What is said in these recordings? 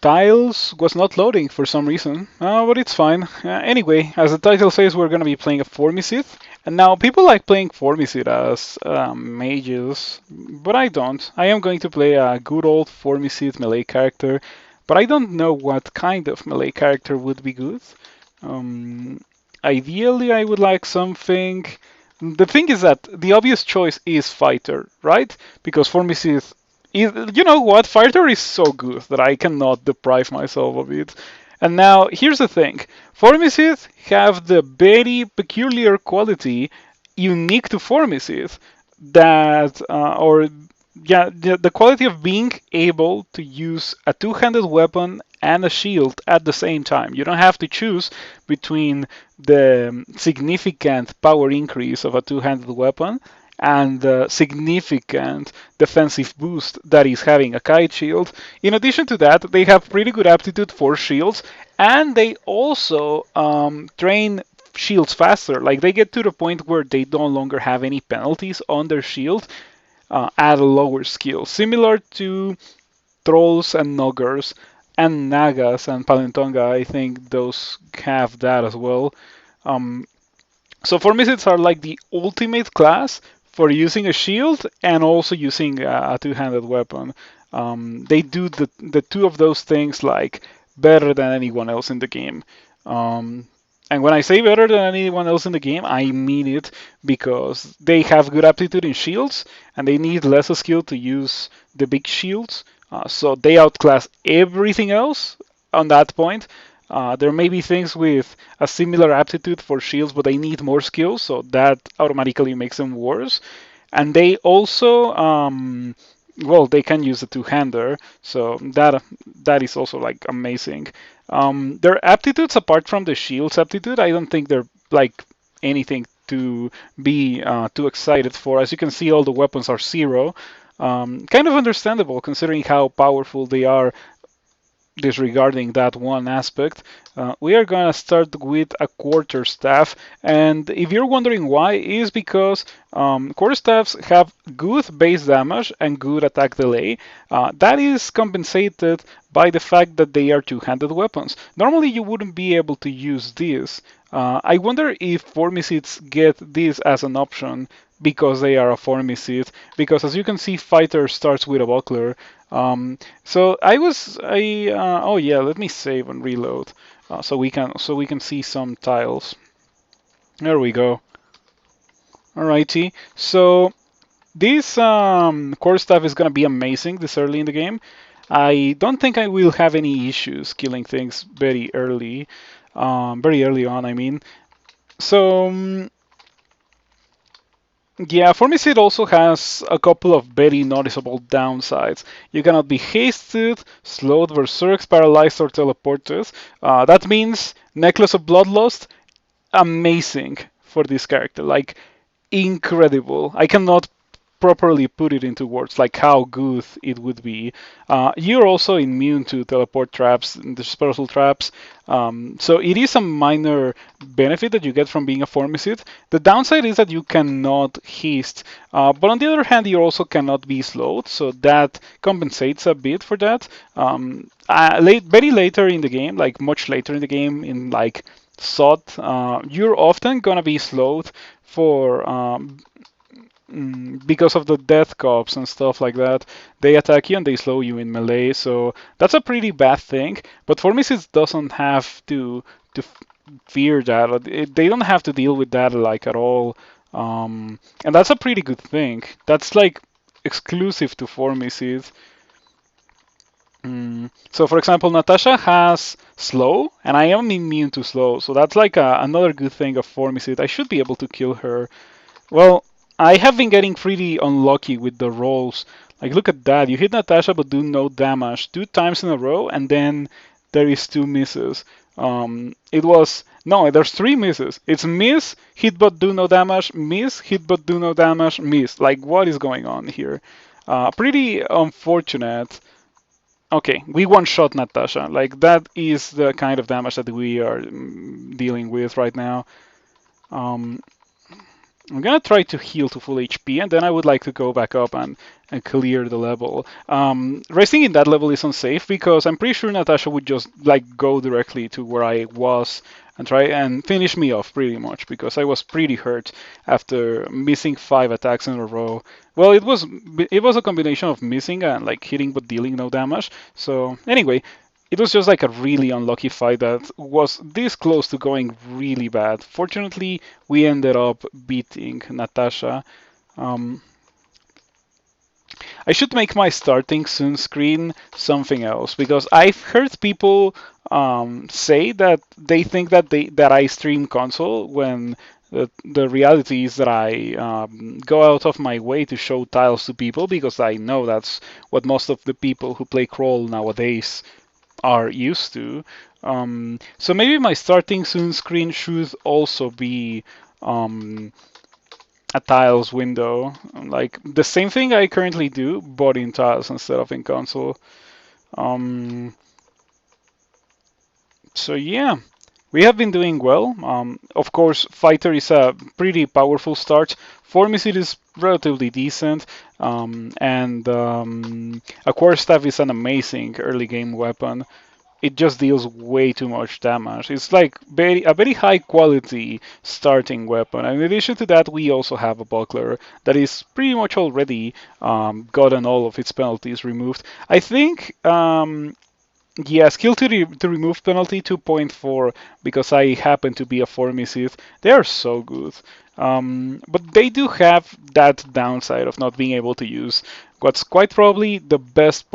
Tiles was not loading for some reason, but it's fine. Anyway, as the title says, we're going to be playing a Formicid. And now people like playing Formicid as mages, but I don't. I am going to play a good old Formicid melee character, but I don't know what kind of melee character would be good. Um, Ideally, I would like something. The thing is that the obvious choice is fighter, right? Because Formicid you know what? Fighter is so good that I cannot deprive myself of it. And now, here's the thing. Formicid have the very peculiar quality unique to Formicid that, or yeah, the quality of being able to use a two-handed weapon and a shield at the same time. You don't have to choose between the significant power increase of a two-handed weapon and the significant defensive boost that is having a kite shield. In addition to that, they have pretty good aptitude for shields, and they also train shields faster. Like they get to the point where they no longer have any penalties on their shield at a lower skill, similar to trolls and noggers and nagas and palentonga. I think those have that as well. Um, so Formicids are like the ultimate class for using a shield and also using a two-handed weapon. They do the two of those things like better than anyone else in the game. Um, and when I say better than anyone else in the game, I mean it because they have good aptitude in shields and they need less skill to use the big shields. So they outclass everything else on that point. There may be things with a similar aptitude for shields, but they need more skills, so that automatically makes them worse. And they also, well, they can use the two-hander, so that is also like amazing. Their aptitudes, apart from the shields aptitude, I don't think they're like anything to be too excited for. As you can see, all the weapons are 0. Kind of understandable considering how powerful they are disregarding that one aspect. We are gonna start with a quarterstaff, and if you're wondering why, is because quarterstaffs have good base damage and good attack delay. That is compensated by the fact that they are two-handed weapons. Normally, you wouldn't be able to use this. I wonder if Formicids get this as an option because they are a Formicid. Because as you can see, Fighter starts with a buckler. So oh yeah, let me save and reload so we can see some tiles. There we go. Alrighty. So this core stuff is gonna be amazing this early in the game. I don't think I will have any issues killing things very early on. I mean, so yeah, Formicid also has a couple of very noticeable downsides. You cannot be hasted, slowed, berserked, paralyzed, or teleported. That means Necklace of Bloodlust, amazing for this character. Like, incredible. I cannot properly put it into words, like how good it would be. You're also immune to teleport traps and dispersal traps, so it is a minor benefit that you get from being a Formicid. The downside is that you cannot haste, but on the other hand, you also cannot be slowed, so that compensates a bit for that. Very later in the game, like much later in the game, in like SOT, you're often gonna be slowed for because of the death cops and stuff like that. They attack you and they slow you in melee, so that's a pretty bad thing. But Formicid doesn't have to fear that. They don't have to deal with that like at all, and that's a pretty good thing. That's like exclusive to Formicid. So, for example, Natasha has slow, and I am immune to slow, so that's like another good thing of Formicid. I should be able to kill her. Well, I have been getting pretty unlucky with the rolls. Like, look at that. You hit Natasha but do no damage 2 times in a row, and then there is 2 misses. It was... No, there's 3 misses. It's miss, hit but do no damage, miss, hit but do no damage, miss. Like, what is going on here? Pretty unfortunate. Okay, we one-shot Natasha. Like, that is the kind of damage that we are dealing with right now. Um, I'm gonna try to heal to full HP, and then I would like to go back up and clear the level. Resting in that level is unsafe because I'm pretty sure Natasha would just like go directly to where I was and try and finish me off pretty much because I was pretty hurt after missing 5 attacks in a row. Well, it was a combination of missing and like hitting but dealing no damage. So anyway, it was just like a really unlucky fight that was this close to going really bad. Fortunately, we ended up beating Natasha. Um, I should make my starting soon screen something else because I've heard people say that they think that I stream console when the reality is that I go out of my way to show tiles to people because I know that's what most of the people who play crawl nowadays are used to. So maybe my starting soon screen should also be um, a tiles window, like the same thing I currently do, but in tiles instead of in console. Um, so yeah, we have been doing well. Of course, Fighter is a pretty powerful start. Formicid is relatively decent, and a Quarterstaff is an amazing early game weapon. It just deals way too much damage. It's like a very high quality starting weapon. And in addition to that, we also have a buckler that is pretty much already gotten all of its penalties removed. I think, yeah, skill to remove penalty 2.4 because I happen to be a Formicid. They are so good. But they do have that downside of not being able to use what's quite probably the best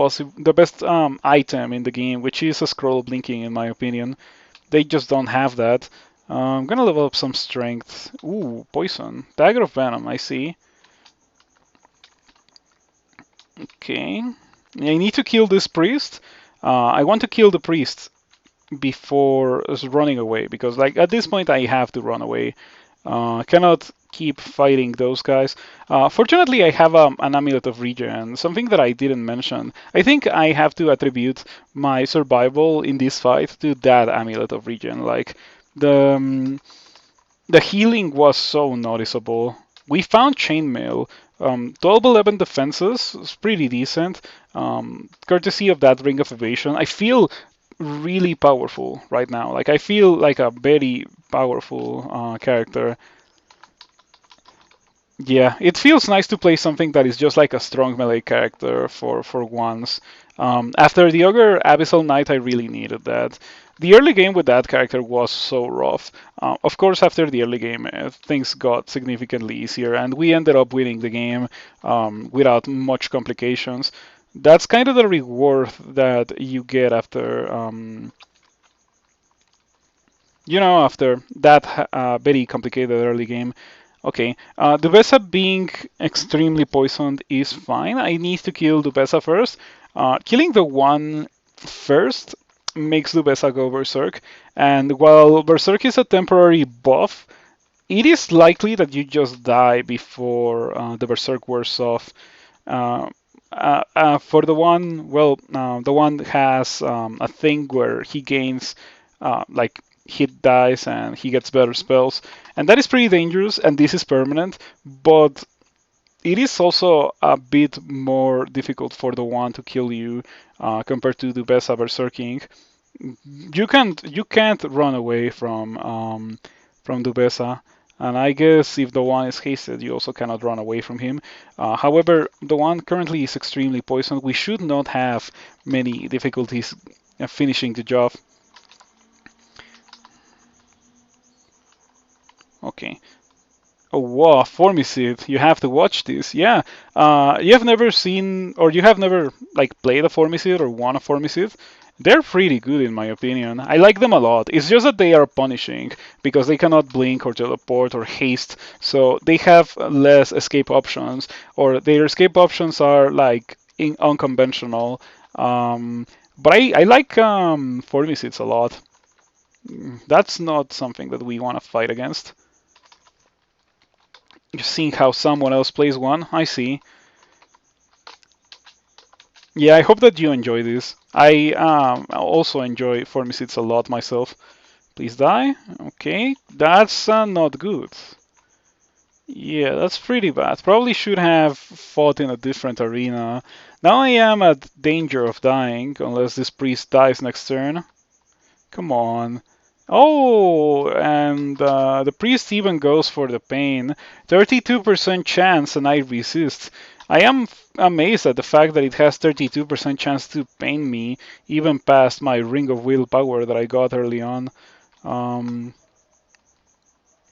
item in the game, which is a scroll blinking, in my opinion. They just don't have that. I'm gonna level up some strength. Ooh, poison. Dagger of Venom, I see. Okay. I need to kill this priest. I want to kill the priest before running away because, like, at this point, I have to run away. Cannot keep fighting those guys. Fortunately, I have an amulet of regen, something that I didn't mention. I think I have to attribute my survival in this fight to that amulet of regen. Like the um, the healing was so noticeable. We found chainmail. 12-11 defenses is pretty decent. Courtesy of that ring of evasion, I feel really powerful right now. Like I feel like a very powerful character. Yeah, it feels nice to play something that is just like a strong melee character for once. After the Ogre Abyssal Knight, I really needed that. The early game with that character was so rough. Of course, after the early game, things got significantly easier, and we ended up winning the game without much complications. That's kind of the reward that you get after, after that very complicated early game. Okay, Dubesa being extremely poisoned is fine. I need to kill Dubesa first. Killing the one first makes Dubesa go Berserk, and while Berserk is a temporary buff, it is likely that you just die before the Berserk wears off. Uh, for the one, well, the one has a thing where he gains like hit dice and he gets better spells, and that is pretty dangerous. And this is permanent, but it is also a bit more difficult for the one to kill you compared to the Besa Berserking. You can't run away from Dubesa. And I guess if the one is hasted, you also cannot run away from him. However, the one currently is extremely poisoned. We should not have many difficulties finishing the job. Okay. Oh wow, Formicid! You have to watch this. Yeah, you have never seen or you have never like played a Formicid or won a Formicid. They're pretty good in my opinion. I like them a lot. It's just that they are punishing because they cannot blink or teleport or haste, so they have less escape options, or their escape options are like unconventional. But I like Formicids a lot. That's not something that we want to fight against. Just seeing how someone else plays one, I see. Yeah, I hope that you enjoy this. I also enjoy Formicids a lot myself. Please die. Okay, that's not good. Yeah, that's pretty bad. Probably should have fought in a different arena. Now I am at danger of dying, unless this priest dies next turn. Come on. Oh, and the priest even goes for the pain. 32% chance, and I resist. I am amazed at the fact that it has 32% chance to pain me, even past my ring of willpower that I got early on. Um,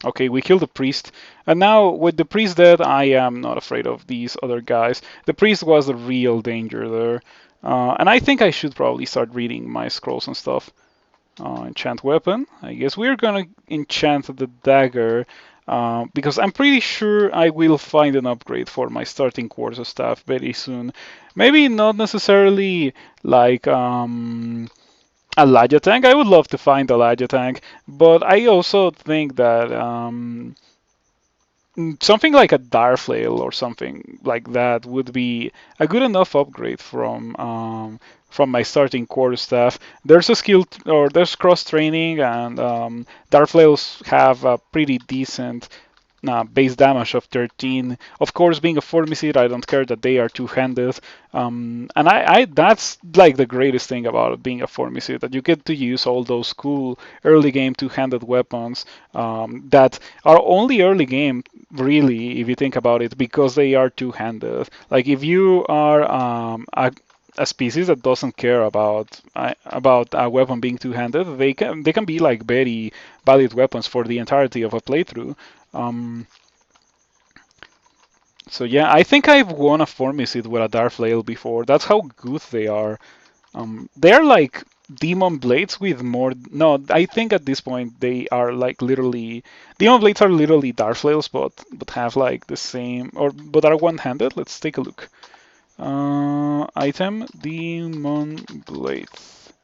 Okay, we killed the priest. And now, with the priest dead, I am not afraid of these other guys. The priest was the real danger there. And I think I should probably start reading my scrolls and stuff. Enchant Weapon. I guess we're gonna enchant the dagger. Because I'm pretty sure I will find an upgrade for my starting quarter staff very soon. Maybe not necessarily like a Laja tank. I would love to find a Laja tank, but I also think that something like a Darflail or something like that would be a good enough upgrade from my starting core staff. There's a skill or there's cross training, and Darflails have a pretty decent base damage of 13. Of course, being a Formicid, I don't care that they are two-handed. And I that's like the greatest thing about being a Formicid, that you get to use all those cool early game two-handed weapons that are only early game, really, if you think about it, because they are two-handed. Like if you are a species that doesn't care about a weapon being two-handed, they can be like very valid weapons for the entirety of a playthrough. Um, so yeah, I think I've won a Formicid with a Darflail before. That's how good they are. They're like Demon Blades with more. No, I think at this point they are like literally Demon Blades are literally Darflails, but have like the same or but are one-handed. Let's take a look. Item Demon Blades.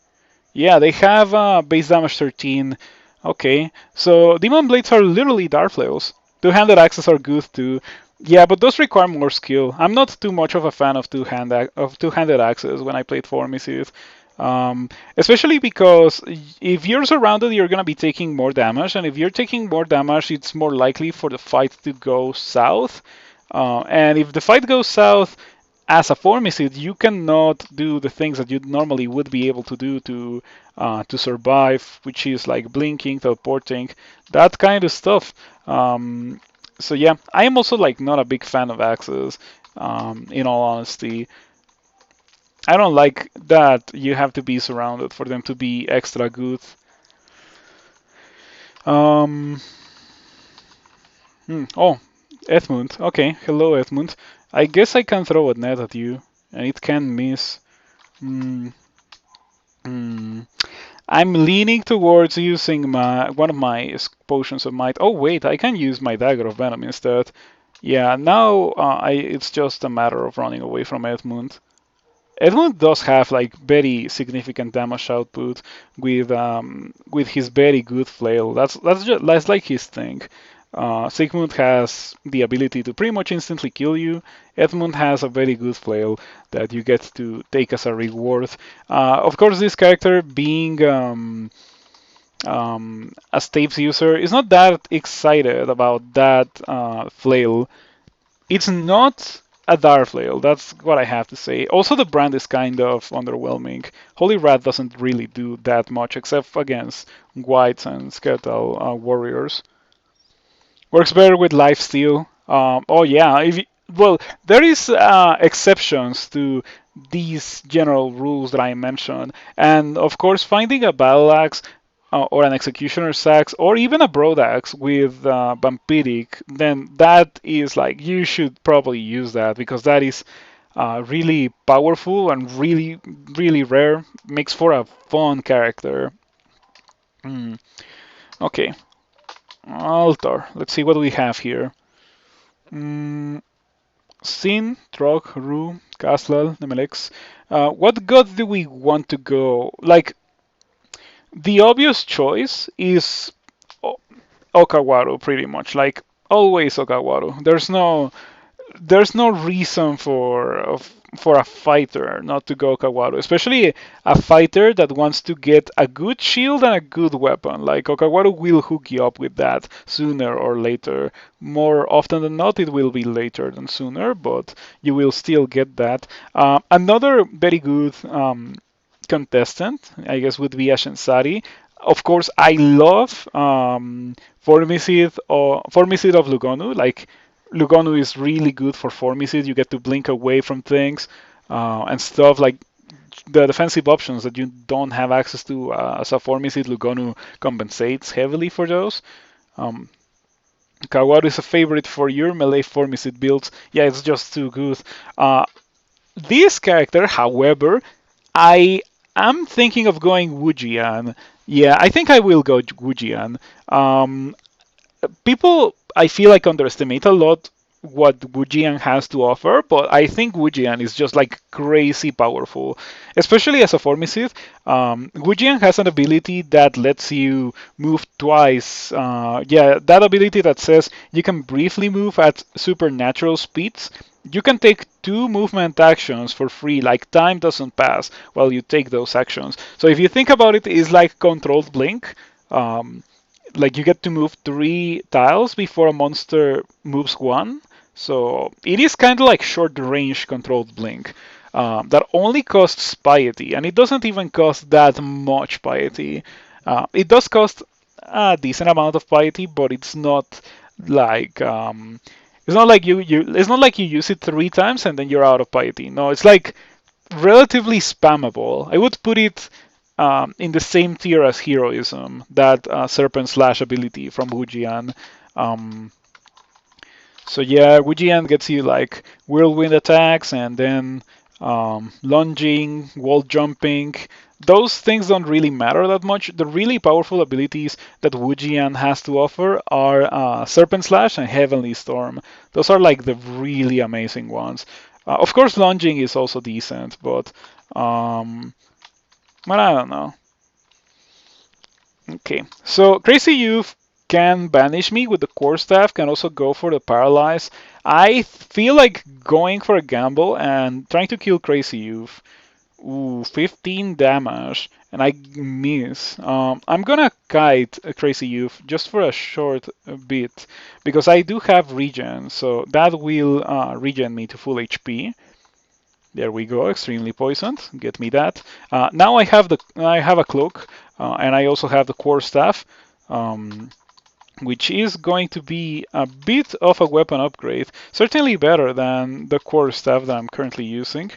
Yeah, they have base damage 13. Okay, so Demon Blades are literally Darflails. Two-handed axes are good too. Yeah, but those require more skill. I'm not too much of a fan of two-handed axes when I played Formicid. Especially because if you're surrounded, you're gonna be taking more damage, and if you're taking more damage, it's more likely for the fight to go south. And if the fight goes south, as a Formicid, you cannot do the things that you normally would be able to do to survive, which is like blinking, teleporting, that kind of stuff. So yeah, I am also like not a big fan of axes. In all honesty, I don't like that you have to be surrounded for them to be extra good. Um, Oh, Edmund. Okay, hello Edmund. I guess I can throw a net at you, and it can miss. Hmm. Hmm. I'm leaning towards using my one of my potions of might. Oh wait, I can use my dagger of venom instead. Yeah, now it's just a matter of running away from Edmund. Edmund does have like very significant damage output with his very good flail. That's like his thing. Sigmund has the ability to pretty much instantly kill you. Edmund has a very good flail that you get to take as a reward. Of course, this character being a Staves user is not that excited about that flail. It's not a Darflail, that's what I have to say. Also, the brand is kind of underwhelming. Holy Rat doesn't really do that much except against Whites and Skeletal Warriors. Works better with lifesteal. Oh yeah, well, there is exceptions to these general rules that I mentioned, and of course, finding a battle axe or an executioner's axe or even a broad axe with vampiric, then that is like you should probably use that because that is really powerful and really rare. Makes for a fun character. Mm, okay, altar. Let's see what we have here. Mm, Sin, Trog, Ru, Kaslal, Nemelex. What god do we want to go? Like, the obvious choice is Okawaru, pretty much. Like, always Okawaru. There's no reason for for a fighter not to go Kawaru, especially a fighter that wants to get a good shield and a good weapon. Like Okawaru will hook you up with that sooner or later. More often than not, it will be later than sooner, but you will still get that. Another very good contestant, I guess, would be Ashensari. Of course, I love Formicid of Lugonu. Like, Lugonu is really good for Formicid. You get to blink away from things and stuff. Like, the defensive options that you don't have access to as a Formicid, Lugonu compensates heavily for those. Um, Kawaru is a favorite for your melee Formicid builds. Yeah, it's just too good. This character, however, I am thinking of going Wujian. Yeah, I think I will go Wujian. People, I feel like, underestimate a lot what Wujian has to offer, but I think Wujian is just like crazy powerful, especially as a Formicid. Wujian has an ability that lets you move twice. Yeah, that ability that says you can briefly move at supernatural speeds. You can take 2 movement actions for free, like time doesn't pass while you take those actions. So if you think about it, it's like controlled blink. Like you get to move 3 tiles before a monster moves 1. So it is kind of like short range controlled blink that only costs piety, and it doesn't even cost that much piety. It does cost a decent amount of piety, but it's not like it's not like you use it 3 times and then you're out of piety. No, it's like relatively spammable. I would put it in the same tier as heroism, that Serpent Slash ability from Wujian. Um, so yeah, Wujian gets you like whirlwind attacks and then lunging, wall jumping. Those things don't really matter that much. The really powerful abilities that Wujian has to offer are Serpent Slash and Heavenly Storm. Those are like the really amazing ones. Of course, lunging is also decent, um, but I don't know. Okay, so Crazy Youth can banish me with the core staff, can also go for the paralyze. I feel like going for a gamble and trying to kill Crazy Youth. Ooh, 15 damage, and I miss. I'm gonna kite a Crazy Youth just for a short bit, because I do have regen, so that will regen me to full HP. There we go, extremely poisoned. Get me that. Now I have a cloak, and I also have the core staff, which is going to be a bit of a weapon upgrade. Certainly better than the core staff that I'm currently using,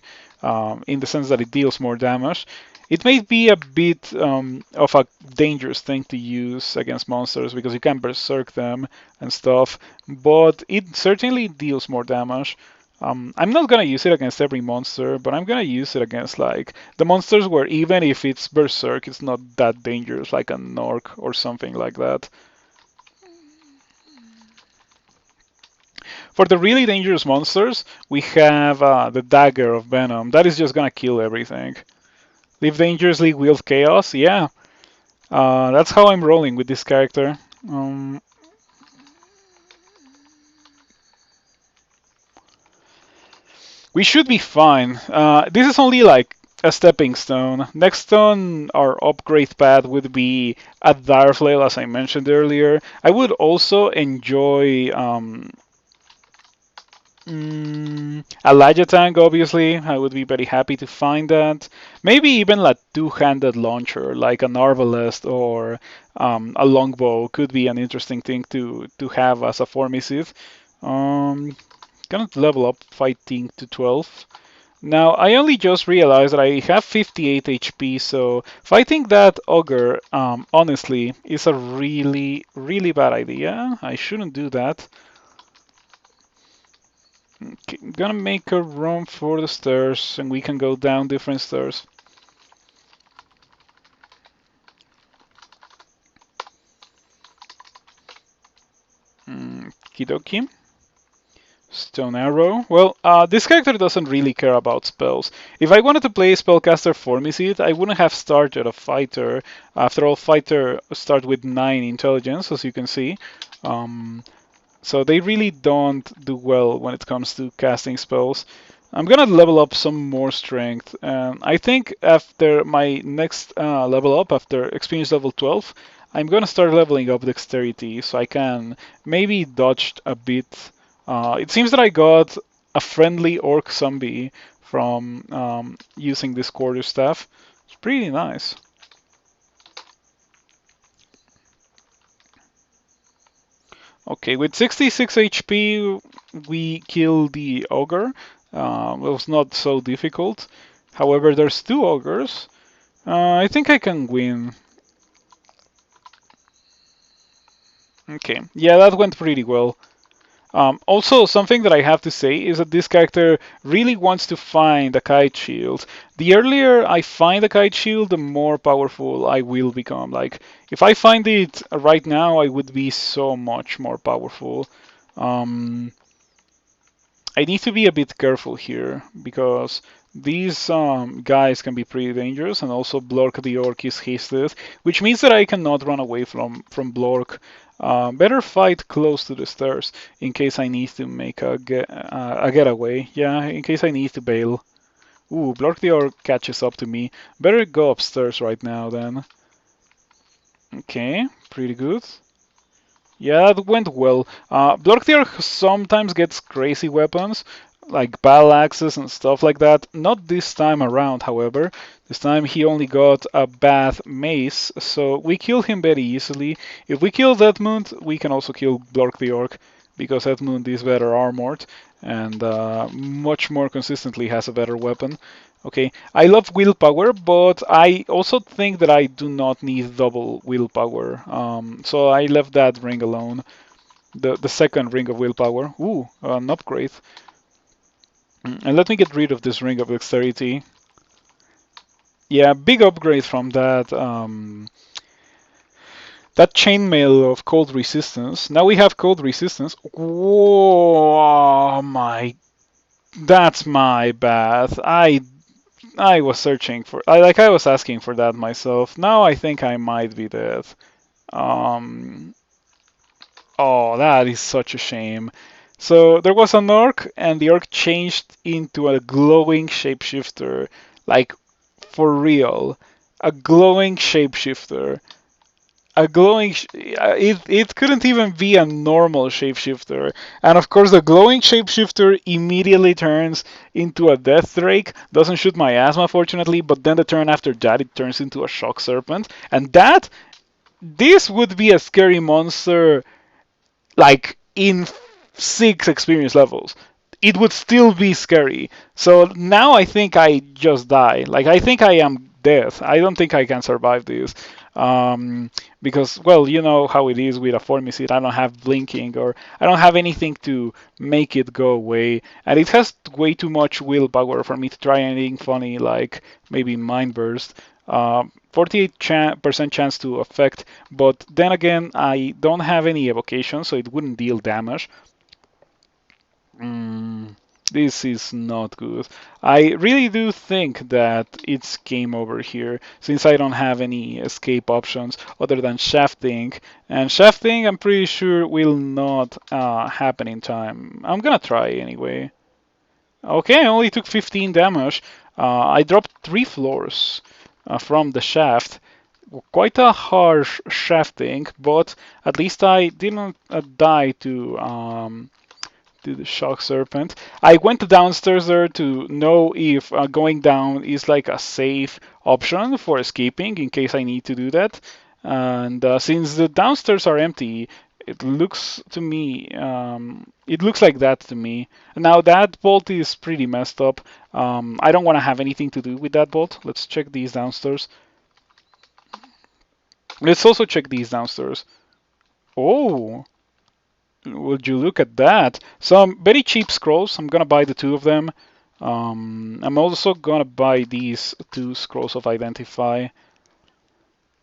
in the sense that it deals more damage. It may be a bit of a dangerous thing to use against monsters because you can berserk them and stuff, but it certainly deals more damage. I'm not gonna use it against every monster, but I'm gonna use it against like the monsters where even if it's berserk, it's not that dangerous, like an orc or something like that. For the really dangerous monsters, we have the Dagger of Venom. That is just gonna kill everything. Live dangerously, wield chaos. Yeah, that's how I'm rolling with this character. We should be fine. This is only like a stepping stone. Next on our upgrade path would be a Direflail, as I mentioned earlier. I would also enjoy a Tank, obviously. I would be very happy to find that. Maybe even a two-handed launcher, like an Arbalest or a Longbow, could be an interesting thing to have as a Formicid. Gonna level up fighting to 12. Now, I only just realized that I have 58 HP, so fighting that ogre, honestly, is a really, really bad idea. I shouldn't do that. Okay, I'm gonna make a run for the stairs, and we can go down different stairs. Kidoki. Stone Arrow. Well, this character doesn't really care about spells. If I wanted to play Spellcaster Formicid, I wouldn't have started a Fighter. After all, Fighter start with 9 intelligence, as you can see. So they really don't do well when it comes to casting spells. I'm gonna level up some more strength. I think after my next level up, after experience level 12, I'm gonna start leveling up dexterity so I can maybe dodge a bit. It seems that I got a friendly orc zombie from using this quarterstaff. It's pretty nice. Okay, with 66 HP, we kill the ogre. It was not so difficult. However, there's two ogres. I think I can win. Okay, yeah, that went pretty well. Also, something that I have to say is that this character really wants to find a kite shield. The earlier I find a kite shield, the more powerful I will become. Like, if I find it right now, I would be so much more powerful. Um, I need to be a bit careful here because these guys can be pretty dangerous, and also Blork the Orc is hasted, which means that I cannot run away from Blork. Better fight close to the stairs in case I need to make a getaway. Yeah, in case I need to bail. Ooh, Blork the Orc catches up to me. Better go upstairs right now then. Okay, pretty good. Yeah, it went well. Blorktier sometimes gets crazy weapons, like battle axes and stuff like that. Not this time around, however. This time he only got a bad mace, so we kill him very easily. If we kill Edmund, we can also kill Blork the Orc, because Edmund is better armored and much more consistently has a better weapon. Okay, I love willpower, but I also think that I do not need double willpower. So I left that ring alone. The second ring of willpower. Ooh, an upgrade. And let me get rid of this ring of dexterity. Yeah, big upgrade from that chainmail of cold resistance. Now we have cold resistance. Whoa, oh my, that's my bad. I was searching for, I was asking for that myself. Now I think I might be dead. Um, oh, that is such a shame. So there was an orc, and the orc changed into a glowing shapeshifter, like for real, a glowing shapeshifter. A glowing, it couldn't even be a normal shapeshifter. And of course, the glowing shapeshifter immediately turns into a death drake. Doesn't shoot my asthma, fortunately, but then the turn after that, it turns into a shock serpent. And this would be a scary monster, like in 6 experience levels. It would still be scary. So now I think I just die. Like, I think I am dead. I don't think I can survive this. Because, well, you know how it is with a Formicid. I don't have blinking, or I don't have anything to make it go away. And it has way too much willpower for me to try anything funny, like maybe Mind Burst. 48% chance to affect, but then again, I don't have any evocation, so it wouldn't deal damage. Mm, this is not good. I really do think that it's game over here, since I don't have any escape options other than shafting. And shafting, I'm pretty sure, will not happen in time. I'm gonna try anyway. Okay, I only took 15 damage. I dropped 3 floors from the shaft. Quite a harsh shafting, but at least I didn't die to the shock serpent. I went downstairs there to know if going down is like a safe option for escaping in case I need to do that. And since the downstairs are empty, it looks to me, it looks like that to me. Now that bolt is pretty messed up. I don't want to have anything to do with that bolt. Let's check these downstairs. Let's also check these downstairs. Oh, would you look at that? Some very cheap scrolls. I'm gonna buy the 2 of them. I'm also gonna buy these 2 scrolls of identify.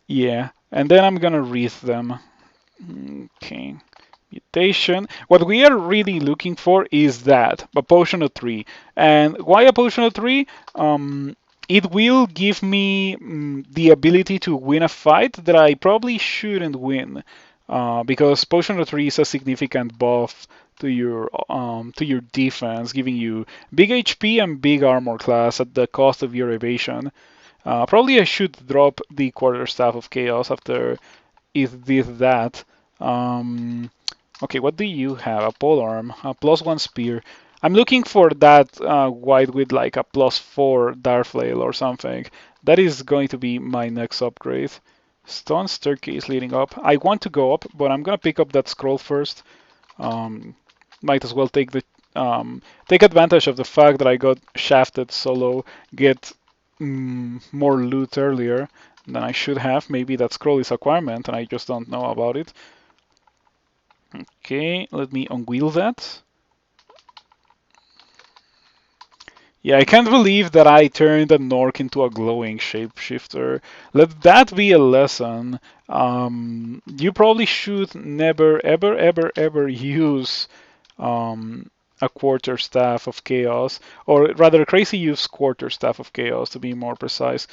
Yeah, and then I'm gonna read them. Okay. Mutation. What we are really looking for is that, a potion of 3. And why a potion of 3? It will give me the ability to win a fight that I probably shouldn't win. Because potion of 3 is a significant buff to your defense, giving you big HP and big armor class at the cost of your evasion. Probably I should drop the Quarterstaff of Chaos after it did that. Um, okay, what do you have? A polearm, a +1 spear. I'm looking for that white with like a +4 Darflail or something. That is going to be my next upgrade. Stone staircase leading up. I want to go up, but I'm gonna pick up that scroll first. Um, might as well take advantage of the fact that I got shafted solo, get more loot earlier than I should have. Maybe that scroll is acquirement and I just don't know about it. Okay, let me unwheel that. Yeah, I can't believe that I turned an orc into a glowing shapeshifter. Let that be a lesson. You probably should never, ever, ever, ever use a Quarterstaff of Chaos, or rather, crazy use Quarterstaff of Chaos to be more precise,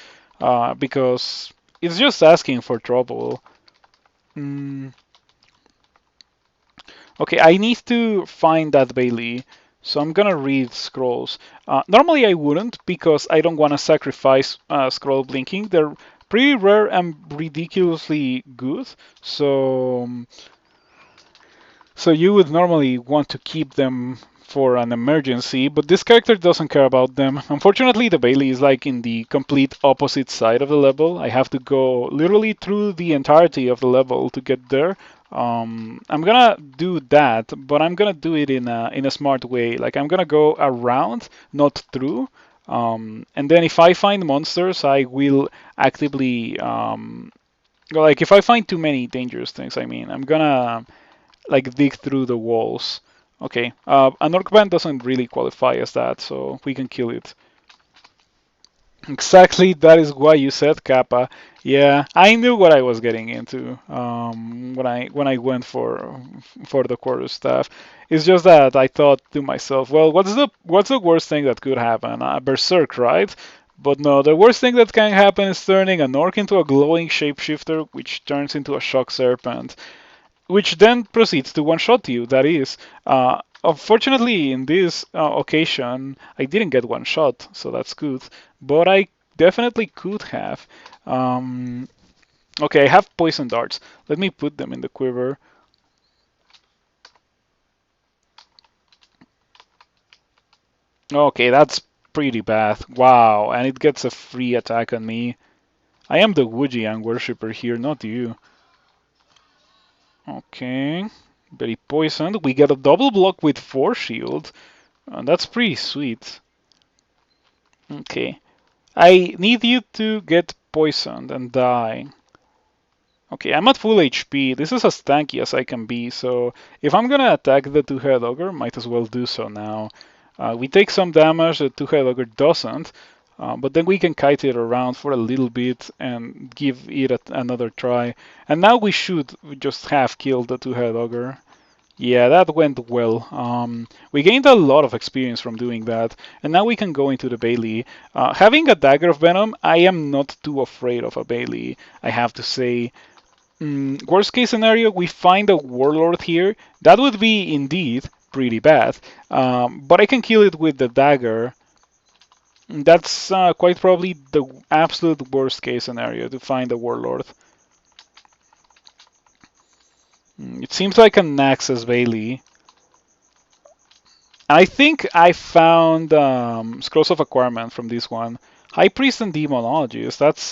because it's just asking for trouble. Mm. Okay, I need to find that Bailey. So I'm gonna read scrolls. Normally I wouldn't because I don't want to sacrifice scroll blinking. They're pretty rare and ridiculously good. So you would normally want to keep them for an emergency, but this character doesn't care about them. Unfortunately, the Bailey is like in the complete opposite side of the level. I have to go literally through the entirety of the level to get there. I'm gonna do that, but I'm gonna do it in a smart way. Like I'm gonna go around, not through. And then if I find monsters, I will actively like if I find too many dangerous things, I mean, I'm gonna like dig through the walls. Okay, an orc band doesn't really qualify as that, so we can kill it. Exactly, that is why you said Kappa. Yeah, I knew what I was getting into when I went for the quarterstaff. It's just that I thought to myself, well, what's the worst thing that could happen? Berserk, right? But no, the worst thing that can happen is turning an orc into a glowing shapeshifter, which turns into a shock serpent, which then proceeds to one-shot you. That is, unfortunately, in this occasion, I didn't get one shot, so that's good. But I definitely could have. Um, okay, I have poison darts. Let me put them in the quiver. Okay, that's pretty bad. Wow, and it gets a free attack on me. I am the Jian worshipper here, not you. Okay, very poisoned. We get a double block with 4 shield. That's pretty sweet. Okay. I need you to get poisoned and die. Okay, I'm at full HP. This is as tanky as I can be, so if I'm gonna attack the two-head ogre, might as well do so now. We take some damage, the two-head ogre doesn't, but then we can kite it around for a little bit and give it another try. And now we should just have killed the two-head ogre. Yeah, that went well. We gained a lot of experience from doing that, and now we can go into the Bailey. Having a Dagger of Venom, I am not too afraid of a Bailey, I have to say. Worst case scenario, we find a Warlord here. That would be indeed pretty bad, but I can kill it with the Dagger. That's quite probably the absolute worst case scenario, to find a Warlord. It seems like an Naxxas Bailey. I think I found Scrolls of Acquirement from this one. High Priest and Demonologist. That's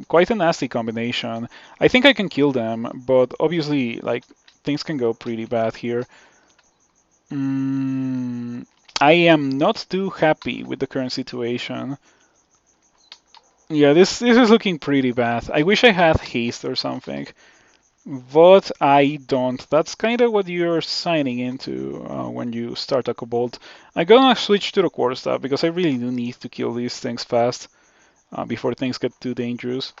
quite a nasty combination. I think I can kill them, but obviously, like, things can go pretty bad here. I am not too happy with the current situation. Yeah, this is looking pretty bad. I wish I had haste or something. But I don't. That's kind of what you're signing into when you start a Kobold. I'm gonna switch to the Quarterstaff because I really do need to kill these things fast before things get too dangerous.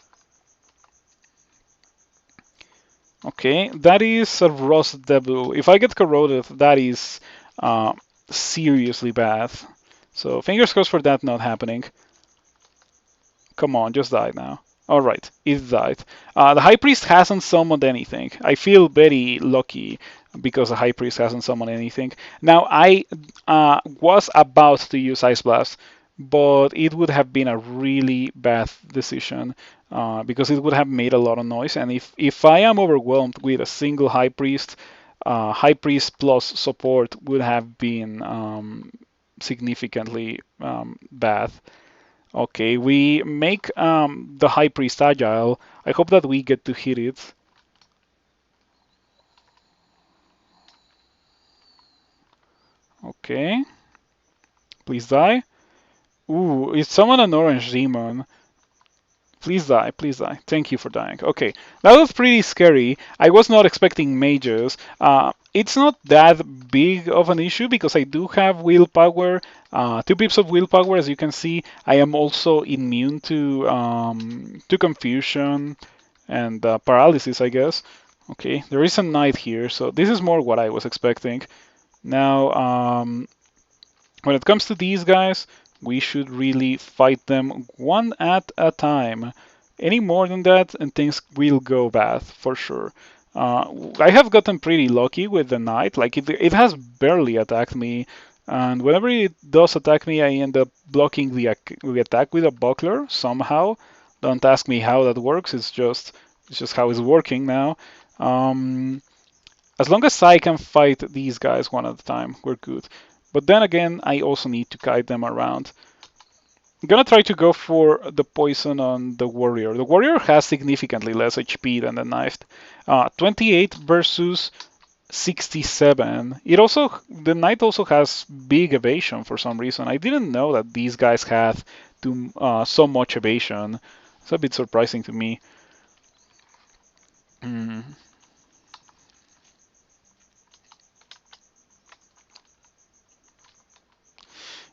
Okay, that is a Rust Debut. If I get corroded, that is seriously bad. So fingers crossed for that not happening. Come on, just die now. Alright, it died. The High Priest hasn't summoned anything. I feel very lucky. because a High Priest hasn't summoned anything. Now, I was about to use Ice Blast, but it would have been a really bad decision because it would have made a lot of noise. And if I am overwhelmed with a single High Priest plus support would have been significantly bad. Okay, we make the High Priest agile. I hope that we get to hit it. Okay, please die. Ooh, it summoned an orange demon. Please die, please die. Thank you for dying. Okay, that was pretty scary. I was not expecting mages. It's not that big of an issue because I do have willpower, 2 pips of willpower, as you can see. I am also immune to confusion and paralysis, I guess. Okay, there is a knight here, so this is more what I was expecting. Now, when it comes to these guys, we should really fight them one at a time. Any more than that, and things will go bad for sure. I have gotten pretty lucky with the knight. Like it has barely attacked me, and whenever it does attack me, I end up blocking the attack with a buckler somehow. Don't ask me how that works. It's just how it's working now. Um, as long as I can fight these guys one at a time, we're good. But then again, I also need to guide them around. I'm gonna try to go for the poison on the warrior. The warrior has significantly less HP than the knight. 28 versus 67. The knight also has big evasion for some reason. I didn't know that these guys had so much evasion. It's a bit surprising to me. Mm.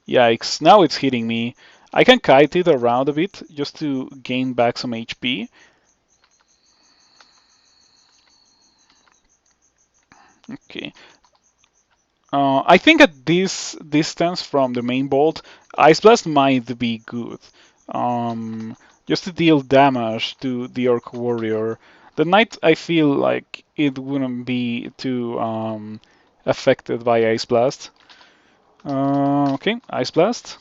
Yikes, now it's hitting me. I can kite it around a bit just to gain back some HP. Okay. I think at this distance from the main bolt, Ice Blast might be good. Just to deal damage to the Orc Warrior. The Knight, I feel like it wouldn't be too affected by Ice Blast. Okay, Ice Blast.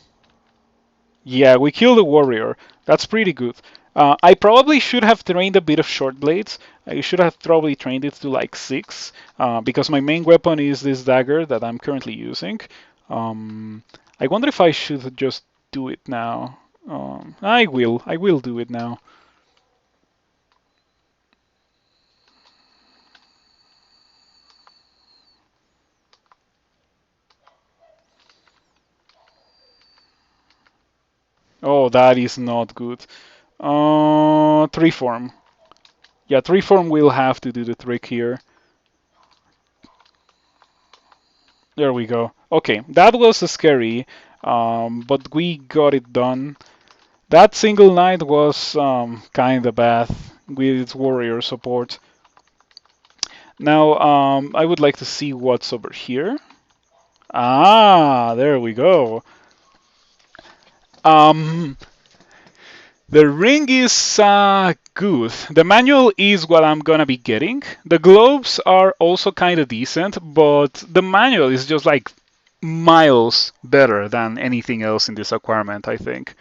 Yeah, we killed the warrior. That's pretty good. I probably should have trained a bit of short blades. I should have probably trained it to like 6, because my main weapon is this dagger that I'm currently using. I wonder if I should just do it now. I will. I will do it now. Oh, that is not good. 3 form. Yeah, 3 form will have to do the trick here. There we go. Okay, that was scary, but we got it done. That single knight was kinda bad with its warrior support. Now, I would like to see what's over here. Ah, there we go. Um, the ring is good. The manual is what I'm gonna be getting. The gloves are also kind of decent, but the manual is just like miles better than anything else in this acquirement, I think.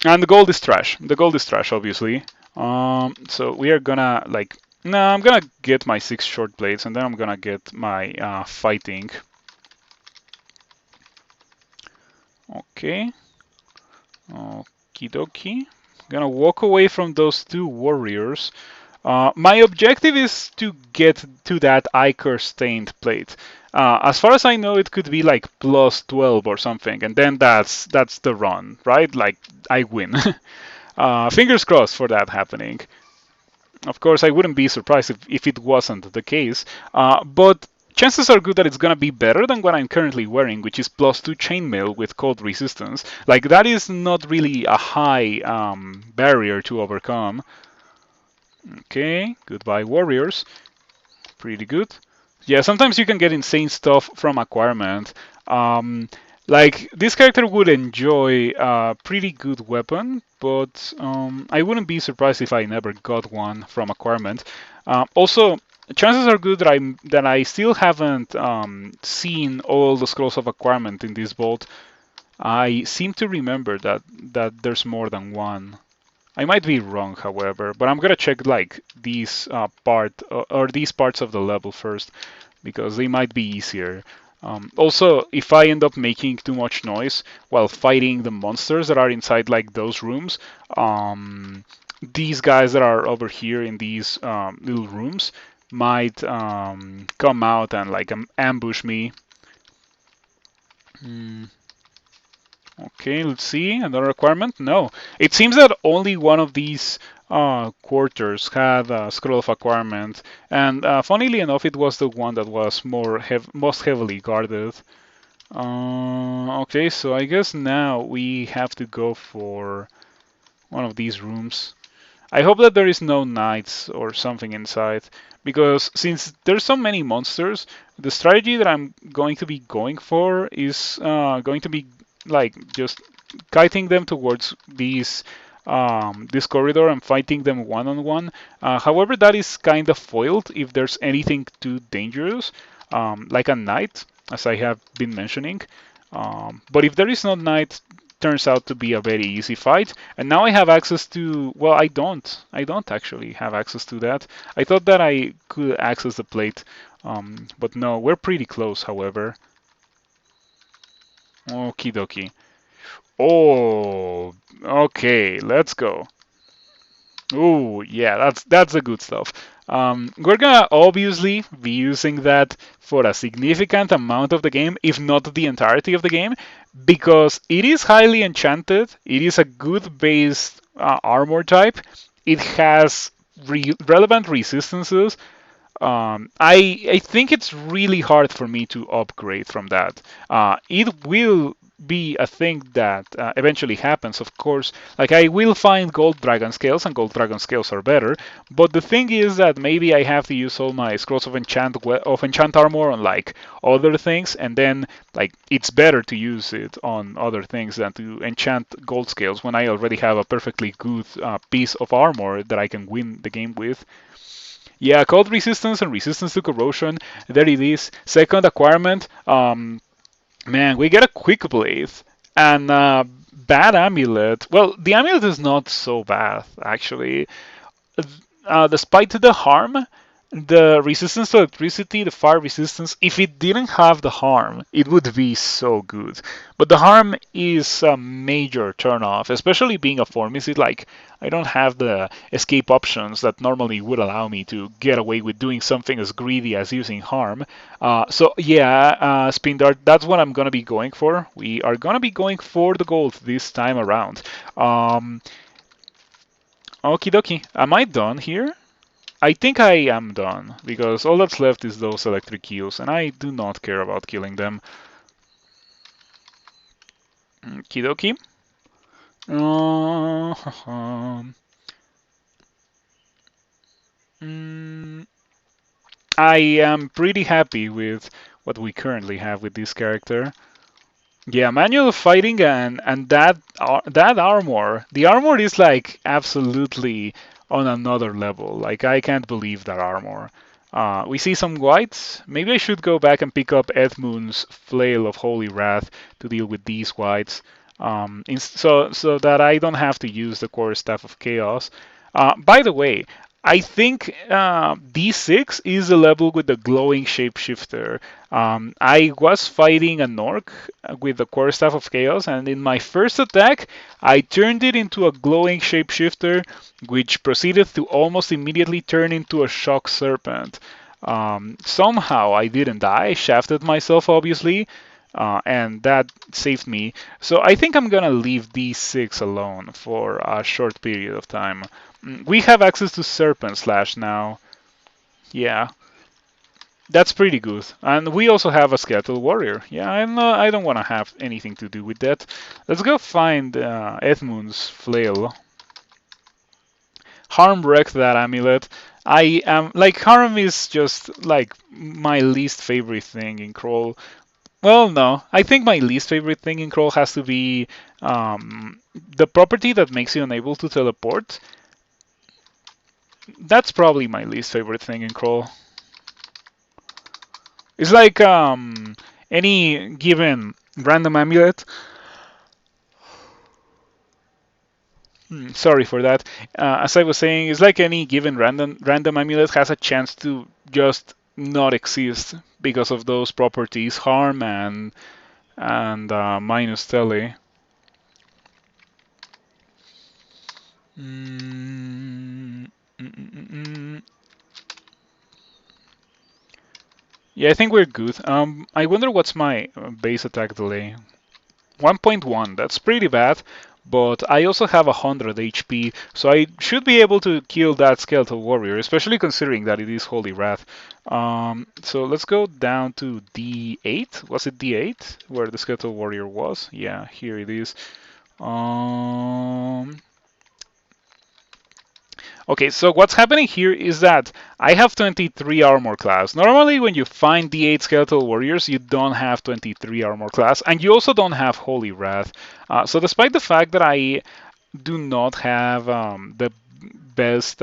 And the gold is trash. The gold is trash, obviously. So we are gonna like. No, I'm gonna get my 6 short blades, and then I'm gonna get my fighting. Okay. Okie dokie. Gonna walk away from those 2 warriors. My objective is to get to that ichor stained plate. As far as I know, it could be like plus 12 or something, and then that's the run, right? Like I win. Fingers crossed for that happening. Of course, I wouldn't be surprised if it wasn't the case, but chances are good that it's gonna be better than what I'm currently wearing, which is plus 2 chainmail with cold resistance. Like that is not really a high barrier to overcome. Okay, goodbye warriors. Pretty good. Yeah, sometimes you can get insane stuff from acquirement. Like this character would enjoy a pretty good weapon, but I wouldn't be surprised if I never got one from acquirement. Also, chances are good that I still haven't seen all the scrolls of acquirement in this vault. I seem to remember that there's more than one. I might be wrong, however, but I'm gonna check like these or these parts of the level first because they might be easier. Also, if I end up making too much noise while fighting the monsters that are inside like those rooms, these guys that are over here in these little rooms might come out and like ambush me. Mm. Okay, let's see. Another requirement? No. It seems that only one of these quarters had a scroll of acquirement, and funnily enough, it was the one that was most heavily guarded. Okay, so I guess now we have to go for one of these rooms. I hope that there is no knights or something inside, because since there's so many monsters, the strategy that I'm going to be going for is going to be like just kiting them towards this corridor and fighting them one on one. However, that is kind of foiled if there's anything too dangerous, like a knight, as I have been mentioning. But if there is no knight, turns out to be a very easy fight. And now I have access to, well, I don't. I don't actually have access to that. I thought that I could access the plate, but no, we're pretty close, however. Okie dokie. Oh, okay, let's go. Oh, yeah, that's the good stuff. We're gonna obviously be using that for a significant amount of the game, if not the entirety of the game, because it is highly enchanted. It is a good base armor type. It has relevant resistances. I think it's really hard for me to upgrade from that. It will be a thing that eventually happens, of course. Like I will find gold dragon scales, and gold dragon scales are better. But the thing is that maybe I have to use all my scrolls of enchant armor on like other things, and then like it's better to use it on other things than to enchant gold scales when I already have a perfectly good piece of armor that I can win the game with. Yeah, cold resistance and resistance to corrosion. There it is. Second acquirement. Man, we get a quick blade and bad amulet. Well, the amulet is not so bad actually. Despite the harm, the resistance to electricity, the fire resistance, if it didn't have the harm, it would be so good. But the harm is a major turnoff, especially being a Formicid. Like, I don't have the escape options that normally would allow me to get away with doing something as greedy as using harm. So, yeah, Spin Dart, that's what I'm going to be going for. We are going to be going for the gold this time around. Okie dokie. Am I done here? I think I am done, because all that's left is those electric eels, and I do not care about killing them. Okie dokie. Mm, I am pretty happy with what we currently have with this character. Yeah, manual fighting and that armor. The armor is like absolutely on another level. Like I can't believe that armor. We see some whites. Maybe I should go back and pick up Edmund's Flail of Holy Wrath to deal with these whites. So that I don't have to use the Core Staff of Chaos. By the way, I think D6 is the level with the glowing shapeshifter. I was fighting an orc with the core staff of chaos, and in my first attack, I turned it into a glowing shapeshifter, which proceeded to almost immediately turn into a shock serpent. Somehow I didn't die, I shafted myself obviously, and that saved me. So I think I'm gonna leave D6 alone for a short period of time. We have access to Serpent Slash now. Yeah, that's pretty good. And we also have a Skeletal Warrior. Yeah, I don't want to have anything to do with that. Let's go find Edmund's Flail. Harm wrecked that amulet. I am like Harm is just like my least favorite thing in Crawl. Well, no, I think my least favorite thing in Crawl has to be the property that makes you unable to teleport. That's probably my least favorite thing in Crawl. It's like any given random amulet. Sorry for that. As I was saying, it's like any given random amulet has a chance to just not exist because of those properties, harm and minus tele. Mm, mm, mm, mm. Yeah, I think we're good. I wonder what's my base attack delay. 1.1, that's pretty bad, but I also have 100 HP, so I should be able to kill that Skeletal Warrior, especially considering that it is Holy Wrath. So let's go down to D8. Was it D8 where the Skeletal Warrior was? Yeah, here it is. Um, Okay, so what's happening here is that I have 23 armor class. Normally, when you find D8 Skeletal Warriors, you don't have 23 armor class, and you also don't have Holy Wrath. So despite the fact that I do not have the best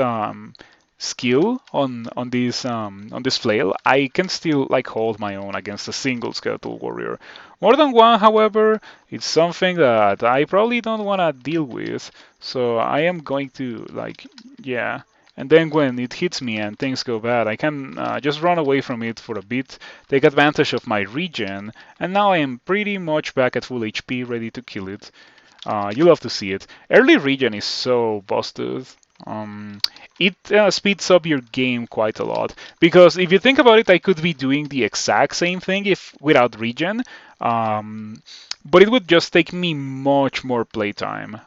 skill on this flail, I can still like hold my own against a single Skeletal Warrior. More than one, however, it's something that I probably don't want to deal with. So I am going to like, yeah. And then when it hits me and things go bad, I can just run away from it for a bit, take advantage of my regen, and now I am pretty much back at full HP, ready to kill it. You love to see it. Early regen is so busted. Um, it speeds up your game quite a lot because if you think about it, I could be doing the exact same thing if without regen, um, but it would just take me much more playtime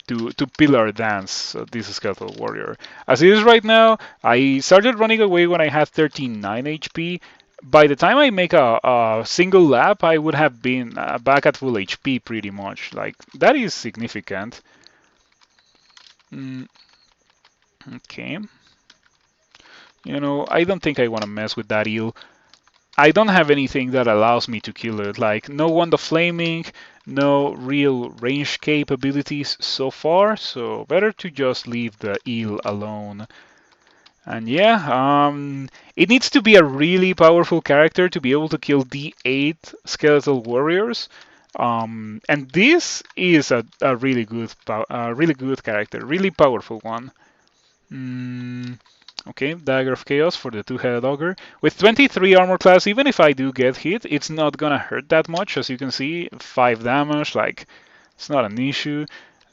to pillar dance this Skeletal Warrior. As it is right now, I started running away when I had 39 HP. By the time I make a single lap, I would have been back at full HP pretty much. Like, that is significant. Mm, okay. You know, I don't think I want to mess with that eel. I don't have anything that allows me to kill it. Like, no Wand of Flaming, no real range capabilities so far, so better to just leave the eel alone. And yeah, it needs to be a really powerful character to be able to kill the 8 Skeletal Warriors. And this is a really good character, really powerful one. Mm, okay, Dagger of Chaos for the two-headed ogre. With 23 armor class, even if I do get hit, it's not gonna hurt that much. As you can see, 5 damage, like, it's not an issue.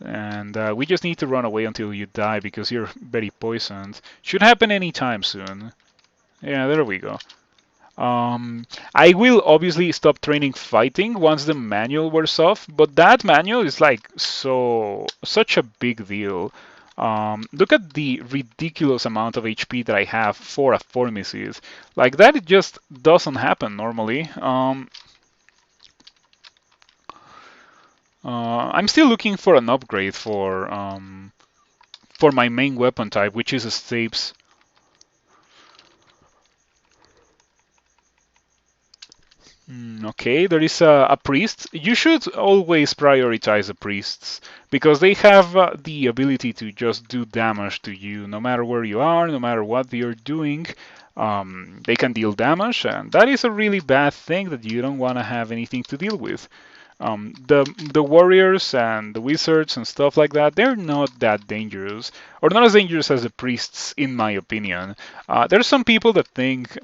And we just need to run away until you die because you're very poisoned. Should happen anytime soon. Yeah, there we go. I will obviously stop training fighting once the manual wears off, but that manual is like such a big deal. Look at the ridiculous amount of HP that I have for a Formicid. Like that, it just doesn't happen normally. I'm still looking for an upgrade for my main weapon type, which is a Stapes. Okay, there is a priest. You should always prioritize the priests because they have the ability to just do damage to you no matter where you are, no matter what you're doing. They can deal damage, and that is a really bad thing that you don't want to have anything to deal with. The warriors and the wizards and stuff like that, they're not that dangerous, or not as dangerous as the priests, in my opinion. There's some people that think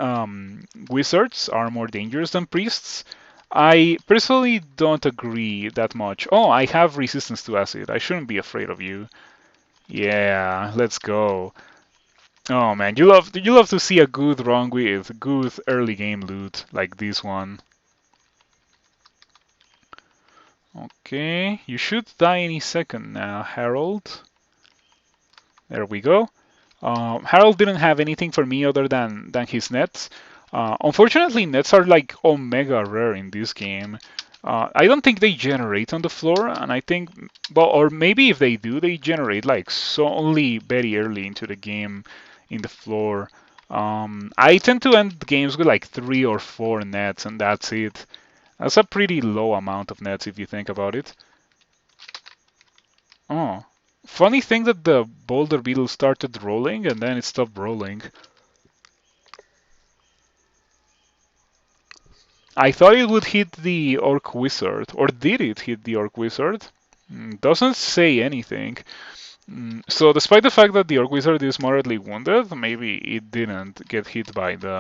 wizards are more dangerous than priests. I personally don't agree that much. Oh, I have resistance to acid. I shouldn't be afraid of you. Yeah, let's go. Oh man, you love to see a good run with good early game loot like this one. Okay, you should die any second now, Harold. There we go. Harold didn't have anything for me other than his nets. Unfortunately, nets are like omega rare in this game. I don't think they generate on the floor, and I think, well, or maybe if they do, they generate like so only very early into the game in the floor. I tend to end games with like 3 or 4 nets, and that's it. That's a pretty low amount of nets if you think about it. Oh, funny thing that the boulder beetle started rolling and then it stopped rolling. I thought it would hit the Orc Wizard, or did it hit the Orc Wizard? Doesn't say anything. So despite the fact that the Orc Wizard is moderately wounded, maybe it didn't get hit by the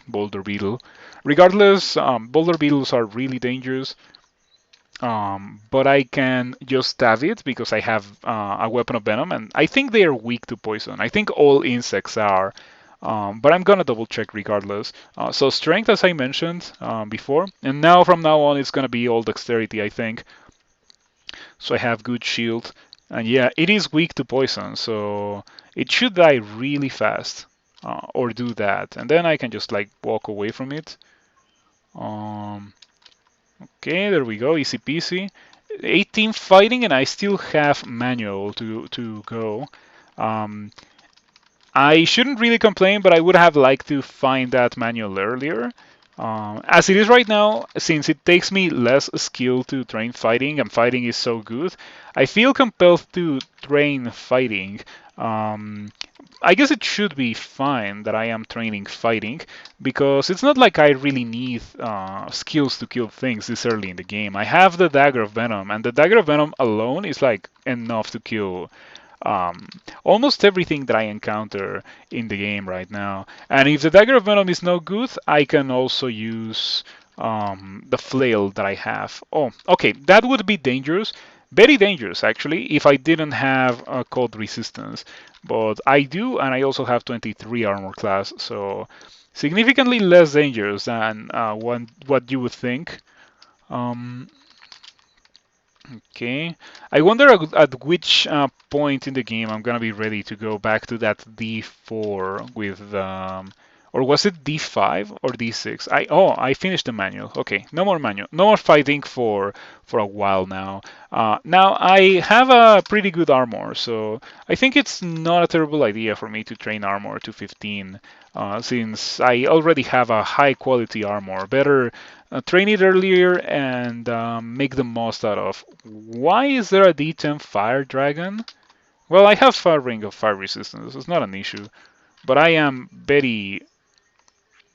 Boulder Beetle. Regardless, Boulder Beetles are really dangerous. But I can just stab it because I have a weapon of venom, and I think they are weak to poison. I think all insects are, but I'm gonna double check regardless. So strength, as I mentioned before, and now from now on it's gonna be all dexterity, I think. So I have good shield, and yeah, it is weak to poison, so it should die really fast, or do that, and then I can just like walk away from it. Okay, there we go, easy peasy. 18 fighting, and I still have manual to go. Um, I shouldn't really complain, but I would have liked to find that manual earlier. As it is right now, since it takes me less skill to train fighting, and fighting is so good, I feel compelled to train fighting. I guess it should be fine that I am training fighting, because it's not like I really need skills to kill things this early in the game. I have the Dagger of Venom, and the Dagger of Venom alone is like enough to kill um, almost everything that I encounter in the game right now. And if the Dagger of Venom is no good, I can also use the flail that I have. Oh, okay, that would be dangerous. Very dangerous, actually, if I didn't have a cold resistance. But I do, and I also have 23 armor class, so significantly less dangerous than what you would think. Um, Okay. I wonder at which point in the game I'm gonna be ready to go back to that D4 with or was it D5 or D6? I finished the manual. Okay, no more manual, no more fighting for a while now. Now I have a pretty good armor, so I think it's not a terrible idea for me to train armor to 15, since I already have a high quality armor. Better train it earlier and make the most out of. Why is there a D10 Fire Dragon? Well, I have Fire Ring of Fire Resistance. It's not an issue. But I am very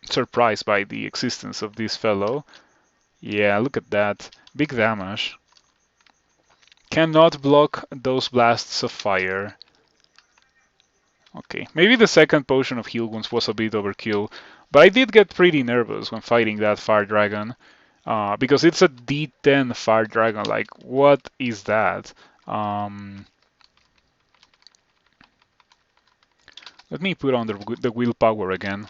surprised by the existence of this fellow. Yeah, look at that. Big damage. Cannot block those blasts of fire. Okay, maybe the second potion of heal wounds was a bit overkill, but I did get pretty nervous when fighting that fire dragon, because it's a D10 fire dragon. Like, what is that? Let me put on the willpower again.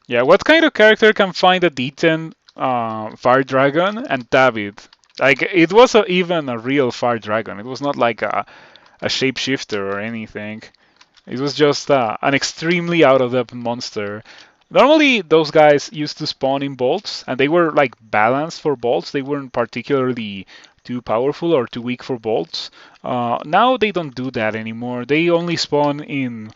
Yeah, what kind of character can find a D10 fire dragon and tab it? Like, it was even a real fire dragon. It was not like a shapeshifter or anything. It was just an extremely out of depth monster. Normally, those guys used to spawn in bolts, and they were like balanced for bolts. They weren't particularly too powerful or too weak for bolts. Now they don't do that anymore. They only spawn in,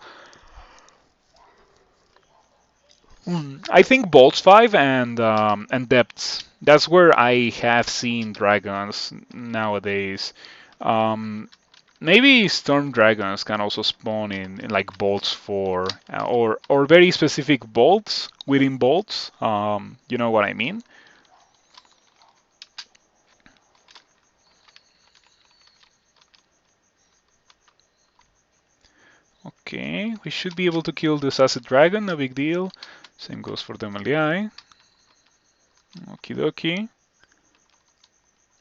I think, bolts 5 and depths. That's where I have seen dragons nowadays. Um, Maybe storm dragons can also spawn in like bolts 4 or very specific bolts within bolts. You know what I mean? Okay, we should be able to kill this acid dragon, no big deal. Same goes for the melee. Okie dokie.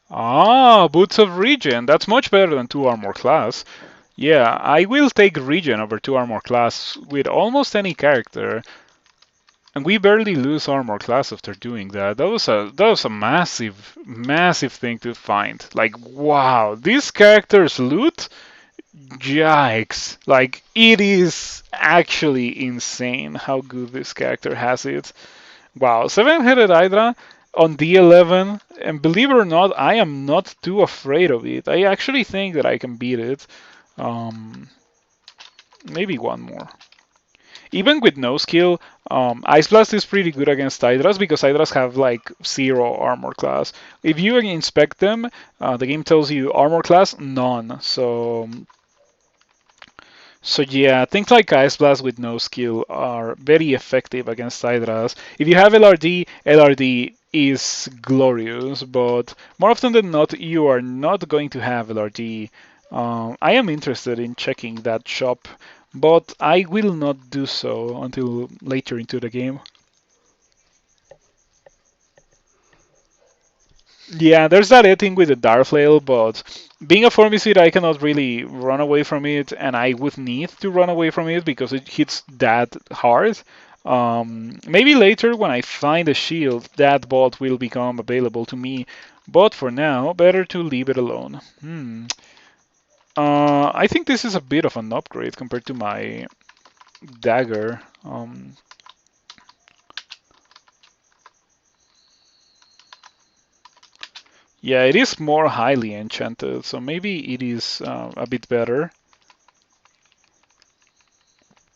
Ah, Boots of Regen. That's much better than 2 armor class. Yeah, I will take Regen over 2 armor class with almost any character. And we barely lose armor class after doing that. That was a massive thing to find. Like, wow, this character's loot? Yikes. Like, it is actually insane how good this character has it. Wow, Seven-Headed Hydra on D11, and believe it or not, I am not too afraid of it. I actually think that I can beat it. Maybe one more. Even with no skill, Ice Blast is pretty good against Hydras because Hydras have like 0 armor class. If you inspect them, the game tells you armor class none. So So yeah, things like Ice Blast with no skill are very effective against Hydras. If you have LRD, LRD is glorious, but more often than not, you are not going to have LRD. I am interested in checking that shop, but I will not do so until later into the game. Yeah, there's that thing with the Darflail, but being a Formicid, I cannot really run away from it, and I would need to run away from it because it hits that hard. Maybe later when I find a shield, that bot will become available to me, but for now, better to leave it alone. I think this is a bit of an upgrade compared to my dagger. Yeah, it is more highly enchanted, so maybe it is a bit better.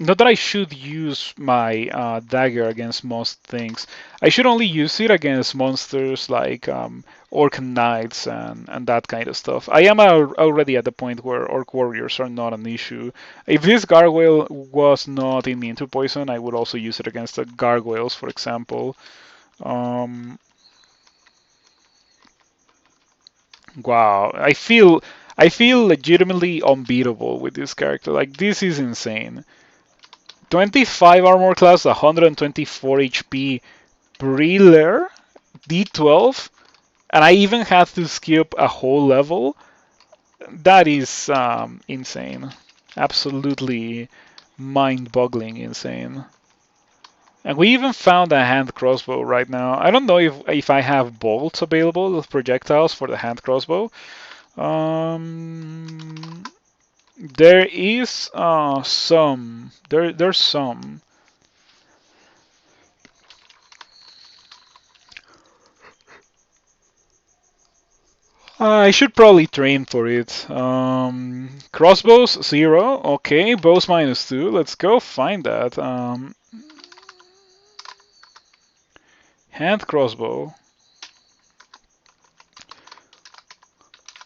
Not that I should use my dagger against most things. I should only use it against monsters like Orc Knights and that kind of stuff. I am already at the point where Orc Warriors are not an issue. If this Gargoyle was not immune to poison, I would also use it against the Gargoyles, for example. Um, wow, I feel legitimately unbeatable with this character. Like this is insane. 25 armor class, 124 HP, pre-layer, D12, and I even had to skip a whole level. That is insane. Absolutely mind-boggling insane. And we even found a hand crossbow right now. I don't know if I have bolts available, projectiles for the hand crossbow. Um, there is some. There's some. I should probably train for it. Crossbows 0. Okay, bows -2. Let's go find that. Hand crossbow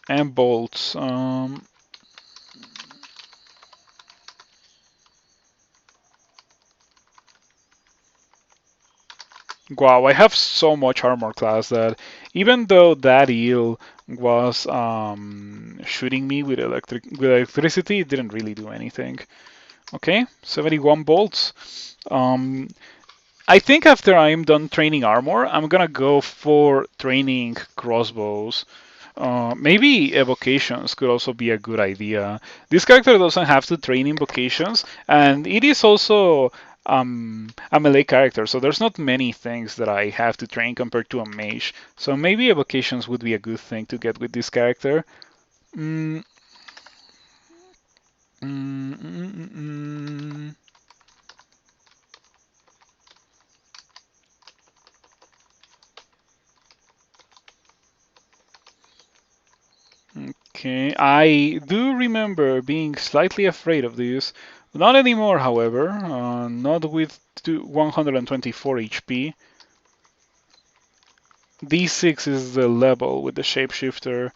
and bolts. Wow, I have so much armor class that even though that eel was shooting me with electricity, it didn't really do anything. Okay, 71 bolts. Um, I think after I'm done training armor, I'm gonna go for training crossbows. Maybe evocations could also be a good idea. This character doesn't have to train invocations, and it is also a melee character, so there's not many things that I have to train compared to a mage. So maybe evocations would be a good thing to get with this character. Mm, mm, mm, mm, mm. Okay, I do remember being slightly afraid of this. Not anymore, however. Not with 124 HP. D6 is the level with the shapeshifter.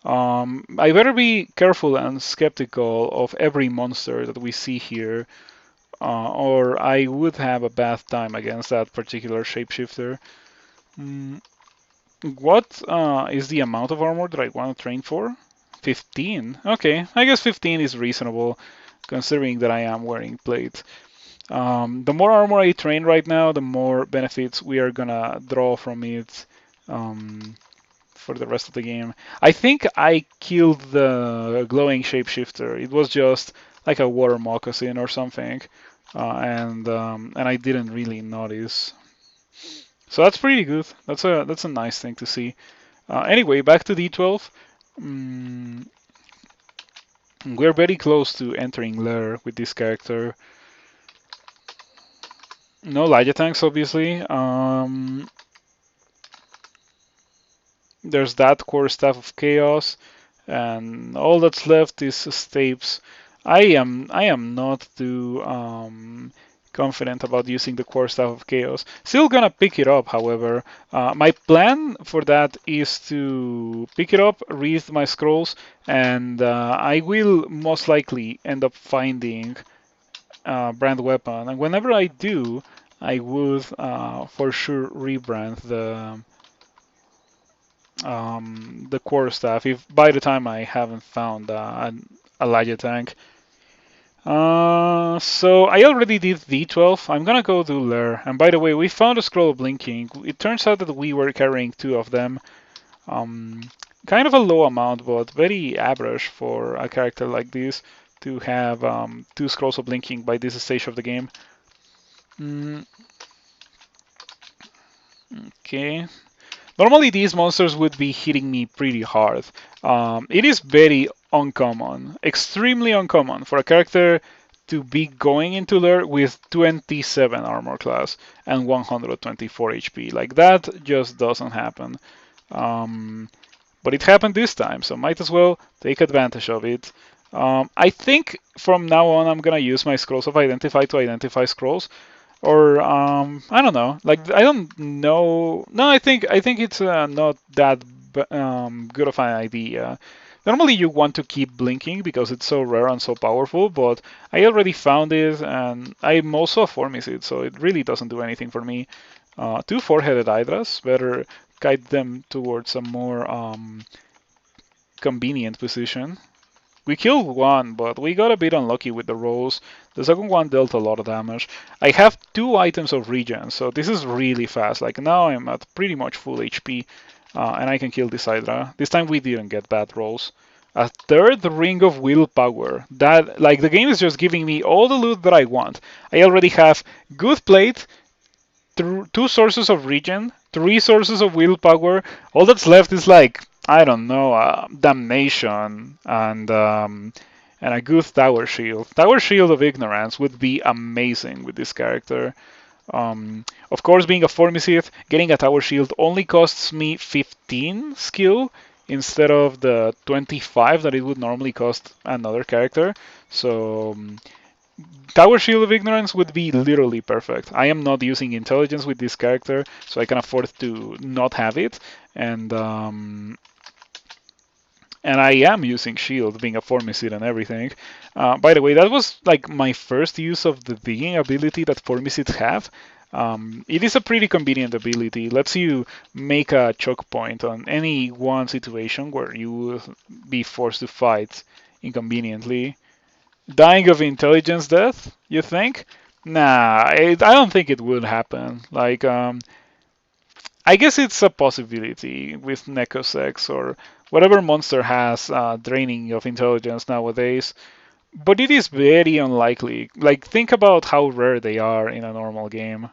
I better be careful and skeptical of every monster that we see here, or I would have a bad time against that particular shapeshifter. Mm, what is the amount of armor that I want to train for? 15. Okay, I guess 15 is reasonable considering that I am wearing plate. The more armor I train right now, the more benefits we are gonna draw from it um, for the rest of the game. I think I killed the glowing shapeshifter. It was just like a water moccasin or something, and I didn't really notice. So that's pretty good. That's a nice thing to see. Anyway, back to D12. Mm, we're very close to entering Lair with this character. No Lyja tanks, obviously. There's that core staff of chaos, and all that's left is Stapes. I am not too confident about using the core staff of chaos. Still gonna pick it up, however. My plan for that is to pick it up, read my scrolls, and I will most likely end up finding brand weapon. And whenever I do, I would for sure rebrand the core staff if by the time I haven't found a Elijah tank. So I already did D12. I'm gonna go do Lair. And by the way, we found a scroll of blinking. It turns out that we were carrying two of them. Um, Kind of a low amount, but very average for a character like this to have two scrolls of blinking by this stage of the game. Mm, okay. Normally these monsters would be hitting me pretty hard. It is very uncommon, extremely uncommon for a character to be going into there with 27 armor class and 124 HP. Like that just doesn't happen. But it happened this time, so might as well take advantage of it. I think from now on I'm gonna use my scrolls of identify to identify scrolls, or I don't know. Like I don't know. No, I think it's not that good of an idea. Normally you want to keep blinking because it's so rare and so powerful, but I already found it and I'm also a Formicid, so it really doesn't do anything for me. Two four-headed Hydras, better guide them towards a more convenient position. We killed one, but we got a bit unlucky with the rolls. The second one dealt a lot of damage. I have two items of regen, so this is really fast. Like now I'm at pretty much full HP, and I can kill this Hydra. This time we didn't get bad rolls. A third ring of willpower. That, like, the game is just giving me all the loot that I want. I already have good plate, two sources of regen, three sources of willpower. All that's left is like, I don't know, damnation and a good tower shield. Tower shield of ignorance would be amazing with this character. Of course, being a Formicid, getting a tower shield only costs me 15 skill instead of the 25 that it would normally cost another character. So Tower Shield of Ignorance would be literally perfect. I am not using intelligence with this character, so I can afford to not have it. And I am using shield, being a Formicid and everything. By the way, that was like my first use of the digging ability that Formicids have. It is a pretty convenient ability. Lets you make a choke point on any one situation where you will be forced to fight inconveniently. Dying of intelligence death, you think? Nah, I don't think it would happen. Like, I guess it's a possibility with Necosex or whatever monster has draining of intelligence nowadays, but it is very unlikely. Like, think about how rare they are in a normal game.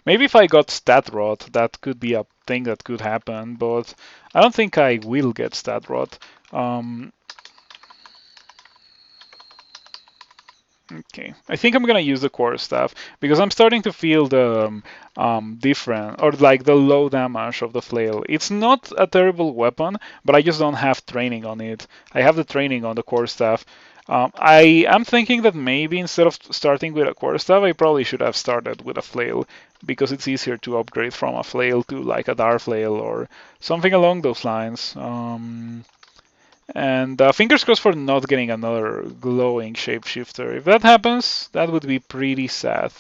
Maybe if I got stat rot, that could be a thing that could happen, but I don't think I will get stat rot. Okay, I think I'm gonna use the core staff because I'm starting to feel the different or like the low damage of the flail. It's not a terrible weapon, but I just don't have training on it. I have the training on the core staff. I am thinking that maybe instead of starting with a core staff, I probably should have started with a flail because it's easier to upgrade from a flail to like a dart flail or something along those lines. And fingers crossed for not getting another glowing shapeshifter. If that happens, that would be pretty sad.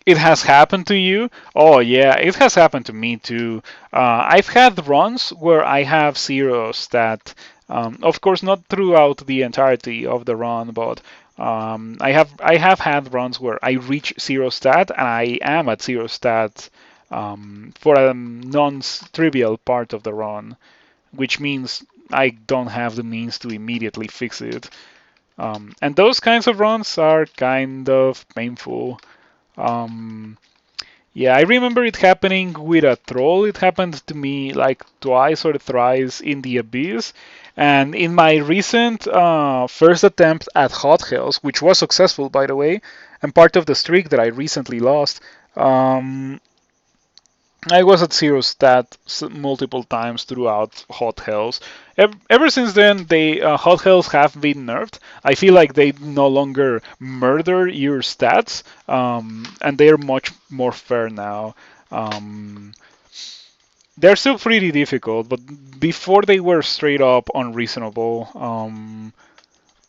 It has happened to you? Oh yeah, it has happened to me too. I've had runs where I have zero stat. Of course, not throughout the entirety of the run, but I have had runs where I reach zero stat and I am at zero stat for a non-trivial part of the run, which means I don't have the means to immediately fix it. And those kinds of runs are kind of painful. Yeah, I remember it happening with a troll. It happened to me like twice or thrice in the Abyss. And in my recent first attempt at Hot Hells, which was successful by the way, and part of the streak that I recently lost, I was at 0 stat multiple times throughout Hot Hells. Ever since then, they Hot Hells have been nerfed. I feel like they no longer murder your stats, and they're much more fair now. Um, they're still pretty difficult, but before they were straight up unreasonable.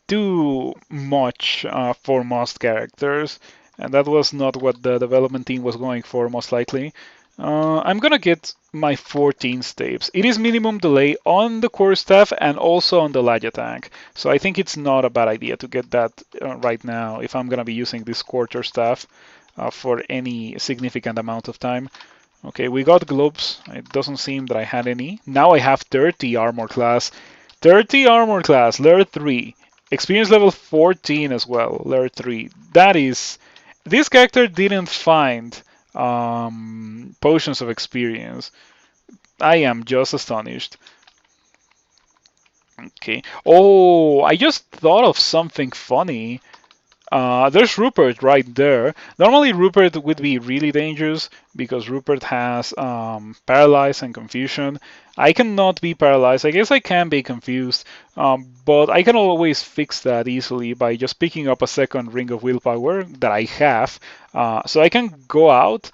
Too much for most characters, and that was not what the development team was going for, most likely. I'm gonna get my 14 stapes. It is minimum delay on the core staff and also on the lag attack, so I think it's not a bad idea to get that right now if I'm gonna be using this quarter staff for any significant amount of time. Okay, we got globes. It doesn't seem that I had any. Now I have 30 armor class. 30 armor class, layer 3. Experience level 14 as well, layer 3. That is... This character didn't find potions of experience. I am just astonished. Okay. Oh, I just thought of something funny. There's Rupert right there. Normally Rupert would be really dangerous because Rupert has paralyze and confusion. I cannot be paralyzed. I guess I can be confused, but I can always fix that easily by just picking up a second ring of willpower that I have. So I can go out,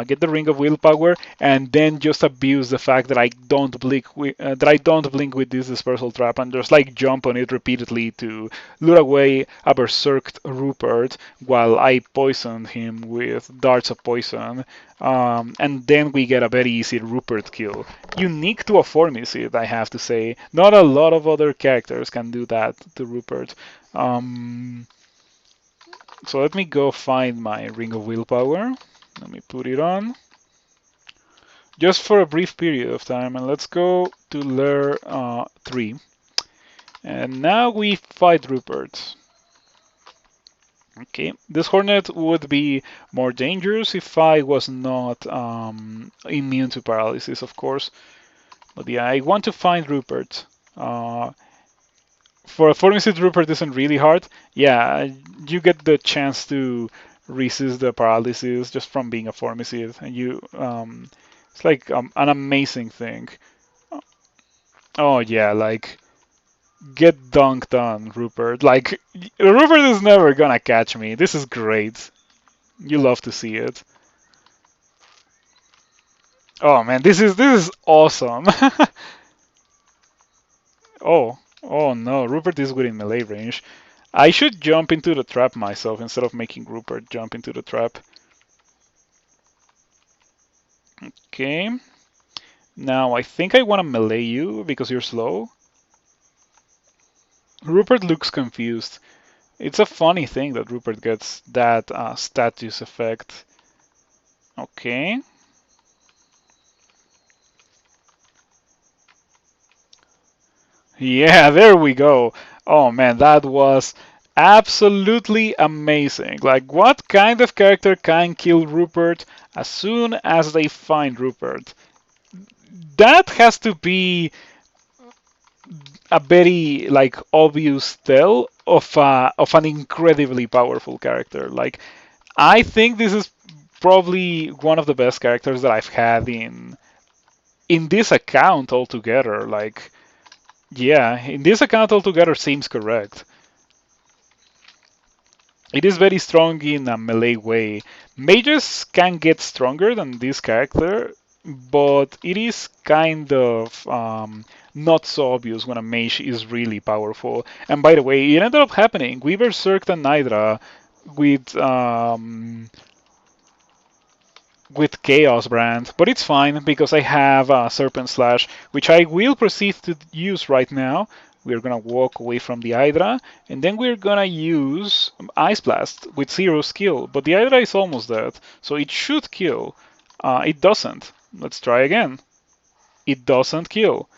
get the ring of willpower, and then just abuse the fact that I don't blink with this dispersal trap and just like jump on it repeatedly to lure away a berserked Rupert while I poisoned him with darts of poison. And then we get a very easy Rupert kill. Unique to a Formicid, I have to say. Not a lot of other characters can do that to Rupert. So let me go find my Ring of Willpower. Let me put it on. Just for a brief period of time. And let's go to layer 3. And now we fight Rupert. Okay, this Hornet would be more dangerous if I was not immune to paralysis, of course. But yeah, I want to find Rupert. For a Formicid, Rupert isn't really hard. Yeah, you get the chance to resist the paralysis just from being a Formicid, and it's like an amazing thing. Oh yeah, like get dunked on, Rupert. Like Rupert is never gonna catch me. This is great. You love to see it. Oh man, this is awesome. Oh no, Rupert is within melee range. I should jump into the trap myself instead of making Rupert jump into the trap. Okay. Now I think I want to melee you because you're slow. Rupert looks confused. It's a funny thing that Rupert gets that status effect. Okay. Yeah, there we go. Oh man, that was absolutely amazing. Like, what kind of character can kill Rupert as soon as they find Rupert? That has to be a very like obvious tell of an incredibly powerful character. Like, I think this is probably one of the best characters that I've had in this account altogether. Like, yeah, in this account altogether seems correct. It is very strong in a melee way. Mages can get stronger than this character, but it is kind of not so obvious when a mage is really powerful. And by the way, it ended up happening. We berserked an Hydra with Chaos Brand, but it's fine because I have Serpent Slash, which I will proceed to use right now. We're gonna walk away from the Hydra, and then we're gonna use Ice Blast with 0 skill, but the Hydra is almost dead, so it should kill. It doesn't. Let's try again. It doesn't kill.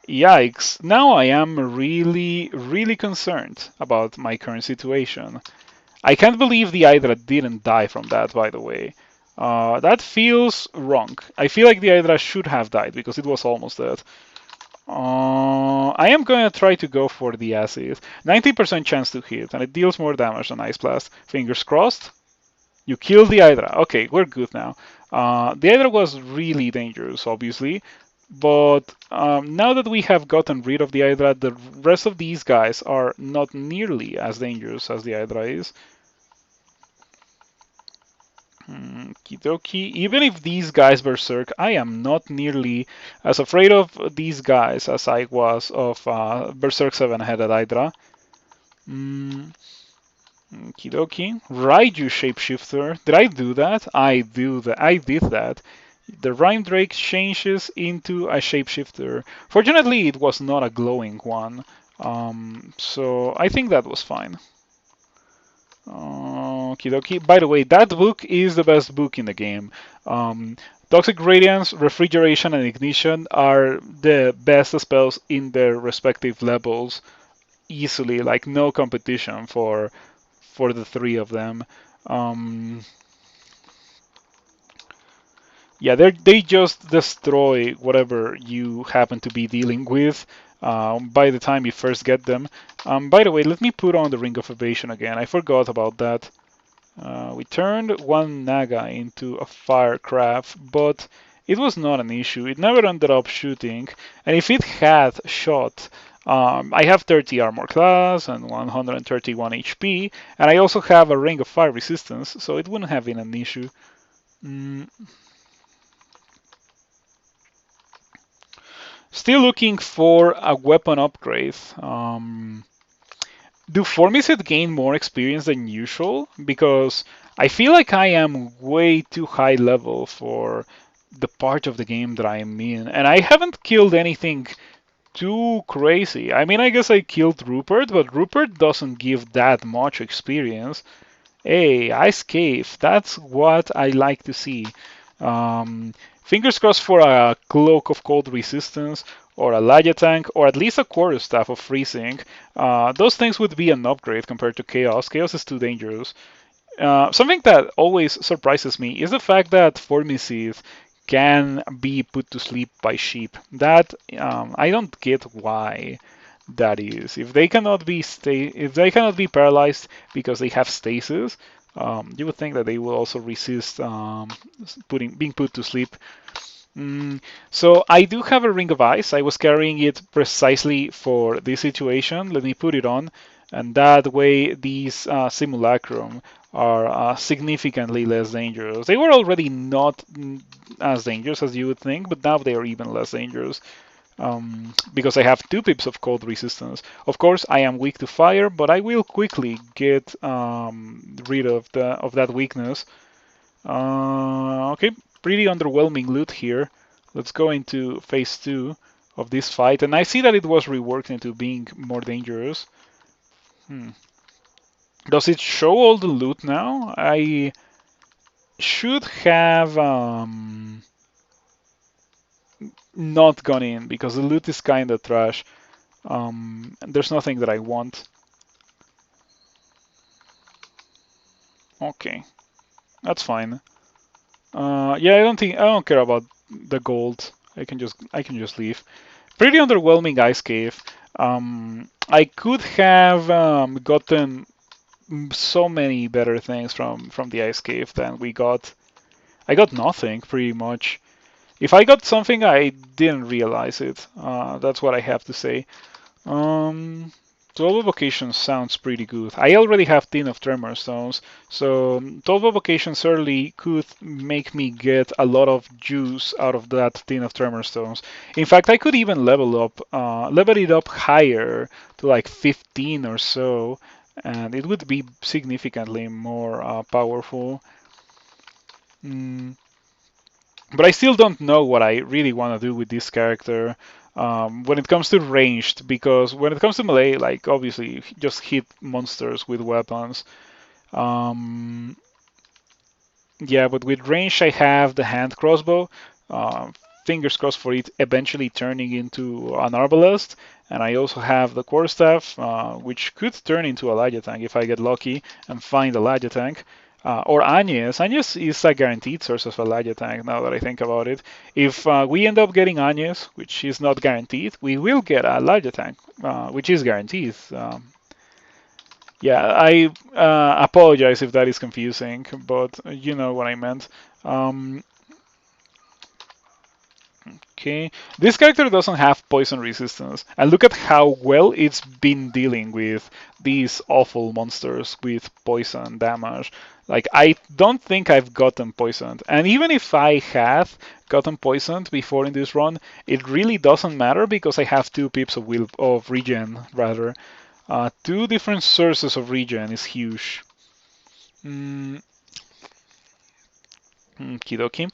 Yikes. Now I am really, really concerned about my current situation. I can't believe the Hydra didn't die from that, by the way. That feels wrong. I feel like the Hydra should have died because it was almost dead. I am going to try to go for the acid. 90% chance to hit, and it deals more damage than Ice Blast. Fingers crossed. You killed the Hydra. Okay, we're good now. The Hydra was really dangerous, obviously, but now that we have gotten rid of the Hydra, the rest of these guys are not nearly as dangerous as the Hydra is. Kidoki. Even if these guys berserk, I am not nearly as afraid of these guys as I was of Berserk 7-headed Hydra. Kidoki. Raiju Shapeshifter. Did I do that? I do that. I did that. The Rhyme Drake changes into a shapeshifter. Fortunately, it was not a glowing one, so I think that was fine. Okie dokie. By the way, that book is the best book in the game. Toxic Radiance, Refrigeration, and Ignition are the best spells in their respective levels, easily, like no competition for the three of them. Yeah, they just destroy whatever you happen to be dealing with by the time you first get them. By the way, let me put on the Ring of Evasion again. I forgot about that. We turned one Naga into a firecraft, but it was not an issue. It never ended up shooting, and if it had shot, I have 30 armor class and 131 HP, and I also have a Ring of Fire resistance, so it wouldn't have been an issue. Mm. Still looking for a weapon upgrade. Do Formicid gain more experience than usual? Because I feel like I am way too high level for the part of the game that I am in, and I haven't killed anything too crazy. I mean, I guess I killed Rupert, but Rupert doesn't give that much experience. Hey, Ice Cave, that's what I like to see. Fingers crossed for a Cloak of Cold Resistance, or a Laya Tank, or at least a Quarterstaff of Freezing. Those things would be an upgrade compared to Chaos. Chaos is too dangerous. Something that always surprises me is the fact that Formicid can be put to sleep by sheep. That I don't get why that is. If they cannot be paralyzed because they have stasis, you would think that they will also resist being put to sleep. So I do have a Ring of Ice. I was carrying it precisely for this situation. Let me put it on, and that way these simulacrum are significantly less dangerous. They were already not as dangerous as you would think, but now they are even less dangerous. Because I have 2 pips of cold resistance. Of course, I am weak to fire, but I will quickly get rid of that weakness. Okay, pretty underwhelming loot here. Let's go into phase 2 of this fight, and I see that it was reworked into being more dangerous. Does it show all the loot now? I should have not gone in because the loot is kinda trash. And there's nothing that I want. Okay, that's fine. Yeah, I don't care about the gold. I can just leave. Pretty underwhelming Ice Cave. I could have gotten so many better things from the Ice Cave than we got. I got nothing pretty much. If I got something, I didn't realize it. That's what I have to say. 12 evocations sounds pretty good. I already have 10 of Tremor Stones, so 12 evocations certainly could make me get a lot of juice out of that 10 of Tremor Stones. In fact, I could even level it up higher to like 15 or so, and it would be significantly more powerful. But I still don't know what I really want to do with this character when it comes to ranged, because when it comes to melee, like obviously just hit monsters with weapons. Yeah, but with range I have the hand crossbow. Fingers crossed for it eventually turning into an arbalest. And I also have the quarterstaff, which could turn into a Laya tank if I get lucky and find a Laya tank. Or Agnes. Agnes is a guaranteed source of a Laya tank now that I think about it. If we end up getting Agnes, which is not guaranteed, we will get a Laya tank, which is guaranteed. Yeah, I apologize if that is confusing, but you know what I meant. Um, okay, this character doesn't have poison resistance, and look at how well it's been dealing with these awful monsters with poison damage. Like, I don't think I've gotten poisoned, and even if I have gotten poisoned before in this run, it really doesn't matter because I have 2 pips of will of regen rather. 2 different sources of regen is huge. Mm, Kidoki.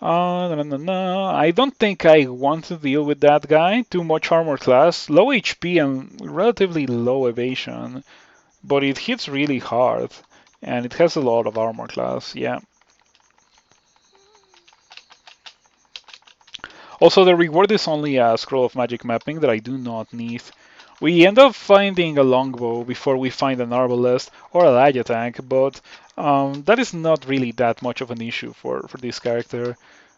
I don't think I want to deal with that guy. Too much armor class, low HP and relatively low evasion, but it hits really hard and it has a lot of armor class. Yeah. Also, the reward is only a scroll of magic mapping that I do not need. We end up finding a longbow before we find an arbalest or a light attack, but that is not really that much of an issue for this character.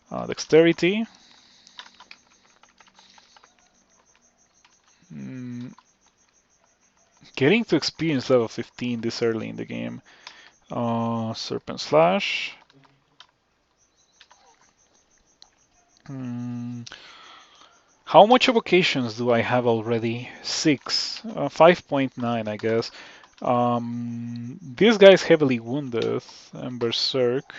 Dexterity. Mm, Getting to experience level 15 this early in the game. Serpent Slash. Hmm. How much evocations do I have already? 6. 5.9, I guess. This guy's heavily wounded and berserk.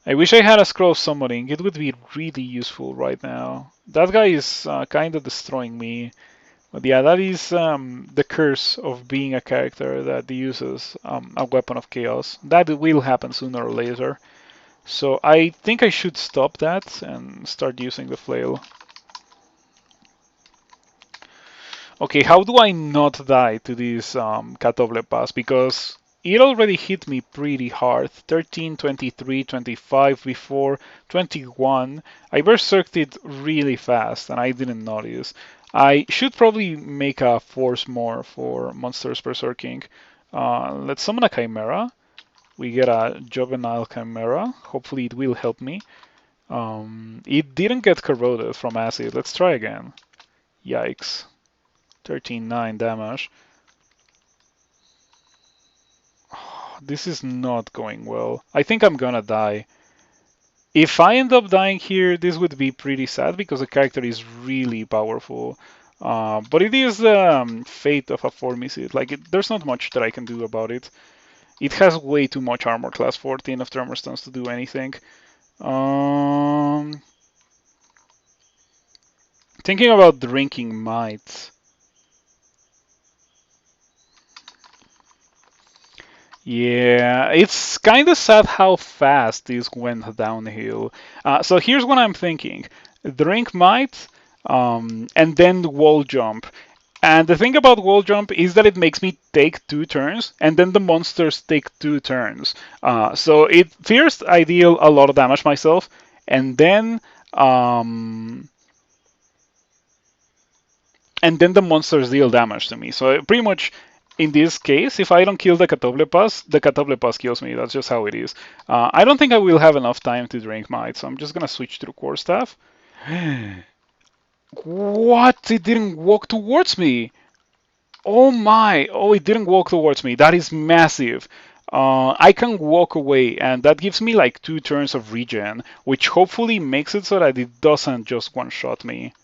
I wish I had a scroll of summoning. It would be really useful right now. That guy is kind of destroying me. But yeah, that is the curse of being a character that uses a weapon of chaos. That will happen sooner or later. So I think I should stop that and start using the flail. Okay, how do I not die to this Catoble Pass? Because it already hit me pretty hard. 13, 23, 25 before, 21. I berserked it really fast and I didn't notice. I should probably make a force more for monsters berserking. Let's summon a Chimera. We get a Juvenile Chimera. Hopefully it will help me. It didn't get corroded from acid. Let's try again. Yikes. 13.9 damage. This is not going well. I think I'm gonna die. If I end up dying here, this would be pretty sad because the character is really powerful. But it is the fate of a Formicid. Like, there's not much that I can do about it. It has way too much armor class 14 of Tremor Stones to do anything. Um, Thinking about drinking might. Yeah, it's kind of sad how fast this went downhill. So here's what I'm thinking. Drink might, and then wall jump. And the thing about wall jump is that it makes me take 2 turns, and then the monsters take 2 turns. So it first I deal a lot of damage myself, and then um, the monsters deal damage to me. So pretty much in this case, if I don't kill the Catoblepas kills me. That's just how it is. I don't think I will have enough time to drink might, so I'm just gonna switch to the core staff. What? It didn't walk towards me. Oh my! Oh, it didn't walk towards me. That is massive. I can walk away, and that gives me like 2 turns of regen, which hopefully makes it so that it doesn't just one-shot me.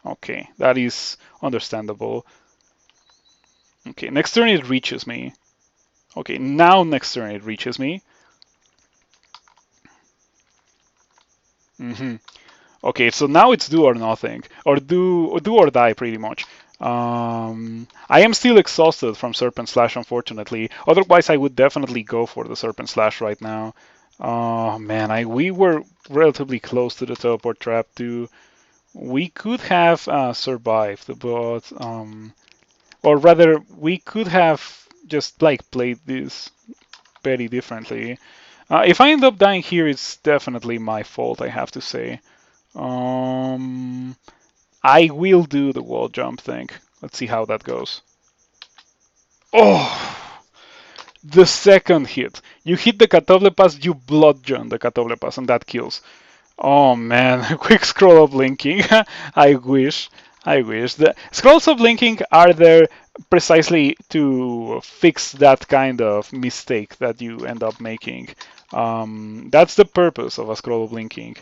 Okay, that is understandable. Okay, next turn it reaches me. Okay, now next turn it reaches me. Okay, so now it's do or nothing, or do or die pretty much. I am still exhausted from Serpent Slash, unfortunately. Otherwise, I would definitely go for the Serpent Slash right now. Oh man, we were relatively close to the teleport trap too. We could have survived, but or rather, we could have just like played this very differently. If I end up dying here, it's definitely my fault, I have to say. Um, I will do the wall jump thing. Let's see how that goes. Oh, the second hit. You hit the Catoblepas, you bludgeon the Catoblepas, and that kills. Oh man, quick scroll up linking. I wish. I wish. The scrolls of linking are there precisely to fix that kind of mistake that you end up making. That's the purpose of a scroll of linking.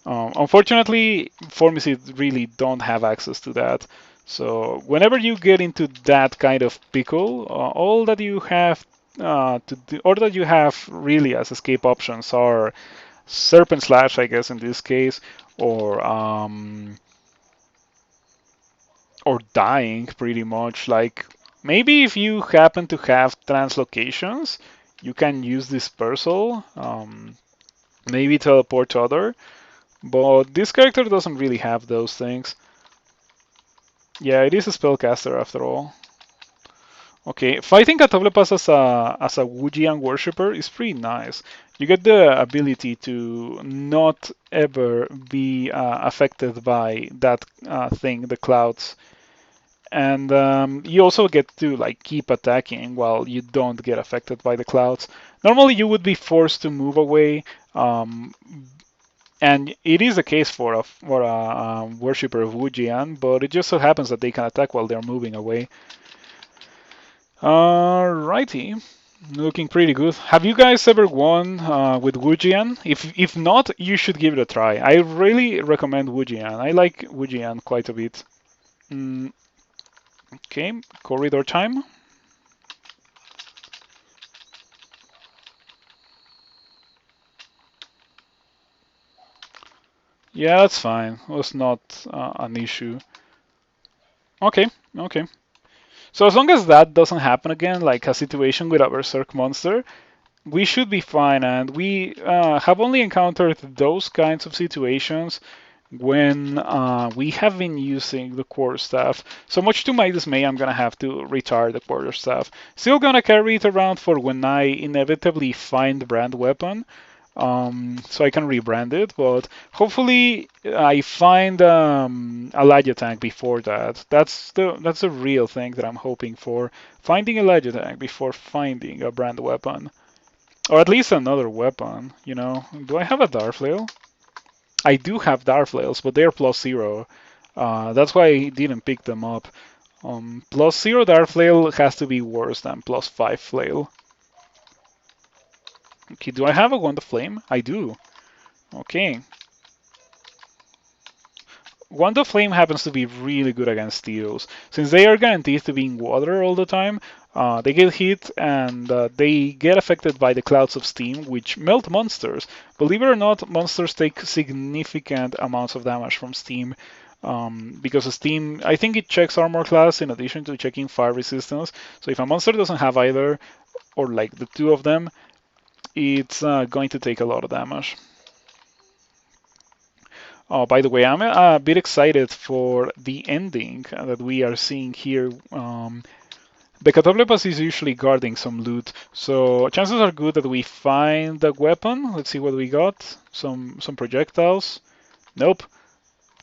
Unfortunately, Formicid really don't have access to that. So whenever you get into that kind of pickle, all that you have to do, or that you have really as escape options are Serpent Slash, I guess in this case, or dying pretty much. Like maybe if you happen to have translocations, you can use Dispersal, maybe teleport to other. But this character doesn't really have those things. Yeah, it is a spellcaster after all. Okay, fighting Catoblepas as a Wujian worshipper is pretty nice. You get the ability to not ever be affected by that thing, the clouds, and you also get to like keep attacking while you don't get affected by the clouds. Normally, you would be forced to move away, um, and it is the case for a worshipper of Wujian, but it just so happens that they can attack while they're moving away. Alrighty, looking pretty good. Have you guys ever won with Wujian? If not, you should give it a try. I really recommend Wujian. I like Wujian quite a bit. Mm, okay, corridor time. Yeah, that's fine. It was not an issue. Okay, okay. So as long as that doesn't happen again, like a situation with a Berserk monster, we should be fine. And we have only encountered those kinds of situations when we have been using the quarterstaff. So much to my dismay, I'm gonna have to retire the quarterstaff. Still gonna carry it around for when I inevitably find the brand weapon, so I can rebrand it. But hopefully, I find Elijah tank before that. That's the real thing that I'm hoping for. Finding Elijah tank before finding a brand weapon, or at least another weapon. You know, do I have a Darflail? I do have Darflails, but they're +0. That's why I didn't pick them up. +0 Darflail has to be worse than +5 Flail. Okay, do I have a Wand of Flame? I do. Okay. Wand of Flame happens to be really good against Steels. Since they are guaranteed to be in water all the time, they get hit and they get affected by the clouds of steam, which melt monsters. Believe it or not, monsters take significant amounts of damage from steam. Because steam, I think it checks armor class in addition to checking fire resistance. So if a monster doesn't have either, or like the two of them, it's going to take a lot of damage. Oh, by the way, I'm a bit excited for the ending that we are seeing here. The Catoblepas is usually guarding some loot, so chances are good that we find a weapon. Let's see what we got. Some projectiles. Nope.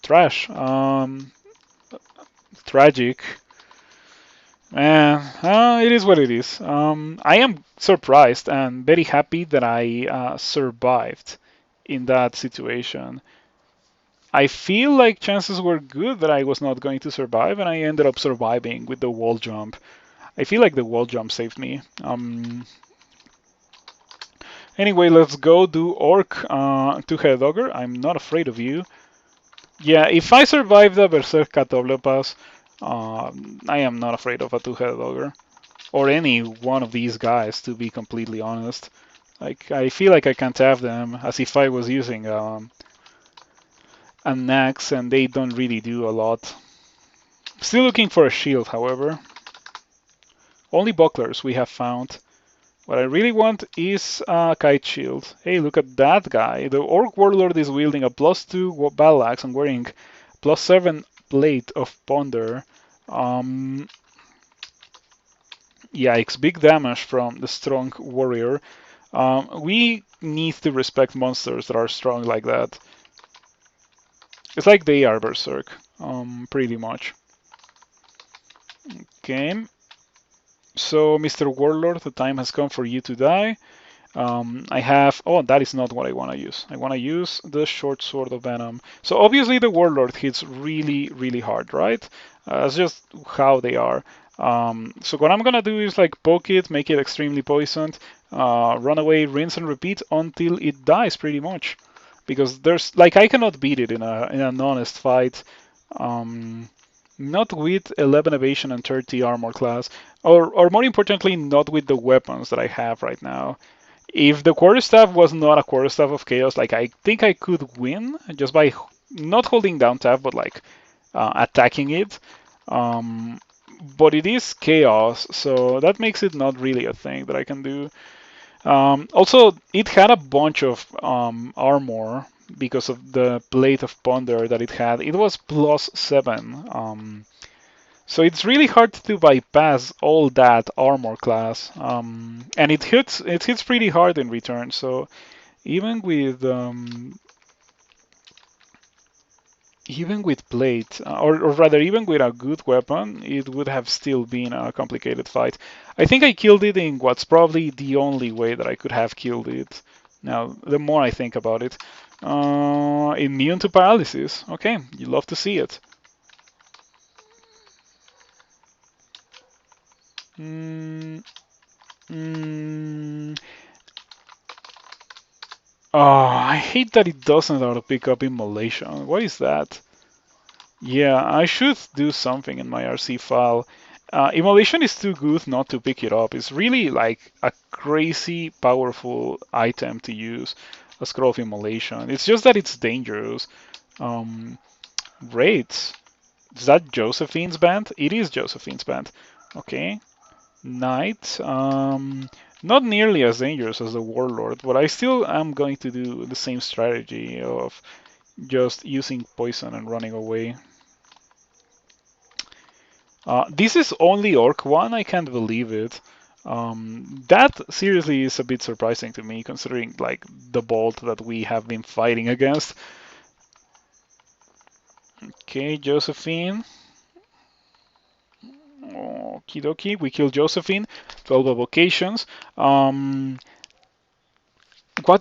Trash. Tragic. Man, it is what it is. I am surprised and very happy that I survived in that situation. I feel like chances were good that I was not going to survive, and I ended up surviving with the wall jump. I feel like the wall jump saved me. Anyway, let's go do Orc two-headed ogre. I'm not afraid of you. Yeah, if I survive the Berserk Catoblepas, I am not afraid of a two-headed ogre. Or any one of these guys, to be completely honest. Like, I feel like I can tap them as if I was using an axe, and they don't really do a lot. Still looking for a shield, however. Only bucklers we have found. What I really want is a kite shield. Hey, look at that guy. The Orc Warlord is wielding a +2 battle axe and wearing +7 plate of ponder. Yikes, big damage from the strong warrior. We need to respect monsters that are strong like that. It's like they are Berserk, pretty much. Okay. So, Mr. Warlord, the time has come for you to die. I have, oh, that is not what I want to use. I want to use the short sword of venom. So obviously the warlord hits really, really hard, right? That's just how they are. So what I'm gonna do is like poke it, make it extremely poisoned, run away, rinse and repeat until it dies, pretty much. Because there's like I cannot beat it in an honest fight. Um, Not with 11 evasion and 30 armor class, or more importantly, not with the weapons that I have right now. If the quarterstaff was not a quarterstaff of chaos, like I think I could win just by not holding down tab, but like attacking it. Um, but it is chaos, so that makes it not really a thing that I can do. Also, it had a bunch of armor because of the plate of ponder that it had. It was +7. So it's really hard to bypass all that armor class, and it hits pretty hard in return. So even with plate, or rather even with a good weapon, it would have still been a complicated fight. I think I killed it in what's probably the only way that I could have killed it. Now, the more I think about it, immune to paralysis. Okay, you love to see it. Mm, mm, Oh, I hate that it doesn't auto pick up immolation. What is that? Yeah, I should do something in my RC file. Immolation is too good not to pick it up. It's really like a crazy powerful item to use, a scroll of immolation. It's just that it's dangerous. Um, Raids. Is that Josephine's band? It is Josephine's band. Okay. Knight. Not nearly as dangerous as the Warlord, but I still am going to do the same strategy of just using poison and running away. This is only Orc 1, I can't believe it. That seriously is a bit surprising to me, considering like the bolt that we have been fighting against. Okay, Josephine. Okie dokie, we killed Josephine. 12 evocations. What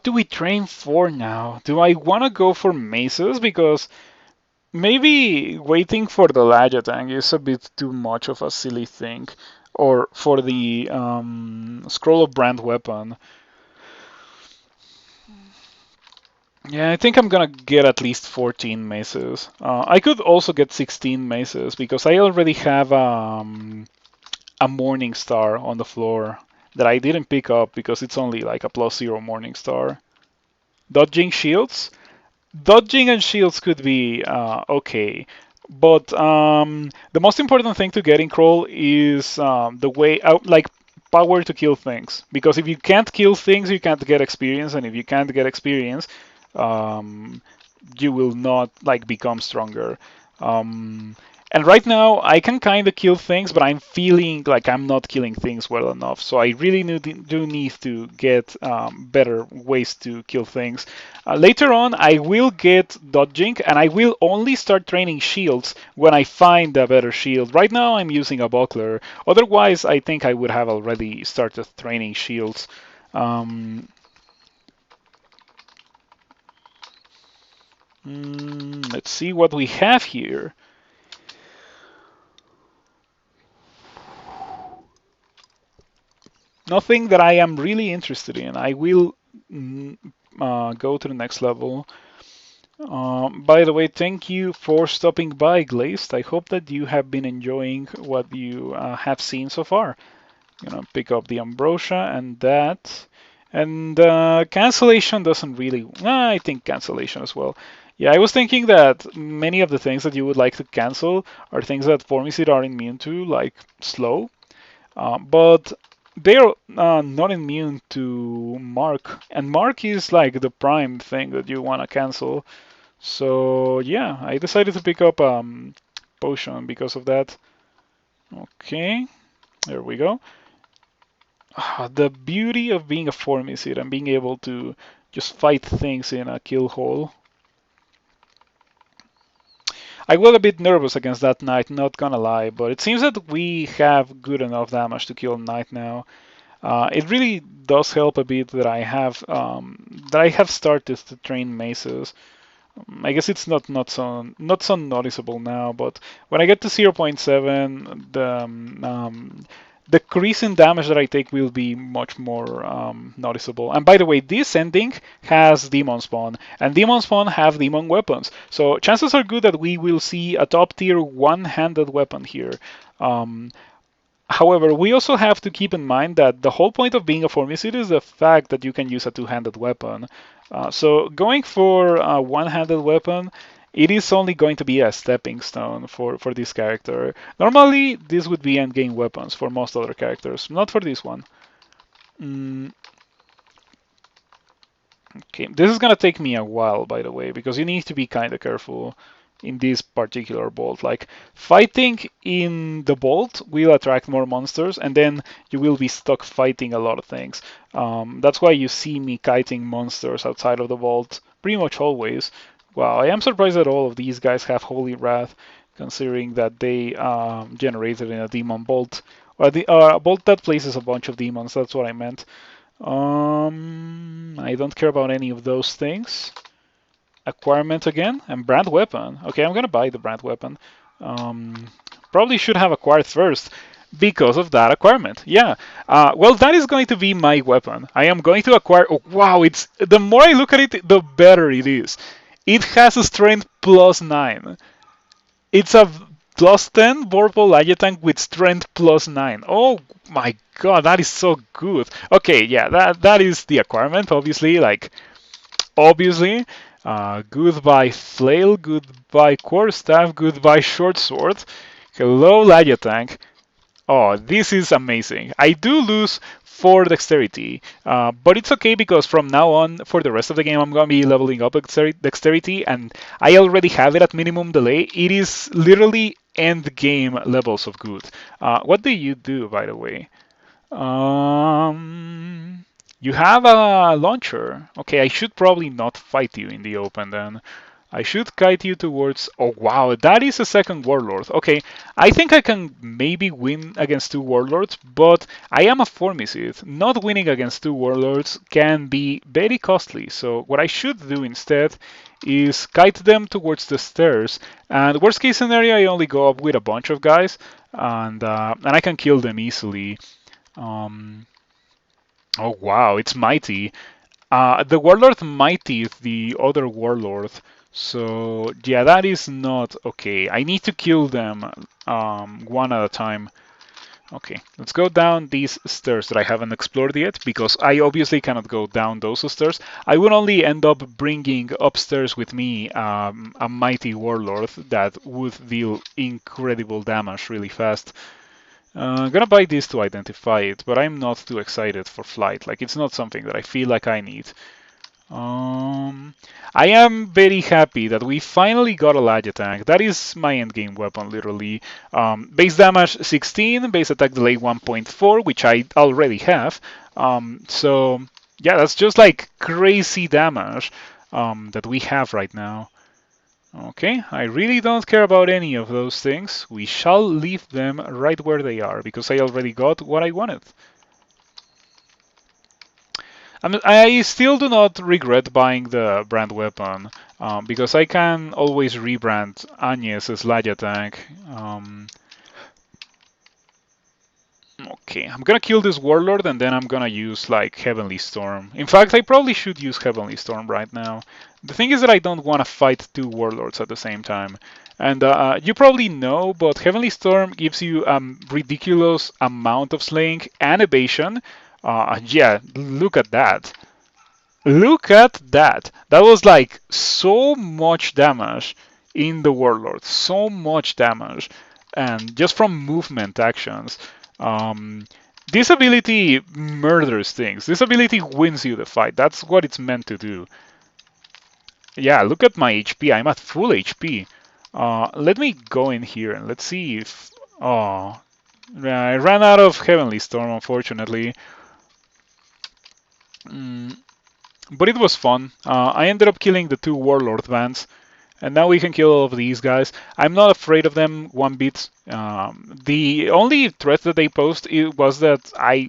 do we train for now? Do I want to go for maces? Because maybe waiting for the Lajatang is a bit too much of a silly thing. Or for the Scroll of Brand Weapon. Yeah, I think I'm gonna get at least 14 maces. I could also get 16 maces because I already have a Morning Star on the floor that I didn't pick up because it's only like a +0 Morning Star. Dodging shields? Dodging and shields could be okay, but the most important thing to get in crawl is the way out, like power to kill things. Because if you can't kill things, you can't get experience, and if you can't get experience, um, you will not like become stronger. Um, and right now, I can kind of kill things, but I'm feeling like I'm not killing things well enough. So I really do need to get better ways to kill things. Later on, I will get dodging, and I will only start training shields when I find a better shield. Right now, I'm using a buckler. Otherwise, I think I would have already started training shields. Let's see what we have here. Nothing that I am really interested in. I will go to the next level. By the way, thank you for stopping by, Glazed. I hope that you have been enjoying what you have seen so far. Pick up the Ambrosia and that. And cancellation doesn't really. I think cancellation as well. Yeah, I was thinking that many of the things that you would like to cancel are things that Formicid are immune to, like slow. But they're not immune to Mark, and Mark is like the prime thing that you want to cancel. So yeah, I decided to pick up Potion because of that. Okay, there we go. The beauty of being a Formicid and being able to just fight things in a kill hole. I was a bit nervous against that Knight, not gonna lie, but it seems that we have good enough damage to kill Knight now. It really does help a bit that I have started to train maces. I guess it's not so noticeable now, but when I get to 0.7, the decrease in damage that I take will be much more noticeable. And by the way, this ending has Demon Spawn, and Demon Spawn have Demon weapons. So chances are good that we will see a top tier one-handed weapon here. Um, However, we also have to keep in mind that the whole point of being a Formicid is the fact that you can use a two-handed weapon. So going for a one-handed weapon, it is only going to be a stepping stone for this character. Normally, this would be endgame weapons for most other characters, not for this one. Mm, okay, this is gonna take me a while, by the way, because you need to be kind of careful in this particular bolt. Like, fighting in the bolt will attract more monsters, and then you will be stuck fighting a lot of things. That's why you see me kiting monsters outside of the vault pretty much always. Wow, I am surprised that all of these guys have Holy Wrath, considering that they generated in a demon bolt. Or a bolt that places a bunch of demons, that's what I meant. I don't care about any of those things. Acquirement again, and brand weapon. Okay, I'm gonna buy the brand weapon. Um, Probably should have acquired first because of that acquirement. Yeah. Well, that is going to be my weapon. I am going to acquire. Oh, wow! It's the more I look at it, the better it is. It has a strength +9. It's a +10 Vorpal Adjutant with strength +9. Oh my god, that is so good. Okay, yeah, that is the acquirement, obviously. Like, obviously. Goodbye flail, goodbye quarterstaff, goodbye short sword. Hello, Laya tank. Oh, this is amazing. I do lose 4 dexterity, but it's okay because from now on, for the rest of the game, I'm going to be leveling up dexterity, and I already have it at minimum delay. It is literally end game levels of good. What do you do, by the way? You have a launcher. Okay, I should probably not fight you in the open then. I should kite you towards... Oh, wow, that is a second Warlord. Okay, I think I can maybe win against 2 Warlords, but I am a Formicid. Not winning against 2 Warlords can be very costly, so what I should do instead is kite them towards the stairs. And worst case scenario, I only go up with a bunch of guys, and I can kill them easily. Um, oh wow, it's Mighty. The Warlord Mighty is the other Warlord. So yeah, that is not okay. I need to kill them one at a time. Okay, let's go down these stairs that I haven't explored yet, because I obviously cannot go down those stairs. I would only end up bringing upstairs with me a Mighty Warlord that would deal incredible damage really fast. I'm gonna buy this to identify it, but I'm not too excited for flight. Like, it's not something that I feel like I need. I am very happy that we finally got a Ladja tank. That is my endgame weapon, literally. Base damage 16, base attack delay 1.4, which I already have. So yeah, that's just like crazy damage that we have right now. Okay, I really don't care about any of those things. We shall leave them right where they are, because I already got what I wanted. I still do not regret buying the brand weapon, because I can always rebrand Agnes' Ladja tank. Okay, I'm gonna kill this Warlord, and then I'm gonna use like Heavenly Storm. In fact, I probably should use Heavenly Storm right now. The thing is that I don't want to fight 2 Warlords at the same time. And you probably know, but Heavenly Storm gives you a ridiculous amount of slaying and evasion. Yeah, look at that. Look at that. That was like so much damage in the Warlord. So much damage. And just from movement actions. Um, this ability murders things. This ability wins you the fight. That's what it's meant to do. Yeah, look at my HP. I'm at full HP. Let me go in here and let's see if... Oh, I ran out of Heavenly Storm, unfortunately. But it was fun. I ended up killing the 2 Warlord bands. And now we can kill all of these guys. I'm not afraid of them one bit. The only threat that they posed was that I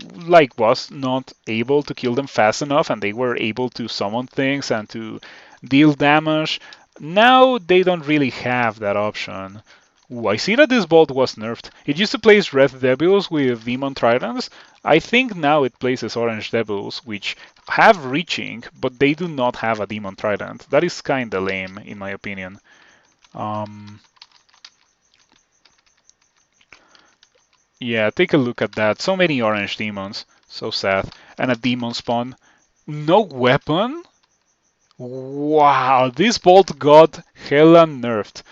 was not able to kill them fast enough, and they were able to summon things and to deal damage. Now they don't really have that option. Ooh, I see that this bolt was nerfed. It used to place red devils with demon tridents. I think now it places orange devils, which have reaching, but they do not have a demon trident. That is kinda lame, in my opinion. Yeah, take a look at that. So many orange demons. So sad. And a demon spawn. No weapon? Wow, this bolt got hella nerfed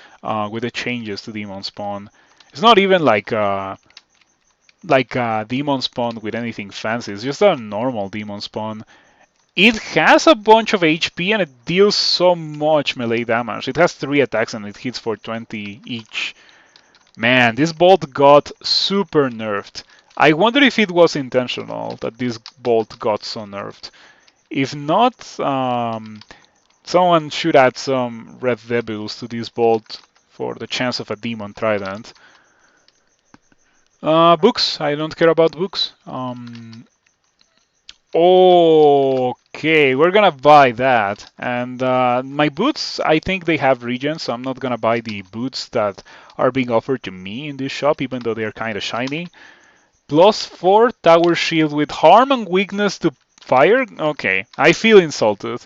with the changes to demon spawn. It's not even like a demon spawn with anything fancy. It's just a normal demon spawn. It has a bunch of HP and it deals so much melee damage. It has 3 attacks and it hits for 20 each. Man, this bolt got super nerfed. I wonder if it was intentional that this bolt got so nerfed. If not, someone should add some red devils to this bolt for the chance of a demon trident. Books. I don't care about books. Okay, we're gonna buy that. And my boots, I think they have regen, so I'm not gonna buy the boots that are being offered to me in this shop, even though they're kind of shiny. +4 tower shield with harm and weakness to fire? Okay, I feel insulted.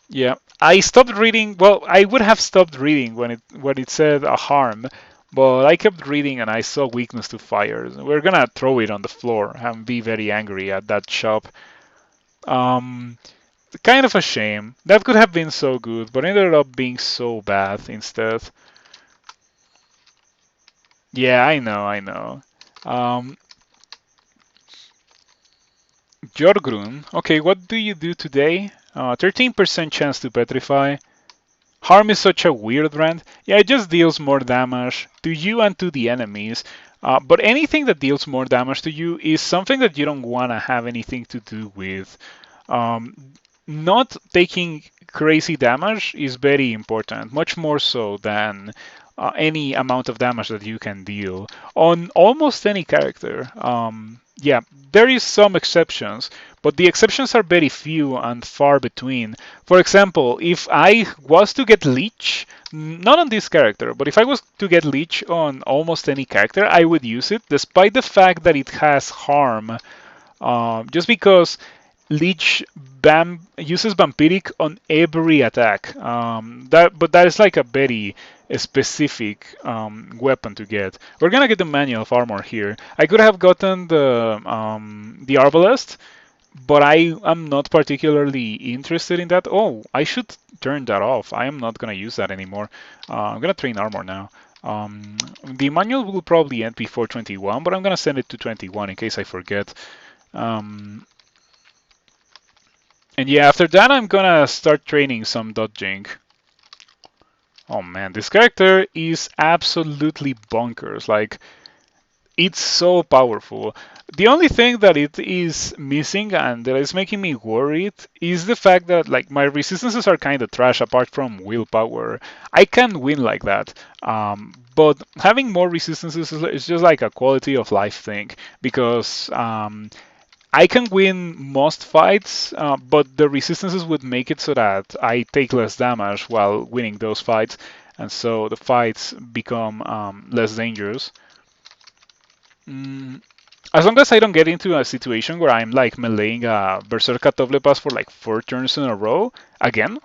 Yeah, I stopped reading. Well, I would have stopped reading when it said a harm, but I kept reading and I saw weakness to fire. We're gonna throw it on the floor and be very angry at that shop. Um, Kind of a shame. That could have been so good, but ended up being so bad instead. Yeah, I know, I know. Um, Jorgrun. Okay, what do you do today? 13% chance to petrify. Harm is such a weird rand. Yeah, it just deals more damage to you and to the enemies. But anything that deals more damage to you is something that you don't want to have anything to do with. Um, Not taking crazy damage is very important, much more so than any amount of damage that you can deal on almost any character. Yeah, there is some exceptions, but the exceptions are very few and far between. For example, if I was to get Leech, not on this character, but if I was to get Leech on almost any character, I would use it, despite the fact that it has harm, just because Leech uses Vampiric on every attack. But that is like a very specific weapon to get. We're gonna get the manual of armor here. I could have gotten the Arbalest, but I am not particularly interested in that. Oh, I should turn that off. I am not gonna use that anymore. I'm gonna train armor now. The manual will probably end before 21, but I'm gonna send it to 21 in case I forget. And yeah, after that I'm gonna start training some dodging. Oh man, this character is absolutely bonkers. Like, it's so powerful. The only thing that it is missing and that is making me worried is the fact that like my resistances are kind of trash apart from willpower. I can win like that. But having more resistances is just like a quality of life thing because I can win most fights, but the resistances would make it so that I take less damage while winning those fights, and so the fights become less dangerous. As long as I don't get into a situation where I'm like meleeing a Berserker Double Pass for like 4 turns in a row again,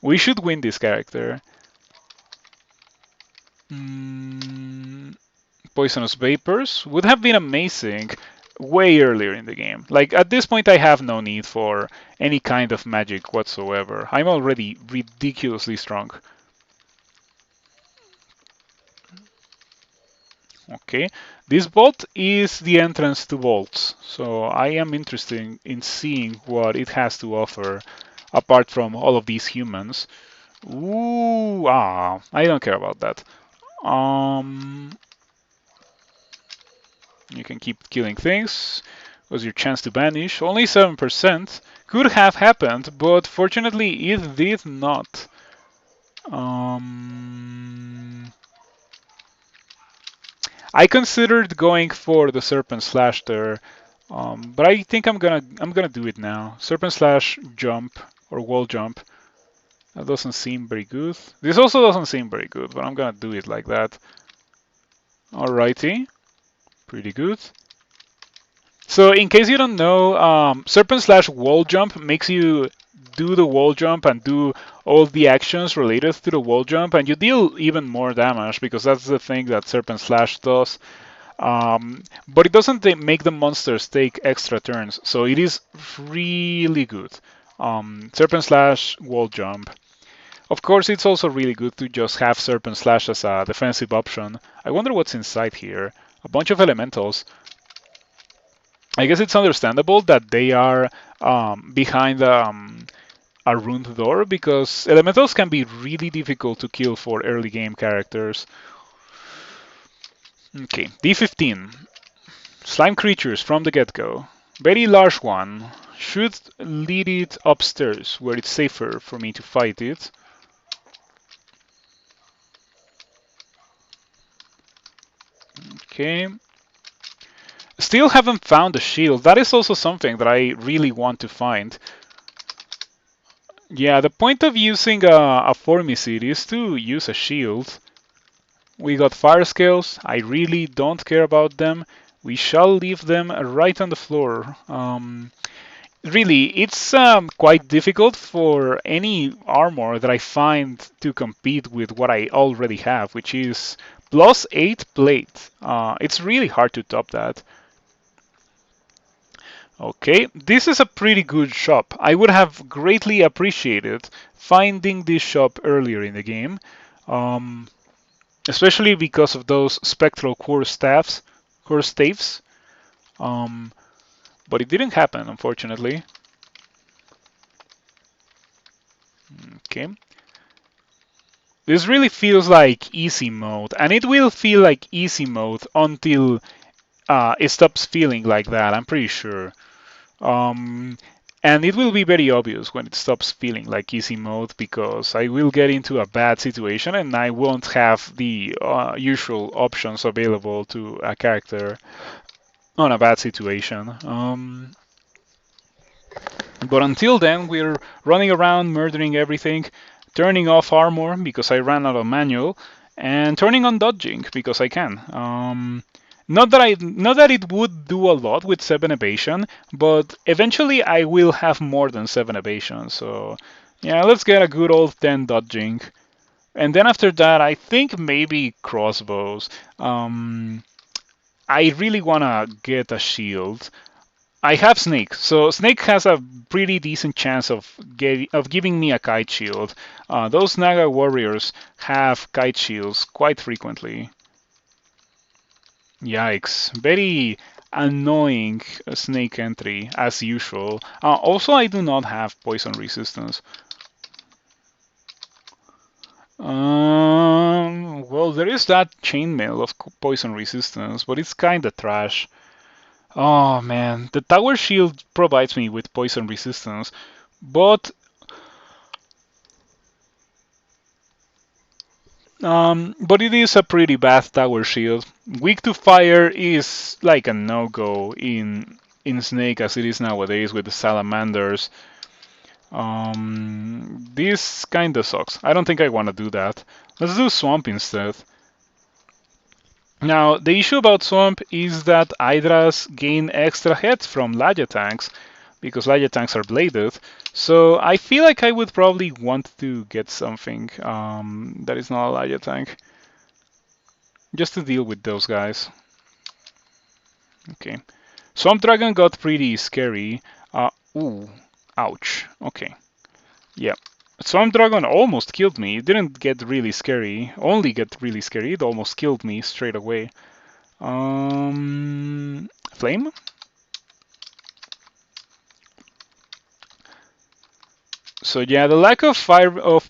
we should win this character. Poisonous Vapors would have been amazing way earlier in the game. Like, at this point I have no need for any kind of magic whatsoever. I'm already ridiculously strong. Okay, this vault is the entrance to vaults, so I am interested in seeing what it has to offer apart from all of these humans. Ooh, I don't care about that. You can keep killing things. Was your chance to banish? Only 7%. Could have happened, but fortunately it did not. I considered going for the Serpent Slash there, but I think I'm gonna do it now. Serpent Slash jump or wall jump. That doesn't seem very good. This also doesn't seem very good, but I'm gonna do it like that. Alrighty, pretty good. So in case you don't know, Serpent Slash wall jump makes you do the wall jump and do all the actions related to the wall jump, and you deal even more damage because that's the thing that Serpent Slash does. But it doesn't make the monsters take extra turns, so it is really good. Serpent Slash wall jump. Of course, it's also really good to just have Serpent Slash as a defensive option. I wonder what's inside here. A bunch of elementals. I guess it's understandable that they are behind a ruined door because elementals can be really difficult to kill for early game characters. Okay, D15. Slime creatures from the get-go. Very large one. Should lead it upstairs where it's safer for me to fight it. Okay. Still haven't found a shield. That is also something that I really want to find. Yeah, the point of using a Formicid is to use a shield. We got fire scales. I really don't care about them. We shall leave them right on the floor. Really, it's quite difficult for any armor that I find to compete with what I already have, which is +8 plate. It's really hard to top that. Okay, this is a pretty good shop. I would have greatly appreciated finding this shop earlier in the game, especially because of those spectral core staves. But it didn't happen, unfortunately. Okay. This really feels like easy mode, and it will feel like easy mode until it stops feeling like that, I'm pretty sure. And it will be very obvious when it stops feeling like easy mode because I will get into a bad situation and I won't have the usual options available to a character on a bad situation. But until then, we're running around murdering everything, turning off armor because I ran out of manual, and turning on dodging because I can. Not that it would do a lot with 7 evasion, but eventually I will have more than 7 evasion. So yeah, let's get a good old 10 dodging. And then after that, I think maybe crossbows. I really wanna get a shield. I have Snake, so Snake has a pretty decent chance of giving me a kite shield. Those Naga warriors have kite shields quite frequently. Yikes, very annoying Snake entry as usual. Also, I do not have poison resistance. Well, there is that chainmail of poison resistance, but it's kinda trash. Oh man, the tower shield provides me with poison resistance, but it is a pretty bad tower shield. Weak to fire is like a no-go in Snake as it is nowadays with the salamanders. This kinda sucks. I don't think I want to do that. Let's do swamp instead. Now, the issue about Swamp is that Hydras gain extra heads from Laya tanks, because Laya tanks are bladed, so I feel like I would probably want to get something that is not a Laya tank, just to deal with those guys. Okay. Swamp Dragon got pretty scary. Ooh, ouch. Okay. Yeah. Swamp Dragon almost killed me. It didn't get really scary. Only get really scary. It almost killed me straight away. Flame? So yeah, the lack of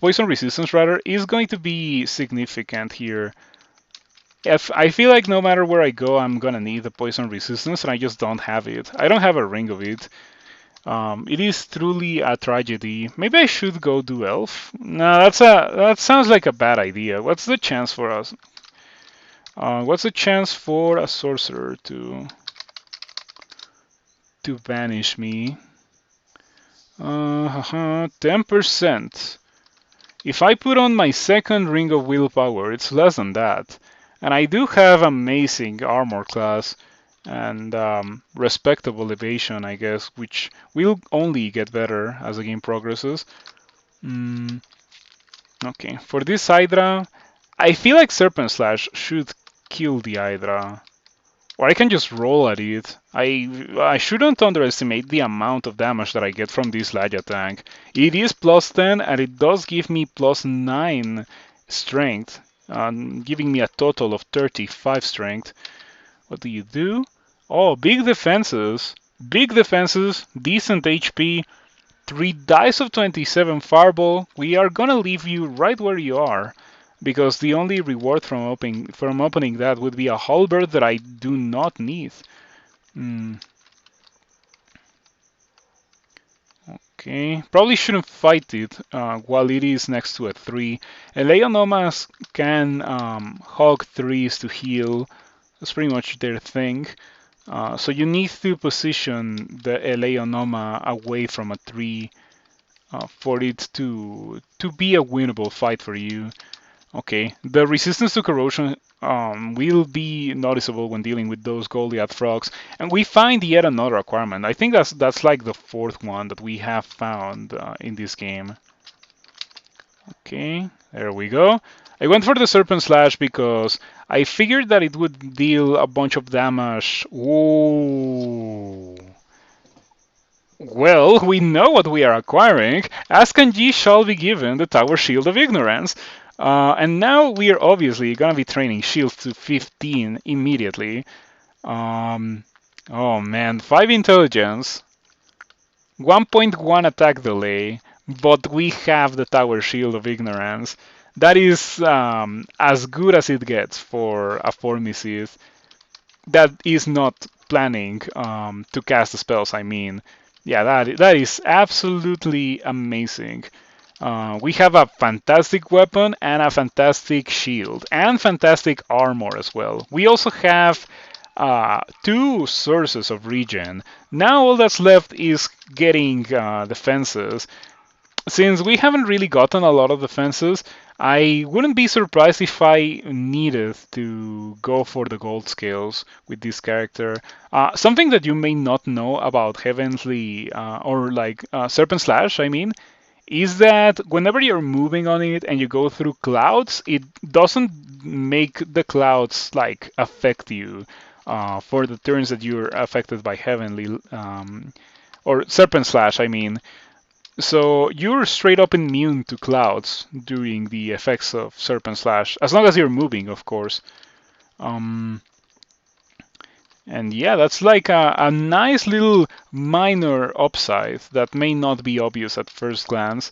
poison resistance rather is going to be significant here. If I feel like no matter where I go, I'm gonna need the poison resistance, and I just don't have it. I don't have a ring of it. It is truly a tragedy. Maybe I should go do elf. No, that sounds like a bad idea. What's the chance for us? What's the chance for a sorcerer to banish me? 10%. If I put on my second ring of willpower, it's less than that. And I do have amazing armor class and respectable evasion, I guess, which will only get better as the game progresses. Mm, okay, for this Hydra, I feel like Serpent Slash should kill the Hydra. Or I can just roll at it. I shouldn't underestimate the amount of damage that I get from this Laja tank. It is plus 10 and it does give me plus 9 strength, giving me a total of 35 strength. What do you do? Oh, big defenses. Big defenses, decent HP, 3 dice of 27 fireball. We are gonna leave you right where you are, because the only reward from opening that would be a halberd that I do not need. Okay, probably shouldn't fight it while it is next to a 3. Eleonomas can hog 3s to heal. That's pretty much their thing. So you need to position the Eleonoma away from a 3 for it to be a winnable fight for you. Okay, the resistance to corrosion will be noticeable when dealing with those Goliath frogs, and we find yet another requirement. I think that's like the fourth one that we have found in this game. Okay, there we go. I went for the Serpent Slash because I figured that it would deal a bunch of damage. Ooh. Well, we know what we are acquiring. Ask and ye shall be given the Tower Shield of Ignorance. And now we are obviously going to be training shields to 15 immediately. Oh man, 5 intelligence, 1.1 attack delay, but we have the Tower Shield of Ignorance. That is as good as it gets for a Formicid that is not planning to cast the spells, I mean. Yeah, that is absolutely amazing. We have a fantastic weapon and a fantastic shield and fantastic armor as well. We also have 2 sources of regen. Now all that's left is getting defenses. Since we haven't really gotten a lot of defenses, I wouldn't be surprised if I needed to go for the gold scales with this character. Something that you may not know about Heavenly or like Serpent Slash, I mean, is that whenever you're moving on it and you go through clouds, it doesn't make the clouds like affect you for the turns that you're affected by Heavenly or Serpent Slash, I mean. So you're straight up immune to clouds during the effects of Serpent Slash, as long as you're moving, of course. And yeah, that's like a nice little minor upside that may not be obvious at first glance.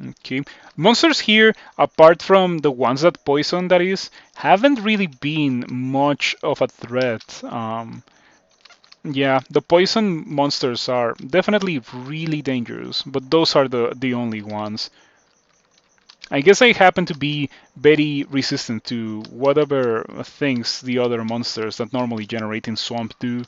Okay. Monsters here, apart from the ones that poison, that is, haven't really been much of a threat. Yeah, the poison monsters are definitely really dangerous, but those are the only ones. I guess I happen to be very resistant to whatever things the other monsters that normally generate in Swamp do.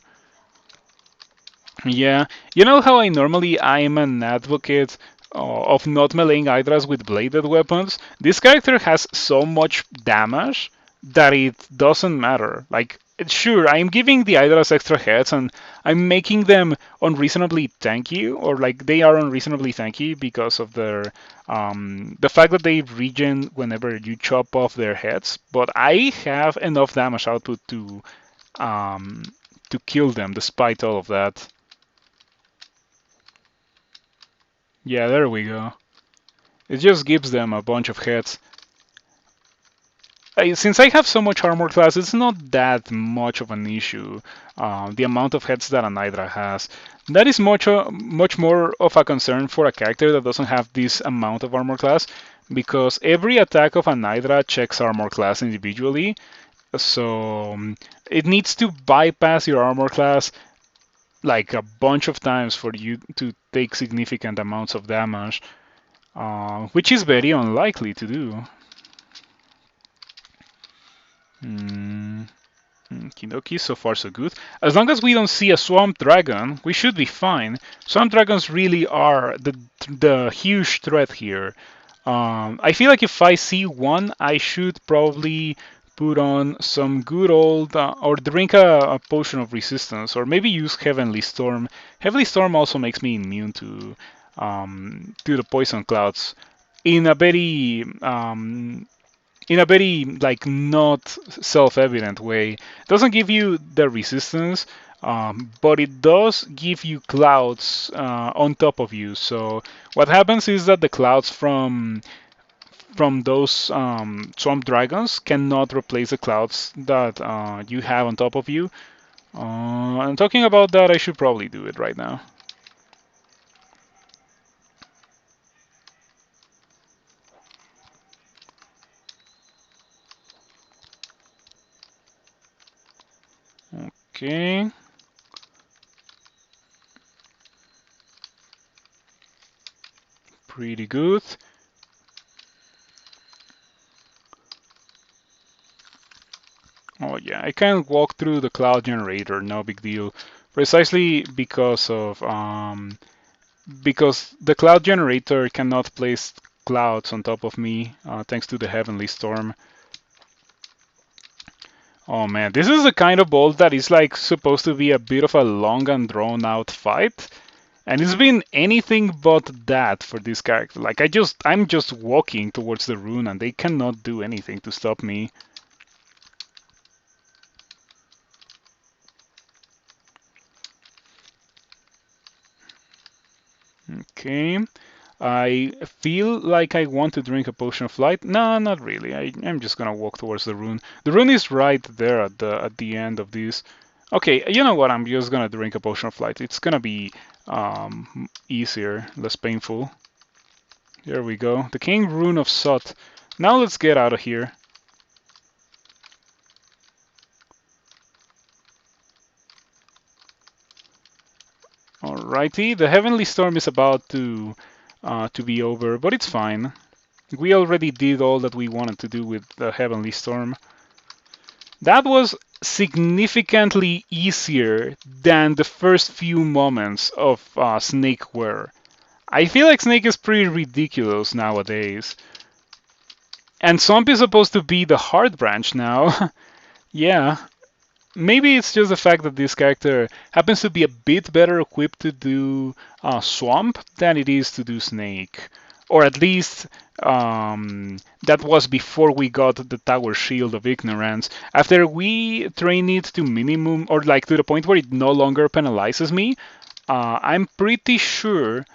Yeah, you know how I'm an advocate of not meleeing Hydras with bladed weapons? This character has so much damage that it doesn't matter. Like, sure, I'm giving the Hydras extra heads and I'm making them unreasonably tanky, or like they are unreasonably tanky because of their the fact that they regen whenever you chop off their heads. But I have enough damage output to kill them despite all of that. Yeah, there we go. It just gives them a bunch of heads. Since I have so much armor class, it's not that much of an issue. The amount of heads that an Hydra has. That is much more of a concern for a character that doesn't have this amount of armor class, because every attack of an Hydra checks armor class individually, So it needs to bypass your armor class like a bunch of times for you to take significant amounts of damage, which is very unlikely to do. Kidoki, so far so good. As long as we don't see a swamp dragon, we should be fine. Swamp dragons really are the huge threat here. I feel like if I see one, I should probably put on some good old or drink a potion of resistance, or maybe use Heavenly Storm. Heavenly Storm also makes me immune to the poison clouds in a very like not self-evident way. It doesn't give you the resistance, but it does give you clouds on top of you. So what happens is that the clouds from those swamp dragons cannot replace the clouds that you have on top of you. And talking about that, I should probably do it right now. Okay. Pretty good. Oh yeah, I can walk through the cloud generator, no big deal. Precisely because the cloud generator cannot place clouds on top of me, thanks to the heavenly storm. Oh man, this is the kind of bolt that is like supposed to be a bit of a long and drawn out fight. And it's been anything but that for this character. Like I'm just walking towards the rune and they cannot do anything to stop me. Okay. I feel like I want to drink a potion of light. No, not really. I'm just gonna walk towards the rune. The rune is right there at the end of this. Okay, you know what? I'm just gonna drink a potion of light. It's gonna be easier, less painful. There we go. The King Rune of Sot. Now let's get out of here. Alrighty, the Heavenly Storm is about to be over, but it's fine. We already did all that we wanted to do with the Heavenly Storm. That was significantly easier than the first few moments of Snake were. I feel like Snake is pretty ridiculous nowadays. And Swamp is supposed to be the hard branch now. Yeah, maybe it's just the fact that this character happens to be a bit better equipped to do Swamp than it is to do Snake. Or at least that was before we got the Tower Shield of Ignorance. After we train it to minimum, or like to the point where it no longer penalizes me, I'm pretty sure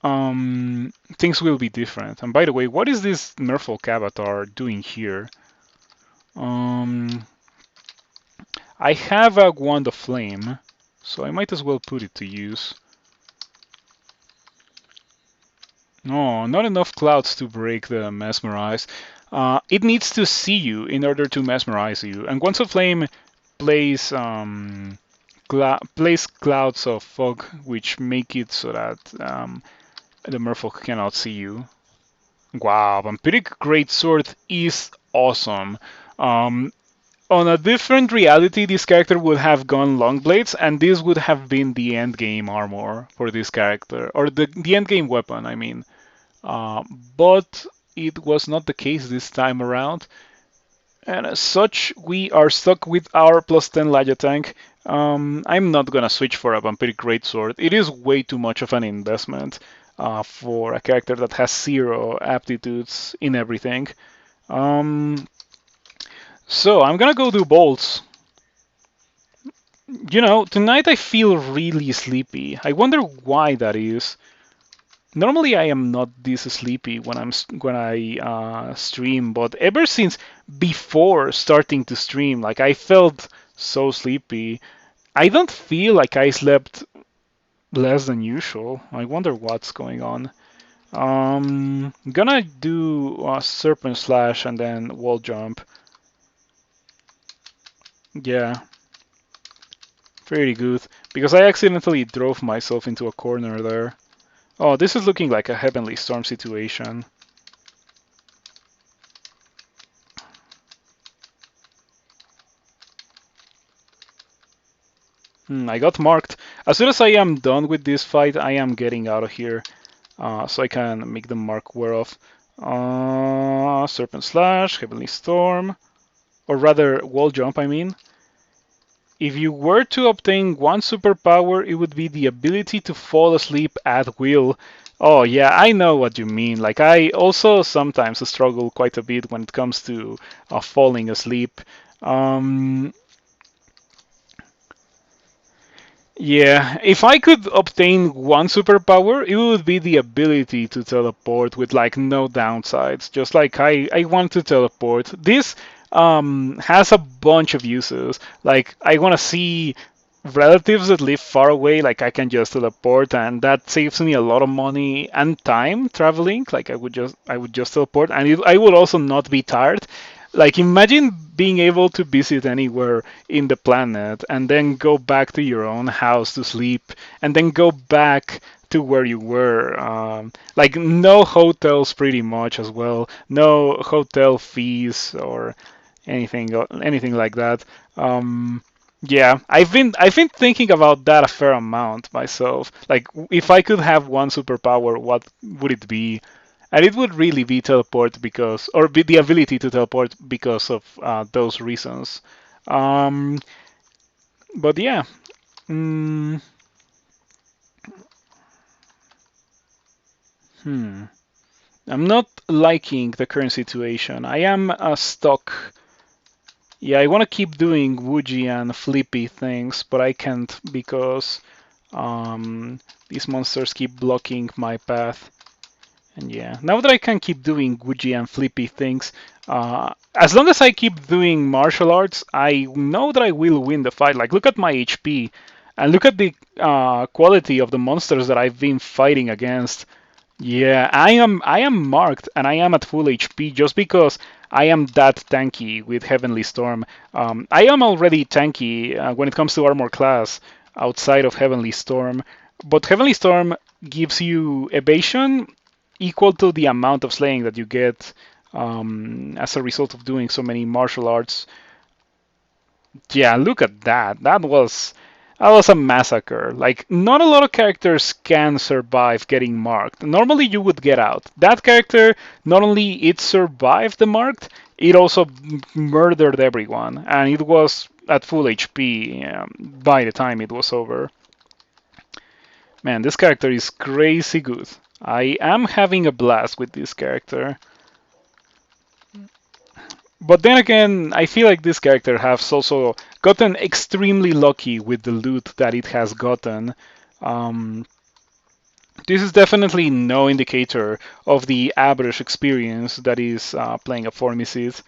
things will be different. And by the way, what is this Merfolk avatar doing here? I have a Wand of Flame, so I might as well put it to use. No, not enough clouds to break the Mesmerize. It needs to see you in order to mesmerize you. And Wands of Flame plays clouds of fog, which make it so that the merfolk cannot see you. Wow, Vampiric Greatsword is awesome. On a different reality, this character would have gone Longblades, and this would have been the endgame armor for this character, or the endgame weapon, I mean. But it was not the case this time around, and as such, we are stuck with our plus 10 Laya tank. I'm not gonna switch for a Vampiric Greatsword. It is way too much of an investment for a character that has 0 aptitudes in everything. So I'm gonna go do bolts. You know, tonight I feel really sleepy. I wonder why that is. Normally I am not this sleepy when I stream, but ever since before starting to stream, like I felt so sleepy. I don't feel like I slept less than usual. I wonder what's going on. Gonna do a Serpent Slash and then wall jump. Yeah, pretty good. Because I accidentally drove myself into a corner there. Oh, this is looking like a Heavenly Storm situation. I got marked. As soon as I am done with this fight, I am getting out of here. So I can make the mark wear off. Serpent Slash, Heavenly Storm, or rather Wall Jump, I mean. If you were to obtain one superpower, it would be the ability to fall asleep at will. Oh yeah, I know what you mean. Like I also sometimes struggle quite a bit when it comes to falling asleep. Um, Yeah, if I could obtain one superpower, it would be the ability to teleport with like no downsides. Just like I want to teleport. This has a bunch of uses. Like I want to see relatives that live far away, like I can just teleport and that saves me a lot of money and time traveling. Like I would just teleport and I would also not be tired. Like imagine being able to visit anywhere in the planet and then go back to your own house to sleep and then go back to where you were. Like no hotels pretty much as well. No hotel fees or anything like that. Yeah, I've been thinking about that a fair amount myself. Like if I could have one superpower, what would it be? And it would really be teleport because, or be the ability to teleport because of those reasons. Um, but yeah, mm, hmm. I'm not liking the current situation. I am stuck. Yeah, I want to keep doing Wuji and Flippy things, but I can't because um, these monsters keep blocking my path. And yeah, now that I can keep doing Gucci and Flippy things, as long as I keep doing martial arts, I know that I will win the fight. Like, look at my HP, and look at the quality of the monsters that I've been fighting against. Yeah, I am marked, and I am at full HP just because I am that tanky with Heavenly Storm. I am already tanky when it comes to armor class outside of Heavenly Storm, but Heavenly Storm gives you evasion equal to the amount of slaying that you get as a result of doing so many martial arts. Yeah, look at that. That was a massacre. Like not a lot of characters can survive getting marked. Normally you would get out. That character not only it survived the marked, it also murdered everyone, and it was at full HP by the time it was over. Man, this character is crazy good. I am having a blast with this character. But then again, I feel like this character has also gotten extremely lucky with the loot that it has gotten. Um, this is definitely no indicator of the average experience that is playing a Formicid.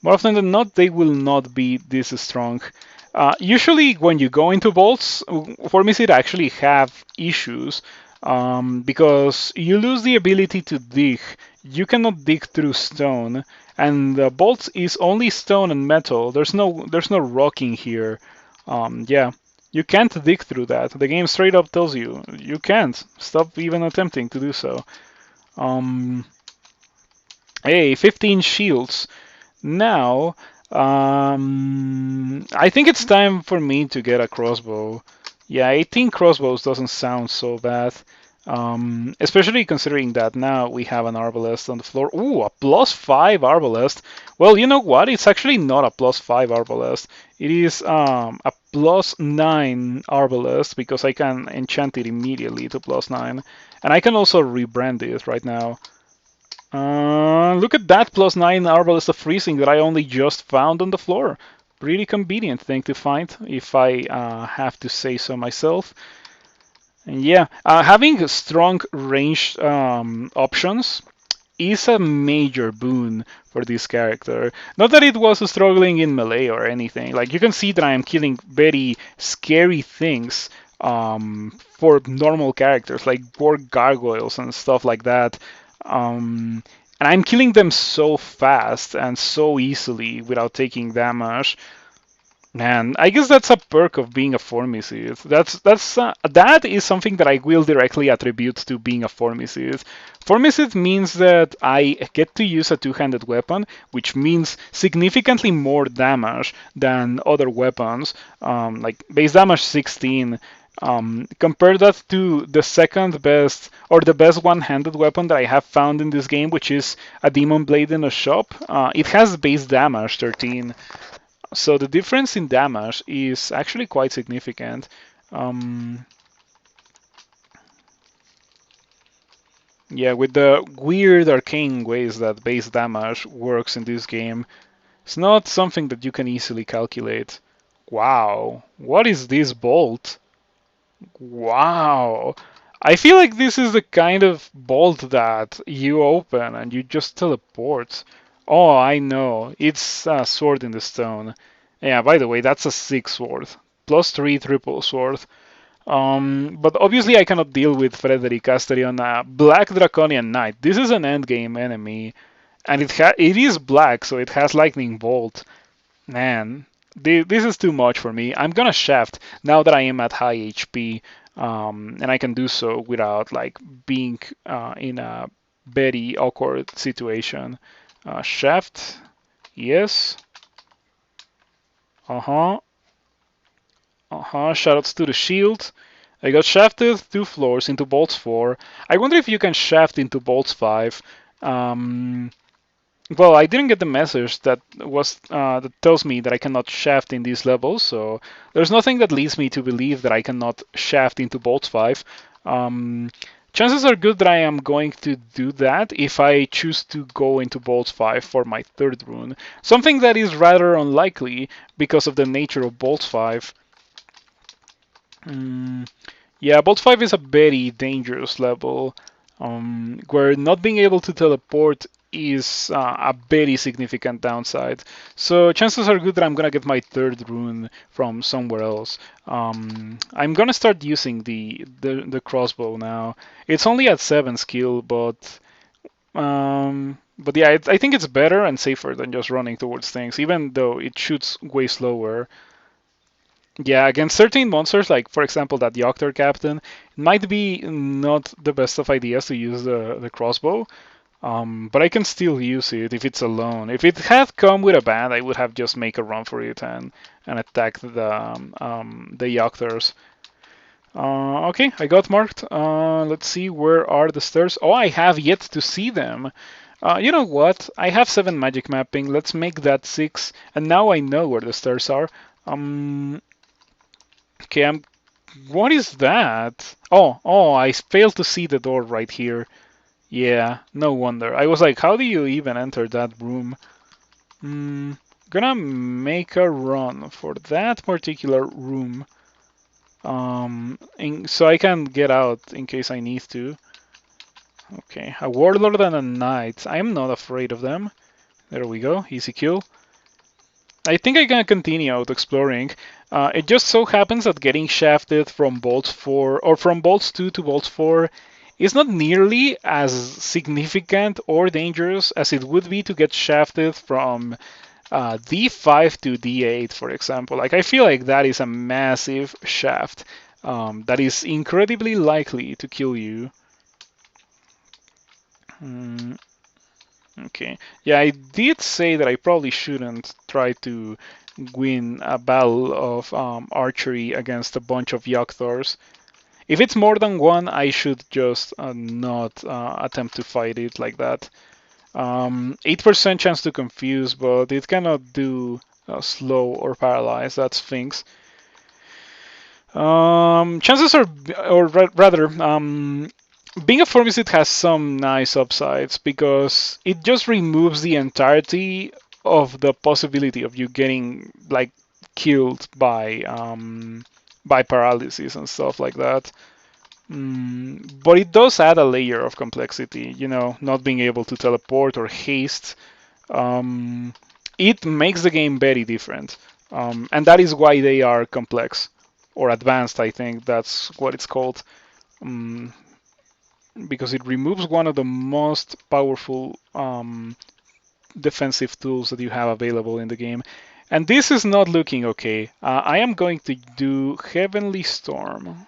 More often than not, they will not be this strong. Usually, when you go into vaults, Formicid actually have issues because you lose the ability to dig. You cannot dig through stone, and the bolts is only stone and metal. There's no rocking here. Yeah, you can't dig through that. The game straight up tells you you can't. Stop even attempting to do so. Um, hey, 15 shields. Now, I think it's time for me to get a crossbow. Yeah, 18 crossbows doesn't sound so bad. Especially considering that now we have an arbalest on the floor. Ooh, a +5 arbalest. Well, you know what? It's actually not a +5 arbalest. It is a +9 arbalest because I can enchant it immediately to +9. And I can also rebrand it right now. Look at that +9 Arbalest of Freezing that I only just found on the floor. Pretty convenient thing to find, if I have to say so myself. And yeah, having strong ranged options is a major boon for this character. Not that it was struggling in melee or anything. Like you can see that I am killing very scary things for normal characters, like Borg gargoyles and stuff like that. And I'm killing them so fast and so easily without taking damage. Man, I guess that's a perk of being a Formicid. That is something that I will directly attribute to being a Formicid. Formicid means that I get to use a two-handed weapon, which means significantly more damage than other weapons, like base damage 16. Compare that to the second best or the best one-handed weapon that I have found in this game, which is a Demon Blade in a shop. It has base damage 13. So the difference in damage is actually quite significant. Um, yeah, with the weird arcane ways that base damage works in this game, it's not something that you can easily calculate. Wow, what is this bolt? Wow. I feel like this is the kind of bolt that you open and you just teleport. Oh, I know. It's a sword in the stone. Yeah, by the way, that's a 6 sword. Plus 3 triple sword. But obviously I cannot deal with Frederick Asterion, a Black Draconian Knight. This is an endgame enemy. And it is black, so it has Lightning Bolt. Man, this is too much for me. I'm gonna shaft now that I am at high HP, and I can do so without like being in a very awkward situation. Shaft, yes. Uh-huh. Uh-huh. Shoutouts to the shield. I got shafted 2 floors into bolts 4. I wonder if you can shaft into bolts 5. Um, Well, I didn't get the message that tells me that I cannot shaft in these levels, so there's nothing that leads me to believe that I cannot shaft into Bolts 5. Um, Chances are good that I am going to do that if I choose to go into Bolts 5 for my third rune. Something that is rather unlikely because of the nature of Bolts 5. Mm, yeah, Bolt 5 is a very dangerous level, where not being able to teleport is a very significant downside. So chances are good that I'm gonna get my third rune from somewhere else. I'm gonna start using the crossbow now. It's only at 7 skill, but yeah, I think it's better and safer than just running towards things, even though it shoots way slower. Yeah, against certain monsters, like for example that Yoctor Captain, it might be not the best of ideas to use the crossbow, but I can still use it if it's alone. If it had come with a band, I would have just make a run for it and attack the Yoctors. Okay, I got marked. Let's see, where are the stairs? Oh, I have yet to see them. You know what? I have 7 magic mapping. Let's make that 6, and now I know where the stairs are. Um, okay, What is that? Oh, I failed to see the door right here. Yeah, no wonder. I was like, how do you even enter that room? Gonna make a run for that particular room. So I can get out in case I need to. Okay, a warlord and a knight. I'm not afraid of them. There we go, easy kill. I think I can continue out exploring. It just so happens that getting shafted from bolts 4 or from bolts 2 to bolts 4 is not nearly as significant or dangerous as it would be to get shafted from D5 to D8, for example. Like I feel like that is a massive shaft that is incredibly likely to kill you. Mm, okay. Yeah, I did say that I probably shouldn't try to win a battle of archery against a bunch of Yogg-Thors. If it's more than one, I should just not attempt to fight it like that. 8% chance to confuse, but it cannot do slow or paralyze. That's things. Chances are, or rather, being a Formicid has some nice upsides because it just removes the entirety of the possibility of you getting like killed by paralysis and stuff like that. But it does add a layer of complexity, not being able to teleport or haste. Um, it makes the game very different. And that is why they are complex or advanced, I think that's what it's called. Um, because it removes one of the most powerful defensive tools that you have available in the game. And this is not looking okay. I am going to do Heavenly Storm.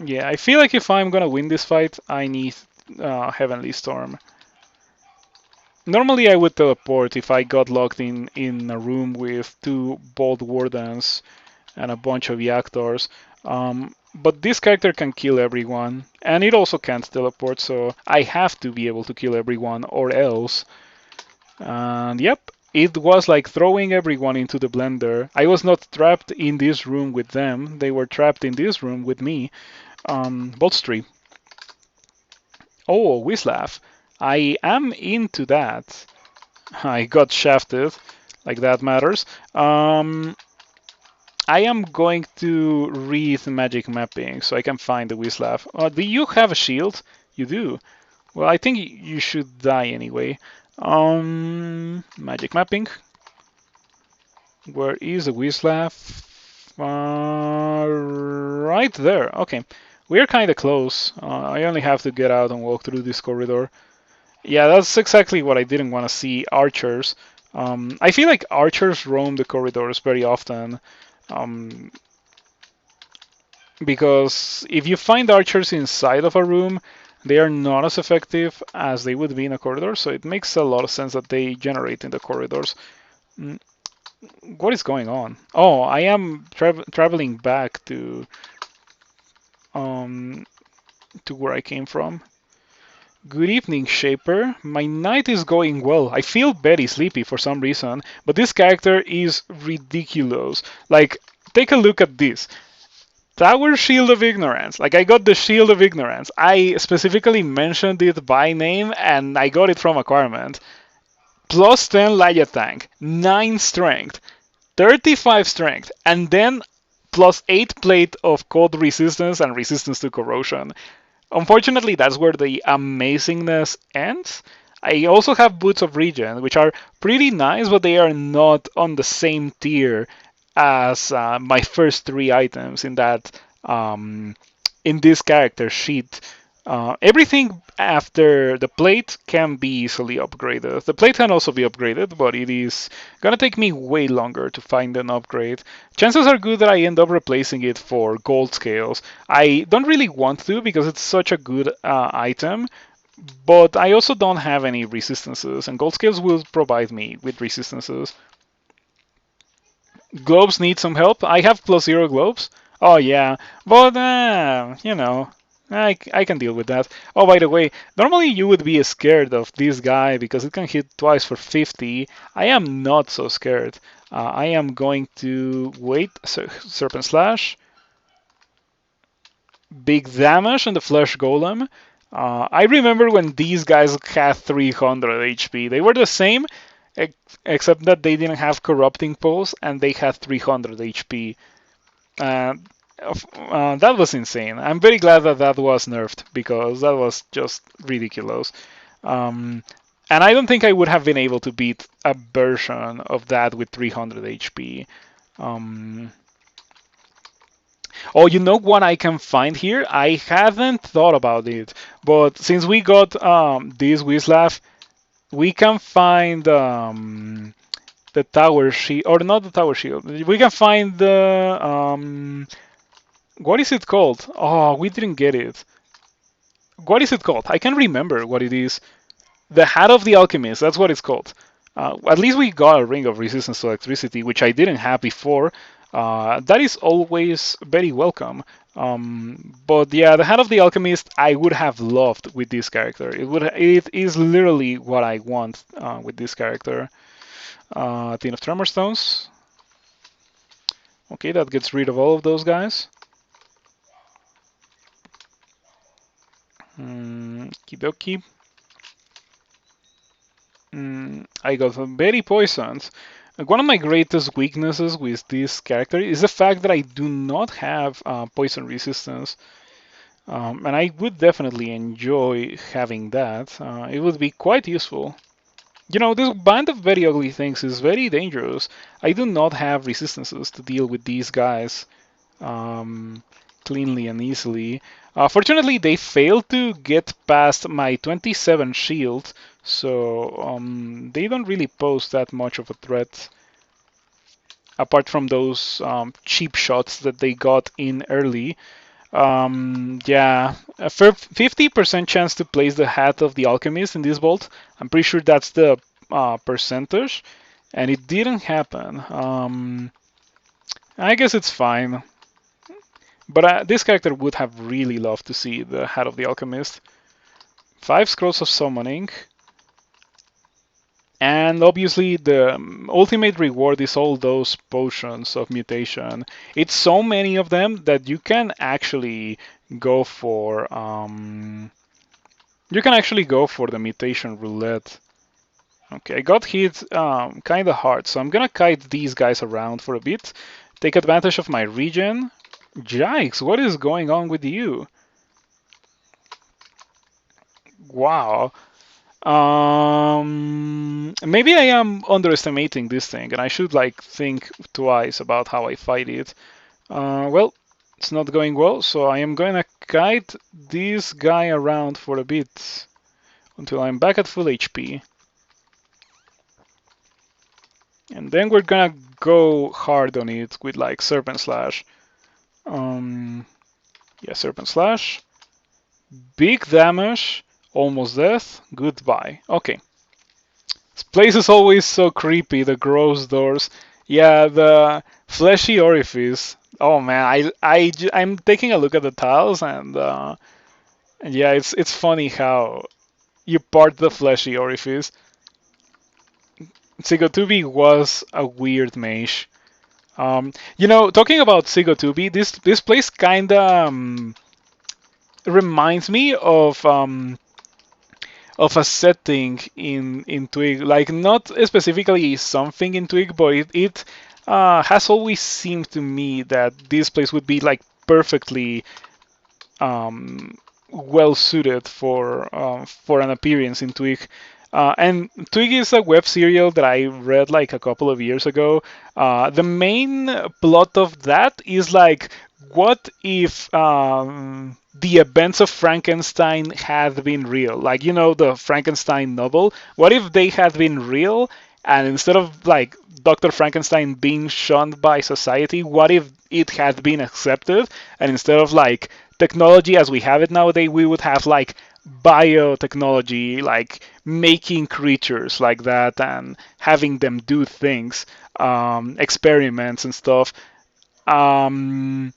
Yeah, I feel like if I'm gonna win this fight, I need Heavenly Storm. Normally I would teleport if I got locked in a room with two Bold Wardens and a bunch of Yactors. But this character can kill everyone, and it also can't teleport, so I have to be able to kill everyone or else. And yep, it was like throwing everyone into the blender. I was not trapped in this room with them, they were trapped in this room with me. Boltstream. Oh, Wislav. I am into that. I got shafted, like that matters. I am going to read magic mapping so I can find the Wislav. Do you have a shield? You do. Well, I think you should die anyway. Magic mapping. Where is the Wislav? Right there. Okay. We're kind of close. I only have to get out and walk through this corridor. Yeah, that's exactly what I didn't want to see. Archers. I feel like archers roam the corridors very often. Um, because if you find archers inside of a room, they are not as effective as they would be in a corridor, so it makes a lot of sense that they generate in the corridors. What is going on? Oh, I am traveling back um, to where I came from. Good evening, Shaper. My night is going well. I feel very sleepy for some reason, but this character is ridiculous. Like, take a look at this. Tower Shield of Ignorance. Like, I got the Shield of Ignorance. I specifically mentioned it by name, and I got it from Acquirement. Plus 10 Laya Tank, 9 Strength, 35 Strength, and then plus 8 plate of cold resistance and resistance to corrosion. Unfortunately, that's where the amazingness ends. I also have Boots of Regen, which are pretty nice, but they are not on the same tier as my first 3 items in that in this character sheet. Everything after the plate can be easily upgraded. The plate can also be upgraded, but it is gonna take me way longer to find an upgrade. Chances are good that I end up replacing it for gold scales. I don't really want to because it's such a good item, but I also don't have any resistances, and gold scales will provide me with resistances. Globes need some help. I have +0 globes. Oh yeah, but I can deal with that. Oh, by the way, normally you would be scared of this guy because it can hit twice for 50. I am not so scared. I am going to wait. Serpent Slash. Big damage on the Flesh Golem. I remember when these guys had 300 HP. They were the same, except that they didn't have Corrupting Pulse and they had 300 HP. That was insane. I'm very glad that that was nerfed because that was just ridiculous. And I don't think I would have been able to beat a version of that with 300 HP. Oh, you know what I can find here? I haven't thought about it, but since we got this Wislav, we can find the tower shield, or not the tower shield. We can find the what is it called? Oh, we didn't get it. What is it called? I can't remember what it is. The Hat of the Alchemist, that's what it's called. At least we got a Ring of Resistance to Electricity, which I didn't have before. That is always very welcome. But yeah, the Hat of the Alchemist I would have loved with this character. It is literally what I want with this character. Tin of Tremor Stones. Okay, that gets rid of all of those guys. Kidoki. I got very poisoned. One of my greatest weaknesses with this character is the fact that I do not have poison resistance. And I would definitely enjoy having that. It would be quite useful. You know, this band of very ugly things is very dangerous. I do not have resistances to deal with these guys cleanly and easily. Fortunately, they failed to get past my 27 shield, so they don't really pose that much of a threat, apart from those cheap shots that they got in early. Yeah, a 50% chance to place the Hat of the Alchemist in this vault. I'm pretty sure that's the percentage, and it didn't happen. I guess it's fine. But this character would have really loved to see the Hat of the Alchemist. 5 Scrolls of Summoning. And obviously the ultimate reward is all those potions of mutation. It's so many of them that you can actually go for the mutation roulette. Okay, I got hit kind of hard, so I'm gonna kite these guys around for a bit. Take advantage of my regen. Yikes, what is going on with you? Wow. Maybe I am underestimating this thing, and I should like think twice about how I fight it. Well, it's not going well, so I am going to kite this guy around for a bit until I'm back at full HP. And then we're gonna go hard on it with like Serpent Slash. Yeah, Serpent Slash. Big damage, almost death, goodbye. Okay. This place is always so creepy, the gross doors. Yeah, the fleshy orifice. Oh man, I'm taking a look at the tiles and yeah, it's funny how you part the fleshy orifice. Sigotubi was a weird mage. Talking about Sigotubi, this place kinda reminds me of a setting in Twig, like not specifically something in Twig, but it has always seemed to me that this place would be like perfectly well suited for an appearance in Twig. And Twig is a web serial that I read like a couple of years ago. The main plot of that is like, what if the events of Frankenstein had been real? Like, the Frankenstein novel. What if they had been real? And instead of like Dr. Frankenstein being shunned by society, what if it had been accepted? And instead of like technology as we have it nowadays, we would have like biotechnology, like making creatures like that and having them do things, experiments and stuff. Um,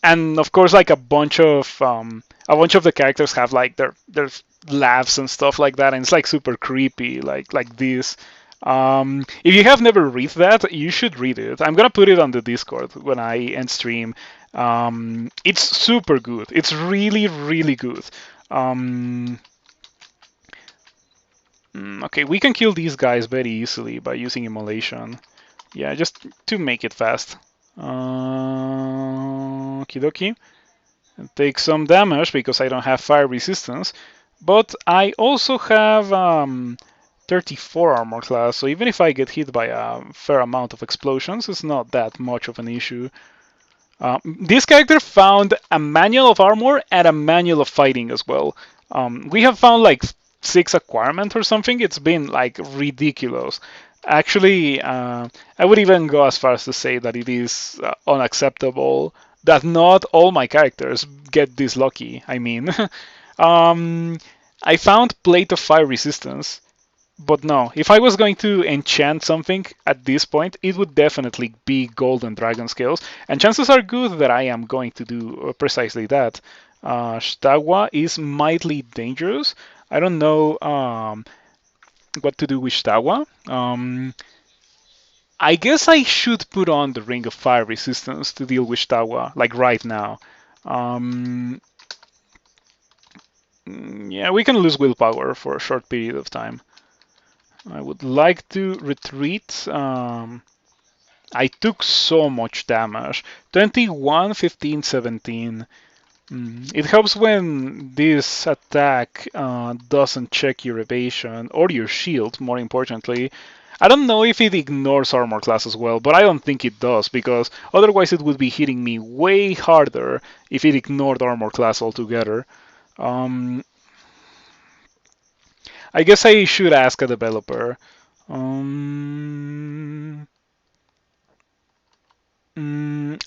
and of course, like a bunch of the characters have like their laughs and stuff like that, and it's like super creepy, like this. If you have never read that, you should read it. I'm gonna put it on the Discord when I end stream. It's super good. It's really, really good. Um, okay, we can kill these guys very easily by using immolation. Yeah, just to make it fast. Okie dokie. Take some damage because I don't have fire resistance. But I also have 34 armor class, so even if I get hit by a fair amount of explosions, it's not that much of an issue. This character found a manual of armor and a manual of fighting as well. We have found like 6 acquirement or something. It's been like ridiculous. Actually, I would even go as far as to say that it is unacceptable that not all my characters get this lucky. I mean, I found Plate of Fire Resistance, but no, if I was going to enchant something at this point, it would definitely be Golden Dragon Scales, and chances are good that I am going to do precisely that. Shtawa is mildly dangerous. I don't know what to do with Shtawa. I guess I should put on the Ring of Fire Resistance to deal with Shtawa, like right now. Yeah, we can lose willpower for a short period of time. I would like to retreat. I took so much damage. 21, 15, 17. It helps when this attack doesn't check your evasion or your shield, more importantly. I don't know if it ignores armor class as well, but I don't think it does, because otherwise it would be hitting me way harder if it ignored armor class altogether. Um, I guess I should ask a developer. Um,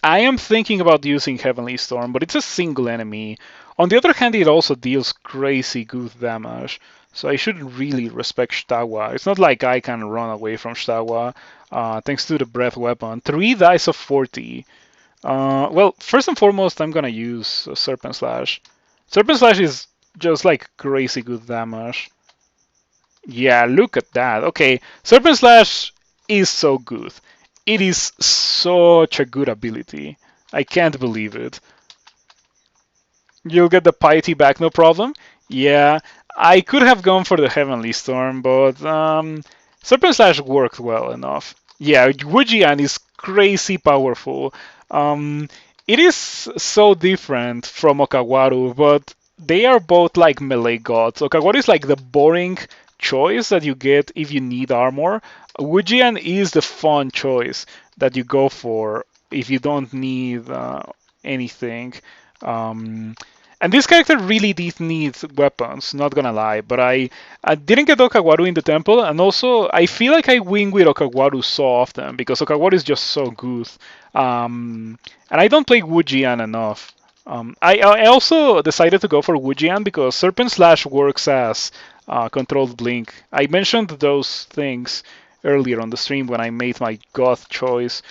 I am thinking about using Heavenly Storm, but it's a single enemy. On the other hand, it also deals crazy good damage, so I should really respect Shtawa. It's not like I can run away from Shtawa, thanks to the Breath Weapon. 3 dice of 40. Well, first and foremost, I'm gonna use Serpent Slash. Serpent Slash is just like crazy good damage. Yeah, look at that. Okay, Serpent Slash is so good. It is such a good ability. I can't believe it. You'll get the piety back, no problem. Yeah, I could have gone for the Heavenly Storm, but Serpent Slash worked well enough. Yeah, Wujian is crazy powerful. Um, it is so different from Okawaru, but they are both like melee gods. Okawaru is like the boring choice that you get if you need armor. Wujian is the fun choice that you go for if you don't need anything. Um, and this character really did need weapons, not gonna lie, but I didn't get Okawaru in the temple, and also I feel like I win with Okawaru so often because Okawaru is just so good. And I don't play Wujian enough. I also decided to go for Wujian because Serpent Slash works as controlled blink. I mentioned those things earlier on the stream when I made my goth choice.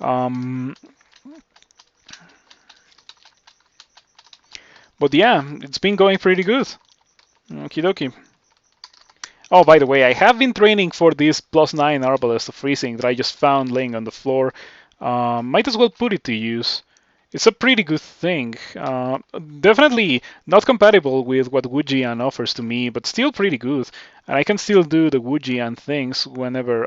Um, but yeah, it's been going pretty good. Okie dokie. Oh, by the way, I have been training for this +9 Arbalest of Freezing that I just found laying on the floor. Might as well put it to use. It's a pretty good thing. Definitely not compatible with what Wujian offers to me, but still pretty good. And I can still do the Wujian things whenever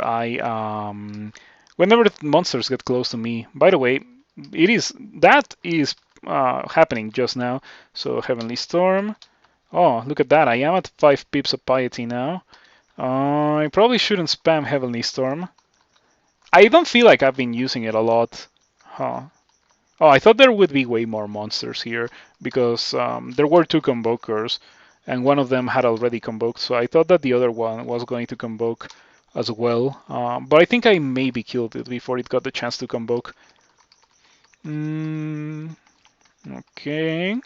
monsters get close to me. By the way, that is happening just now. So Heavenly Storm. Oh, look at that. I am at 5 pips of piety now. I probably shouldn't spam Heavenly Storm. I don't feel like I've been using it a lot. Huh. Oh, I thought there would be way more monsters here because there were 2 convokers and one of them had already convoked, so I thought that the other one was going to convoke as well. But I think I maybe killed it before it got the chance to convoke. Okay.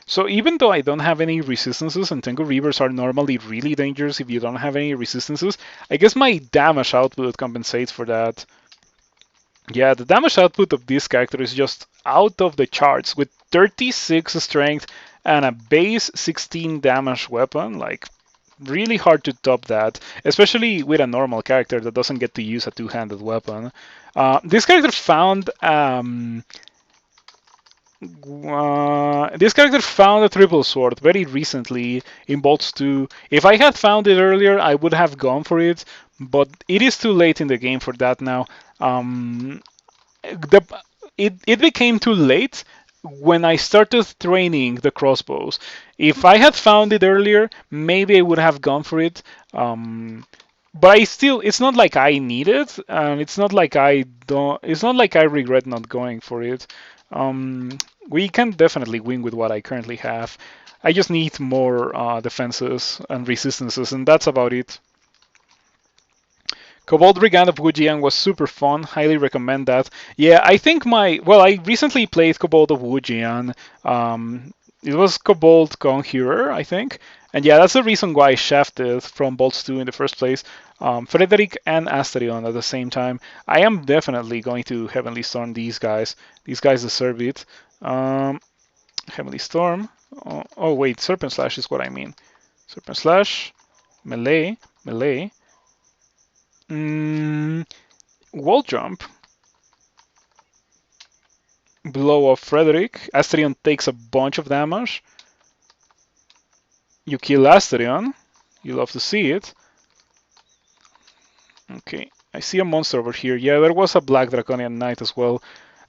So even though I don't have any resistances, and Tengu Reavers are normally really dangerous if you don't have any resistances, I guess my damage output compensates for that. Yeah, the damage output of this character is just out of the charts, with 36 strength and a base 16 damage weapon. Like, really hard to top that, especially with a normal character that doesn't get to use a two-handed weapon. This character found a triple sword very recently in Bolts 2. If I had found it earlier, I would have gone for it, but it is too late in the game for that now. It became too late when I started training the crossbows. If I had found it earlier, maybe I would have gone for it. But it's not like I need it, and it's not like I regret not going for it. We can definitely win with what I currently have. I just need more defenses and resistances, and that's about it. Cobalt Brigand of Wujian was super fun. Highly recommend that. Yeah, I think I recently played Cobalt of Wujian. It was Cobalt Conjurer, I think. And yeah, that's the reason why I shafted from Bolts 2 in the first place. Frederick and Asterion at the same time. I am definitely going to Heavenly Storm these guys. These guys deserve it. Heavenly Storm. Oh wait, Serpent Slash is what I mean. Serpent Slash. Melee. Melee. Wall jump. Blow off Frederick. Asterion takes a bunch of damage. You kill Asterion. You love to see it. Okay, I see a monster over here. Yeah, there was a Black Draconian Knight as well.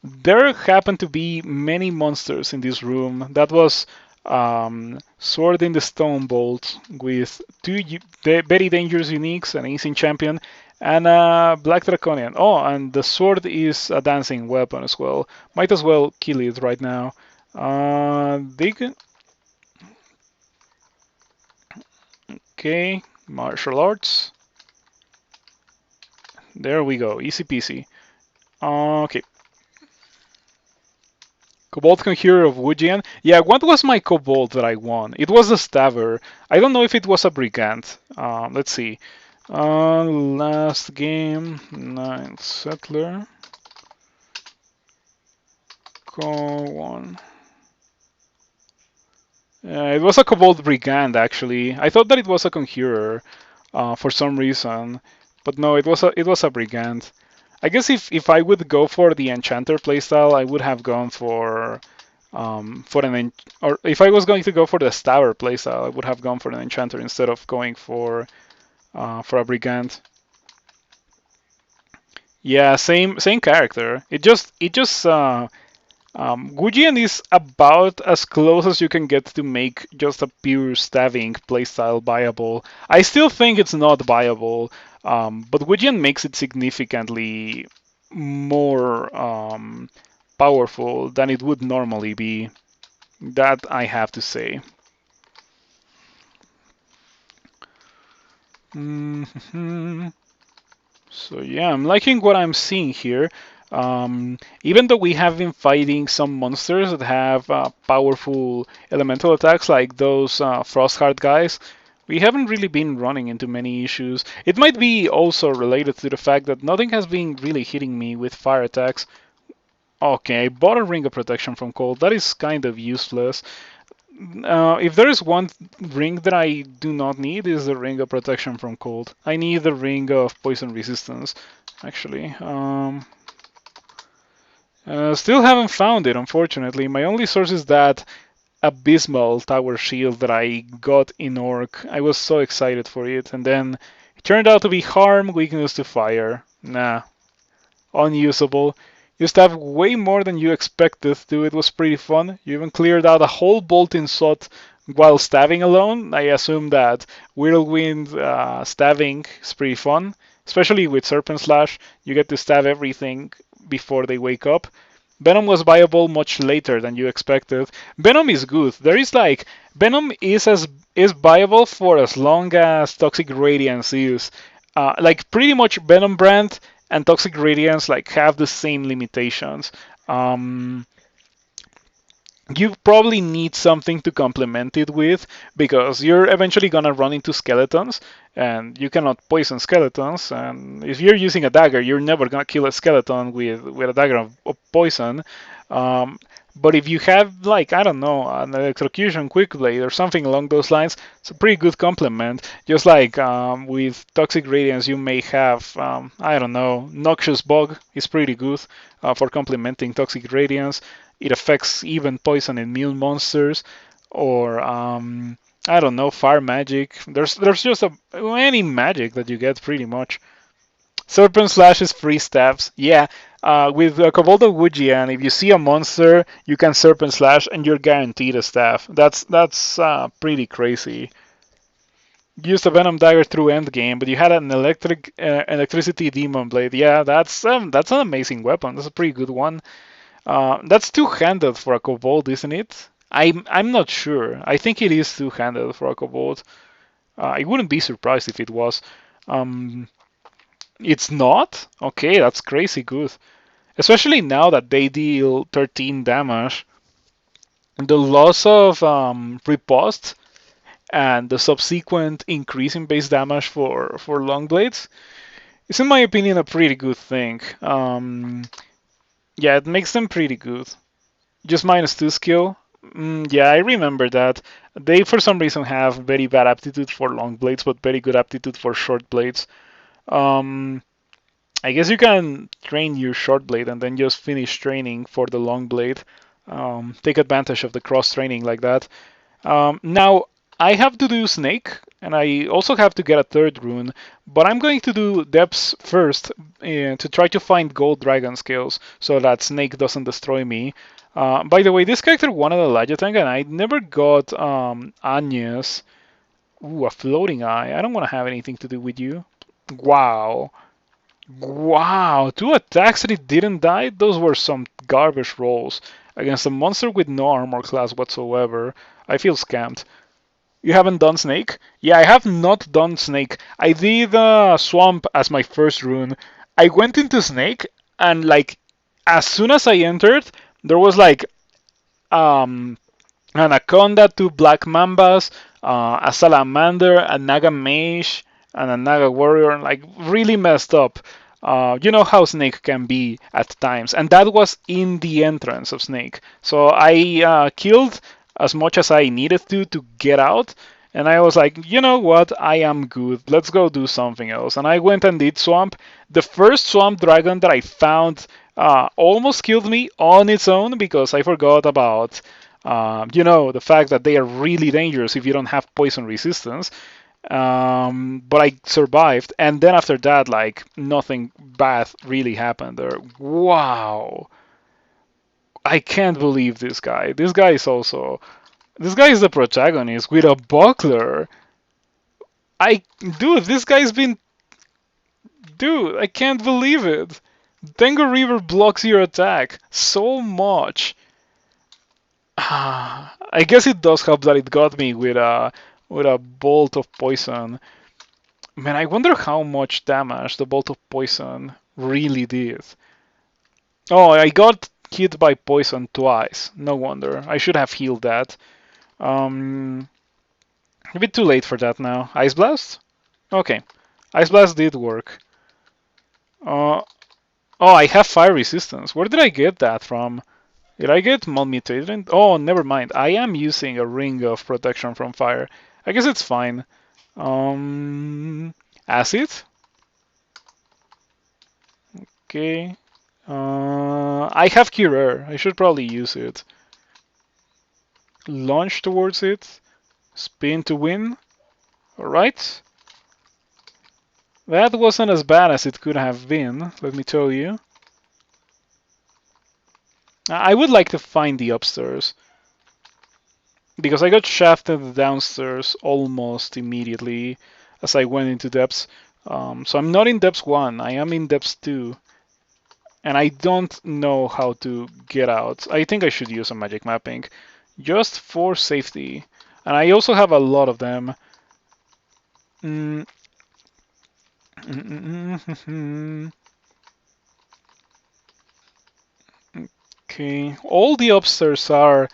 There happened to be many monsters in this room. That was Sword in the Stone Bolt with two very dangerous uniques, an Ancient Champion, and a Black Draconian. Oh, and the sword is a dancing weapon as well. Might as well kill it right now. They can. Okay, martial arts. There we go, easy peasy. Okay. Kobold Conjurer of Jian. Yeah, what was my Kobold that I won? It was the Stabber. I don't know if it was a Brigand. Let's see. Last game, 9th Settler. Go one. It was a Kobold Brigand actually. I thought that it was a Conjurer for some reason, but no, it was a Brigand. I guess if I would go for the Enchanter playstyle, I would have gone for or if I was going to go for the Stabber playstyle, I would have gone for an Enchanter instead of going for a Brigand. Yeah, same character. Gujian is about as close as you can get to make just a pure stabbing playstyle viable. I still think it's not viable, but Gujian makes it significantly more powerful than it would normally be. That I have to say. So yeah, I'm liking what I'm seeing here. Even though we have been fighting some monsters that have powerful elemental attacks like those Frostheart guys, we haven't really been running into many issues. It might be also related to the fact that nothing has been really hitting me with fire attacks. Okay, I bought a Ring of Protection from Cold. That is kind of useless. If there is one ring that I do not need, is the Ring of Protection from Cold. I need the Ring of Poison Resistance, actually. Still haven't found it, unfortunately. My only source is that Abysmal Tower Shield that I got in Orc. I was so excited for it, and then it turned out to be Harm, Weakness to Fire. Nah, unusable. You stabbed way more than you expected to. It was pretty fun. You even cleared out a whole bolting shot while stabbing alone. I assume that Whirlwind stabbing is pretty fun, especially with Serpent Slash. You get to stab everything before they wake up. Venom was viable much later than you expected. Venom is good. Venom is viable for as long as Toxic Radiance is. Like pretty much Venom brand and Toxic Radiance like have the same limitations. Um, you probably need something to complement it with because you're eventually gonna run into skeletons and you cannot poison skeletons, and if you're using a dagger you're never gonna kill a skeleton with a dagger of poison. um, but if you have, like, I don't know, an electrocution quick blade or something along those lines, it's a pretty good complement. Just like with Toxic Radiance you may have, I don't know, Noxious Bug is pretty good for complementing Toxic Radiance. It affects even poison immune monsters, or I don't know, fire magic. There's just any magic that you get pretty much. Serpent Slash is free stabs. Yeah, with Kobold of Wujian, if you see a monster, you can Serpent Slash and you're guaranteed a staff. That's pretty crazy. Used a Venom Dagger through endgame, but you had an electricity Demon Blade. Yeah, that's an amazing weapon. That's a pretty good one. That's two-handed for a Kobold, isn't it? I'm not sure. I think it is two-handed for a Kobold. I wouldn't be surprised if it was. Um, it's not? Okay, that's crazy good. Especially now that they deal 13 damage. The loss of riposte and the subsequent increase in base damage for long blades is, in my opinion, a pretty good thing. Yeah, it makes them pretty good. Just -2 skill. Yeah, I remember that. They, for some reason, have very bad aptitude for long blades, but very good aptitude for short blades. Um, I guess you can train your short blade and then just finish training for the long blade. Take advantage of the cross training like that. Now, I have to do Snake, and I also have to get a third rune, but I'm going to do Depths first to try to find gold dragon skills so that Snake doesn't destroy me. By the way, this character wanted a Lajatang, and I never got Agnes. Ooh, a floating eye. I don't want to have anything to do with you. Wow. Wow, two attacks that it didn't die? Those were some garbage rolls against a monster with no armor class whatsoever. I feel scammed. You haven't done Snake? Yeah, I have not done Snake. I did Swamp as my first rune. I went into Snake, and like, as soon as I entered, there was like um, Anaconda, two Black Mambas, a Salamander, a Naga Mage, and a Naga Warrior. Like, really messed up. You know how Snake can be at times, and that was in the entrance of Snake. So I killed as much as I needed to get out, and I was like, you know what, I am good. Let's go do something else. And I went and did Swamp. The first Swamp Dragon that I found almost killed me on its own because I forgot about the fact that they are really dangerous if you don't have poison resistance. But I survived, and then after that, like, nothing bad really happened there. Wow, I can't believe this guy. This guy is the protagonist with a buckler. Dude, this guy's been, dude, I can't believe it. Tango River blocks your attack so much. I guess it does help that it got me with a bolt of poison. Man, I wonder how much damage the bolt of poison really did. Oh, I got hit by poison twice. No wonder. I should have healed that. Um, a bit too late for that now. Ice Blast? Okay. Ice Blast did work. Uh, oh, I have fire resistance. Where did I get that from? Did I get Malmutated? Oh, never mind. I am using a ring of protection from fire. I guess it's fine. Acid? Okay. I have Cure. I should probably use it. Launch towards it. Spin to win. Alright. That wasn't as bad as it could have been, let me tell you. I would like to find the upstairs. Because I got shafted downstairs almost immediately as I went into depths. So I'm not in depths 1, I am in depths 2. And I don't know how to get out. I think I should use a magic mapping. Just for safety. And I also have a lot of them. Okay, all the upstairs are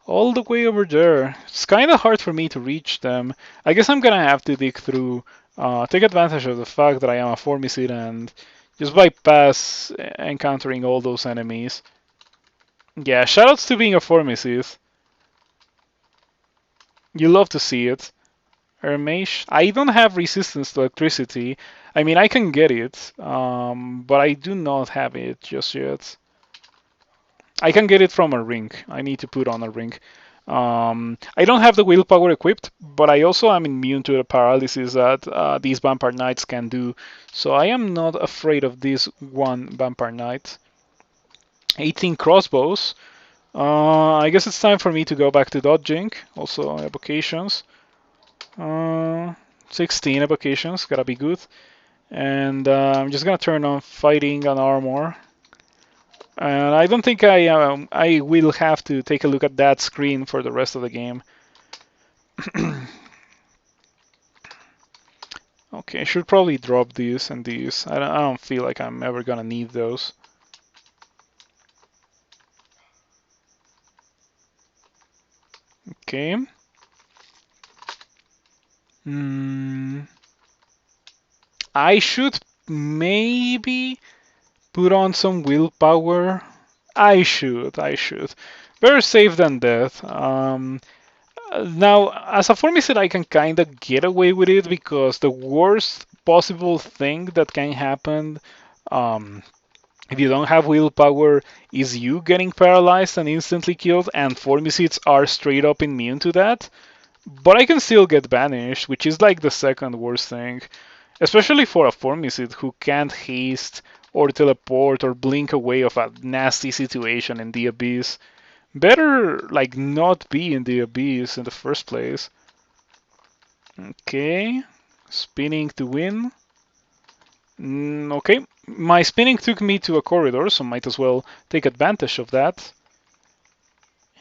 all the way over there. It's kind of hard for me to reach them. I guess I'm gonna have to dig through, take advantage of the fact that I am a Formicid and just bypass encountering all those enemies. Yeah, shoutouts to being a Formicid. You love to see it. Hermage. I don't have resistance to electricity. I mean, I can get it, but I do not have it just yet. I can get it from a ring. I need to put on a ring. I don't have the willpower equipped, but I also am immune to the paralysis that these vampire knights can do. So I am not afraid of this one vampire knight. 18 crossbows. I guess it's time for me to go back to dodging. Also evocations. 16 evocations, gotta be good. And I'm just gonna turn on fighting and armor. And I don't think I will have to take a look at that screen for the rest of the game. Okay, I should probably drop these and these. I don't feel like I'm ever gonna need those. Okay. I should maybe put on some willpower. I should. Better safe than dead. Now, as a Formicid, I can kind of get away with it because the worst possible thing that can happen if you don't have willpower is you getting paralyzed and instantly killed, and Formicids are straight up immune to that. But I can still get banished, which is like the second worst thing. Especially for a Formicid who can't haste or teleport or blink away of a nasty situation in the abyss. Better like not be in the abyss in the first place. Okay, spinning to win. Okay, my spinning took me to a corridor, so might as well take advantage of that.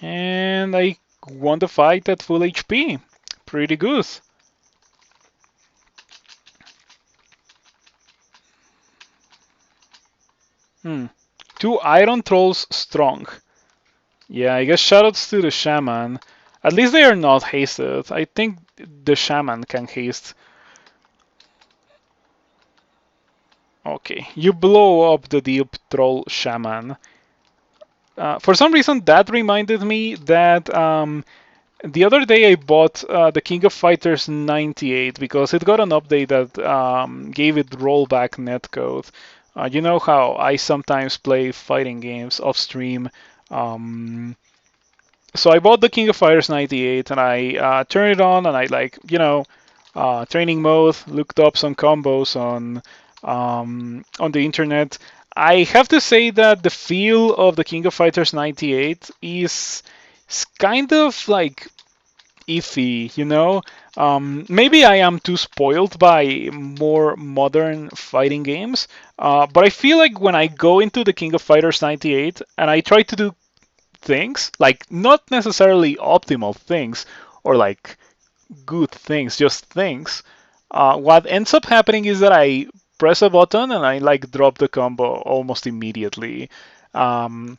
And I won the fight at full HP. Pretty good. Hmm. 2 iron trolls strong. Yeah, I guess shoutouts to the shaman. At least they are not hasted. I think the shaman can haste. Okay, you blow up the deep troll shaman. For some reason, that reminded me that the other day I bought the King of Fighters 98 because it got an update that gave it rollback netcode. You know how I sometimes play fighting games off stream. Um, so I bought the King of Fighters 98 and I turned it on and I training mode, looked up some combos on the internet. I have to say that the feel of the King of Fighters 98 is kind of like iffy, you know? Maybe I am too spoiled by more modern fighting games, but I feel like when I go into the King of Fighters 98 and I try to do things, like not necessarily optimal things or like good things, just things. What ends up happening is that I press a button and I like drop the combo almost immediately. Um,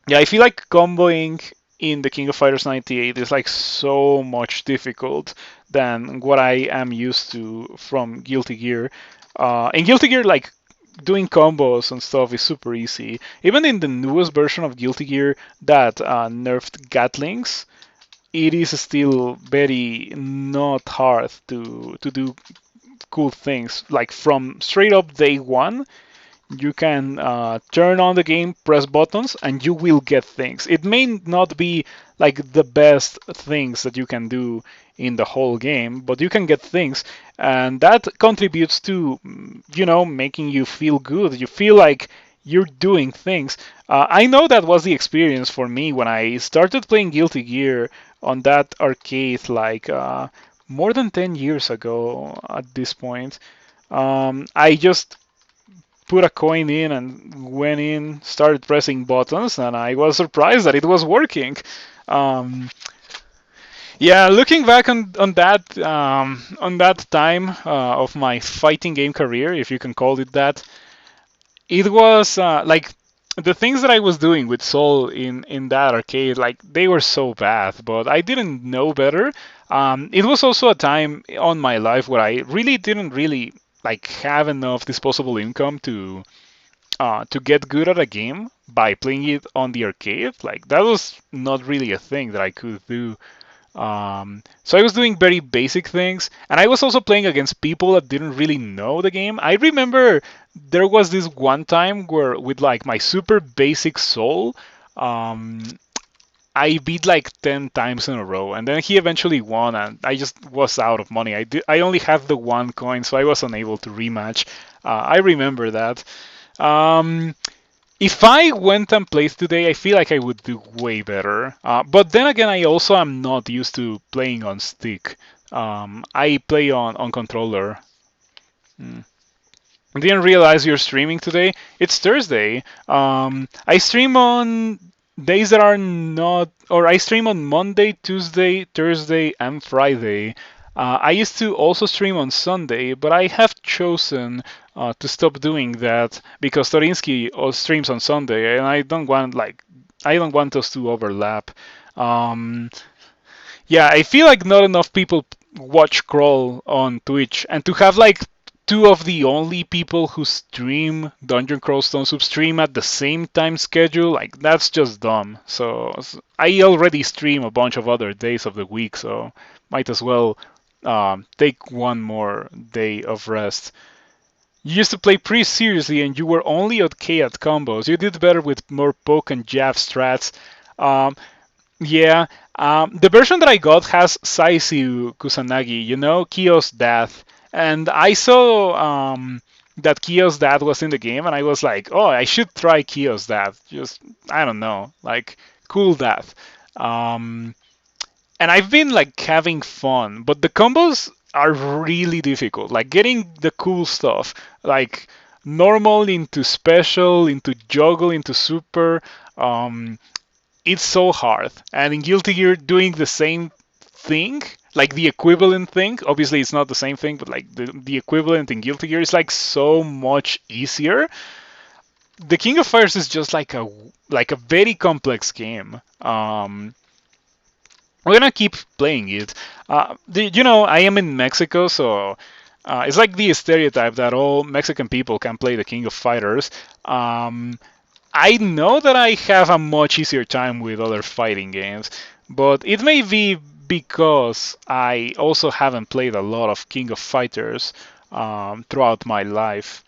yeah, I feel like comboing in the King of Fighters 98 is like so much difficult than what I am used to from Guilty Gear. In Guilty Gear, like doing combos and stuff is super easy. Even in the newest version of Guilty Gear that nerfed Gatlings, it is still very not hard to do cool things. Like from straight up day one, you can turn on the game, press buttons, and you will get things. It may not be like the best things that you can do in the whole game, but you can get things, and that contributes to, making you feel good. You feel like you're doing things. I know that was the experience for me when I started playing Guilty Gear on that arcade, like more than 10 years ago at this point. I just put a coin in and went in, started pressing buttons, and I was surprised that it was working. Um, yeah, looking back on that time of my fighting game career, if you can call it that, it was like the things that I was doing with Soul in that arcade, like they were so bad, but I didn't know better. It was also a time on my life where I really didn't really like have enough disposable income to get good at a game by playing it on the arcade. Like that was not really a thing that I could do. So I was doing very basic things, and I was also playing against people that didn't really know the game. I remember there was this one time where, with like my super basic soul, um, I beat like 10 times in a row, and then he eventually won, and I just was out of money. I only had the one coin, so I was unable to rematch. I remember that. Um, if I went and played today, I feel like I would do way better. But then again, I also am not used to playing on stick. I play on controller. Mm. I didn't realize you're streaming today. It's Thursday. I stream on days that are not, or I stream on Monday, Tuesday, Thursday, and Friday. I used to also stream on Sunday, but I have chosen to stop doing that because Torinsky streams on Sunday, and I don't want us to overlap. Um, yeah, I feel like not enough people watch Crawl on Twitch, and to have like two of the only people who stream Dungeon Crawl Stone Soup stream at the same time schedule, like that's just dumb. So I already stream a bunch of other days of the week, so might as well take one more day of rest. You used to play pretty seriously, and you were only okay at combos. You did better with more poke and jab strats. Um, yeah, the version that I got has Saisyu Kusanagi, Kyo's dad. And I saw that Kyo's dad was in the game, and I was like, oh, I should try Kyo's dad. Just, I don't know. Like, cool that. Um, and I've been like having fun, but the combos are really difficult. Like getting the cool stuff, like normal into special, into juggle, into super. Um, it's so hard. And in Guilty Gear, doing the same thing, like the equivalent thing. Obviously, it's not the same thing, but like the equivalent in Guilty Gear is like so much easier. The King of Fighters is just like a very complex game. We're gonna keep playing it. I am in Mexico, so it's like the stereotype that all Mexican people can play the King of Fighters. I know that I have a much easier time with other fighting games, but it may be because I also haven't played a lot of King of Fighters throughout my life.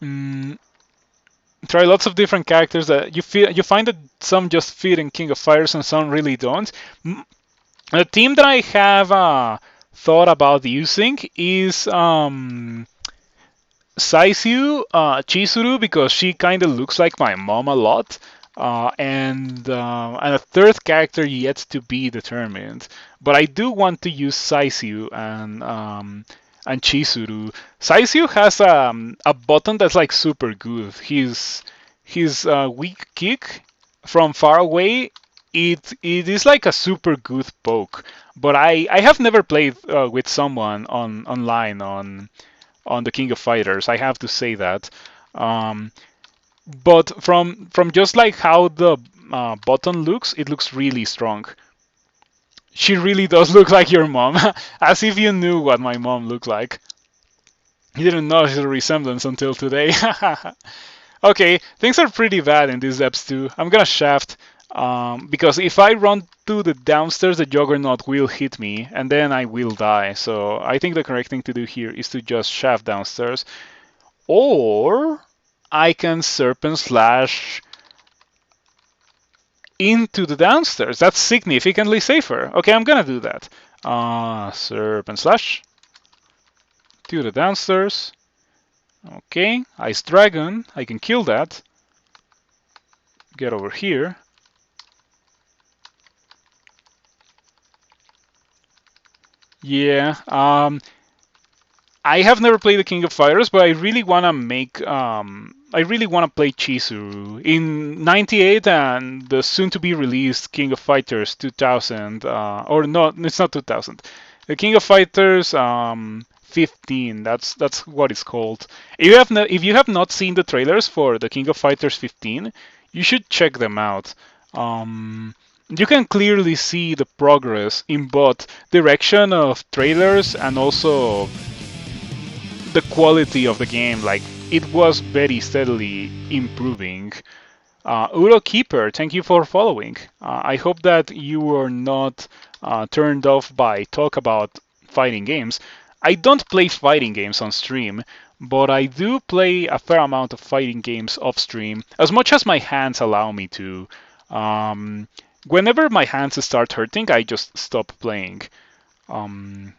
Mm, Try lots of different characters that you find that some just fit in King of Fighters and some really don't. The team that I have thought about using is Saisyu Chizuru because she kind of looks like my mom a lot. And a third character yet to be determined. But I do want to use Saisyu and Chizuru. Saisyu has a button that's like super good. His weak kick from far away, it is like a super good poke. But I have never played with someone online on the King of Fighters. I have to say that. Um, but from just like how the button looks, it looks really strong. She really does look like your mom, as if you knew what my mom looked like. You didn't notice the resemblance until today. Okay, things are pretty bad in these depths too. I'm gonna shaft, because if I run to the downstairs, the Juggernaut will hit me, and then I will die. So I think the correct thing to do here is to just shaft downstairs. Or I can Serpent Slash into the downstairs. That's significantly safer. Okay, I'm gonna do that. Serpent Slash to the downstairs. Okay, Ice Dragon. I can kill that. Get over here. Yeah, I have never played the King of Fighters, but I really wanna play Chizuru in '98 and the soon-to-be released King of Fighters 2000, or no, it's not 2000. The King of Fighters 15. That's what it's called. If you have not seen the trailers for the King of Fighters 15, you should check them out. You can clearly see the progress in both direction of trailers and also the quality of the game. Like, it was very steadily improving. Uro Keeper, thank you for following. I hope that you were not turned off by talk about fighting games. I don't play fighting games on stream, but I do play a fair amount of fighting games off stream, as much as my hands allow me to. Whenever my hands start hurting, I just stop playing. You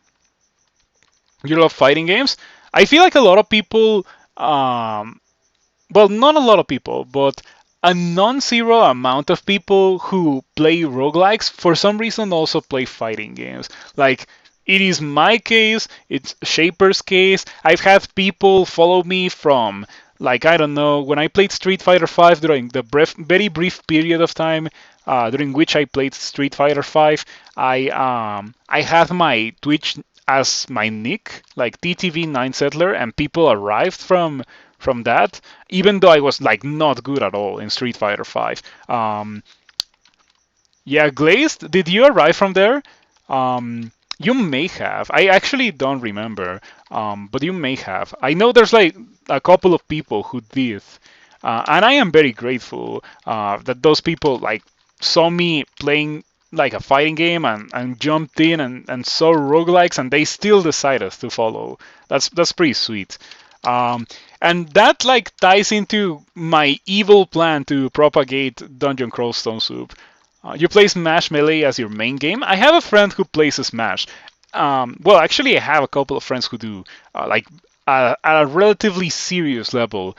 love fighting games? I feel like a lot of people, well, not a lot of people, but a non-zero amount of people who play roguelikes for some reason also play fighting games. Like, it is my case, it's Shaper's case. I've had people follow me from, like, I don't know, when I played Street Fighter V during the very brief period of time during which I played Street Fighter V, I had my Twitch as my nick, like TTV9 Settler, and people arrived from that, even though I was like not good at all in Street Fighter V. Yeah, Glazed, did you arrive from there? You may have. I actually don't remember, but you may have. I know there's like a couple of people who did, and I am very grateful that those people like saw me playing like a fighting game and jumped in and saw roguelikes and they still decided to follow. That's pretty sweet. And that like ties into my evil plan to propagate Dungeon Crawl Stone Soup. You play Smash Melee as your main game. I have a friend who plays Smash. Well, actually, I have a couple of friends who do, like at a relatively serious level.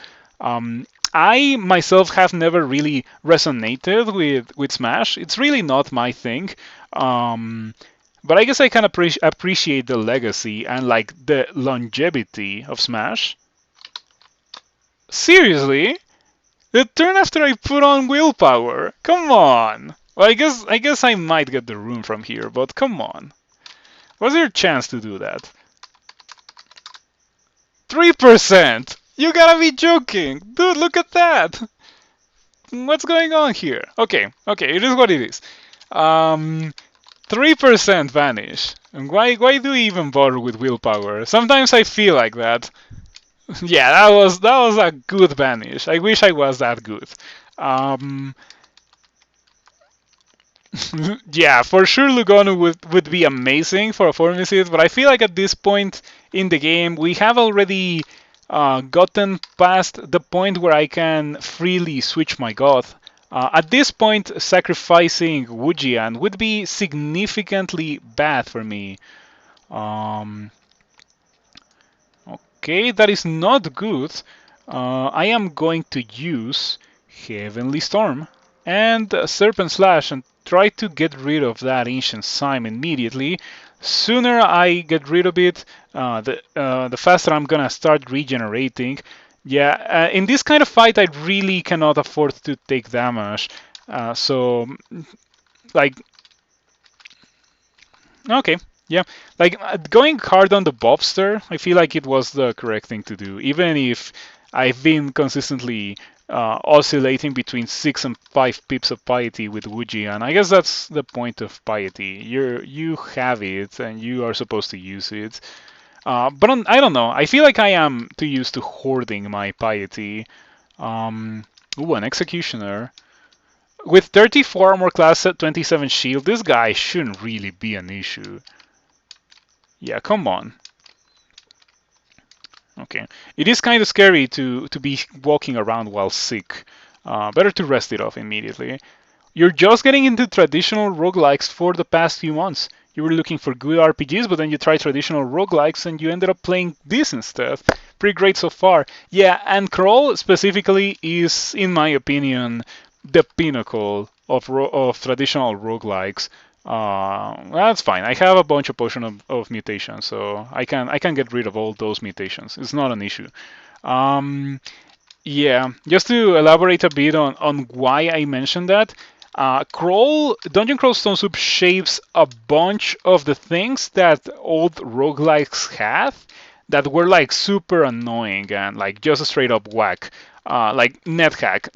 I myself have never really resonated with Smash. It's really not my thing. Um, but I guess I can appreciate the legacy and like the longevity of Smash. Seriously? The turn after I put on willpower? Come on. Well, I guess I might get the rune from here, but come on. Was there a chance to do that? 3%! You gotta be joking! Dude, look at that! What's going on here? Okay, it is what it is. 3% vanish. And why do we even bother with willpower? Sometimes I feel like that. Yeah, that was a good vanish. I wish I was that good. Um, yeah, for sure Lugano would be amazing for a Formicid, but I feel like at this point in the game we have already gotten past the point where I can freely switch my god. At this point, sacrificing Wujian would be significantly bad for me. Um, okay, that is not good. I am going to use Heavenly Storm and Serpent Slash and try to get rid of that Ancient Slime immediately. Sooner I get rid of it, the faster I'm gonna start regenerating. Yeah, in this kind of fight, I really cannot afford to take damage. So, like, okay, yeah, like going hard on the Bobster, I feel like it was the correct thing to do, even if I've been consistently oscillating between 6 and 5 pips of piety with Wuji, and I guess that's the point of piety. You have it, and you are supposed to use it. But I don't know. I feel like I am too used to hoarding my piety. Ooh, an executioner. With 34 armor class at 27 shield, this guy shouldn't really be an issue. Yeah, come on. Okay. It is kind of scary to be walking around while sick. Better to rest it off immediately. You're just getting into traditional roguelikes for the past few months. You were looking for good RPGs, but then you tried traditional roguelikes and you ended up playing this instead. Pretty great so far. Yeah, and Crawl specifically is, in my opinion, the pinnacle of traditional roguelikes. That's fine. I have a bunch of potion of mutations, so I can get rid of all those mutations. It's not an issue. Um, yeah, just to elaborate a bit on why I mentioned that, Dungeon Crawl Stone Soup shapes a bunch of the things that old roguelikes had that were like super annoying and like just a straight up whack. Like NetHack.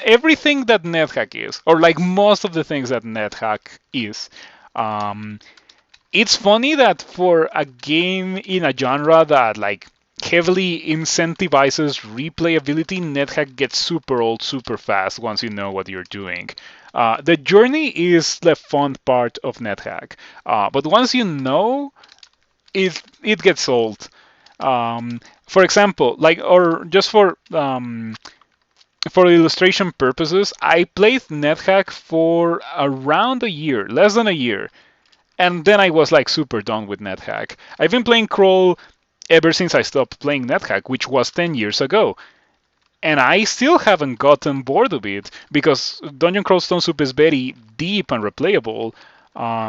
Everything that NetHack is, or like most of the things that NetHack is. Um, it's funny that for a game in a genre that like heavily incentivizes replayability, NetHack gets super old super fast once you know what you're doing. The journey is the fun part of NetHack, but once you know, it gets old. For example, like or just for illustration purposes, I played NetHack for around a year, less than a year, and then I was like super done with NetHack. I've been playing Crawl ever since I stopped playing NetHack, which was 10 years ago. And I still haven't gotten bored of it because Dungeon Crawl Stone Soup is very deep and replayable.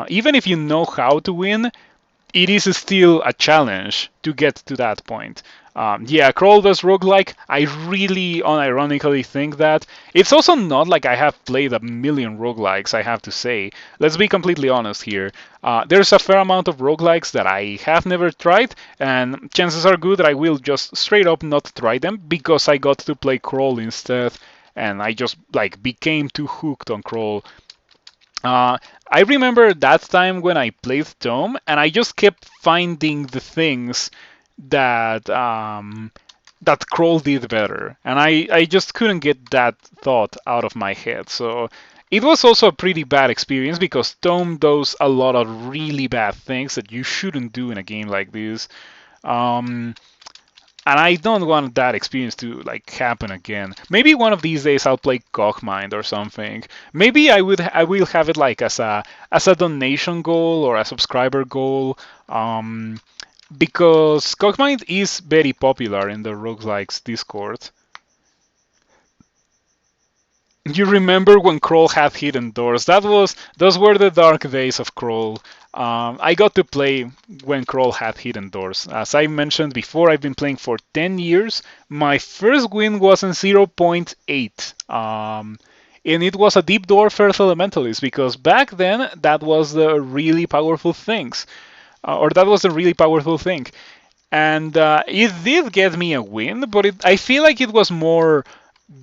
Even if you know how to win, it is still a challenge to get to that point. Yeah, Crawl does roguelike. I really unironically think that. It's also not like I have played a million roguelikes, I have to say. Let's be completely honest here. There's a fair amount of roguelikes that I have never tried, and chances are good that I will just straight up not try them because I got to play Crawl instead, and I just like became too hooked on Crawl. I remember that time when I played Tome, and I just kept finding the things that that Kroll did better, and I just couldn't get that thought out of my head. So it was also a pretty bad experience because Tome does a lot of really bad things that you shouldn't do in a game like this. Um, and I don't want that experience to like happen again. Maybe one of these days I'll play Cogmind or something. Maybe I will have it like as a donation goal or a subscriber goal. Because Cogmind is very popular in the roguelikes Discord. You remember when Kroll had hidden doors? Those were the dark days of Kroll. I got to play when Kroll had hidden doors. As I mentioned before, I've been playing for 10 years. My first win was in 0.8. And it was a deep door first elementalist because back then that was the really powerful things, or that was the really powerful thing. And it did get me a win, but I feel like it was more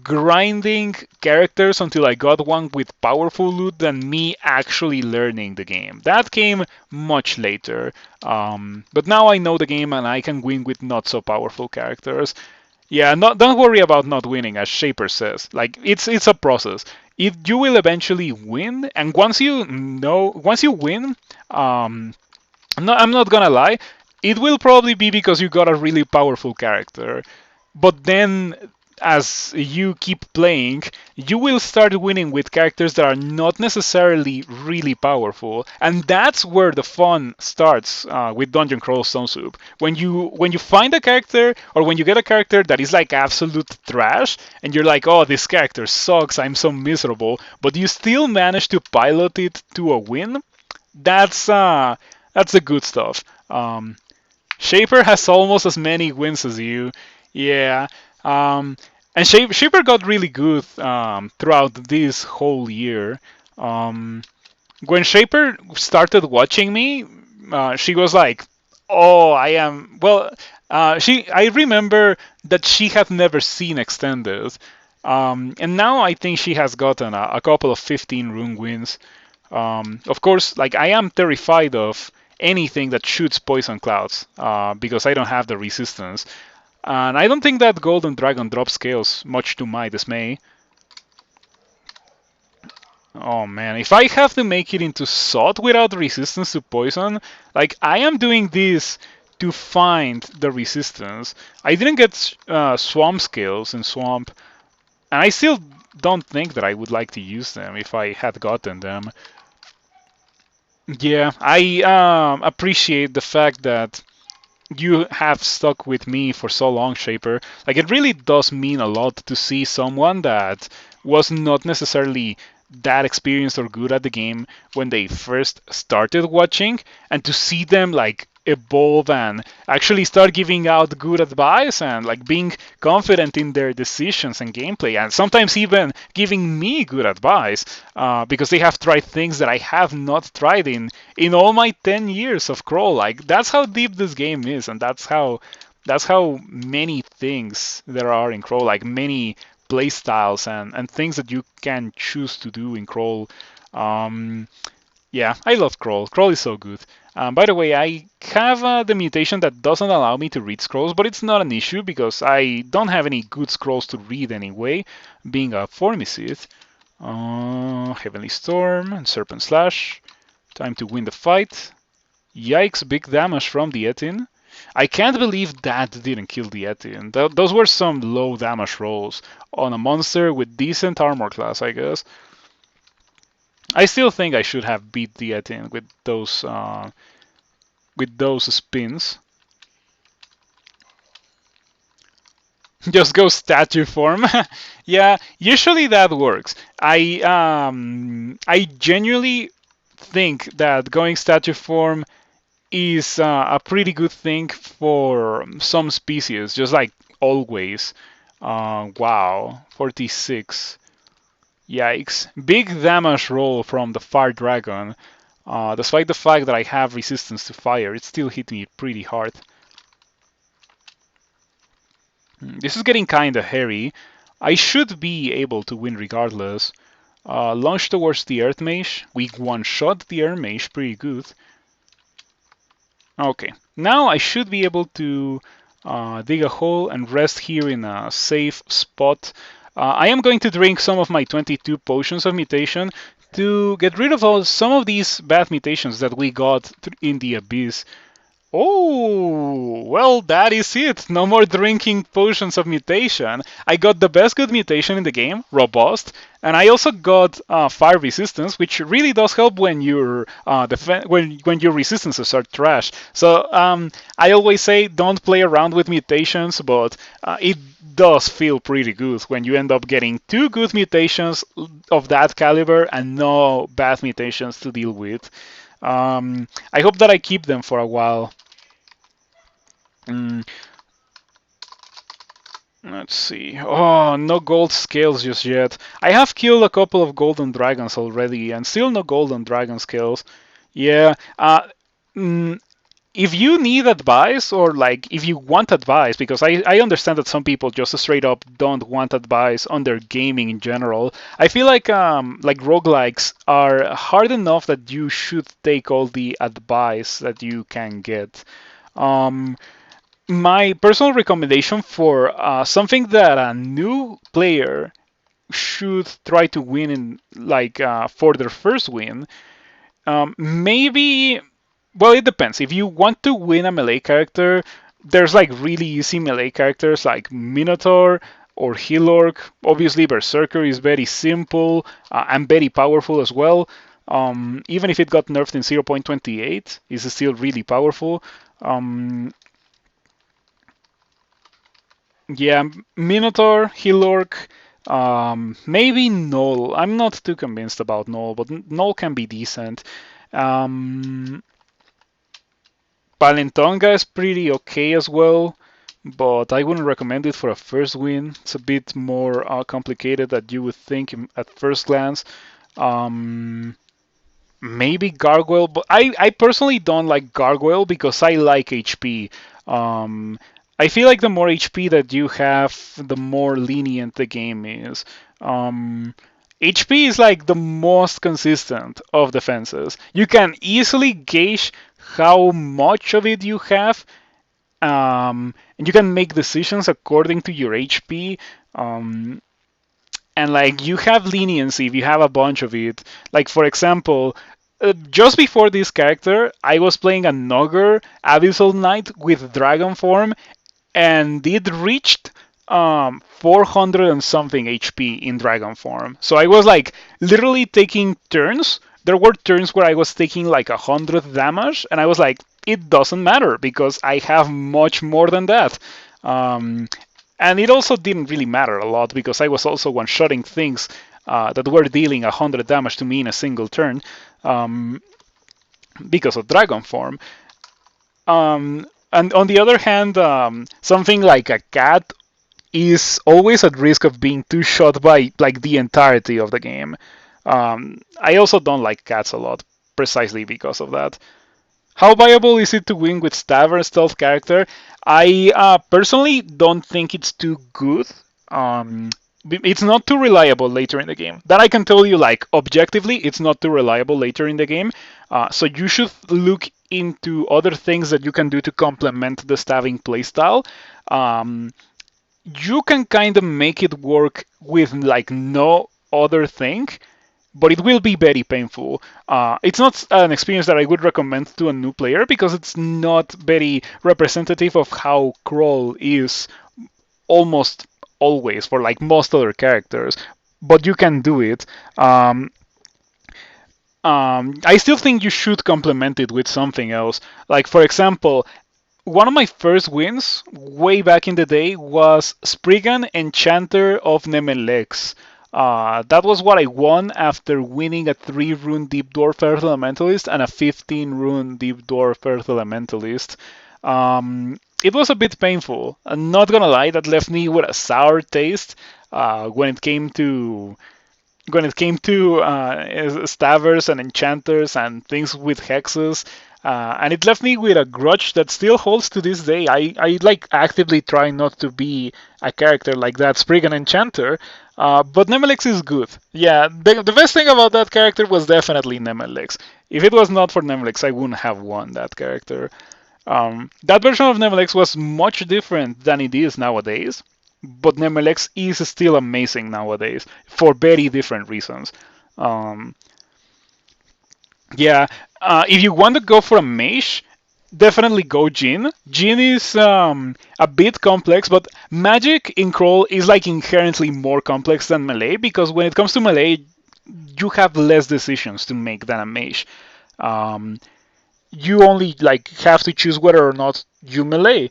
grinding characters until I got one with powerful loot than me actually learning the game. That came much later. But now I know the game and I can win with not so powerful characters. Yeah, don't worry about not winning, as Shaper says. Like it's a process. You will eventually win, and once you win, I'm not gonna lie, it will probably be because you got a really powerful character. But then, as you keep playing, you will start winning with characters that are not necessarily really powerful, and that's where the fun starts with Dungeon Crawl Stone Soup. When you find a character, or when you get a character that is like absolute trash, and you're like, oh, this character sucks, I'm so miserable, but you still manage to pilot it to a win. That's the good stuff. Shaper has almost as many wins as you. Yeah. And Shaper got really good throughout this whole year. Um, when Shaper started watching me, she was like, "Oh, I am." Well, I remember that she had never seen extended, and now I think she has gotten a couple of 15 rune wins. Of course, like I am terrified of anything that shoots poison clouds because I don't have the resistance. And I don't think that Golden Dragon drop scales, much to my dismay. Oh man, if I have to make it into Sod without resistance to poison, like I am doing this to find the resistance. I didn't get Swamp scales in Swamp, and I still don't think that I would like to use them if I had gotten them. Yeah, I appreciate the fact that you have stuck with me for so long, Shaper. Like, it really does mean a lot to see someone that was not necessarily that experienced or good at the game when they first started watching, and to see them, like, evolve and actually start giving out good advice and, like, being confident in their decisions and gameplay, and sometimes even giving me good advice because they have tried things that I have not tried in all my 10 years of crawl. Like that's how deep this game is, and that's how many things there are in crawl, like many play styles and things that you can choose to do in crawl. um, yeah, I love crawl. Crawl is so good. By the way, I have the mutation that doesn't allow me to read scrolls, but it's not an issue because I don't have any good scrolls to read anyway, being a Formicid. Heavenly Storm and Serpent Slash. Time to win the fight. Yikes, big damage from the Etin. I can't believe that didn't kill the Etin. Those were some low damage rolls on a monster with decent armor class, I guess. I still think I should have beat the Etin with those spins. Just go statue form. Yeah, usually that works. I genuinely think that going statue form is a pretty good thing for some species, just like always. Wow, 46. Yikes. Big damage roll from the Fire Dragon. Despite the fact that I have resistance to fire, it still hit me pretty hard. This is getting kinda hairy. I should be able to win regardless. Launch towards the Earth Mage. We one-shot the Earth Mage pretty good. Okay, now I should be able to dig a hole and rest here in a safe spot. I am going to drink some of my 22 potions of mutation to get rid of some of these bad mutations that we got in the Abyss. Oh, well, that is it. No more drinking potions of mutation. I got the best good mutation in the game, robust, and I also got fire resistance, which really does help when when your resistances are trash. So I always say don't play around with mutations, but it does feel pretty good when you end up getting two good mutations of that caliber and no bad mutations to deal with. I hope that I keep them for a while. Mm, let's see. Oh, no gold scales just yet. I have killed a couple of golden dragons already, and still no golden dragon scales. Yeah. Mm, if you need advice, or like if you want advice, because I understand that some people just straight up don't want advice on their gaming in general. I feel like roguelikes are hard enough that you should take all the advice that you can get. Um, my personal recommendation for something that a new player should try to win in, for their first win, maybe, well, it depends. If you want to win a melee character, there's like really easy melee characters like Minotaur or Healorc. Obviously, Berserker is very simple and very powerful as well. Even if it got nerfed in 0.28, it's still really powerful. Um, Yeah, Minotaur, Healorc, maybe Null. I'm not too convinced about Null, but Null can be decent. Um, Palentonga is pretty okay as well, but I wouldn't recommend it for a first win. It's a bit more complicated than you would think at first glance. Um, Maybe Gargoyle, but I personally don't like Gargoyle because I like HP. Um, I feel like the more HP that you have, the more lenient the game is. HP is like the most consistent of defenses. You can easily gauge how much of it you have, and you can make decisions according to your HP. Um, and like you have leniency if you have a bunch of it. Like for example, just before this character, I was playing a Nogger Abyssal Knight with Dragon Form, and it reached 400 and something HP in Dragon Form. So I was like literally taking turns. There were turns where I was taking like 100 damage, and I was like, it doesn't matter because I have much more than that. Um, and it also didn't really matter a lot because I was also one-shotting things that were dealing 100 damage to me in a single turn um, because of Dragon Form. And on the other hand, something like a cat is always at risk of being two-shot by like the entirety of the game. I also don't like cats a lot, precisely because of that. How viable is it to win with stab or stealth character? I personally don't think it's too good. Um, it's not too reliable later in the game. That I can tell you, like objectively, it's not too reliable later in the game. So you should look into other things that you can do to complement the stabbing playstyle. Um, you can kind of make it work with like no other thing, but it will be very painful. It's not an experience that I would recommend to a new player because it's not very representative of how Crawl is almost always for like most other characters. But you can do it. I still think you should complement it with something else. Like for example, one of my first wins way back in the day was Spriggan, Enchanter of Nemelex. That was what I won after winning a 3-rune Deep Dwarf Earth Elementalist and a 15-rune Deep Dwarf Earth Elementalist. It was a bit painful. I'm not gonna lie, that left me with a sour taste when it came to stabbers and enchanters and things with hexes. And it left me with a grudge that still holds to this day. I like actively try not to be a character like that Spriggan Enchanter, but Nemelex is good. Yeah, the best thing about that character was definitely Nemelex. If it was not for Nemelex, I wouldn't have won that character. That version of Nemelex was much different than it is nowadays, but Nemelex is still amazing nowadays for very different reasons. Um, yeah, if you want to go for a mage, definitely go Jian. Jian is a bit complex, but magic in Crawl is like inherently more complex than melee because when it comes to melee, you have less decisions to make than a mage. Um, you only like have to choose whether or not you melee.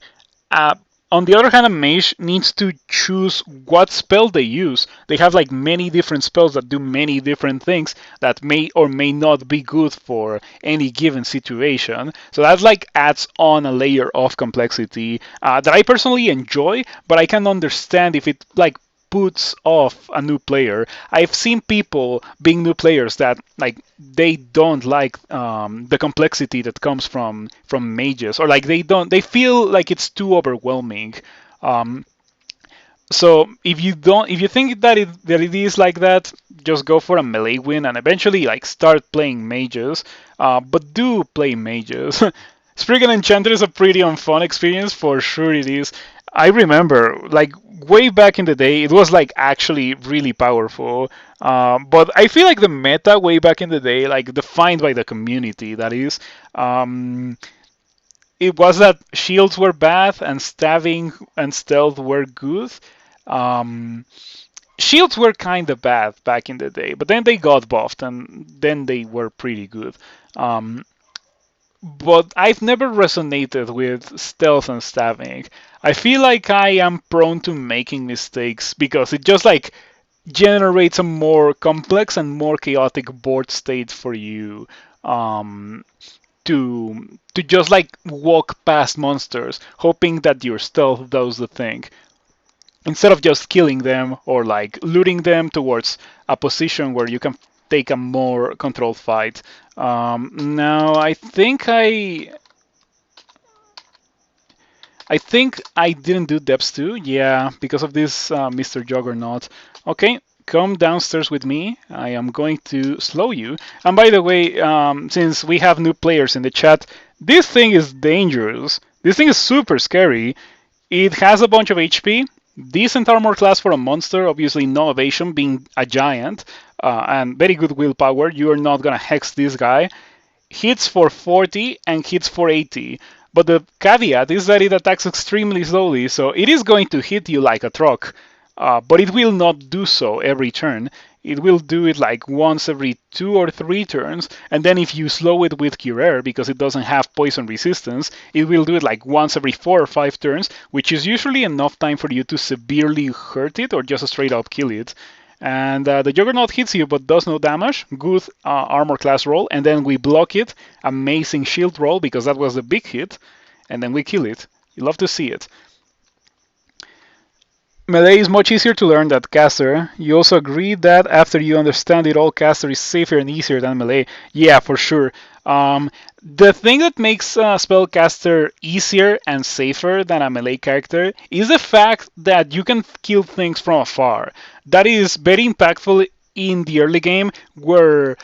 Uh, on the other hand, a mage needs to choose what spell they use. They have like many different spells that do many different things that may or may not be good for any given situation. So that like adds on a layer of complexity that I personally enjoy, but I can understand if it like puts off a new player. I've seen people being new players that like they don't like the complexity that comes from mages, or like they feel like it's too overwhelming. Um, so if you think that it is like that, just go for a melee win and eventually like start playing mages. But do play mages. Spriggan Enchanter is a pretty unfun experience for sure. It is. I remember like way back in the day, it was like actually really powerful. But I feel like the meta way back in the day, like defined by the community, that is. It was that shields were bad and stabbing and stealth were good. Um, Shields were kind of bad back in the day, but then they got buffed and then they were pretty good. Um, but I've never resonated with stealth and stabbing. I feel like I am prone to making mistakes because it just like generates a more complex and more chaotic board state for you. Um, to just like walk past monsters, hoping that your stealth does the thing, instead of just killing them or like looting them towards a position where you can take a more controlled fight. Now I think I didn't do depths too. Yeah, because of this Mr. Juggernaut. Okay, come downstairs with me. I am going to slow you. And by the way, since we have new players in the chat, this thing is dangerous. This thing is super scary. It has a bunch of HP, decent armor class for a monster, obviously no evasion, being a giant, and very good willpower. You are not gonna hex this guy. Hits for 40 and hits for 80. But the caveat is that it attacks extremely slowly, so it is going to hit you like a truck, but it will not do so every turn. It will do it like once every 2 or 3 turns, and then if you slow it with Curer, because it doesn't have poison resistance, it will do it like once every 4 or 5 turns, which is usually enough time for you to severely hurt it or just straight up kill it. And the Juggernaut hits you but does no damage. Good armor class roll, and then we block it. Amazing shield roll because that was the big hit, and then we kill it. You love to see it. Melee is much easier to learn than caster. You also agree that after you understand it all, caster is safer and easier than melee. Yeah, for sure. The thing that makes a spellcaster easier and safer than a melee character is the fact that you can kill things from afar. That is very impactful in the early game, where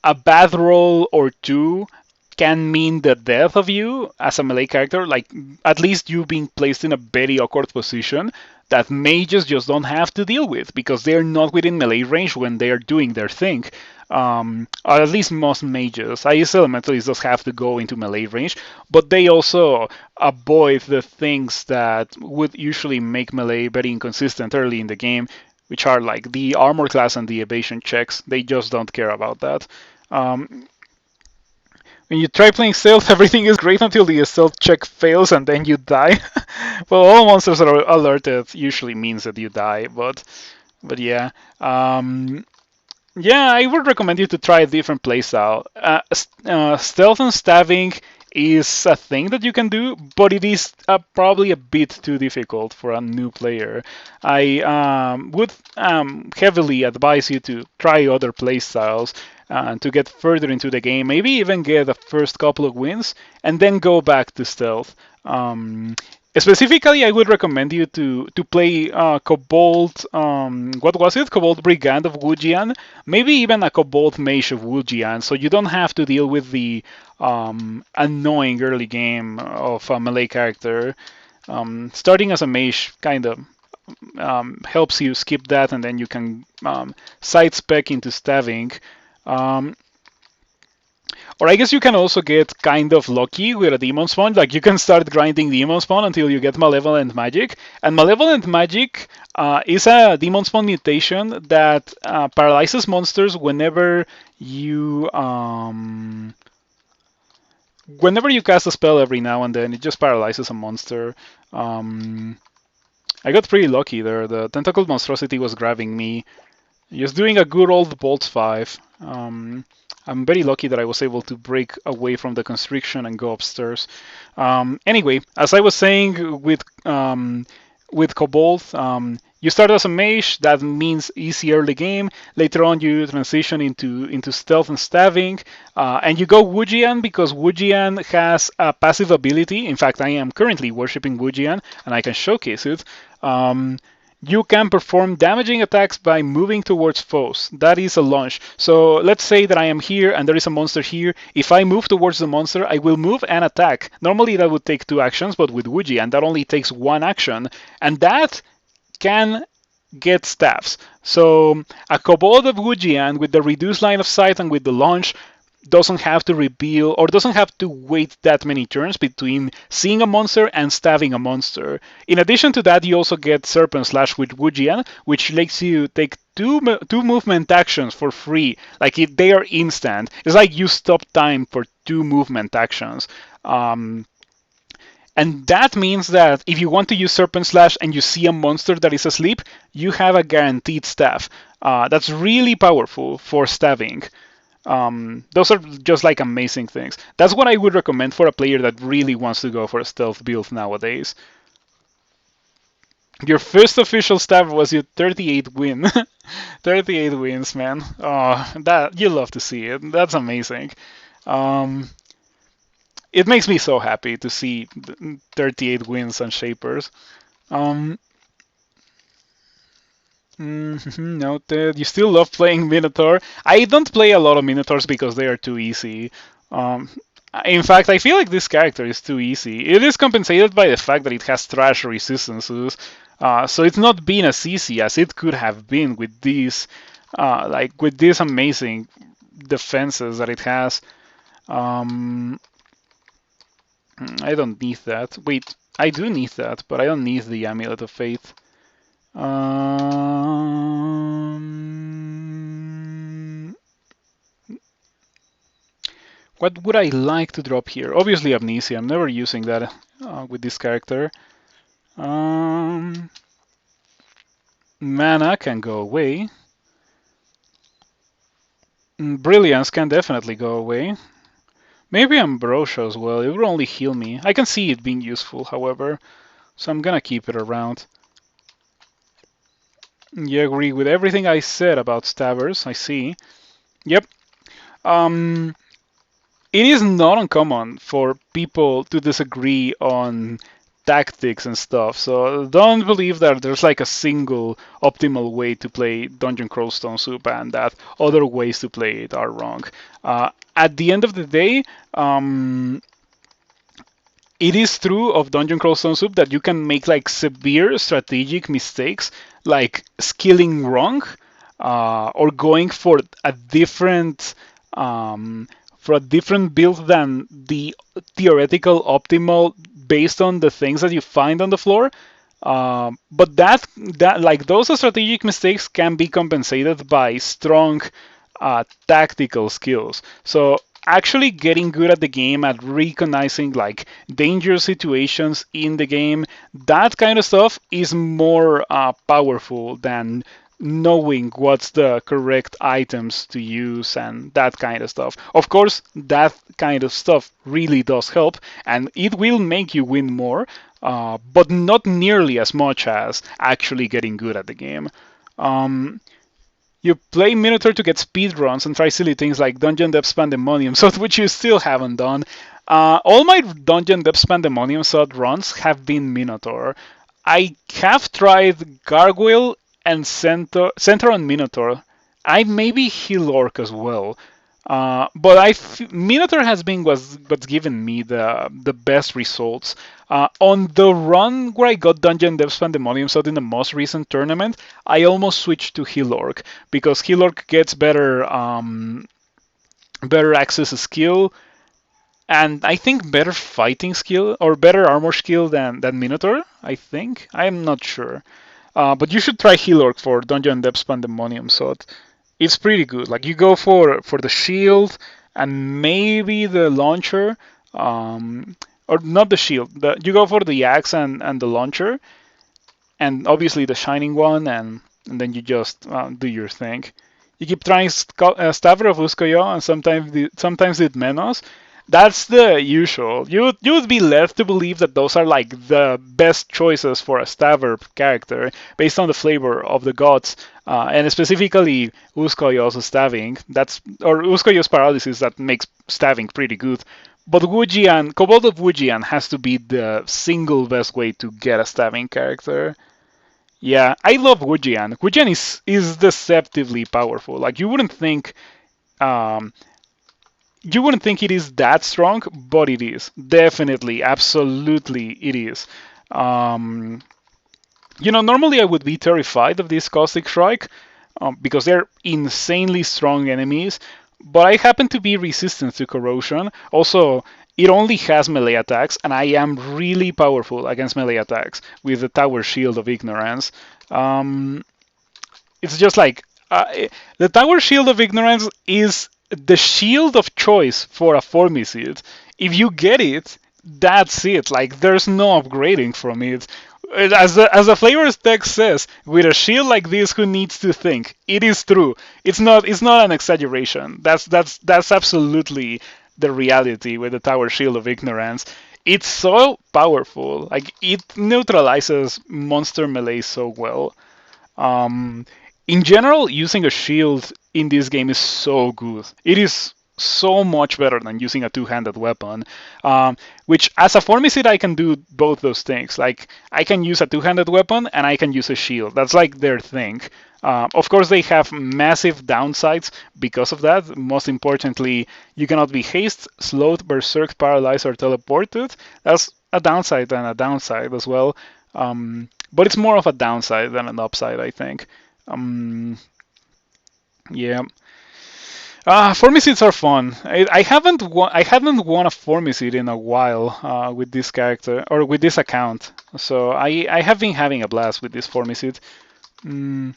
a bad roll or two can mean the death of you as a melee character, like at least you being placed in a very awkward position that mages just don't have to deal with because they're not within melee range when they are doing their thing. Or at least most mages. IS Elementalists just have to go into melee range, but they also avoid the things that would usually make melee very inconsistent early in the game, which are like the armor class and the evasion checks. They just don't care about that. Um, when you try playing stealth, everything is great until the stealth check fails and then you die. Well, all monsters that are alerted usually means that you die, but yeah. Yeah, I would recommend you to try a different playstyle. Stealth and stabbing is a thing that you can do, but it is probably a bit too difficult for a new player. I would heavily advise you to try other playstyles to get further into the game, maybe even get the first couple of wins, and then go back to stealth. Specifically, I would recommend you to play Kobold. What was it? Kobold Brigand of Wujian. Maybe even a Kobold Mage of Wujian, so you don't have to deal with the annoying early game of a melee character. Starting as a mage kind of helps you skip that, and then you can side spec into stabbing. Um, Or I guess you can also get kind of lucky with a demon spawn. Like you can start grinding demon spawn until you get malevolent magic. And malevolent magic is a demon spawn mutation that paralyzes monsters whenever you cast a spell every now and then. It just paralyzes a monster. I got pretty lucky there. The tentacled monstrosity was grabbing me. Just doing a good old Bolt 5. I'm very lucky that I was able to break away from the constriction and go upstairs. Anyway, as I was saying with Kobold, you start as a mage. That means easy early game. Later on, you transition into stealth and stabbing, and you go Wujian because Wujian has a passive ability. In fact, I am currently worshipping Wujian, and I can showcase it. You can perform damaging attacks by moving towards foes. That is a launch. So let's say that I am here and there is a monster here. If I move towards the monster, I will move and attack. Normally that would take 2 actions, but with Wujian that only takes 1 action. And that can get staffs. So a Kobold of Wujian with the reduced line of sight and with the launch doesn't have to reveal or doesn't have to wait that many turns between seeing a monster and stabbing a monster. In addition to that, you also get Serpent Slash with Wujian, which lets you take two movement actions for free. Like they are instant. It's like you stop time for 2 movement actions. And that means that if you want to use Serpent Slash and you see a monster that is asleep, you have a guaranteed staff. That's really powerful for stabbing. Those are just like amazing things. That's what I would recommend for a player that really wants to go for a stealth build nowadays. Your first official stab was your 38 win. 38 wins, man. Oh, that you love to see it. That's amazing. It makes me so happy to see 38 wins on Shapers. Noted. You still love playing Minotaur. I don't play a lot of Minotaurs because they are too easy. In fact, I feel like this character is too easy. It is compensated by the fact that it has trash resistances, so it's not been as easy as it could have been with these, with these amazing defenses that it has. I don't need that. Wait, I do need that, but I don't need the Amulet of Faith. What would I like to drop here? Obviously Amnesia. I'm never using that with this character. Mana can go away. Brilliance can definitely go away. Maybe Ambrosia as well. It will only heal me. I can see it being useful, however. So I'm gonna keep it around. You agree with everything I said about stabbers, I see. Yep. It is not uncommon for people to disagree on tactics and stuff, so don't believe that there's like a single optimal way to play Dungeon Crawl Stone Soup and that other ways to play it are wrong. At the end of the day, it is true of Dungeon Crawl Stone Soup that you can make like severe strategic mistakes, like skilling wrong, or going for a different build than the theoretical optimal based on the things that you find on the floor. But that like those strategic mistakes can be compensated by strong tactical skills. So actually getting good at the game, at recognizing like dangerous situations in the game, that kind of stuff is more powerful than knowing what's the correct items to use and that kind of stuff. Of course, that kind of stuff really does help, and it will make you win more, but not nearly as much as actually getting good at the game. You play Minotaur to get speedruns and try silly things like Dungeon Depths Pandemonium Sod, which you still haven't done. All my Dungeon Depths Pandemonium Sod runs have been Minotaur. I have tried Gargoyle and Center on Minotaur. I maybe heal Orc as well. But Minotaur has been what's given me the best results. On the run where I got Dungeon Depths Pandemonium Sod in the most recent tournament, I almost switched to Heal Orc because Heal Orc gets better better access skill, and I think better fighting skill or better armor skill than Minotaur. I think I'm not sure, but you should try Healorc for Dungeon Depths Pandemonium. So it's pretty good. Like you go for the shield and maybe the launcher, or not the shield. You go for the axe and the launcher, and obviously the shining one, and then you just do your thing. You keep trying Stavro of Uskoyo, and sometimes it Menos. That's the usual. You would be led to believe that those are like the best choices for a Stavr character based on the flavor of the gods, and specifically Uskoyo's stabbing. Or Uskoyo's paralysis that makes stabbing pretty good. But Wujian, Kobold of Wujian has to be the single best way to get a stabbing character. Yeah, I love Wujian. Wujian is deceptively powerful. Like um, you wouldn't think it is that strong, but it is. Definitely, absolutely, it is. Um, Normally I would be terrified of this Caustic Strike because they're insanely strong enemies, but I happen to be resistant to corrosion. Also, it only has melee attacks, and I am really powerful against melee attacks with the Tower Shield of Ignorance. Um, it's just like the Tower Shield of Ignorance is the shield of choice for a Formicid. If you get it, that's it. Like there's no upgrading from it. As the flavors text says, with a shield like this, who needs to think? It is true. It's not an exaggeration. That's absolutely the reality with the Tower Shield of Ignorance. It's so powerful. Like it neutralizes monster melee so well. Um, in general, using a shield in this game is so good. It is so much better than using a two-handed weapon. Which, as a Formicid, I can do both those things. Like, I can use a two-handed weapon and I can use a shield. That's like their thing. Of course, they have massive downsides because of that. Most importantly, you cannot be haste, slowed, berserk, paralyzed, or teleported. That's a downside and a downside as well. But it's more of a downside than an upside, I think. Um, yeah. Formicids are fun. I haven't won a Formicid in a while with this character or with this account. So I have been having a blast with this Formicid. Mm,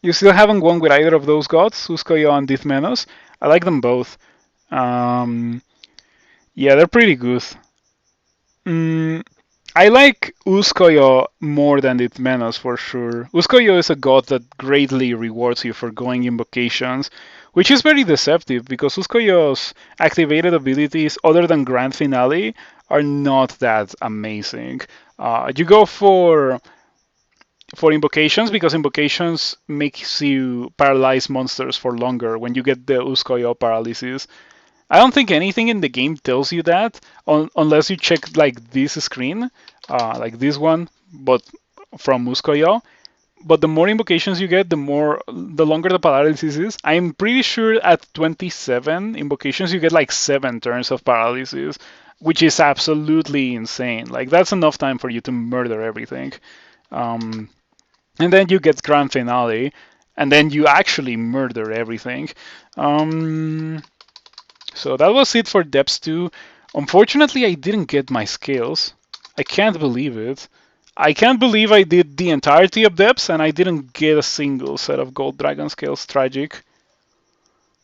you still haven't won with either of those gods, Uskoyo and Dithmenos. I like them both. Um, yeah, they're pretty good. Mm, I like Uskoyo more than Dithmenos for sure. Uskoyo is a god that greatly rewards you for going invocations, which is very deceptive because Uskoyo's activated abilities, other than Grand Finale, are not that amazing. You go for invocations because invocations makes you paralyze monsters for longer when you get the Uskoyo paralysis. I don't think anything in the game tells you that unless you check like this screen, like this one, but from Muskoyo. But the more invocations you get, the longer the paralysis is. I'm pretty sure at 27 invocations you get like 7 turns of paralysis, which is absolutely insane. Like that's enough time for you to murder everything. Um, and then you get grand finale, and then you actually murder everything. Um, so that was it for Depths 2. Unfortunately, I didn't get my scales. I can't believe it. I can't believe I did the entirety of Depths and I didn't get a single set of Gold Dragon scales. Tragic.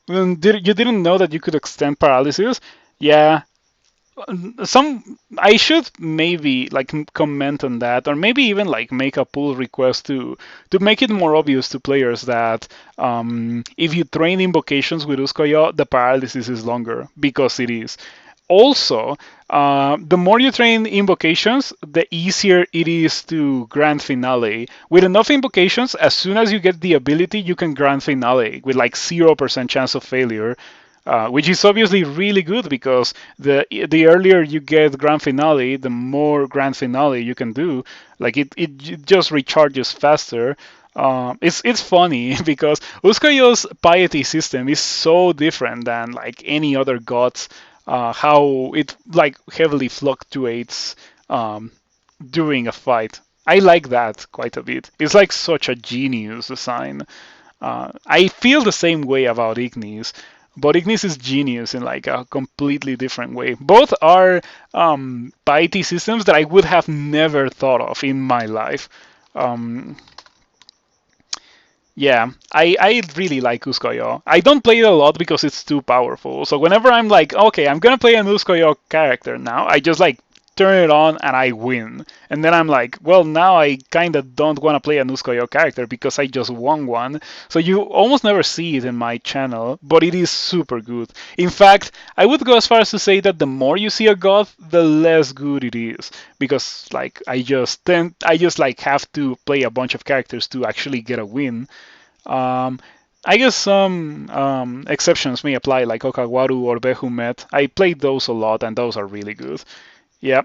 You didn't know that you could extend paralysis? Yeah, I should maybe like comment on that, or maybe even like make a pull request to make it more obvious to players that if you train invocations with Uskoyo, the paralysis is longer because it is. Also, the more you train invocations, the easier it is to grand finale. With enough invocations, as soon as you get the ability, you can grand finale with like 0% chance of failure. Which is obviously really good because the earlier you get grand finale, the more grand finale you can do. Like it just recharges faster. It's funny because Uskoyo's piety system is so different than like any other gods. How it like heavily fluctuates during a fight. I like that quite a bit. It's like such a genius design. I feel the same way about Ignis, but Ignis is genius in like a completely different way. Both are piety systems that I would have never thought of in my life. Um, yeah, I really like Uskoyo. I don't play it a lot because it's too powerful. So whenever I'm like, okay, I'm gonna play an Uskoyo character now, I just like turn it on and I win. And then I'm like, well, now I kind of don't want to play an Uskoyo character because I just won one. So you almost never see it in my channel, but it is super good. In fact, I would go as far as to say that the more you see a god, the less good it is because like I just like have to play a bunch of characters to actually get a win. um, I guess some exceptions may apply, like Okawaru or Behumet. I played those a lot, and those are really good. Yeah.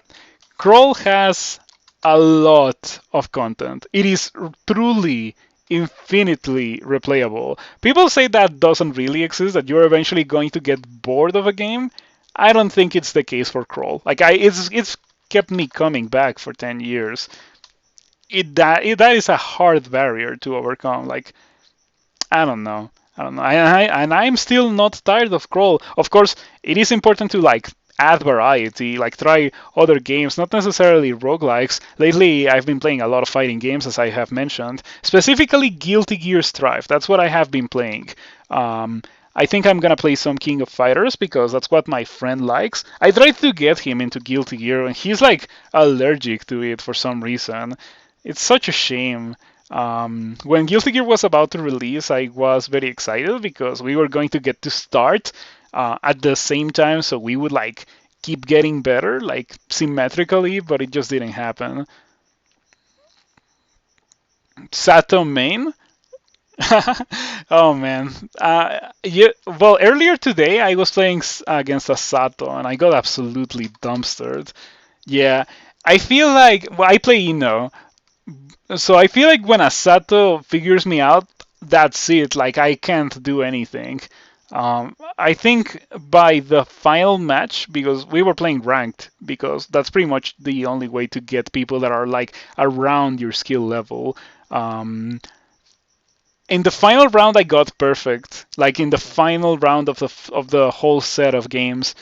Crawl has a lot of content. It is truly infinitely replayable. People say that doesn't really exist, that you're eventually going to get bored of a game. I don't think it's the case for Crawl. Like it's kept me coming back for 10 years. That is a hard barrier to overcome. Like I don't know. I don't know. And I'm still not tired of Crawl. Of course, it is important to like add variety, like try other games, not necessarily roguelikes. Lately, I've been playing a lot of fighting games, as I have mentioned, specifically Guilty Gear Strive. That's what I have been playing. Um, I think I'm gonna play some King of Fighters because that's what my friend likes. I tried to get him into Guilty Gear, and he's like allergic to it for some reason. It's such a shame. When Guilty Gear was about to release, I was very excited because we were going to get to start at the same time, so we would like keep getting better, like symmetrically, but it just didn't happen. Sato main? Oh man. Yeah, well, earlier today I was playing against a Sato and I got absolutely dumpstered. Yeah, I feel like well, I play Ino. So I feel like when Asato figures me out, that's it. Like I can't do anything. I think by the final match, because we were playing ranked, because that's pretty much the only way to get people that are like around your skill level. Um, in the final round, I got perfect. Like in the final round of the whole set of games,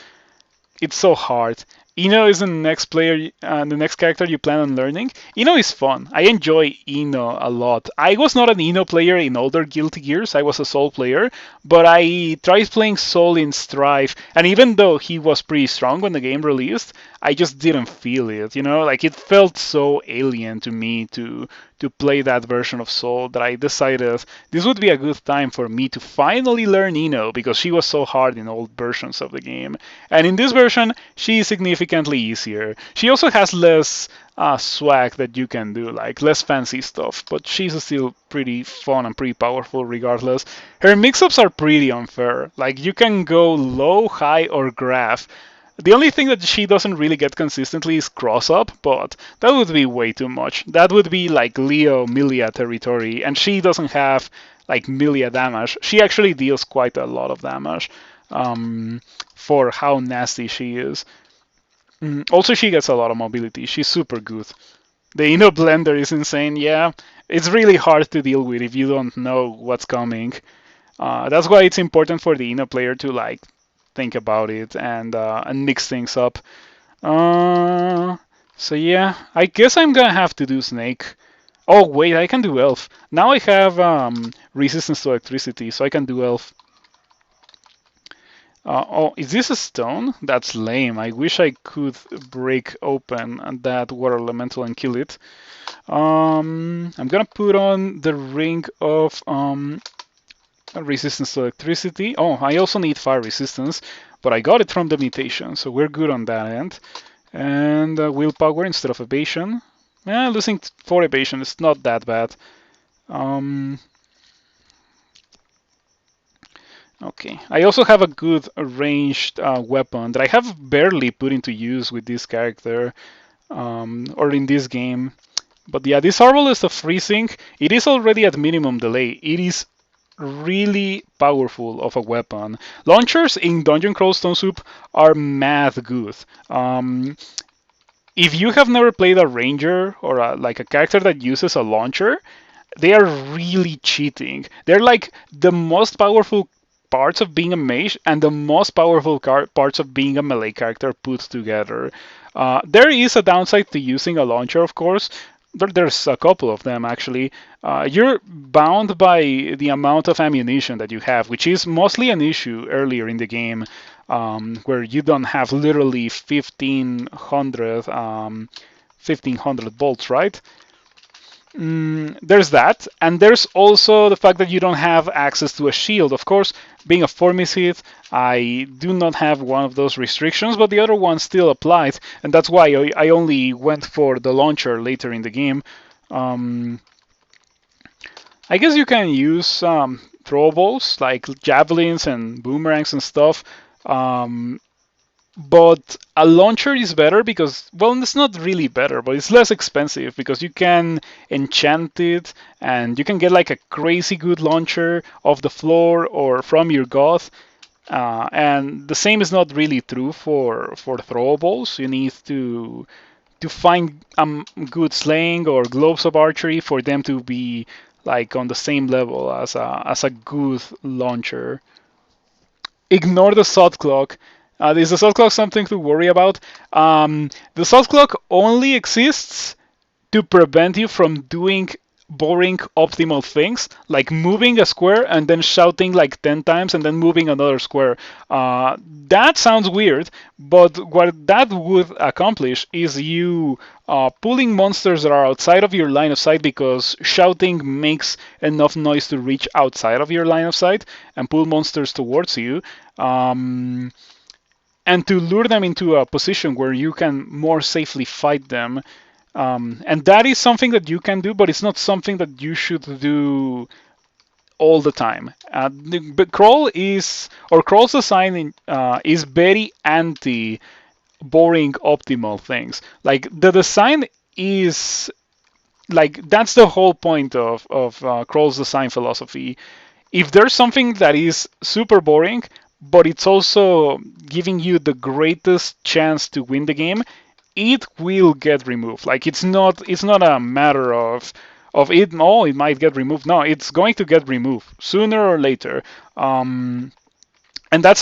it's so hard. Ino is the next player, the next character you plan on learning. Ino is fun. I enjoy Ino a lot. I was not an Ino player in older Guilty Gears. I was a Soul player, but I tried playing Soul in Strife, and even though he was pretty strong when the game released, I just didn't feel it. You know, like it felt so alien to me to play that version of Soul that I decided this would be a good time for me to finally learn Ino because she was so hard in old versions of the game. And in this version, she is significantly easier. She also has less swag that you can do, like less fancy stuff, but she's still pretty fun and pretty powerful regardless. Her mix-ups are pretty unfair. Like you can go low, high, or graph. The only thing that she doesn't really get consistently is cross up, but that would be way too much. That would be like Leo Milia territory, and she doesn't have like Milia damage. She actually deals quite a lot of damage for how nasty she is. Also, she gets a lot of mobility. She's super good. The Inno Blender is insane, yeah. It's really hard to deal with if you don't know what's coming. That's why it's important for the Inno player to like think about it and mix things up. Uh, so yeah, I guess I'm gonna have to do Snake. Oh wait, I can do Elf. Now I have resistance to electricity, so I can do Elf. Oh, is this a stone? That's lame. I wish I could break open that water elemental and kill it. I'm gonna put on the ring of resistance to electricity. Oh, I also need fire resistance, but I got it from the mutation, so we're good on that end. And willpower instead of evasion. Losing 4 evasion is not that bad. Um, Okay. I also have a good ranged weapon that I have barely put into use with this character or in this game. But yeah, this Arbalest of Freezing, it is already at minimum delay. It is really powerful of a weapon. Launchers in Dungeon Crawl Stone Soup are mad good. If you have never played a ranger or like a character that uses a launcher, they are really cheating. They're like the most powerful parts of being a mage and the most powerful parts of being a melee character put together. There is a downside to using a launcher, of course. There's a couple of them actually. You're bound by the amount of ammunition that you have, which is mostly an issue earlier in the game, where you don't have literally 1500 bolts, right? There's that, and there's also the fact that you don't have access to a shield. Of course, being a Formicid, I do not have one of those restrictions, but the other one still applies, and that's why I only went for the launcher later in the game. Um, I guess you can use throwables like javelins and boomerangs and stuff. Um, but a launcher is better because, well, it's not really better, but it's less expensive because you can enchant it and you can get like a crazy good launcher off the floor or from your god. And the same is not really true for throwables. You need to find good slaying or globes of archery for them to be like on the same level as a good launcher. Ignore the sod clock. Is the sod clock something to worry about? The sod clock only exists to prevent you from doing boring optimal things like moving a square and then shouting like 10 times and then moving another square. That sounds weird, but what that would accomplish is you pulling monsters that are outside of your line of sight because shouting makes enough noise to reach outside of your line of sight and pull monsters towards you. Um, and to lure them into a position where you can more safely fight them. And that is something that you can do, but it's not something that you should do all the time. But Crawl's design is very anti boring optimal things. Like the design is like that's the whole point of Crawl's design philosophy. If there's something that is super boring, but it's also giving you the greatest chance to win the game, it will get removed. Like it's not a matter of it. Oh, it might get removed. No, it's going to get removed sooner or later. And that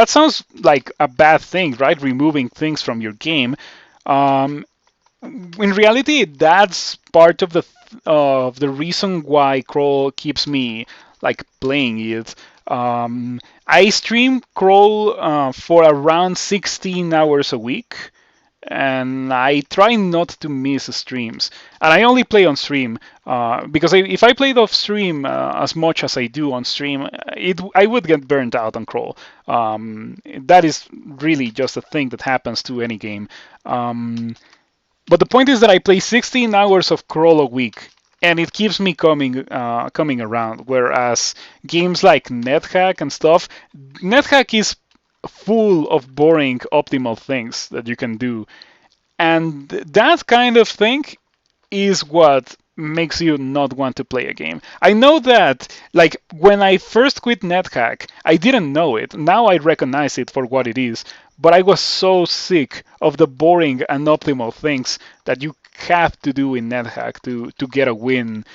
sounds like a bad thing, right? Removing things from your game. Um, in reality, that's part of the reason why Crawl keeps me like playing it. I stream Crawl for around 16 hours a week, and I try not to miss streams. And I only play on stream because if I played off stream as much as I do on stream, I would get burnt out on Crawl. That is really just a thing that happens to any game. But the point is that I play 16 hours of Crawl a week, and it keeps me coming around. Whereas games like NetHack and stuff, NetHack is full of boring optimal things that you can do, and that kind of thing is what makes you not want to play a game. I know that, like, when I first quit NetHack, I didn't know it. Now I recognize it for what it is. But I was so sick of the boring and optimal things that you have to do in NetHack to get a win.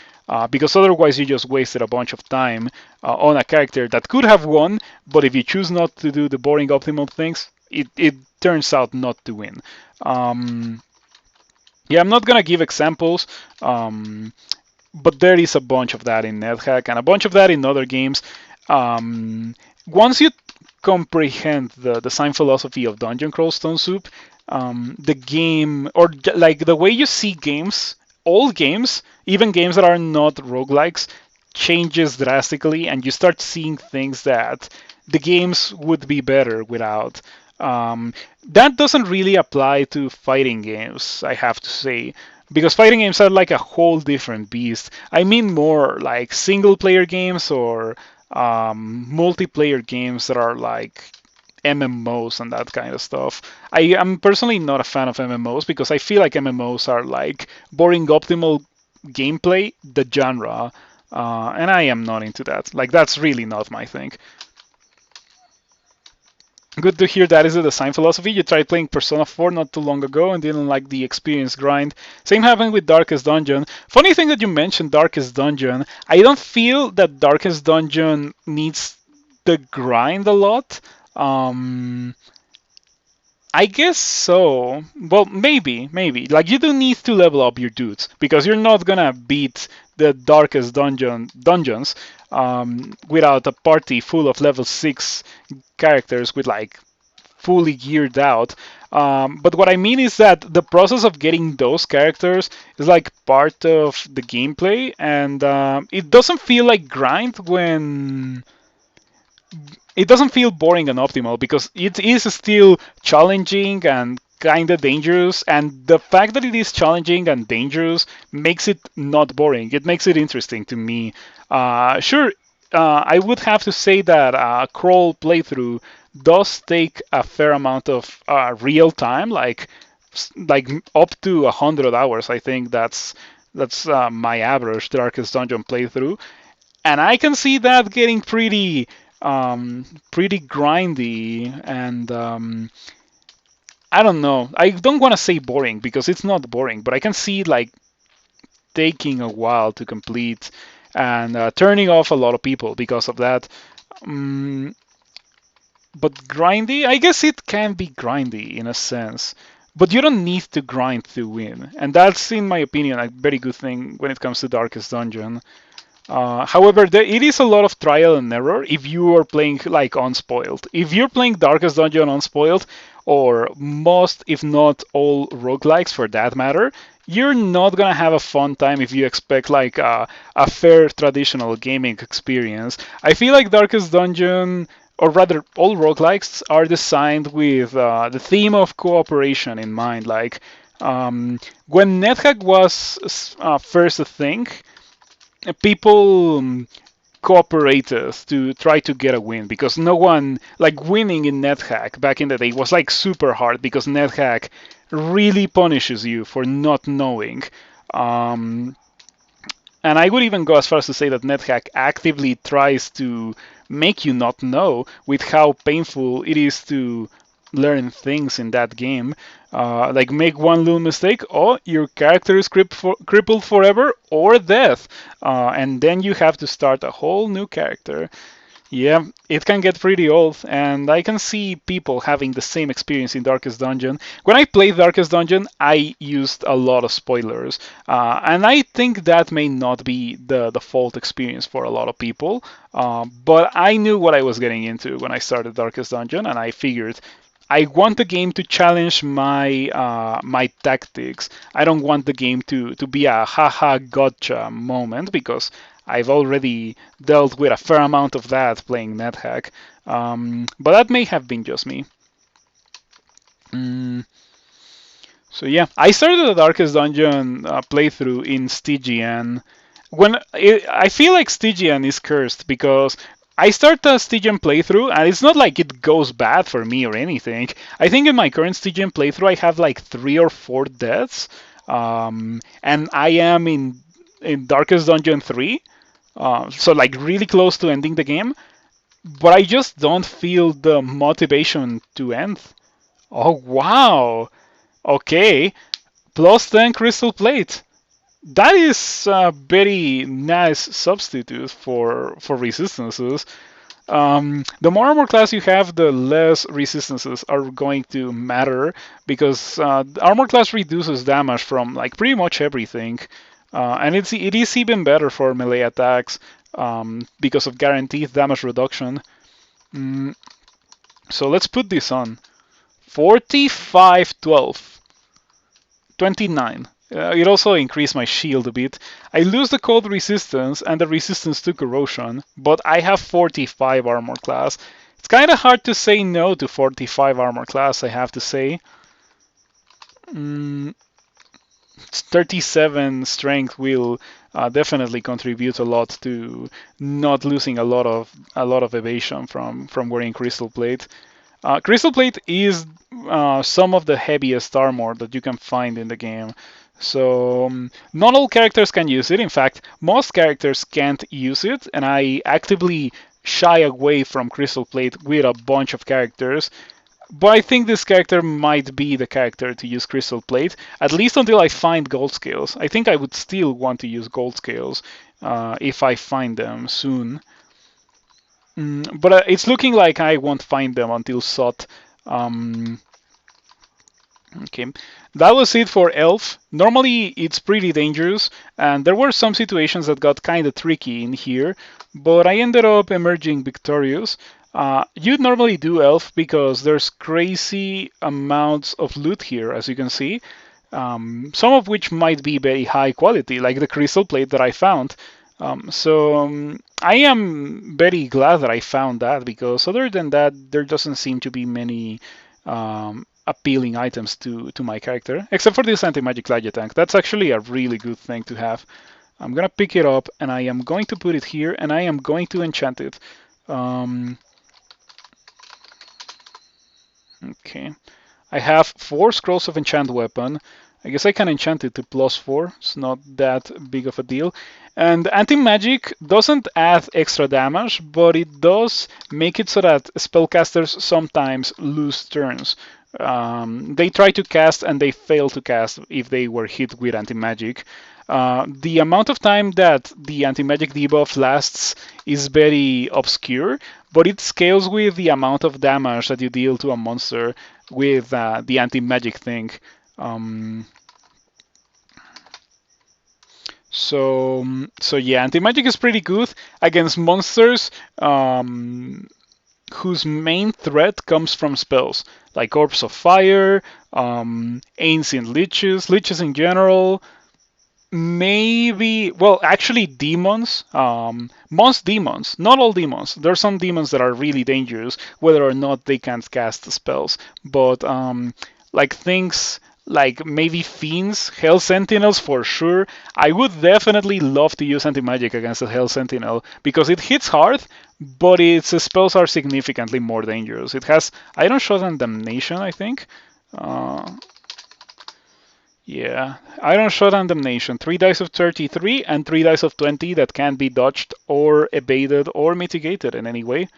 Because otherwise you just wasted a bunch of time on a character that could have won, but if you choose not to do the boring optimal things, it turns out not to win. Um, yeah, I'm not gonna give examples, but there is a bunch of that in NetHack and a bunch of that in other games. Once you comprehend the design philosophy of Dungeon Crawl Stone Soup, the game, or like the way you see games, all games, even games that are not roguelikes, changes drastically, and you start seeing things that the games would be better without. That doesn't really apply to fighting games, I have to say, because fighting games are like a whole different beast. I mean more like single player games or multiplayer games that are like MMOs and that kind of stuff. I am personally not a fan of MMOs because I feel like MMOs are like boring optimal gameplay, the genre, and I am not into that. Like that's really not my thing. Good to hear that is the design philosophy. You tried playing Persona 4 not too long ago and didn't like the experience grind. Same happened with Darkest Dungeon. Funny thing that you mentioned Darkest Dungeon. I don't feel that Darkest Dungeon needs the grind a lot. Um, I guess so. Well, maybe. Like you do need to level up your dudes because you're not gonna beat the darkest dungeons without a party full of level 6 characters with like fully geared out. But what I mean is that the process of getting those characters is like part of the gameplay, and it doesn't feel like grind when it doesn't feel boring and optimal because it is still challenging and kind of dangerous, and the fact that it is challenging and dangerous makes it not boring. It makes it interesting to me. Sure, I would have to say that a crawl playthrough does take a fair amount of real time, like up to 100 hours. I think that's my average Darkest Dungeon playthrough, and I can see that getting pretty grindy, and I don't know. I don't want to say boring because it's not boring, but I can see like taking a while to complete and turning off a lot of people because of that. Um, but grindy, I guess it can be grindy in a sense. But you don't need to grind to win, and that's, in my opinion, a very good thing when it comes to Darkest Dungeon. However, it is a lot of trial and error if you are playing like unspoiled. If you're playing Darkest Dungeon unspoiled, or most, if not all, roguelikes for that matter, you're not gonna have a fun time if you expect like a fair traditional gaming experience. I feel like Darkest Dungeon, or rather all roguelikes, are designed with the theme of cooperation in mind. Like when NetHack was first a thing, people cooperated to try to get a win because no one like winning in NetHack back in the day was like super hard because NetHack really punishes you for not knowing. Um, and I would even go as far as to say that NetHack actively tries to make you not know with how painful it is to learn things in that game. Like make one little mistake, or your character is crippled forever, or death, and then you have to start a whole new character. Yeah, it can get pretty old, and I can see people having the same experience in Darkest Dungeon. When I played Darkest Dungeon, I used a lot of spoilers, and I think that may not be the default experience for a lot of people. But I knew what I was getting into when I started Darkest Dungeon, and I figured I want the game to challenge my tactics. I don't want the game to be a haha gotcha moment because I've already dealt with a fair amount of that playing NetHack. But that may have been just me. Mm, so yeah, I started the Darkest Dungeon playthrough in Stygian. I feel like Stygian is cursed because I start the Stygian playthrough and it's not like it goes bad for me or anything. I think in my current Stygian playthrough I have like 3 or 4 deaths, and I am in Darkest Dungeon 3, so like really close to ending the game. But I just don't feel the motivation to end. Oh wow! Okay, plus 10 crystal plate. That is a very nice substitute for resistances. The more armor class you have, the less resistances are going to matter because armor class reduces damage from like pretty much everything, and it is even better for melee attacks because of guaranteed damage reduction. Mm, so let's put this on 45, 12, 29. It also increased my shield a bit. I lose the cold resistance and the resistance to corrosion, but I have 45 armor class. It's kind of hard to say no to 45 armor class, I have to say. 37 strength will definitely contribute a lot to not losing a lot of evasion from wearing crystal plate. Crystal plate is some of the heaviest armor that you can find in the game. So not all characters can use it. In fact, most characters can't use it, and I actively shy away from Crystal Plate with a bunch of characters. But I think this character might be the character to use Crystal Plate, at least until I find gold scales. I think I would still want to use gold scales if I find them soon. But it's looking like I won't find them until SOT. Okay, that was it for Elf. Normally it's pretty dangerous, and there were some situations that got kind of tricky in here, but I ended up emerging victorious. You'd normally do Elf because there's crazy amounts of loot here, as you can see, some of which might be very high quality, like the crystal plate that I found. I am very glad that I found that, because other than that, there doesn't seem to be many appealing items to my character, except for this anti-magic tank. That's actually a really good thing to have. I'm gonna pick it up and I am going to put it here and I am going to enchant it. Okay, I have 4 scrolls of Enchant Weapon. I guess I can enchant it to +4. It's not that big of a deal. And anti-magic doesn't add extra damage, but it does make it so that spellcasters sometimes lose turns. They try to cast and they fail to cast if they were hit with anti-magic. The amount of time that the anti-magic debuff lasts is very obscure, but it scales with the amount of damage that you deal to a monster with the anti-magic thing. So yeah, anti-magic is pretty good against monsters whose main threat comes from spells, like Orbs of Fire, Ancient Liches in general, maybe, well, actually demons, most demons, not all demons. There are some demons that are really dangerous, whether or not they can't cast spells, but like things like maybe fiends, Hell Sentinels for sure. I would definitely love to use anti-magic against a Hell Sentinel because it hits hard, but its spells are significantly more dangerous. It has Iron Shot and Damnation, I think. Yeah, Iron Shot and Damnation. 3 dice of 33 and 3 dice of 20 that can be dodged or evaded or mitigated in any way.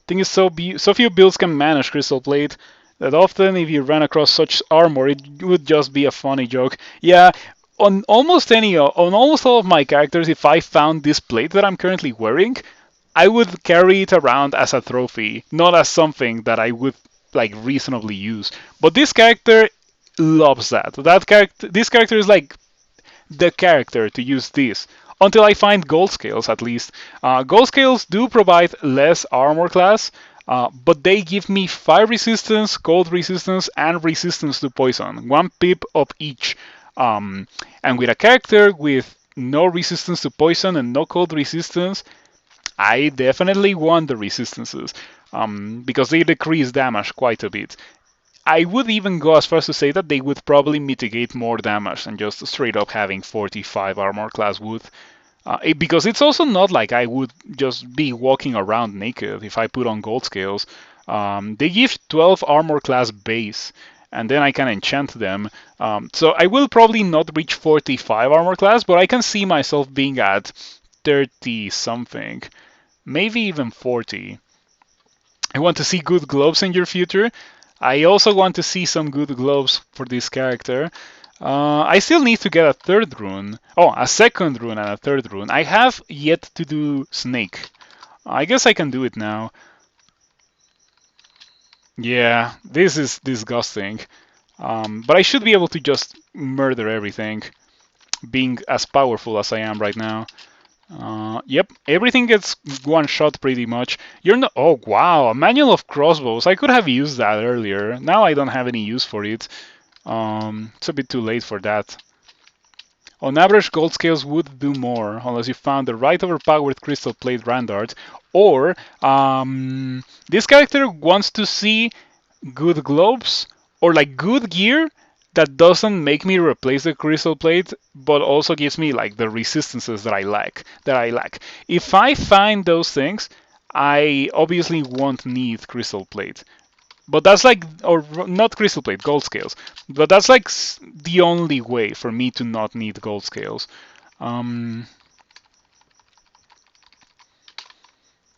Thing is, so few builds can manage Crystal Plate that often if you ran across such armor, it would just be a funny joke. Yeah, on almost all of my characters, if I found this plate that I'm currently wearing, I would carry it around as a trophy, not as something that I would like reasonably use. But this character loves that. This character is like the character to use this. Until I find gold scales, at least. Gold scales do provide less armor class, but they give me fire resistance, cold resistance, and resistance to poison. 1 pip of each. And with a character with no resistance to poison and no cold resistance, I definitely want the resistances, because they decrease damage quite a bit. I would even go as far as to say that they would probably mitigate more damage than just straight up having 45 armor class would. Because it's also not like I would just be walking around naked if I put on gold scales. They give 12 armor class base, and then I can enchant them. So I will probably not reach 45 armor class, but I can see myself being at 30 something, maybe even 40. I want to see good gloves in your future. I also want to see some good gloves for this character. I still need to get a 3rd rune. Oh, a 2nd rune and a 3rd rune. I have yet to do Snake. I guess I can do it now. Yeah, this is disgusting. But I should be able to just murder everything, being as powerful as I am right now. Yep, everything gets one shot pretty much. You're not. Oh wow, a manual of crossbows. I could have used that earlier. Now I don't have any use for it. It's a bit too late for that. On average, gold scales would do more unless you found the right overpowered crystal plate Randart, or this character wants to see good gloves or like good gear that doesn't make me replace the crystal plate, but also gives me like the resistances that I lack. If I find those things, I obviously won't need crystal plate. But that's like, or not crystal plate, gold scales. But that's like the only way for me to not need gold scales.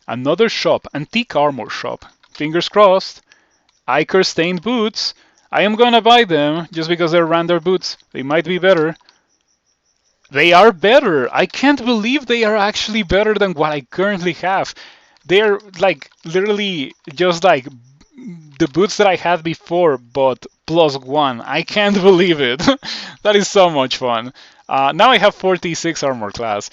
Another shop, antique armor shop. Fingers crossed. Ichor stained boots. I am gonna buy them just because they're random boots. They might be better. They are better. I can't believe they are actually better than what I currently have. They're like literally just like the boots that I had before, but +1. I can't believe it. That is so much fun. Now I have 46 armor class.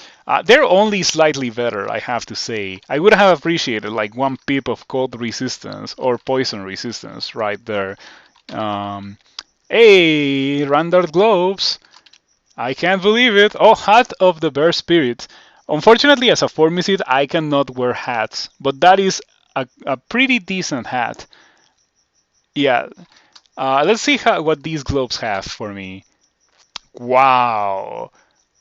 They're only slightly better, I have to say. I would have appreciated like 1 pip of cold resistance or poison resistance right there. Um, hey, rendered globes. I can't believe it. Oh, Hat of the Bear Spirit. Unfortunately, as a Formicid, I cannot wear hats, but that is a pretty decent hat. Yeah. Let's see what these globes have for me. Wow.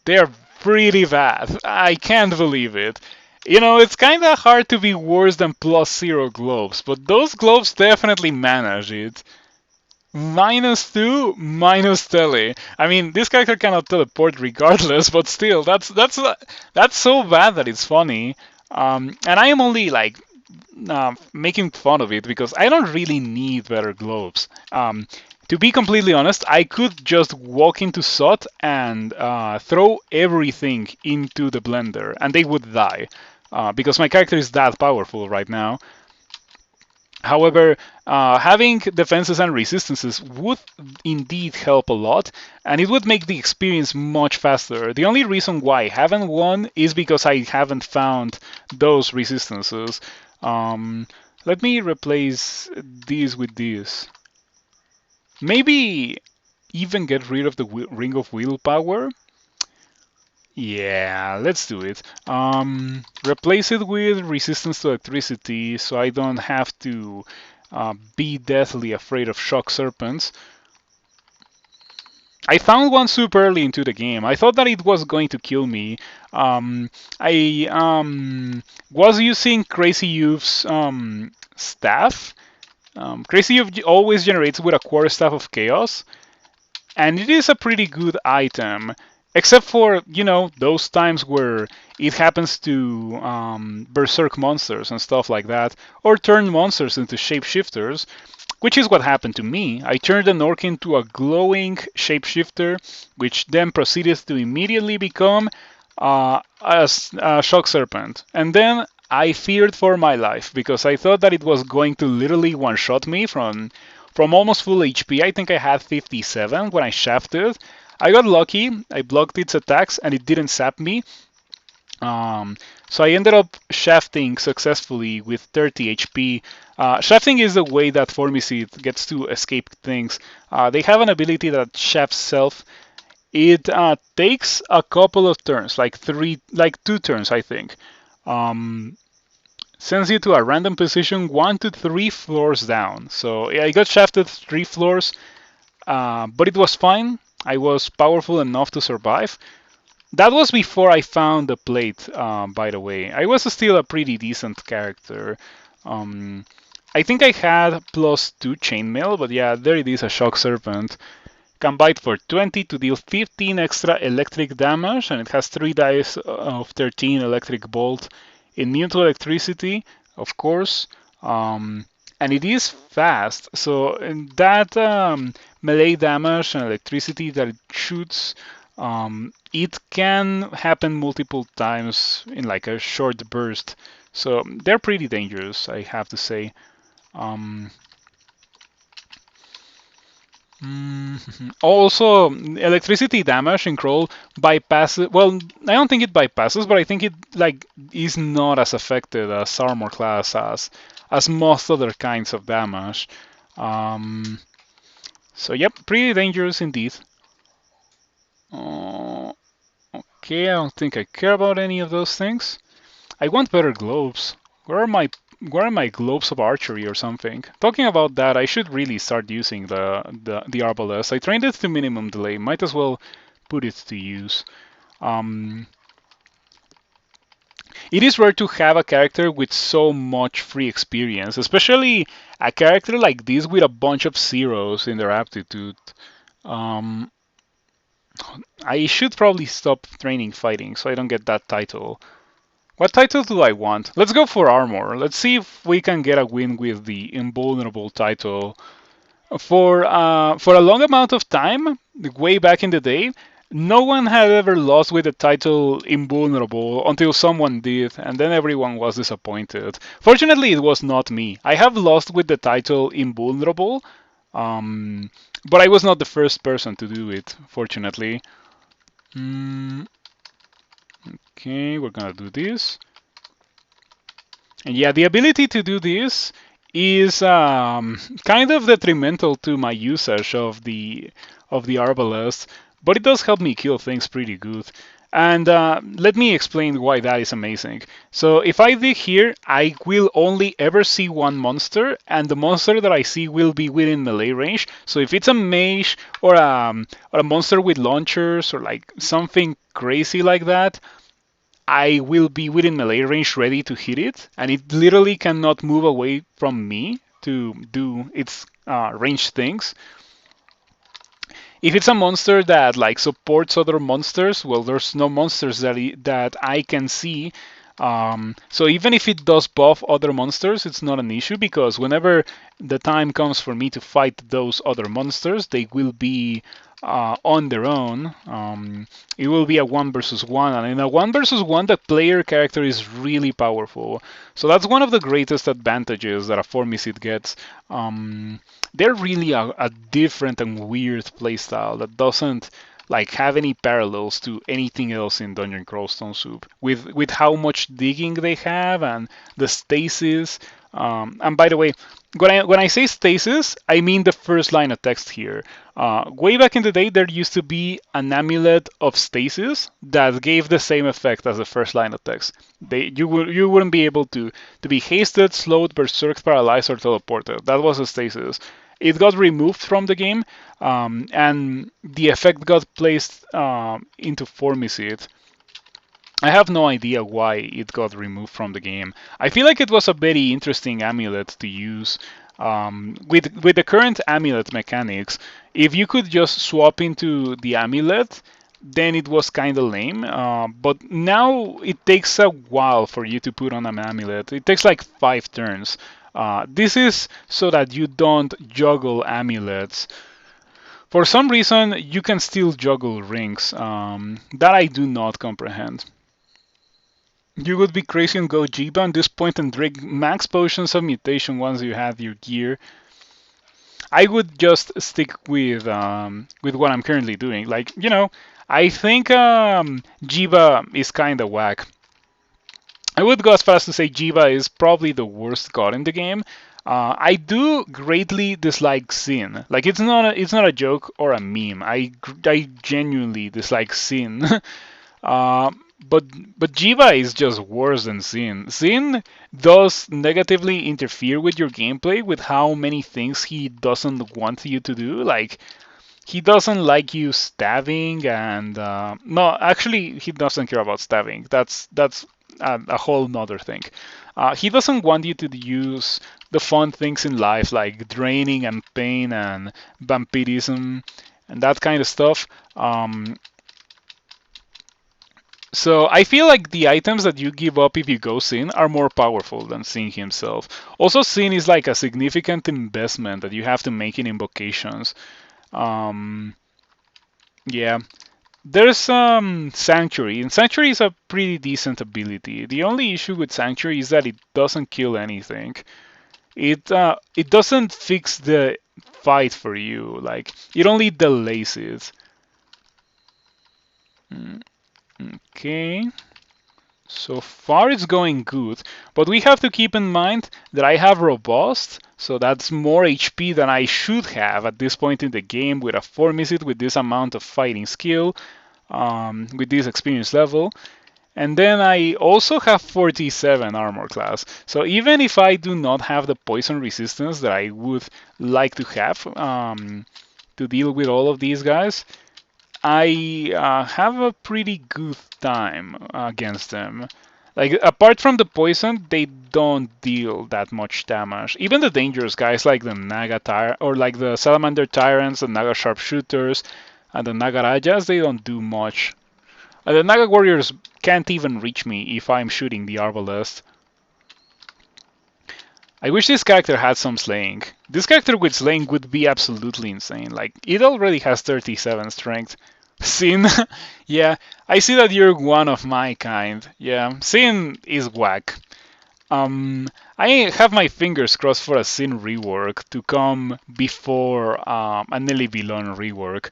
They're pretty bad. I can't believe it. You know, it's kind of hard to be worse than +0 globes, but those globes definitely manage it. -2, minus tele. I mean, this character cannot teleport regardless, but still, that's so bad that it's funny. And I am only like making fun of it because I don't really need better globes. To be completely honest, I could just walk into SOT and throw everything into the blender, and they would die because my character is that powerful right now. However, having defenses and resistances would indeed help a lot, and it would make the experience much faster. The only reason why I haven't won is because I haven't found those resistances. Let me replace these with this. Maybe even get rid of the Ring of Willpower. Yeah, let's do it. Replace it with resistance to electricity so I don't have to be deathly afraid of shock serpents. I found one super early into the game. I thought that it was going to kill me. I was using Crazy Youth's staff. Crazy Youth always generates with a quarterstaff of chaos, and it is a pretty good item. Except for, you know, those times where it happens to berserk monsters and stuff like that, or turn monsters into shapeshifters, which is what happened to me. I turned an orc into a glowing shapeshifter, which then proceeded to immediately become a shock serpent. And then I feared for my life because I thought that it was going to literally one-shot me from almost full HP. I think I had 57 when I shafted. I got lucky, I blocked its attacks, and it didn't sap me. So I ended up shafting successfully with 30 HP. Shafting is the way that Formicid gets to escape things. They have an ability that shafts self. It takes a couple of turns, like 2 turns, I think. Sends you to a random position 1 to 3 floors down. So I got shafted 3 floors, but it was fine. I was powerful enough to survive. That was before I found the plate, by the way. I was still a pretty decent character. I think I had +2 chainmail, but yeah, there it is, a shock serpent. Can bite for 20 to deal 15 extra electric damage, and it has 3 dice of 13 electric bolt. Immune to electricity, of course. And it is fast, so that melee damage and electricity that it shoots, it can happen multiple times in like a short burst. So they're pretty dangerous, I have to say. Also, electricity damage in Crawl bypasses. Well, I don't think it bypasses, but I think it like is not as affected as armor class as most other kinds of damage. So yep, pretty dangerous indeed. Okay, I don't think I care about any of those things. I want better globes. Where are my globes of archery or something? Talking about that, I should really start using the arbalest. I trained it to minimum delay. Might as well put it to use. It is rare to have a character with so much free experience, especially a character like this with a bunch of zeros in their aptitude. I should probably stop training fighting so I don't get that title. What title do I want? Let's go for armor. Let's see if we can get a win with the invulnerable title. For a long amount of time, way back in the day, no one had ever lost with the title invulnerable until someone did, and then everyone was disappointed. Fortunately, it was not me. I have lost with the title invulnerable, but I was not the first person to do it, fortunately. Okay, we're gonna do this. And yeah, the ability to do this is kind of detrimental to my usage of the arbalest, but it does help me kill things pretty good. And let me explain why that is amazing. So if I dig here, I will only ever see one monster, and the monster that I see will be within melee range. So if it's a mage or a monster with launchers or like something crazy like that, I will be within melee range ready to hit it, and it literally cannot move away from me to do its range things. If it's a monster that like supports other monsters, well, there's no monsters that I can see. So even if it does buff other monsters, it's not an issue because whenever the time comes for me to fight those other monsters, they will be on their own. It will be a 1 versus 1, and in a 1 versus 1, the player character is really powerful. So that's one of the greatest advantages that a Formicid gets. They're really a different and weird playstyle that doesn't like have any parallels to anything else in Dungeon Crawl Stone Soup with how much digging they have and the stasis. And by the way, when I say stasis, I mean the first line of text here. Way back in the day, there used to be an amulet of stasis that gave the same effect as the first line of text. You wouldn't be able to be hasted, slowed, berserked, paralyzed, or teleported. That was a stasis. It got removed from the game, and the effect got placed into Formicid. I have no idea why it got removed from the game. I feel like it was a very interesting amulet to use. With the current amulet mechanics, if you could just swap into the amulet, then it was kind of lame. But now it takes a while for you to put on an amulet. It takes like 5 turns. This is so that you don't juggle amulets. For some reason, you can still juggle rings. That I do not comprehend. You would be crazy and go Jiba at this point and drink max potions of mutation once you have your gear. I would just stick with what I'm currently doing. Like, I think Jiba is kind of whack. I would go as far as to say Jiva is probably the worst god in the game. I do greatly dislike Sin. Like it's not a joke or a meme. I genuinely dislike Sin. But Jiva is just worse than Sin. Sin does negatively interfere with your gameplay with how many things he doesn't want you to do. Like he doesn't like you stabbing, and no, actually he doesn't care about stabbing. That's a whole nother thing. He doesn't want you to use the fun things in life like draining and pain and vampirism and that kind of stuff. So I feel like the items that you give up if you go Sin are more powerful than Sin himself. Also, Sin is like a significant investment that you have to make in invocations. Um, yeah. There's Sanctuary, and Sanctuary is a pretty decent ability. The only issue with Sanctuary is that it doesn't kill anything. It doesn't fix the fight for you. Like it only delays it. Okay. So far it's going good, but we have to keep in mind that I have Robust, so that's more HP than I should have at this point in the game with a Formicid with this amount of fighting skill, with this experience level. And then I also have 47 armor class. So even if I do not have the poison resistance that I would like to have to deal with all of these guys, I have a pretty good time against them. Like apart from the poison, they don't deal that much damage. Even the dangerous guys like the Naga or like the Salamander Tyrants, the Naga Sharpshooters, and the Nagarajas, they don't do much. The Naga Warriors can't even reach me if I'm shooting the arbalest. I wish this character had some slaying. This character with slaying would be absolutely insane. Like, it already has 37 strength. Sin? Yeah, I see that you're one of my kind. Yeah, Sin is whack. I have my fingers crossed for a Sin rework to come before an Elivilon rework.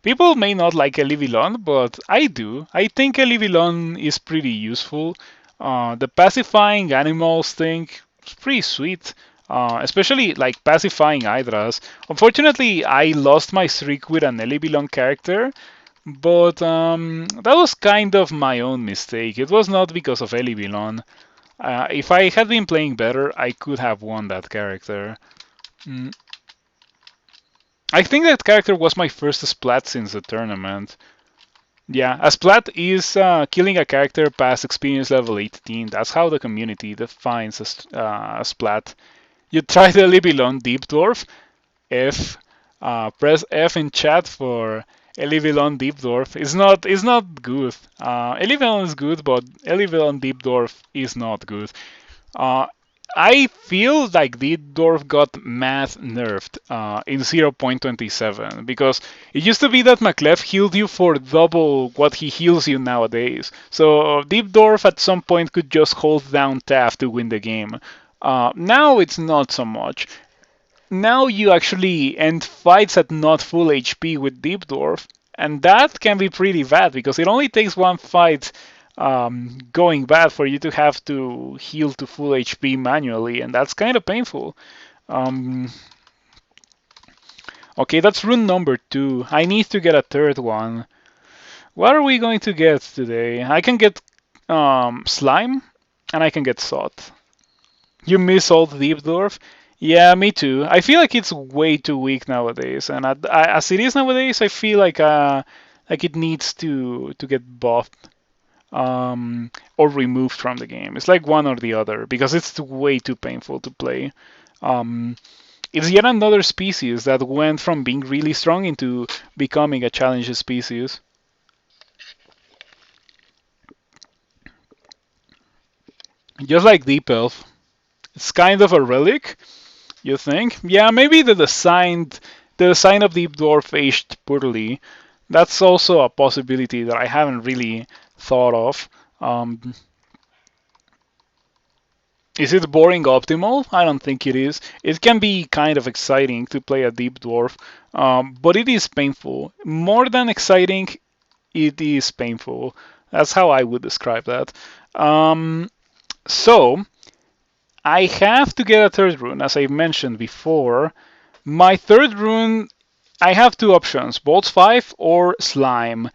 People may not like Elivilon, but I do. I think Elivilon is pretty useful. The pacifying animals thing is pretty sweet. Especially like pacifying Hydras. Unfortunately, I lost my streak with an Elivilon character, but that was kind of my own mistake. It was not because of Elivilon. If I had been playing better, I could have won that character. I think that character was my first splat since the tournament. Yeah, a splat is killing a character past experience level 18. That's how the community defines a splat. You try the Libelon Deep Dwarf. Press F in chat for Elivilon Deep Dwarf. It's not good. Elivilon is good, but Elivilon Deep Dwarf is not good. I feel like Deep Dwarf got math nerfed in 0.27 because it used to be that Maclef healed you for double what he heals you nowadays. So Deep Dwarf at some point could just hold down Tab to win the game. Now it's not so much. Now you actually end fights at not full HP with Deep Dwarf, and that can be pretty bad because it only takes one fight going bad for you to have to heal to full HP manually, and that's kind of painful. Okay, that's rune number 2. I need to get a third one. What are we going to get today? I can get Slime, and I can get Sot. You miss old Deep Dwarf? Yeah, me too. I feel like it's way too weak nowadays, and as it is nowadays, I feel like it needs to get buffed or removed from the game. It's like one or the other because it's way too painful to play. It's yet another species that went from being really strong into becoming a challenge species. Just like Deep Elf. It's kind of a relic, you think? Yeah, maybe the design of Deep Dwarf aged poorly. That's also a possibility that I haven't really thought of. Is it boring optimal? I don't think it is. It can be kind of exciting to play a Deep Dwarf, but it is painful. More than exciting, it is painful. That's how I would describe that. So, I have to get a third rune, as I mentioned before. My third rune, I have two options, Bolts 5 or Slime.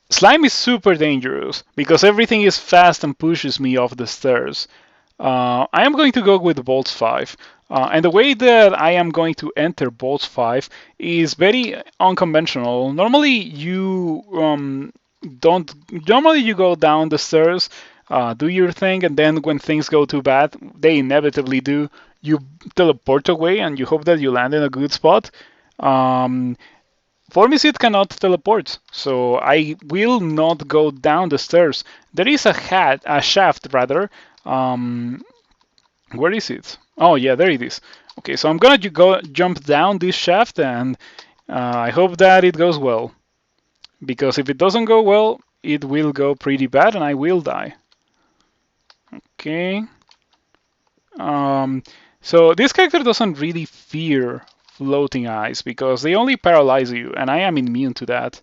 Slime is super dangerous because everything is fast and pushes me off the stairs. I am going to go with Bolts 5. And the way that I am going to enter Bolts 5 is very unconventional. Normally you Normally you go down the stairs, do your thing, and then when things go too bad, they inevitably do, you teleport away and you hope that you land in a good spot. Formicid cannot teleport, so I will not go down the stairs. There is a shaft rather. Where is it? Oh yeah, there it is. Okay, so I'm gonna jump down this shaft, and I hope that it goes well. Because if it doesn't go well, it will go pretty bad, and I will die. Okay. So this character doesn't really fear floating eyes because they only paralyze you, and I am immune to that.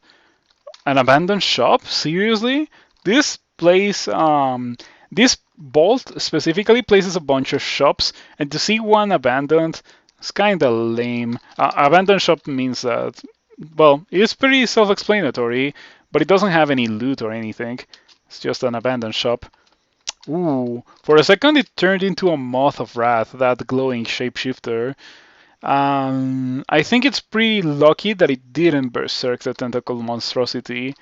An abandoned shop? Seriously? This place, this bolt specifically places a bunch of shops, and to see one abandoned, it's kind of lame. Abandoned shop means that, well, it's pretty self-explanatory, but it doesn't have any loot or anything. It's just an abandoned shop. Ooh, for a second it turned into a Moth of Wrath, that glowing shapeshifter. I think it's pretty lucky that it didn't berserk the tentacle monstrosity.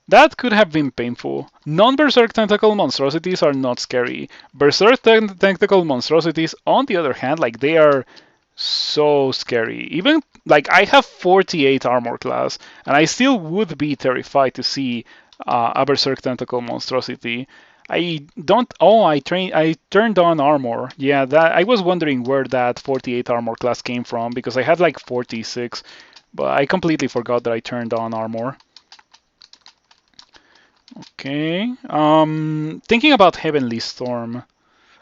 That could have been painful. Non-berserk tentacle monstrosities are not scary. Berserk tentacle monstrosities, on the other hand, like they are so scary. Even like I have 48 armor class, and I still would be terrified to see a Berserk Tentacle Monstrosity. I don't. Oh, I turned on armor. Yeah, that I was wondering where that 48 armor class came from because I had like 46, but I completely forgot that I turned on armor. Okay. Thinking about Heavenly Storm.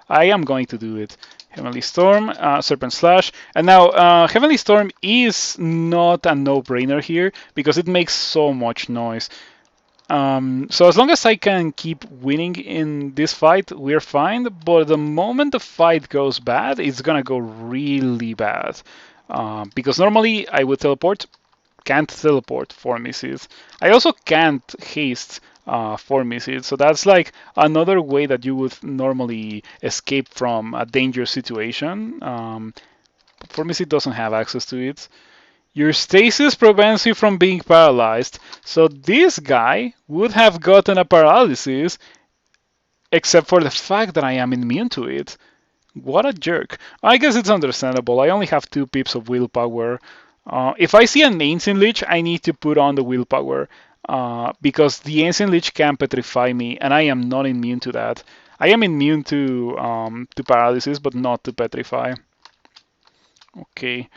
I am going to do it. Heavenly Storm, Serpent Slash. And now, Heavenly Storm is not a no-brainer here because it makes so much noise. So as long as I can keep winning in this fight, we're fine. But the moment the fight goes bad, it's gonna go really bad. Because normally I would teleport, can't teleport Formicid. I also can't haste Formicid, so that's like another way that you would normally escape from a dangerous situation. Formicid doesn't have access to it. Your stasis prevents you from being paralyzed, so this guy would have gotten a paralysis, except for the fact that I am immune to it. What a jerk. I guess it's understandable. I only have 2 pips of willpower. If I see an Ancient Lich, I need to put on the willpower because the Ancient Lich can petrify me, and I am not immune to that. I am immune to paralysis, but not to petrify. Okay.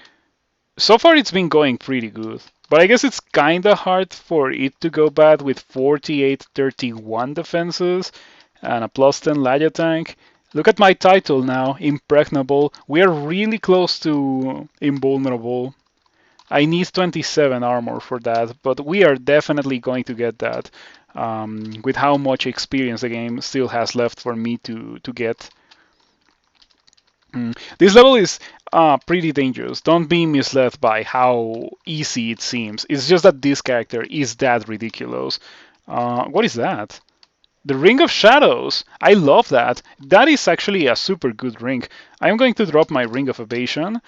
So far, it's been going pretty good. But I guess it's kinda hard for it to go bad with 48-31 defenses and a +10 Laya tank. Look at my title now, Impregnable. We are really close to Invulnerable. I need 27 armor for that, but we are definitely going to get that with how much experience the game still has left for me to get. This level is pretty dangerous. Don't be misled by how easy it seems. It's just that this character is that ridiculous. What is that? The Ring of Shadows. I love that. That is actually a super good ring. I'm going to drop my Ring of Evasion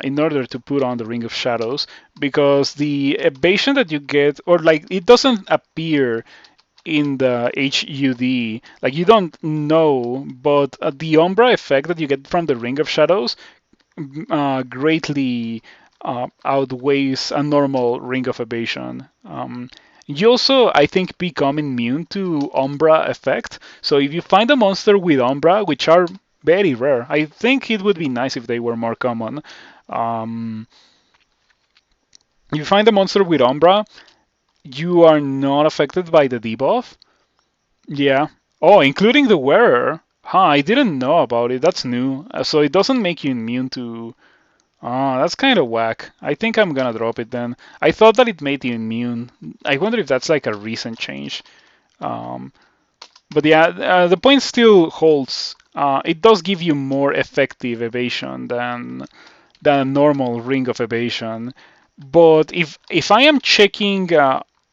in order to put on the Ring of Shadows because the evasion that you get, or like it doesn't appear in the HUD. Like you don't know, but the Umbra effect that you get from the Ring of Shadows greatly outweighs a normal Ring of Evasion. You also, I think, become immune to Umbra effect. So if you find a monster with Umbra, which are very rare, I think it would be nice if they were more common. If you find a monster with Umbra, you are not affected by the debuff. Yeah. Oh, including the wearer. Huh, I didn't know about it. That's new. So it doesn't make you immune to. Ah, that's kind of whack. I think I'm gonna drop it then. I thought that it made you immune. I wonder if that's like a recent change. Um, but yeah, the point still holds. It does give you more effective evasion than a normal ring of evasion. But if I am checking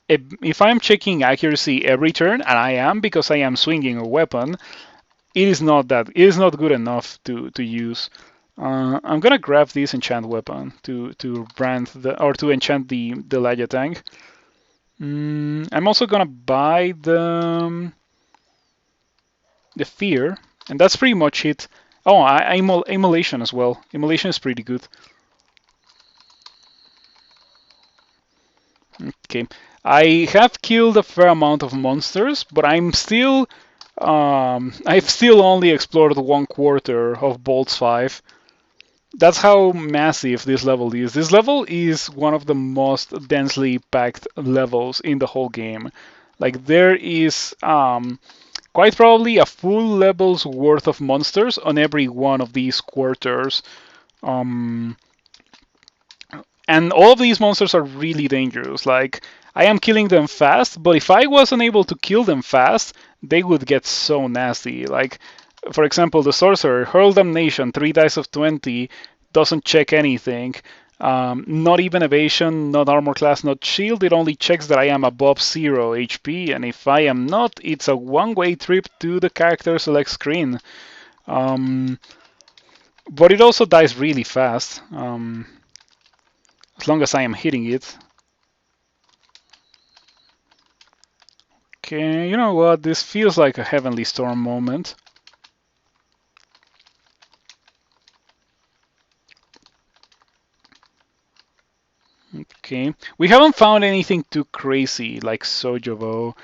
if I am checking accuracy every turn, and I am because I am swinging a weapon, it is not good enough to use. I'm gonna grab this enchant weapon to brand the or to enchant the Laya tank. I'm also gonna buy the fear, and that's pretty much it. Oh, immolation as well. Immolation is pretty good. Okay, I have killed a fair amount of monsters, but I've still only explored 1/4 of Bolt's 5. That's how massive this level is. This level is one of the most densely packed levels in the whole game. Like there is quite probably a full level's worth of monsters on every one of these quarters. Um, and all of these monsters are really dangerous. Like, I am killing them fast, but if I wasn't able to kill them fast, they would get so nasty. Like, for example, the Sorcerer, Hurl Damnation, 3 dice of 20, doesn't check anything. Not even evasion, not armor class, not shield. It only checks that I am above 0 HP, and if I am not, it's a one-way trip to the character select screen. But it also dies really fast. As long as I am hitting it. Okay, you know what? This feels like a Heavenly Storm moment. Okay, we haven't found anything too crazy like Sojovo.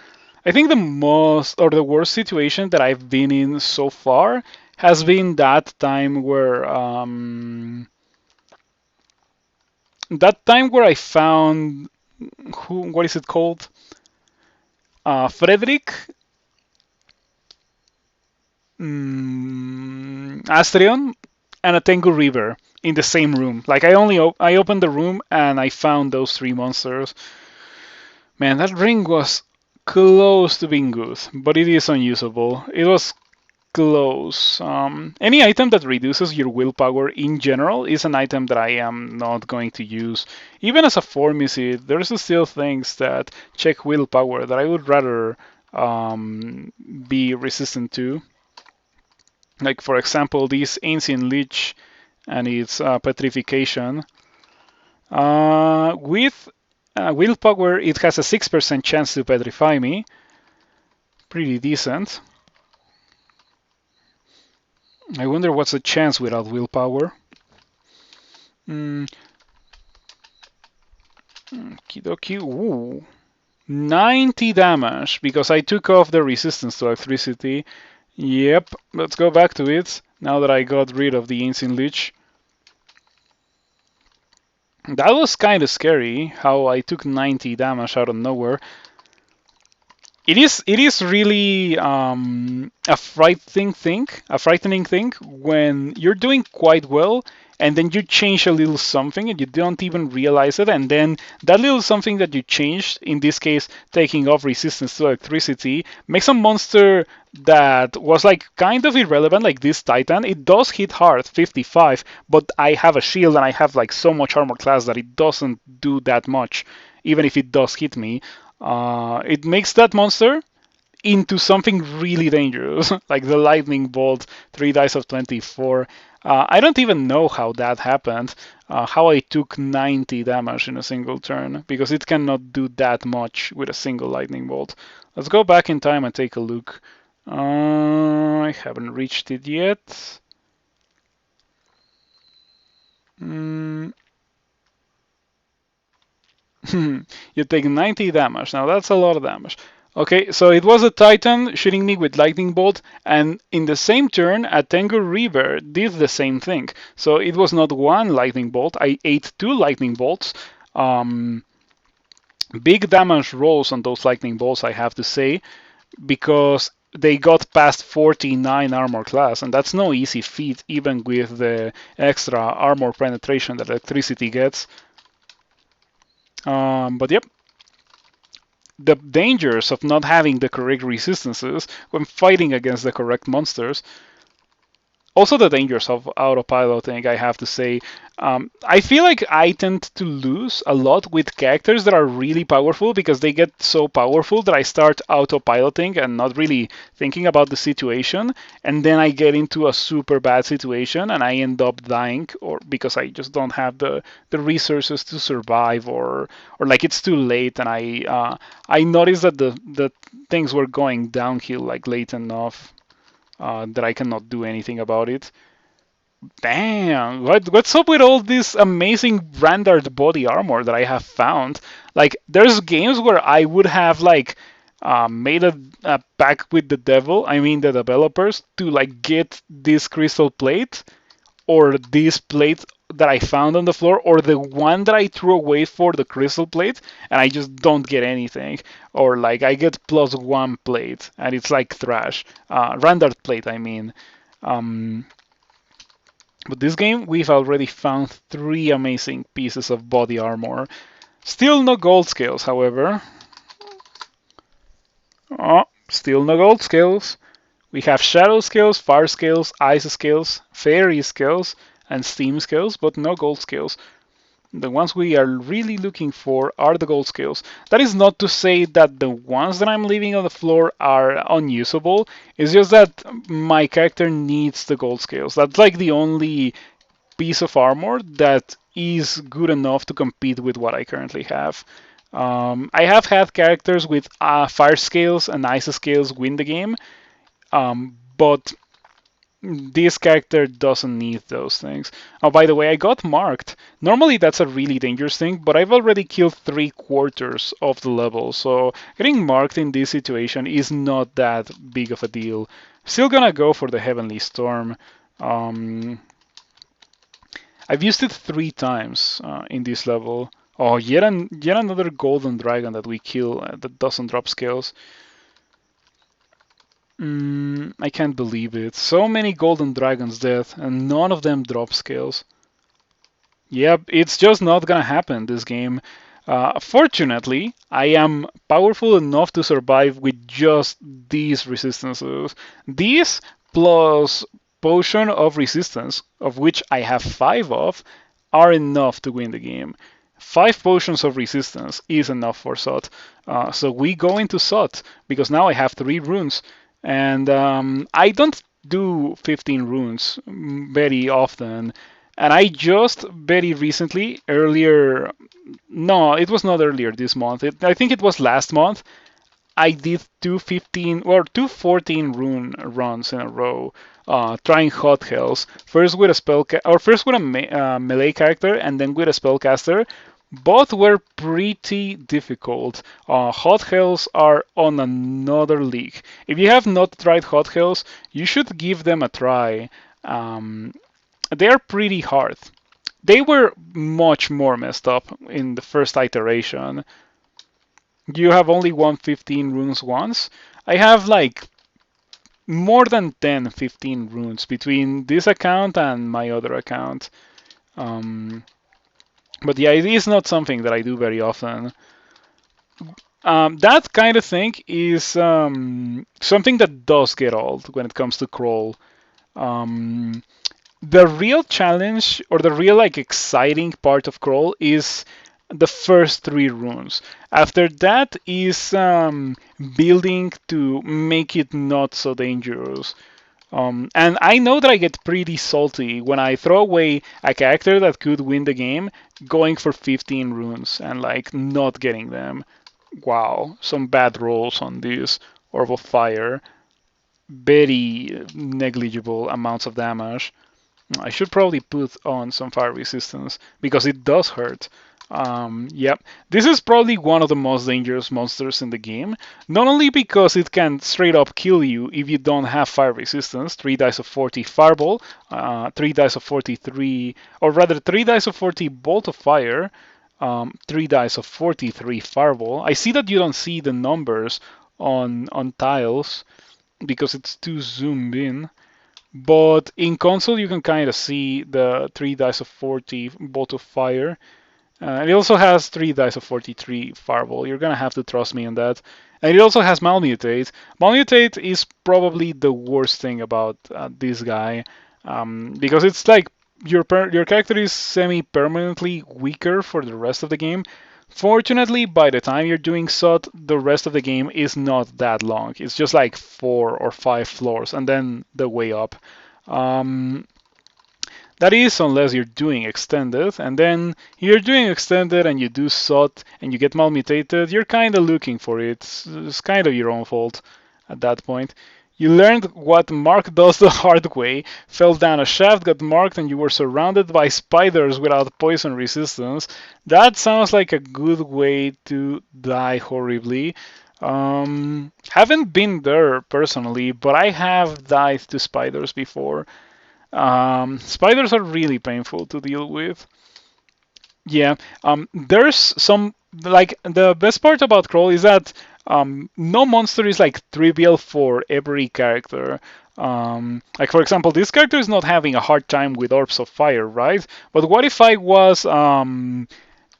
I think the most or the worst situation that I've been in so far has been that time where I found what is it called? Frederick Astrion and a Tengu River in the same room. Like I opened the room and I found those three monsters. Man, that ring was close to being good, but it is unusable. It was close. Any item that reduces your willpower in general is an item that I am not going to use. Even as a Formicid, there's still things that check willpower that I would rather be resistant to. Like, for example, this Ancient Lich and its petrification. With willpower, it has a 6% chance to petrify me. Pretty decent. I wonder what's the chance without willpower. Kidoki, ooh. 90 damage because I took off the resistance to electricity. Yep, let's go back to it now that I got rid of the Ancient Lich. That was kind of scary how I took 90 damage out of nowhere. It is really a frightening thing when you're doing quite well and then you change a little something and you don't even realize it, and then that little something that you changed, in this case taking off resistance to electricity, makes a monster that was like kind of irrelevant, like this Titan. It does hit hard, 55, but I have a shield and I have like so much armor class that it doesn't do that much, even if it does hit me. It makes that monster into something really dangerous, like the lightning bolt, 3 dice of 24. I don't even know how that happened, how I took 90 damage in a single turn, because it cannot do that much with a single lightning bolt. Let's go back in time and take a look. I haven't reached it yet. You take 90 damage. Now that's a lot of damage. Okay, so it was a Titan shooting me with Lightning Bolt, and in the same turn, a Tengu River did the same thing. So it was not one Lightning Bolt, I ate two Lightning Bolts. Big damage rolls on those Lightning Bolts, I have to say, because they got past 49 armor class, and that's no easy feat, even with the extra armor penetration that electricity gets. But yep, the dangers of not having the correct resistances when fighting against the correct monsters. Also the dangers of autopiloting, I have to say. I feel like I tend to lose a lot with characters that are really powerful because they get so powerful that I start autopiloting and not really thinking about the situation, and then I get into a super bad situation and I end up dying, or because I just don't have the resources to survive, or like it's too late and I noticed that the things were going downhill like late enough. That I cannot do anything about it. Damn, what's up with all this amazing rendered body armor that I have found? Like, there's games where I would have like made a pact with the devil, I mean the developers, to like get this crystal plate or this plate that I found on the floor, or the one that I threw away for the crystal plate, and I just don't get anything. Or like I get +1 plate, and it's like trash. Rendered plate, I mean. But this game, we've already found 3 amazing pieces of body armor. Still no gold scales, however. Oh, still no gold scales. We have shadow scales, fire scales, ice scales, fairy scales, and steam scales, but no gold scales. The ones we are really looking for are the gold scales. That is not to say that the ones that I'm leaving on the floor are unusable. It's just that my character needs the gold scales. That's like the only piece of armor that is good enough to compete with what I currently have. I have had characters with fire scales and ice scales win the game, but This character doesn't need those things. Oh, by the way, I got marked. Normally that's a really dangerous thing, but I've already killed 3/4 of the level, so getting marked in this situation is not that big of a deal. Still gonna go for the Heavenly Storm. Um, I've used it 3 times in this level. Oh, yet another golden dragon that we kill that doesn't drop scales. I can't believe it. So many golden dragons dead, and none of them drop scales. Yep, it's just not gonna happen this game. Fortunately, I am powerful enough to survive with just these resistances. These plus Potion of Resistance, of which I have 5 of, are enough to win the game. 5 Potions of Resistance is enough for Sot. So we go into Sot, because now I have 3 runes. And I don't do 15 runes very often. And I just very recently, no, it was not earlier this month. I think it was last month. I did 2 rune runs in a row, trying hot hells. First with a first with a melee character, and then with a spellcaster. Both were pretty difficult. Hot hells are on another league. If you have not tried hot hells, you should give them a try. They're pretty hard. They were much more messed up in the first iteration. You have only won 15 runes once. I have like more than 10, 15 runes between this account and my other account. But yeah, it is not something that I do very often. That kind of thing is something that does get old when it comes to crawl. The real challenge or the real like exciting part of crawl is the first 3 runes. After that is building to make it not so dangerous. And I know that I get pretty salty when I throw away a character that could win the game going for 15 runes and like not getting them. Wow, some bad rolls on this Orb of Fire. Very negligible amounts of damage. I should probably put on some fire resistance because it does hurt. Yep, this is probably one of the most dangerous monsters in the game. Not only because it can straight up kill you if you don't have fire resistance, 3 dice of 40 fireball, 3 dice of 43, or rather 3 dice of 40 bolt of fire, 3 dice of 43 fireball. I see that you don't see the numbers on tiles because it's too zoomed in. But in console, you can kind of see the 3 dice of 40 bolt of fire. It also has 3 dice of 43 fireball. You're gonna have to trust me on that. And it also has Malmutate. Malmutate is probably the worst thing about this guy because it's like your character is semi-permanently weaker for the rest of the game. Fortunately, by the time you're doing SOT, the rest of the game is not that long. It's just like 4 or 5 floors, and then the way up. That is, unless you're doing extended, and then you're doing extended and you do SOT and you get malmutated, you're kind of looking for it. It's kind of your own fault at that point. You learned what Mark does the hard way, fell down a shaft, got marked, and you were surrounded by spiders without poison resistance. That sounds like a good way to die horribly. Haven't been there personally, but I have died to spiders before. Spiders are really painful to deal with. Yeah, there's some like the best part about crawl is that no monster is like trivial for every character. Like for example, this character is not having a hard time with orbs of fire, right? But what if I was a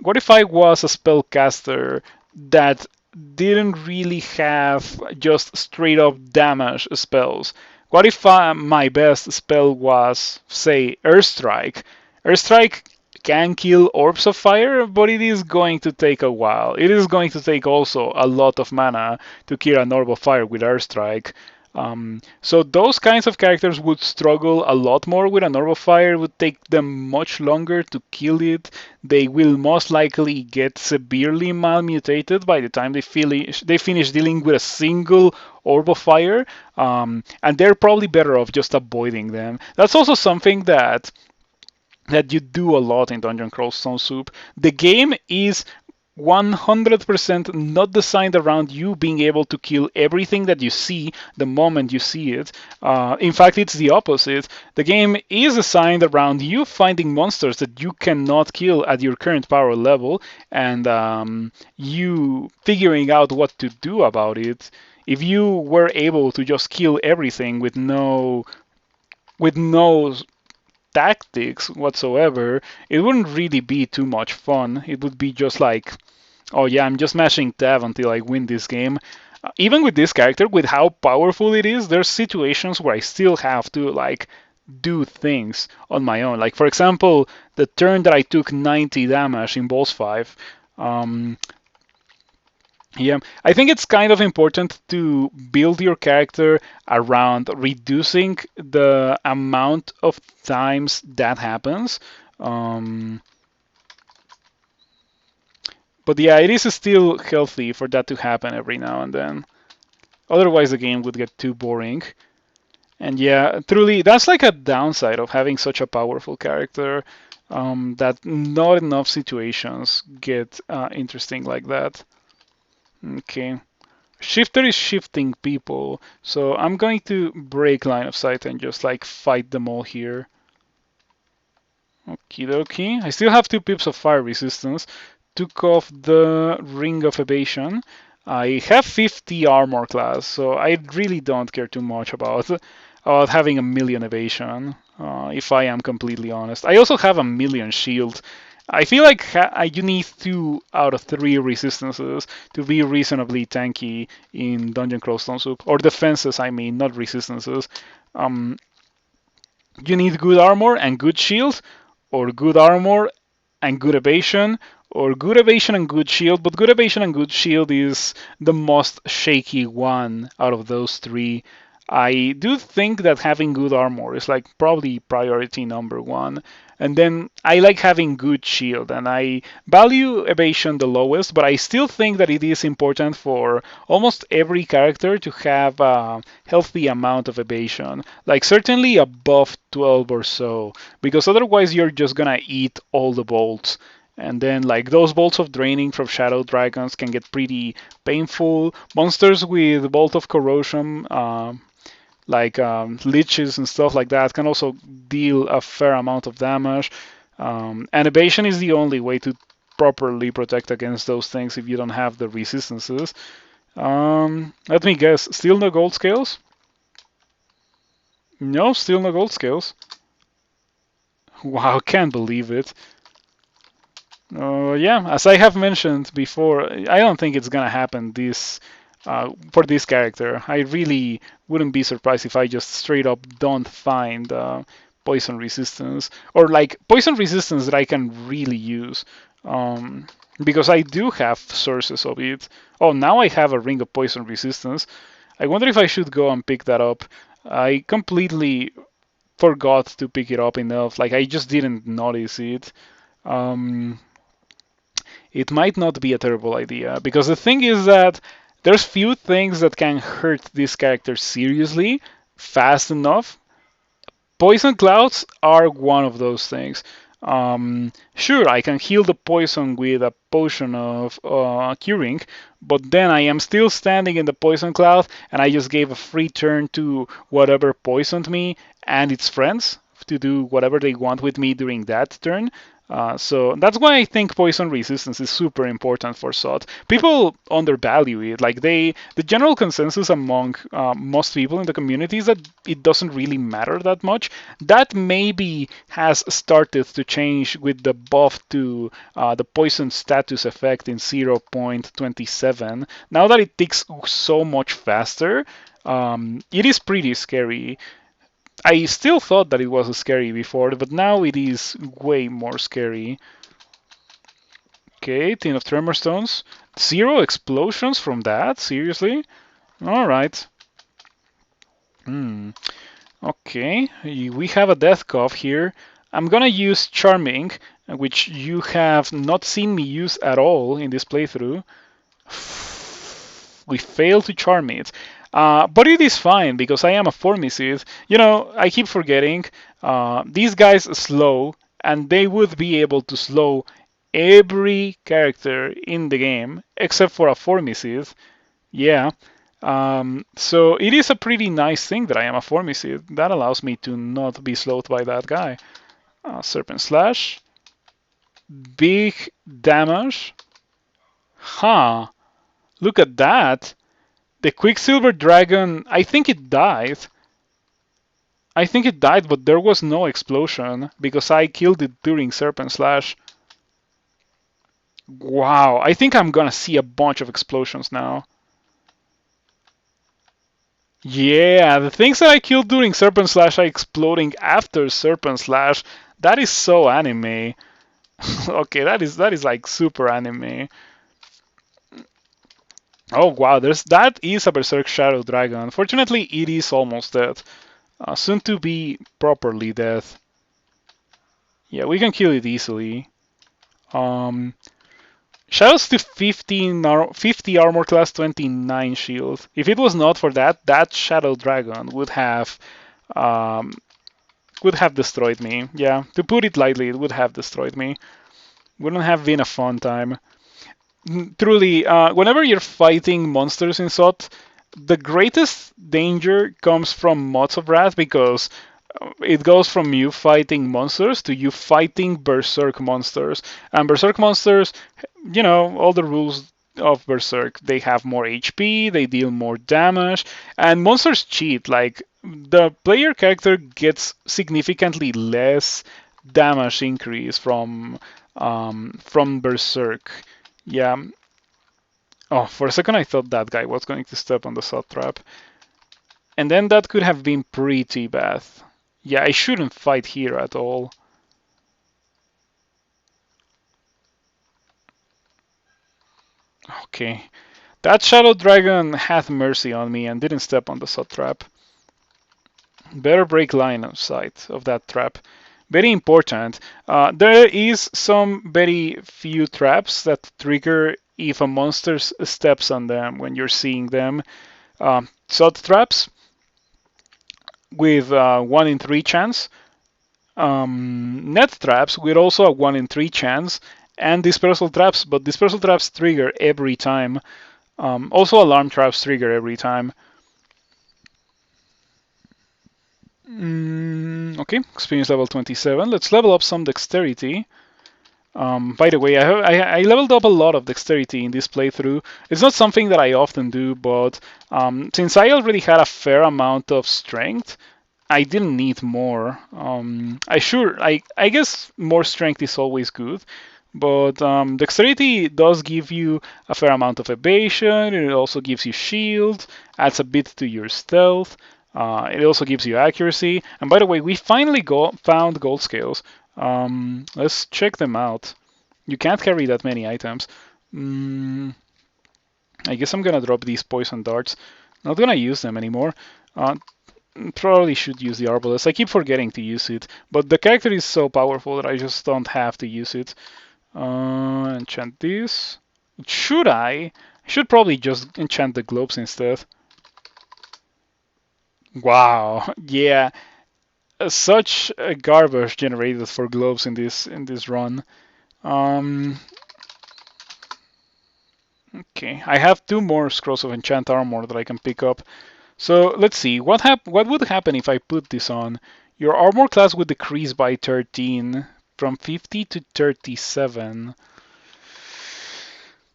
spellcaster that didn't really have just straight up damage spells? What if my best spell was, say, Earthstrike? Earthstrike can kill orbs of fire, but it is going to take a while. It is going to take also a lot of mana to kill an orb of fire with Earthstrike. So those kinds of characters would struggle a lot more with an orb of fire. It would take them much longer to kill it. They will most likely get severely malmutated by the time they finish dealing with a single orb of fire, and they're probably better off just avoiding them. That's also something that you do a lot in Dungeon Crawl Stone Soup. The game is 100% not designed around you being able to kill everything that you see the moment you see it. In fact, it's the opposite. The game is designed around you finding monsters that you cannot kill at your current power level, and you figuring out what to do about it. If you were able to just kill everything with no tactics whatsoever, it wouldn't really be too much fun. It would be just like, oh yeah, I'm just mashing tab until I win this game. Even with this character, with how powerful it is, there's situations where I still have to like do things on my own. Like for example, the turn that I took 90 damage in Boss 5. Yeah, I think it's kind of important to build your character around reducing the amount of times that happens. Um, but yeah, it is still healthy for that to happen every now and then. Otherwise, the game would get too boring. And yeah, truly, that's like a downside of having such a powerful character, that not enough situations get interesting like that. Okay. Shifter is shifting people, so I'm going to break line of sight and just like fight them all here. Okie dokie. I still have 2 pips of fire resistance. Took off the ring of evasion. I have 50 armor class, so I really don't care too much about having a million evasion, if I am completely honest. I also have a million shield. I feel like you need 2 out of 3 resistances to be reasonably tanky in Dungeon Crawl Stone Soup. Or defenses, I mean, not resistances. Um, you need good armor and good shield, or good armor and good evasion, or good evasion and good shield, but good evasion and good shield is the most shaky one out of those 3. I do think that having good armor is like probably priority number 1. And then I like having good shield, and I value evasion the lowest, but I still think that it is important for almost every character to have a healthy amount of evasion, like certainly above 12 or so, because otherwise you're just gonna eat all the bolts. And then, like, those bolts of draining from shadow dragons can get pretty painful. Monsters with bolt of corrosion, like liches and stuff like that, can also deal a fair amount of damage. And evasion is the only way to properly protect against those things if you don't have the resistances. Let me guess, still no gold scales? No, still no gold scales. Wow, can't believe it. Yeah, as I have mentioned before, I don't think it's gonna happen for this character. I really wouldn't be surprised if I just straight up don't find poison resistance, or like poison resistance that I can really use, because I do have sources of it. Oh, now I have a ring of poison resistance. I wonder if I should go and pick that up. I completely forgot to pick it up enough. Like I just didn't notice it. Um, it might not be a terrible idea, because the thing is that there's few things that can hurt this character seriously fast enough. Poison clouds are one of those things. Sure, I can heal the poison with a potion of curing, but then I am still standing in the poison cloud, and I just gave a free turn to whatever poisoned me and its friends to do whatever they want with me during that turn. So that's why I think poison resistance is super important for SOT. People undervalue it. Like the general consensus among most people in the community is that it doesn't really matter that much. That maybe has started to change with the buff to the poison status effect in 0.27. Now that it ticks so much faster, it is pretty scary. I still thought that it was scary before, but now it is way more scary. Okay, Tin of Tremor Stones. 0 explosions from that? Seriously? Alright. Okay, we have a Death Cough here. I'm gonna use Charming, which you have not seen me use at all in this playthrough. We failed to charm it. But it is fine because I am a Formicid. You know, I keep forgetting these guys slow, and they would be able to slow every character in the game except for a Formicid. Yeah. So it is a pretty nice thing that I am a Formicid. That allows me to not be slowed by that guy. Serpent Slash. Big damage. Huh. Look at that. The Quicksilver Dragon, I think it died. I think it died, but there was no explosion because I killed it during Serpent Slash. Wow, I think I'm gonna see a bunch of explosions now. Yeah, the things that I killed during Serpent Slash are exploding after Serpent Slash. That is so anime. Okay, that is like super anime. Oh wow, that is a Berserk Shadow Dragon. Unfortunately, it is almost dead. Soon to be properly dead. Yeah, we can kill it easily. Um, Shadows to 50 armor class, 29 shield. If it was not for that, that Shadow Dragon um, would have destroyed me. Yeah, to put it lightly, it would have destroyed me. Wouldn't have been a fun time. Truly, whenever you're fighting monsters in SOT, the greatest danger comes from Mods of Wrath because it goes from you fighting monsters to you fighting Berserk monsters. And Berserk monsters, you know, all the rules of Berserk. They have more HP, they deal more damage, and monsters cheat. Like, the player character gets significantly less damage increase from Berserk. Yeah. Oh, for a second I thought that guy was going to step on the sod trap. And then that could have been pretty bad. Yeah, I shouldn't fight here at all. Okay. That Shadow Dragon had mercy on me and didn't step on the sod trap. Better break line of sight of that trap. Very important. There is some very few traps that trigger if a monster steps on them when you're seeing them. Sod traps with 1 in 3 chance. Net traps with also a 1 in 3 chance. And dispersal traps, but dispersal traps trigger every time. Also alarm traps trigger every time. Okay, experience level 27. Let's level up some dexterity. By the way, I leveled up a lot of dexterity in this playthrough. It's not something that I often do, but since I already had a fair amount of strength, I didn't need more. I guess more strength is always good, but dexterity does give you a fair amount of evasion. It also gives you shield, adds a bit to your stealth. It also gives you accuracy. And by the way, we finally found gold scales. Let's check them out. You can't carry that many items. I guess I'm gonna drop these poison darts. Not gonna use them anymore. Probably should use the arbalest. I keep forgetting to use it, but the character is so powerful that I just don't have to use it. Enchant this. Should I? I should probably just enchant the globes instead. Wow, yeah, such a garbage generated for globes in this run. Um, okay, I have 2 more scrolls of enchant armor that I can pick up. So let's see what would happen if I put this on. Your armor class would decrease by 13 from 50 to 37.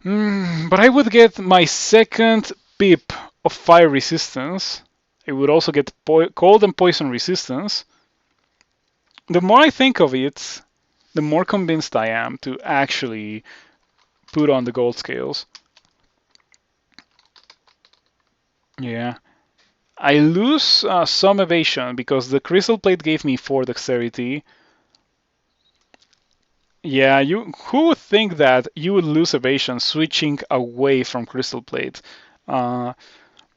But I would get my second pip of fire resistance. I would also get cold and poison resistance. The more I think of it, the more convinced I am to actually put on the gold scales. Yeah. I lose some evasion because the crystal plate gave me 4 dexterity. Yeah, who would think that you would lose evasion switching away from crystal plate?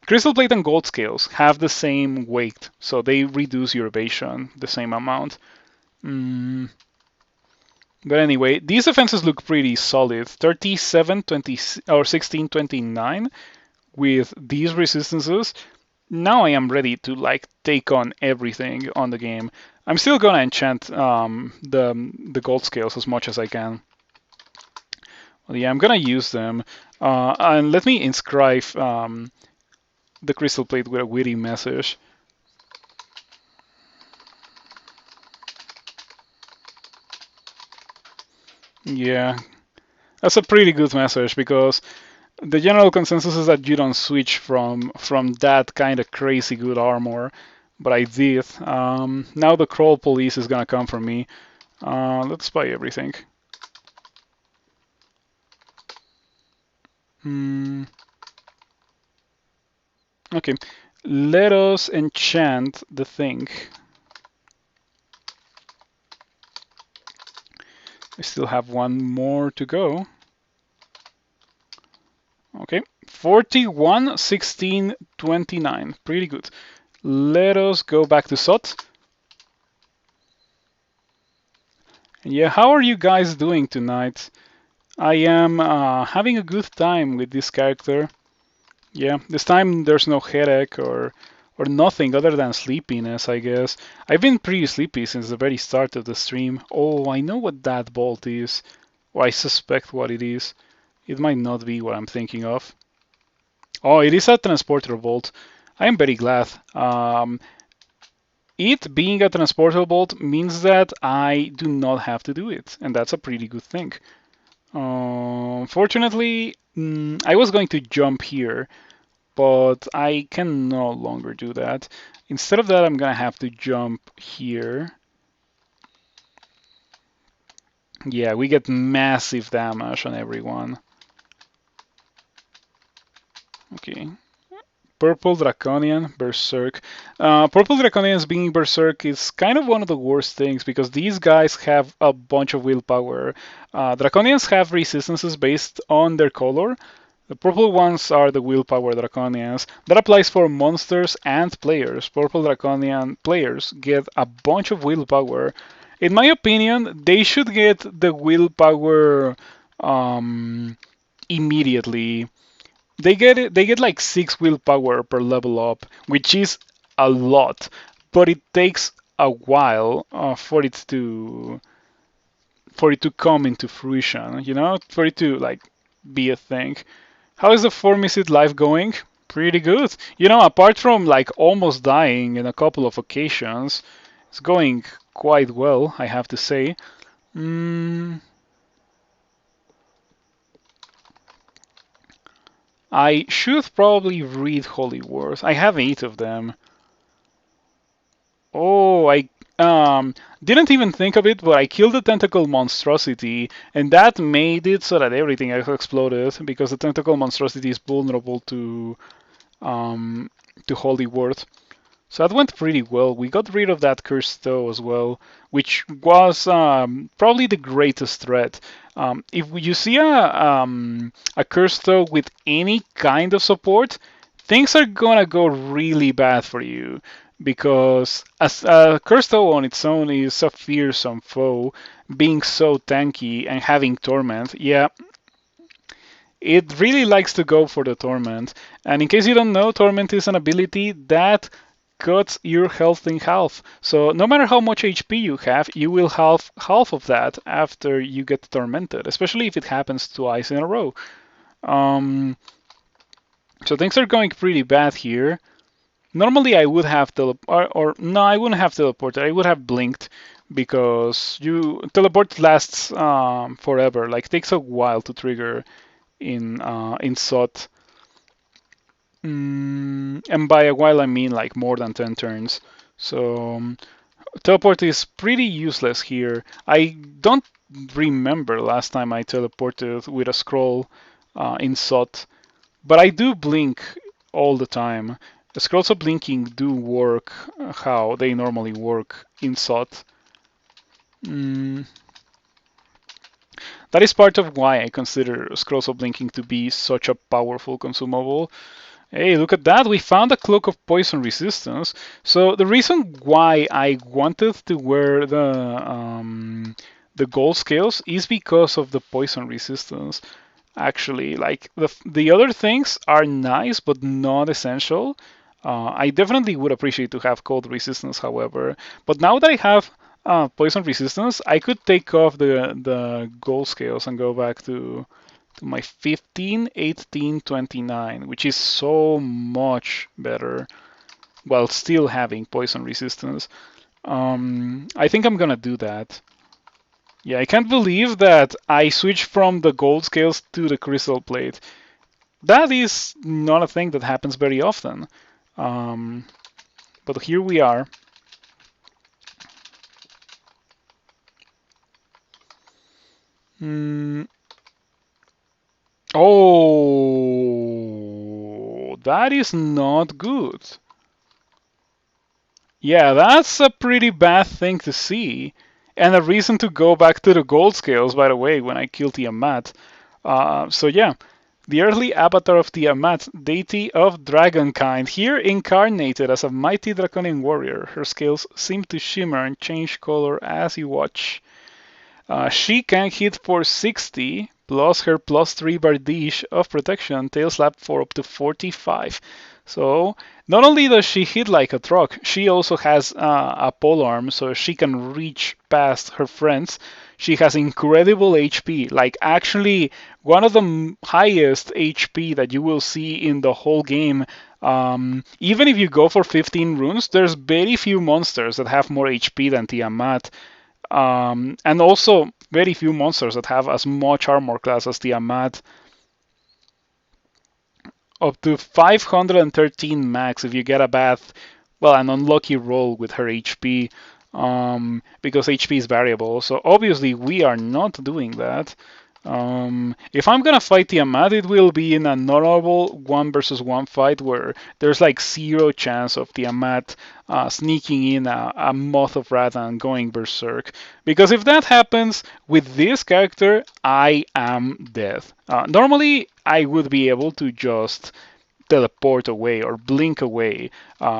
Crystal plate and gold scales have the same weight, so they reduce your evasion the same amount. But anyway, these defenses look pretty solid. 37, 20, or 16, 29 with these resistances. now I am ready to like take on everything on the game. I'm still gonna enchant the gold scales as much as I can. Well, yeah, I'm gonna use them. And let me inscribe the crystal plate with a witty message. Yeah, that's a pretty good message because the general consensus is that you don't switch from that kind of crazy good armor, but I did. Now the crawl police is gonna come for me. Let's buy everything. Hmm. Okay, let us enchant the thing. We still have one more to go. Okay, 41, 16, 29. Pretty good. Let us go back to SOT. Yeah, how are you guys doing tonight? I am having a good time with this character. Yeah, this time there's no headache or nothing other than sleepiness, I guess. I've been pretty sleepy since the very start of the stream. Oh, I know what that bolt is. Or I suspect what it is. It might not be what I'm thinking of. Oh, it is a transporter bolt. I am very glad. It being a transporter bolt means that I do not have to do it, and that's a pretty good thing. Fortunately, I was going to jump here, but I can no longer do that. Instead of that, I'm gonna have to jump here. Yeah, we get massive damage on everyone. Okay. Purple Draconian, Berserk. Purple Draconians being Berserk is kind of one of the worst things because these guys have a bunch of willpower. Draconians have resistances based on their color. The purple ones are the willpower Draconians. That applies for monsters and players. Purple Draconian players get a bunch of willpower. In my opinion, they should get the willpower immediately. They get like 6 willpower per level up, which is a lot, but it takes a while for it to come into fruition, for it to like be a thing. How is the Formicid life going? Pretty good. Apart from like almost dying in a couple of occasions, it's going quite well, I have to say. Mm, I should probably read Holy Wars. I have 8 of them. Oh, I didn't even think of it, but I killed the tentacle monstrosity, and that made it so that everything exploded because the tentacle monstrosity is vulnerable to Holy Word. So that went pretty well. We got rid of that cursed toe as well, which was probably the greatest threat. If you see a cursed toe with any kind of support, things are gonna go really bad for you because as a cursed toe on its own is a fearsome foe, being so tanky and having torment. Yeah, it really likes to go for the torment. And in case you don't know, torment is an ability that cuts your health in half. So no matter how much HP you have, you will have half of that after you get tormented, especially if it happens twice in a row. Um, so things are going pretty bad here. Normally I would have or no, I wouldn't have teleported. I would have blinked because you teleport lasts forever. Like takes a while to trigger in SOT. And by a while I mean like more than 10 turns. So teleport is pretty useless here. I don't remember last time I teleported with a scroll in SOT, but I do blink all the time. The scrolls of blinking do work how they normally work in SOT. That is part of why I consider scrolls of blinking to be such a powerful consumable. Hey, look at that. We found a cloak of poison resistance. So the reason why I wanted to wear the gold scales is because of the poison resistance. Actually, like the other things are nice but not essential. I definitely would appreciate to have cold resistance, however. But now that I have poison resistance, I could take off the gold scales and go back to my 15, 18, 29, which is so much better while still having poison resistance. I think I'm gonna do that. Yeah, I can't believe that I switched from the gold scales to the crystal plate. That is not a thing that happens very often. Um, but here we are. Mm. Oh, that is not good. Yeah, that's a pretty bad thing to see. And a reason to go back to the gold scales, by the way, when I killed Tiamat. So yeah, the earthly avatar of Tiamat, deity of dragonkind, here incarnated as a mighty Draconian warrior. Her scales seem to shimmer and change color as you watch. She can hit for 60, plus her plus 3 bardiche of protection, tail slap for up to 45. So not only does she hit like a truck, she also has a polearm, so she can reach past her friends. She has incredible HP, like actually one of the highest HP that you will see in the whole game. Even if you go for 15 runes, there's very few monsters that have more HP than Tiamat. And also very few monsters that have as much armor class as Tiamat. Up to 513 max if you get a bad, well, an unlucky roll with her HP, because HP is variable. So obviously we are not doing that. If I'm gonna fight Tiamat, it will be in a normal 1 versus 1 fight where there's like zero chance of Tiamat sneaking in a Moth of Wrath and going berserk. Because if that happens with this character, I am dead. Normally, I would be able to just teleport away or blink away,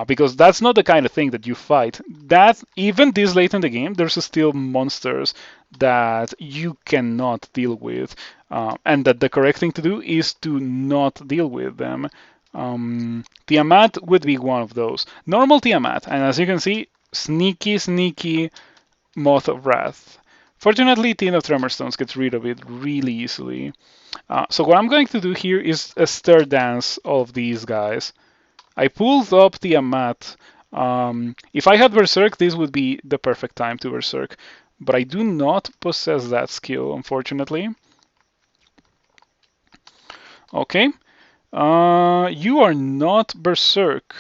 because that's not the kind of thing that you fight. That even this late in the game, there's still monsters that you cannot deal with, and that the correct thing to do is to not deal with them. Tiamat would be one of those. Normal Tiamat, and as you can see, sneaky Moth of Wrath. Fortunately, Tin of Tremorstones gets rid of it really easily. So what I'm going to do here is a stir dance of these guys. I pulled up Tiamat. If I had Berserk, this would be the perfect time to Berserk. But I do not possess that skill, unfortunately. Okay. You are not Berserk.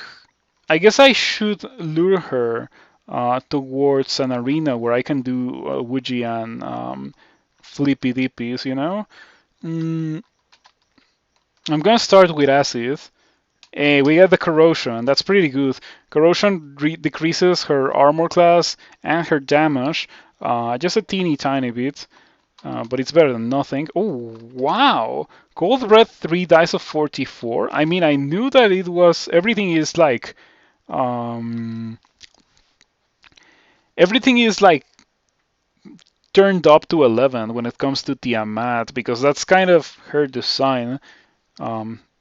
I guess I should lure her towards an arena where I can do Wujian flippy dippies, you know? Mm, I'm gonna start with acid. We get the corrosion. That's pretty good. Corrosion decreases her armor class and her damage, just a teeny tiny bit, but it's better than nothing. Oh wow! Cold red 3 dice of 44. I mean, I knew that it was um, everything is like turned up to 11 when it comes to Tiamat because that's kind of her design.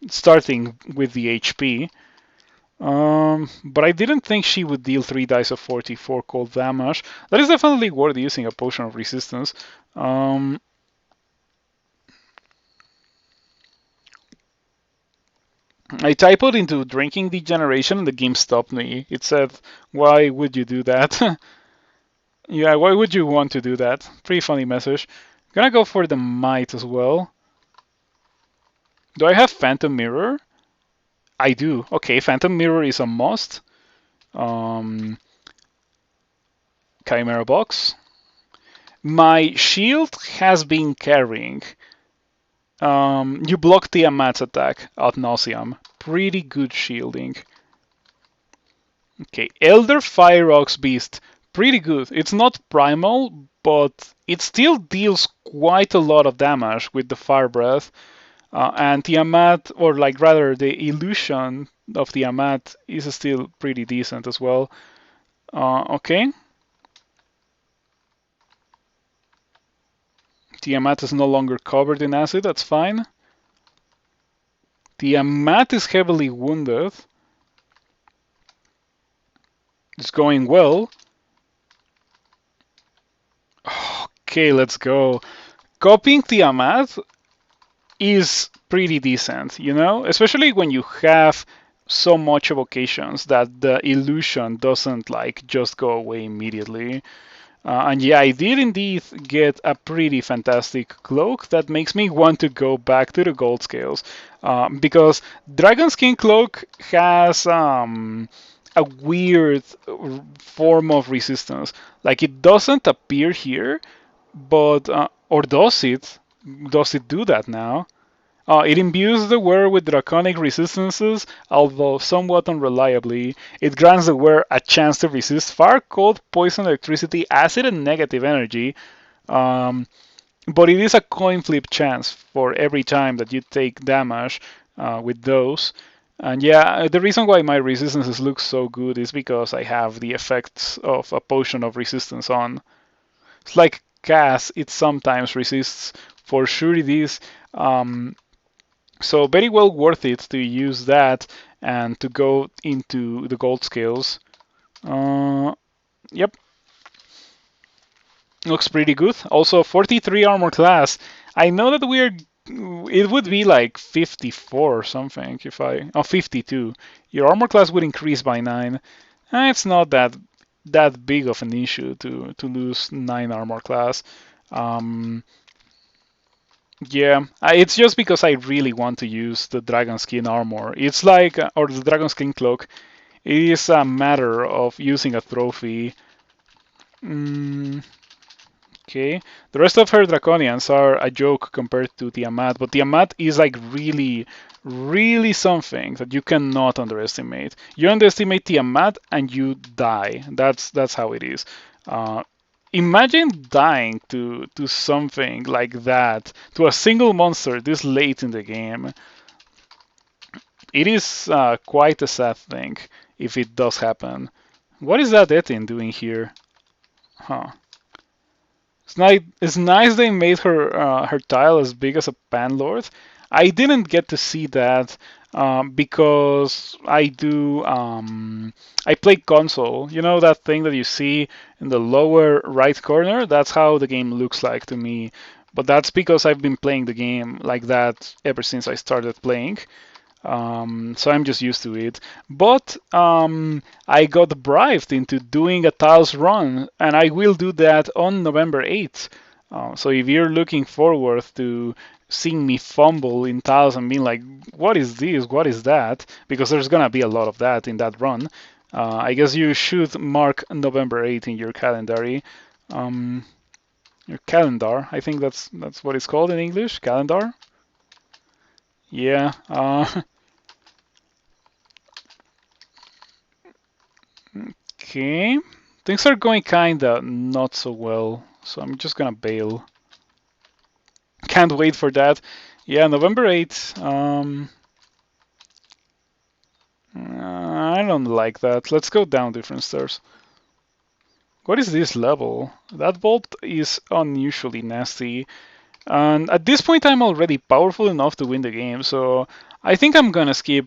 Starting with the HP. But I didn't think she would deal 3 dice of 44 cold damage. That is definitely worth using a potion of resistance. I typed into drinking degeneration and the game stopped me. It said, why would you do that? Yeah, why would you want to do that? Pretty funny message. Gonna go for the might as well. Do I have Phantom Mirror? I do. Okay, Phantom Mirror is a must. Um, Chimera Box. My shield has been carrying. You block Tiamat's attack ad nauseam. Pretty good shielding. Okay, Elder Fire Ox Beast. Pretty good. It's not primal, but it still deals quite a lot of damage with the Fire Breath. And Tiamat, or like rather the illusion of Tiamat, is still pretty decent as well. Okay. Tiamat is no longer covered in acid, that's fine. Tiamat is heavily wounded. It's going well. Okay, let's go. Copying Tiamat is pretty decent, you know? Especially when you have so much evocations that the illusion doesn't like just go away immediately. And yeah, I did indeed get a pretty fantastic cloak that makes me want to go back to the gold scales. Because Dragon Skin Cloak has a weird form of resistance. Like it doesn't appear here, but or does it? Does it do that now? It imbues the wearer with draconic resistances, although somewhat unreliably. It grants the wearer a chance to resist fire, cold, poison, electricity, acid, and negative energy. Um, but it is a coin flip chance for every time that you take damage with those. And yeah, the reason why my resistances look so good is because I have the effects of a potion of resistance on. It's like Cass, it sometimes resists. For sure it is. So very well worth it to use that and to go into the gold scales. Yep, looks pretty good. Also 43 armor class. I know that it would be like 54 or something if I 52. Your armor class would increase by 9. It's not that big of an issue to lose 9 armor class. Yeah, it's just because I really want to use the dragon skin armor. It's like, or the dragon skin cloak. It is a matter of using a trophy. Okay, the rest of her draconians are a joke compared to Tiamat, but Tiamat is like really, really something that you cannot underestimate. You underestimate Tiamat and you die. That's how it is. Uh, Imagine dying to something like that, to a single monster this late in the game. It is quite a sad thing if it does happen. What is that Etin doing here? Huh. It's nice they made her tile as big as a panlord. I didn't get to see that because I play console. You know that thing that you see in the lower right corner? That's how the game looks like to me. But that's because I've been playing the game like that ever since I started playing. So I'm just used to it. But I got bribed into doing a Tiles run, and I will do that on November 8th. So if you're looking forward to seeing me fumble in Tiles and being like, what is this? What is that? Because there's gonna be a lot of that in that run. I guess you should mark November 8th in your calendar. Your calendar. I think that's what it's called in English. Calendar. Yeah. Okay. Things are going kinda not so well, so I'm just gonna bail. Can't wait for that. Yeah, November 8th. I don't like that. Let's go down different stairs. What is this level? That bolt is unusually nasty. And at this point, I'm already powerful enough to win the game, so I think I'm gonna skip.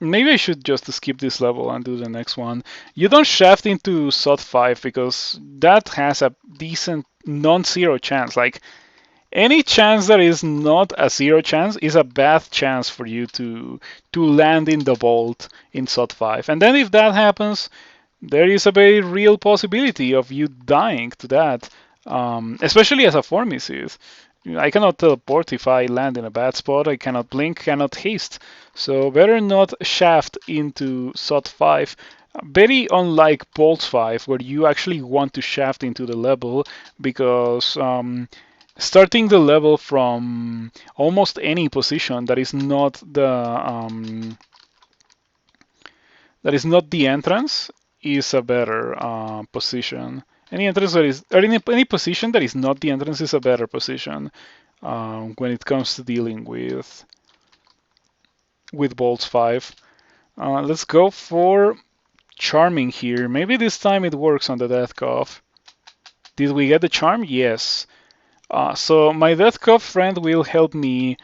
Maybe I should just skip this level and do the next one. You don't shaft into SOT 5 because that has a decent non-zero chance. Like, any chance that is not a zero chance is a bad chance for you to land in the vault in SOT 5. And then if that happens, there is a very real possibility of you dying to that, especially as a Formicid. I cannot teleport if I land in a bad spot. I cannot blink, cannot haste. So better not shaft into SOT 5. Very unlike Bolt 5, where you actually want to shaft into the level because starting the level from almost any position that is not the entrance is a better position. Any entrance that is, or any position that is not the entrance is a better position when it comes to dealing with Bolts 5. Let's go for Charming here. Maybe this time it works on the Death Cough. Did we get the charm? Yes. So my Death Cough friend will help me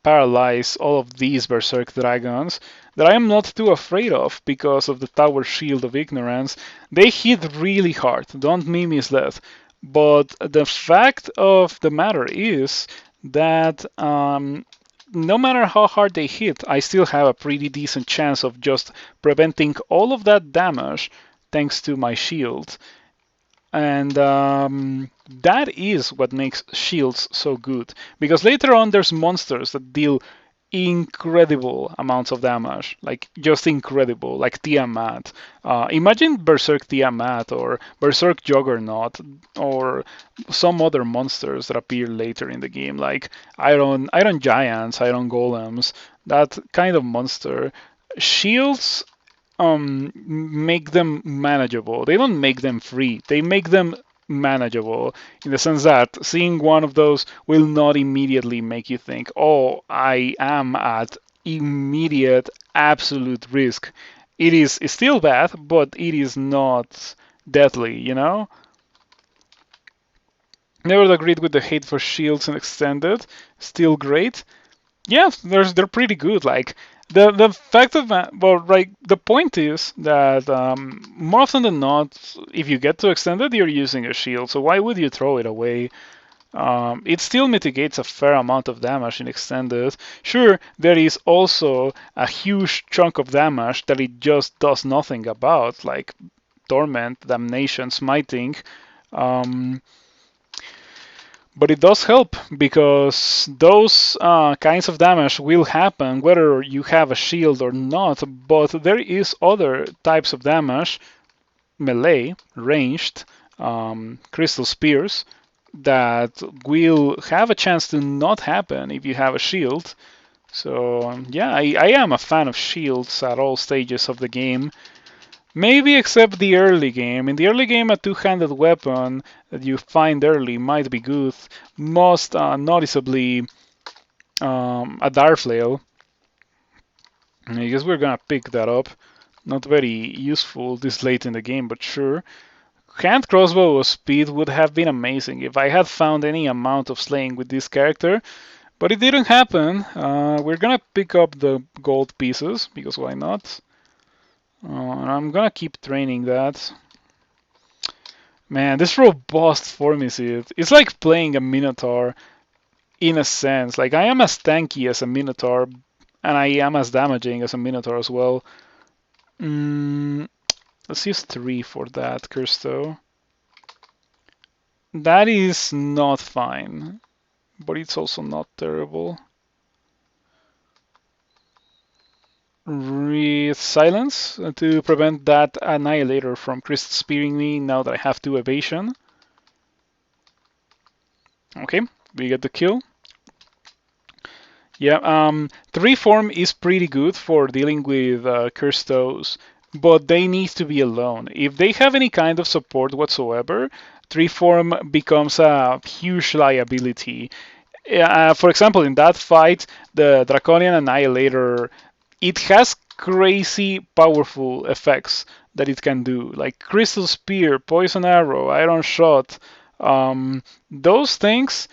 paralyze all of these Berserk Dragons. that I am not too afraid of because of the Tower Shield of Ignorance. They hit really hard, don't be misled. But the fact of the matter is that no matter how hard they hit, I still have a pretty decent chance of just preventing all of that damage thanks to my shield. And that is what makes shields so good. Because later on, there's monsters that deal incredible amounts of damage, like just incredible, like Tiamat. Imagine Berserk Tiamat or Berserk Juggernaut or some other monsters that appear later in the game, like Iron Giants, Iron Golems, that kind of monster. Shields make them manageable. They don't make them free. They make them manageable in the sense that seeing one of those will not immediately make you think, oh, I am at immediate absolute risk. It is still bad, but it is not deadly, you know? Never agreed with the hate for shields and extended. Still great. Yeah, they're pretty good. Like the fact of that, well, right. The point is that more often than not, if you get to extended, you're using a shield. So why would you throw it away? It still mitigates a fair amount of damage in extended. Sure, there is also a huge chunk of damage that it just does nothing about, like torment, damnation, smiting. Um, but it does help because those kinds of damage will happen whether you have a shield or not. But there is other types of damage, melee, ranged, crystal spears, that will have a chance to not happen if you have a shield. So yeah, I am a fan of shields at all stages of the game. Maybe except the early game. In the early game, a two-handed weapon that you find early might be good. Most noticeably, a Darflail. I guess we're gonna pick that up. Not very useful this late in the game, but sure. Hand crossbow with speed would have been amazing if I had found any amount of slaying with this character, but it didn't happen. We're gonna pick up the gold pieces, because why not? And I'm gonna keep training that. Man, this robust Formicid, it's like playing a Minotaur in a sense. Like, I am as tanky as a Minotaur, and I am as damaging as a Minotaur as well. Let's use 3 for that, Kirsto. That is not fine, but it's also not terrible. Silence to prevent that Annihilator from crystal spearing me now that I have 2 evasion. Okay, we get the kill. Yeah, 3 form is pretty good for dealing with Kirstos, but they need to be alone. If they have any kind of support whatsoever, 3 form becomes a huge liability. For example, in that fight, the Draconian Annihilator, it has crazy powerful effects that it can do, like Crystal Spear, Poison Arrow, Iron Shot. Those things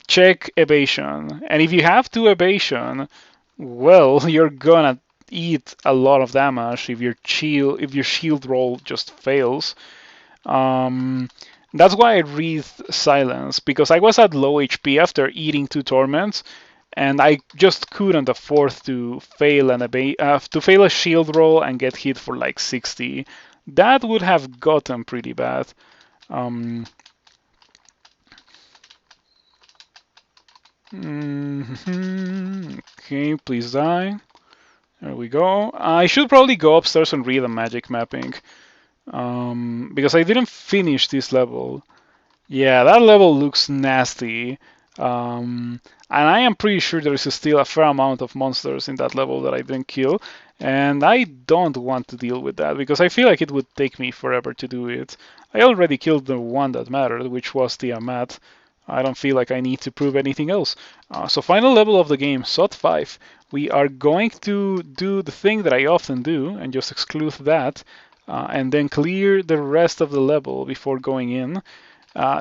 check evasion, and if you have 2 evasion, well, you're gonna eat a lot of damage if your shield roll just fails. That's why I read Silence, because I was at low HP after eating 2 torments, and I just couldn't afford to fail a shield roll and get hit for like 60. That would have gotten pretty bad. Okay, please die. There we go. I should probably go upstairs and read a magic mapping, because I didn't finish this level. Yeah, that level looks nasty. And I am pretty sure there is still a fair amount of monsters in that level that I didn't kill. And I don't want to deal with that because I feel like it would take me forever to do it. I already killed the one that mattered, which was Tiamat. I don't feel like I need to prove anything else. So final level of the game, SOT 5. We are going to do the thing that I often do and just exclude that. And then clear the rest of the level before going in.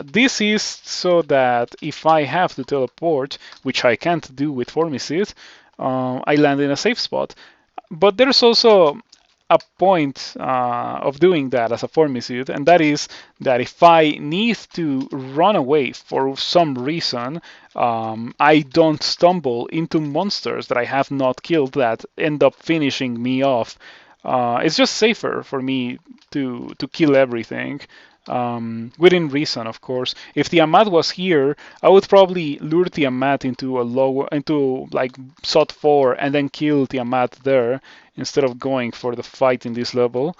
This is so that if I have to teleport, which I can't do with Formicid, I land in a safe spot. But there's also a point of doing that as a Formicid, and that is that if I need to run away for some reason, I don't stumble into monsters that I have not killed that end up finishing me off. It's just safer for me to kill everything. Within reason, of course. If Tiamat was here, I would probably lure Tiamat into like SOT 4 and then kill Tiamat there instead of going for the fight in this level.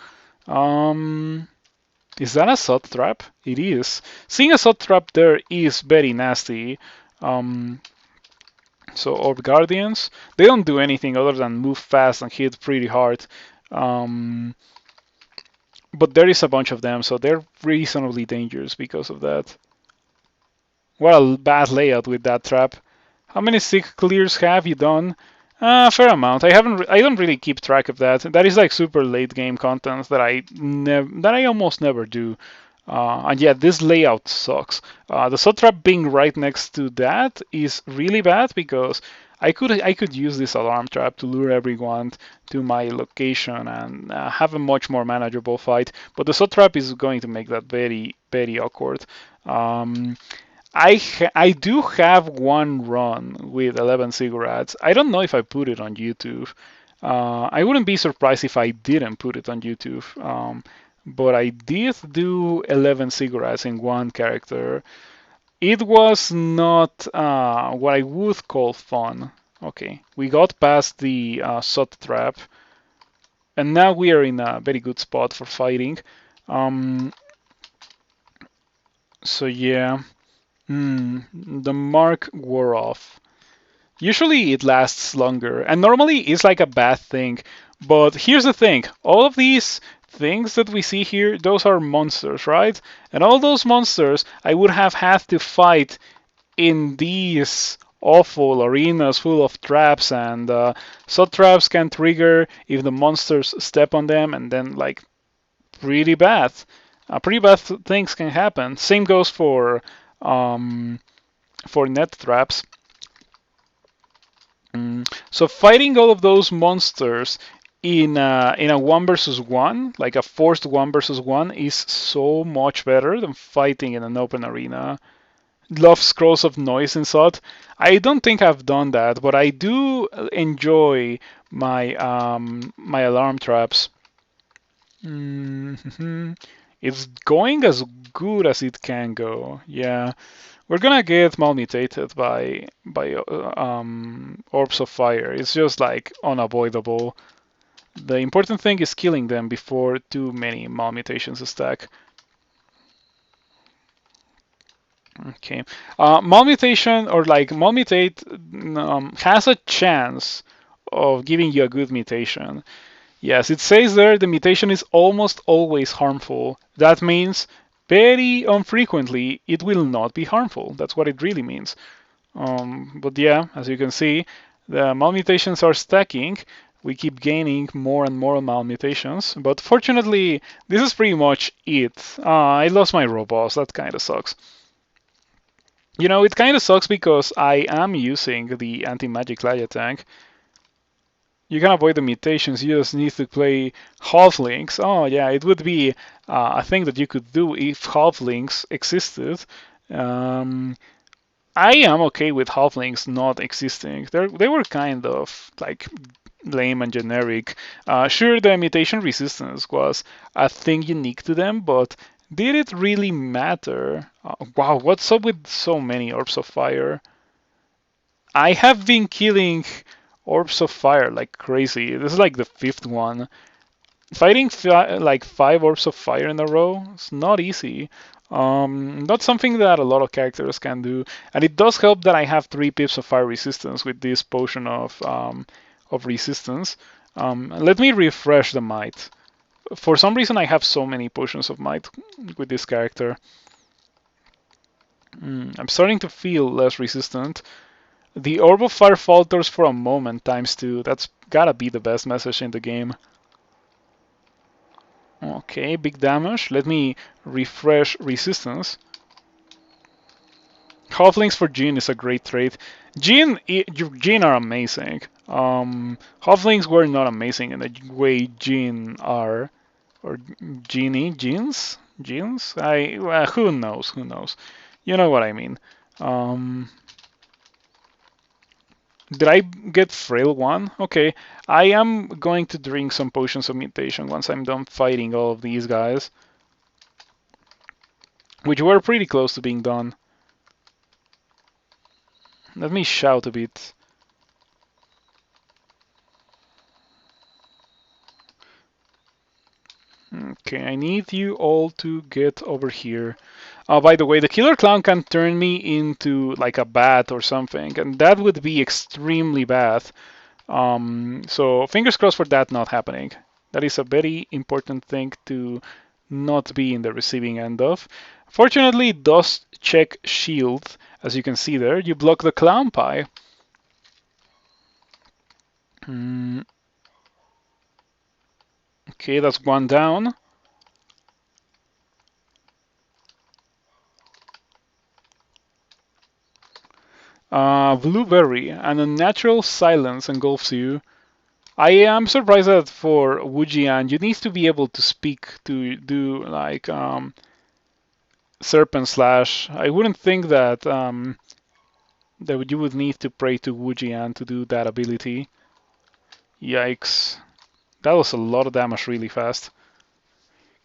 Is that a SOT trap? It is. Seeing a SOT trap there is very nasty. So Orb Guardians, they don't do anything other than move fast and hit pretty hard. But there is a bunch of them, so they're reasonably dangerous because of that. What a bad layout with that trap. How many sick clears have you done? Fair amount. I don't really keep track of that. That is like super late game content that I almost never do. And yeah, this layout sucks. The sub trap being right next to that is really bad because I could use this alarm trap to lure everyone to my location and have a much more manageable fight. But the sub trap is going to make that very awkward. I do have one run with 11 cigarettes. I don't know if I put it on YouTube. I wouldn't be surprised if I didn't put it on YouTube. But I did do 11 cigarettes in one character. It was not what I would call fun. Okay, we got past the SOT trap, and now we are in a very good spot for fighting. So yeah. The mark wore off. Usually it lasts longer, and normally it's like a bad thing. But here's the thing, all of these things that we see here, those are monsters, right? And all those monsters I would have had to fight in these awful arenas full of traps, and sub traps can trigger if the monsters step on them, and then like pretty bad. Pretty bad things can happen. Same goes for net traps. So fighting all of those monsters in a 1 versus 1, like a forced 1 versus 1, is so much better than fighting in an open arena. Love Scrolls of Noise in SOT. I don't think I've done that, but I do enjoy my my alarm traps. It's going as good as it can go. Yeah. We're gonna get malmutated by orbs of fire. It's just like unavoidable. The important thing is killing them before too many malmutations stack. Okay, malmutation or like malmutate has a chance of giving you a good mutation. Yes, it says there the mutation is almost always harmful. That means very infrequently it will not be harmful. That's what it really means. But yeah, as you can see, the malmutations are stacking. We keep gaining more and more malmutations. But fortunately, this is pretty much it. I lost my robots. That kind of sucks. You know, it kind of sucks because I am using the anti-magic Laya tank. You can avoid the mutations, you just need to play halflings. Oh yeah, it would be a thing that you could do if halflings existed. I am okay with halflings not existing. They were kind of like lame and generic. Sure, the mutation resistance was a thing unique to them, but did it really matter? Wow, what's up with so many orbs of fire? I have been killing orbs of fire like crazy. This is like the 5th one. Fighting like 5 orbs of fire in a row is not easy. Not something that a lot of characters can do, and it does help that I have 3 pips of fire resistance with this potion of resistance. Let me refresh the might. For some reason, I have so many potions of might with this character. I'm starting to feel less resistant. The Orb of Fire falters for a moment ×2. That's gotta be the best message in the game. Okay, big damage. Let me refresh resistance. Halflings for Jian is a great trait. Jian are amazing. Halflings were not amazing in the way Jian are, or Jeans. Who knows? Who knows? You know what I mean. Um, did I get frail one? Okay, I am going to drink some potions of mutation once I'm done fighting all of these guys, which were pretty close to being done. Let me shout a bit. Okay, I need you all to get over here. By the way, the killer clown can turn me into like a bat or something, and that would be extremely bad. So fingers crossed for that not happening. That is a very important thing to not be in the receiving end of. Fortunately, it does check shield, as you can see there. You block the clown pie. Okay, that's one down. Blueberry, and a natural silence engulfs you. I am surprised that for Jian, you need to be able to speak to do like Serpent Slash. I wouldn't think that that you would need to pray to Jian to do that ability. Yikes. That was a lot of damage really fast.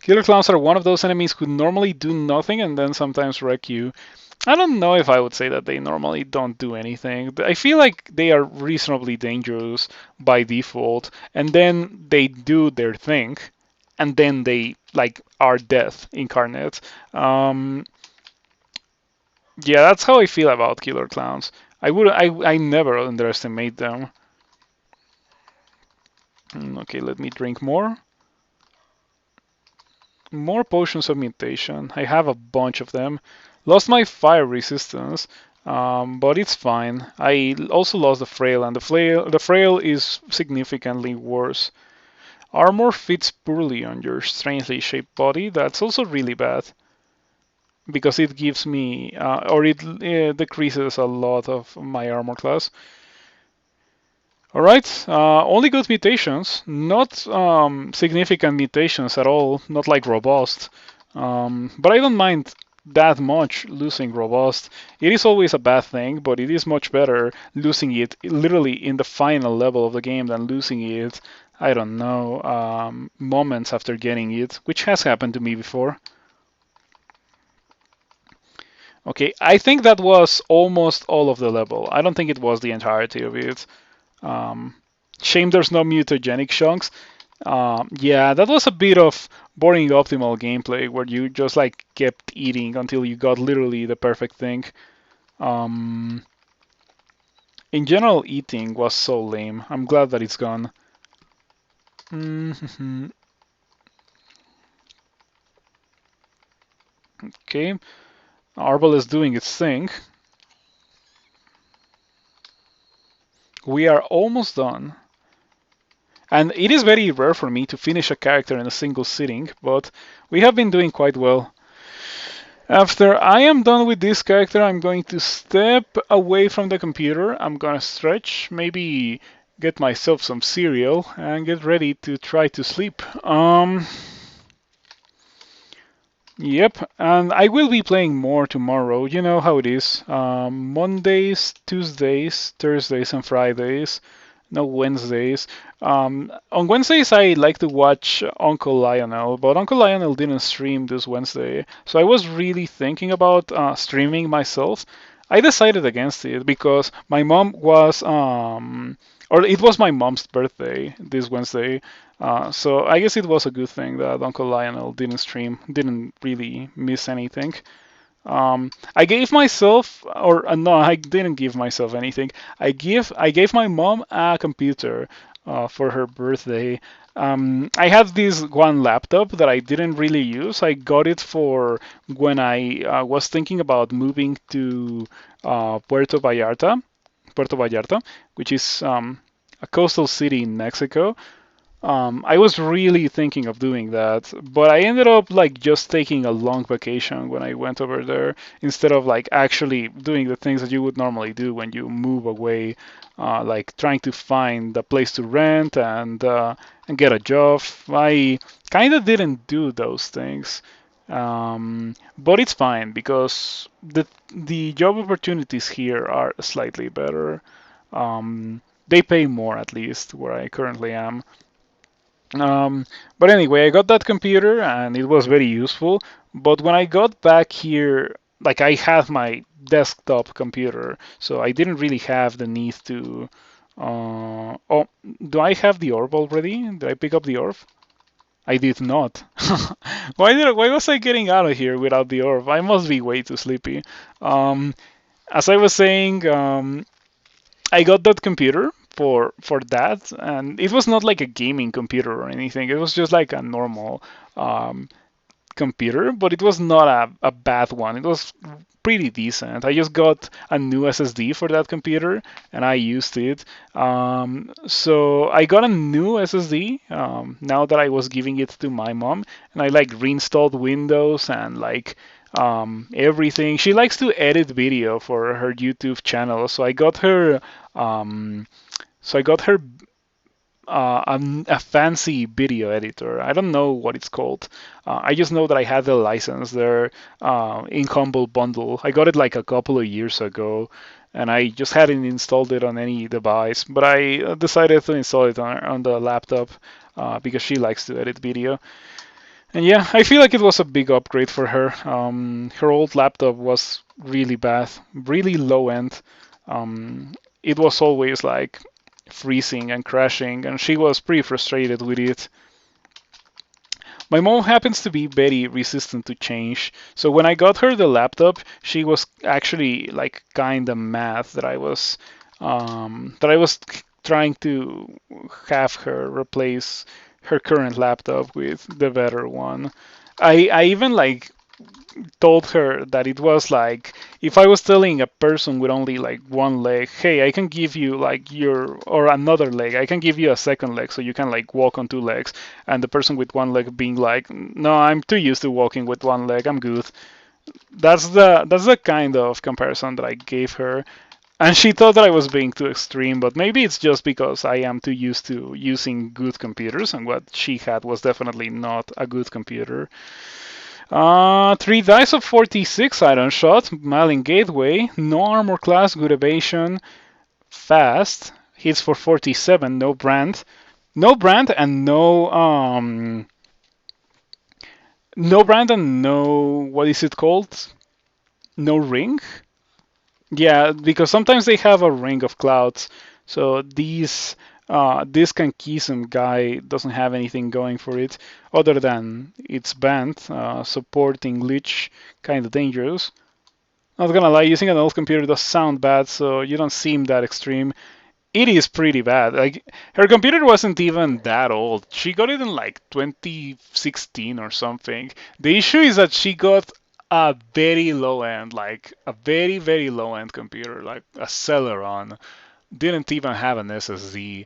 Killer Clowns are one of those enemies who normally do nothing and then sometimes wreck you. I don't know if I would say that they normally don't do anything. I feel like they are reasonably dangerous by default, and then they do their thing, and then they like are death incarnate. Yeah, that's how I feel about Killer Clowns. I never underestimate them. Okay, let me drink more. More potions of mutation. I have a bunch of them. Lost my fire resistance, but it's fine. I also lost the frail, and the frail is significantly worse. Armor fits poorly on your strangely shaped body. That's also really bad because it gives me, or it decreases a lot of my armor class. All right, only good mutations, not significant mutations at all, not like robust. But I don't mind that much losing robust. It is always a bad thing, but it is much better losing it literally in the final level of the game than losing it, I don't know, moments after getting it, which has happened to me before. Okay, I think that was almost all of the level. I don't think it was the entirety of it. Um, Shame there's no mutagenic chunks. Yeah, that was a bit of boring optimal gameplay where you just like kept eating until you got literally the perfect thing. Um, in general, eating was so lame. I'm glad that it's gone. Okay, Arbol is doing its thing. We are almost done. And it is very rare for me to finish a character in a single sitting, but we have been doing quite well. After I am done with this character, I'm going to step away from the computer. I'm gonna stretch, maybe get myself some cereal, and get ready to try to sleep. Yep, and I will be playing more tomorrow. You know how it is. Mondays, Tuesdays, Thursdays, and Fridays. No Wednesdays. On Wednesdays, I like to watch Uncle Lionel, but Uncle Lionel didn't stream this Wednesday, so I was really thinking about streaming myself. I decided against it because my mom was, or it was my mom's birthday this Wednesday, so I guess it was a good thing that Uncle Lionel didn't stream, didn't really miss anything. I gave myself, or no, I didn't give myself anything. I gave my mom a computer for her birthday. I had this one laptop that I didn't really use. I got it for when I was thinking about moving to Puerto Vallarta, which is a coastal city in Mexico. I was really thinking of doing that, but I ended up like just taking a long vacation when I went over there instead of like actually doing the things that you would normally do when you move away, like trying to find a place to rent and get a job. I kind of didn't do those things. But it's fine because the job opportunities here are slightly better. They pay more at least where I currently am. Um, but anyway, I got that computer and it was very useful. But when I got back here, like I had my desktop computer, so I didn't really have the need to. Oh, do I have the orb already? Did I pick up the orb? I did not. Why was I getting out of here without the orb? I must be way too sleepy. Um, as I was saying, I got that computer for that, and it was not like a gaming computer or anything. It was just like a normal um, computer, but it was not a bad one. It was pretty decent. I just got a new SSD for that computer and I used it. So I got a new SSD now that I was giving it to my mom, and I like reinstalled Windows and like everything. She likes to edit video for her YouTube channel, so I got her. Um, so I got her a fancy video editor. I don't know what it's called. I just know that I had the license there in Humble Bundle. I got it like a couple of years ago, and I just hadn't installed it on any device. But I decided to install it on the laptop because she likes to edit video. And yeah, I feel like it was a big upgrade for her. Her old laptop was really bad, really low end. It was always like freezing and crashing, and she was pretty frustrated with it. My mom happens to be very resistant to change, so when I got her the laptop, she was actually like kinda mad that I was trying to have her replace her current laptop with the better one. I even like told her that it was like if I was telling a person with only like one leg, hey, I can give you like your or another leg, I can give you a second leg so you can like walk on two legs, and the person with one leg being like, no, I'm too used to walking with one leg, I'm good. That's the kind of comparison that I gave her. And she thought that I was being too extreme, but maybe it's just because I am too used to using good computers, and what she had was definitely not a good computer. 3 dice of 46 iron shot, Malin Gateway, no armor class, good evasion, fast, hits for 47, no brand. No brand and no brand and no, what is it called? No ring? Yeah, because sometimes they have a ring of clouds. So this Kankism guy doesn't have anything going for it other than its band, supporting Lich, kind of dangerous. Not gonna lie, using an old computer does sound bad, so you don't seem that extreme. It is pretty bad. Like her computer wasn't even that old. She got it in like 2016 or something. The issue is that she got a very low end, like a very very low end computer, like a Celeron. Didn't even have an SSD.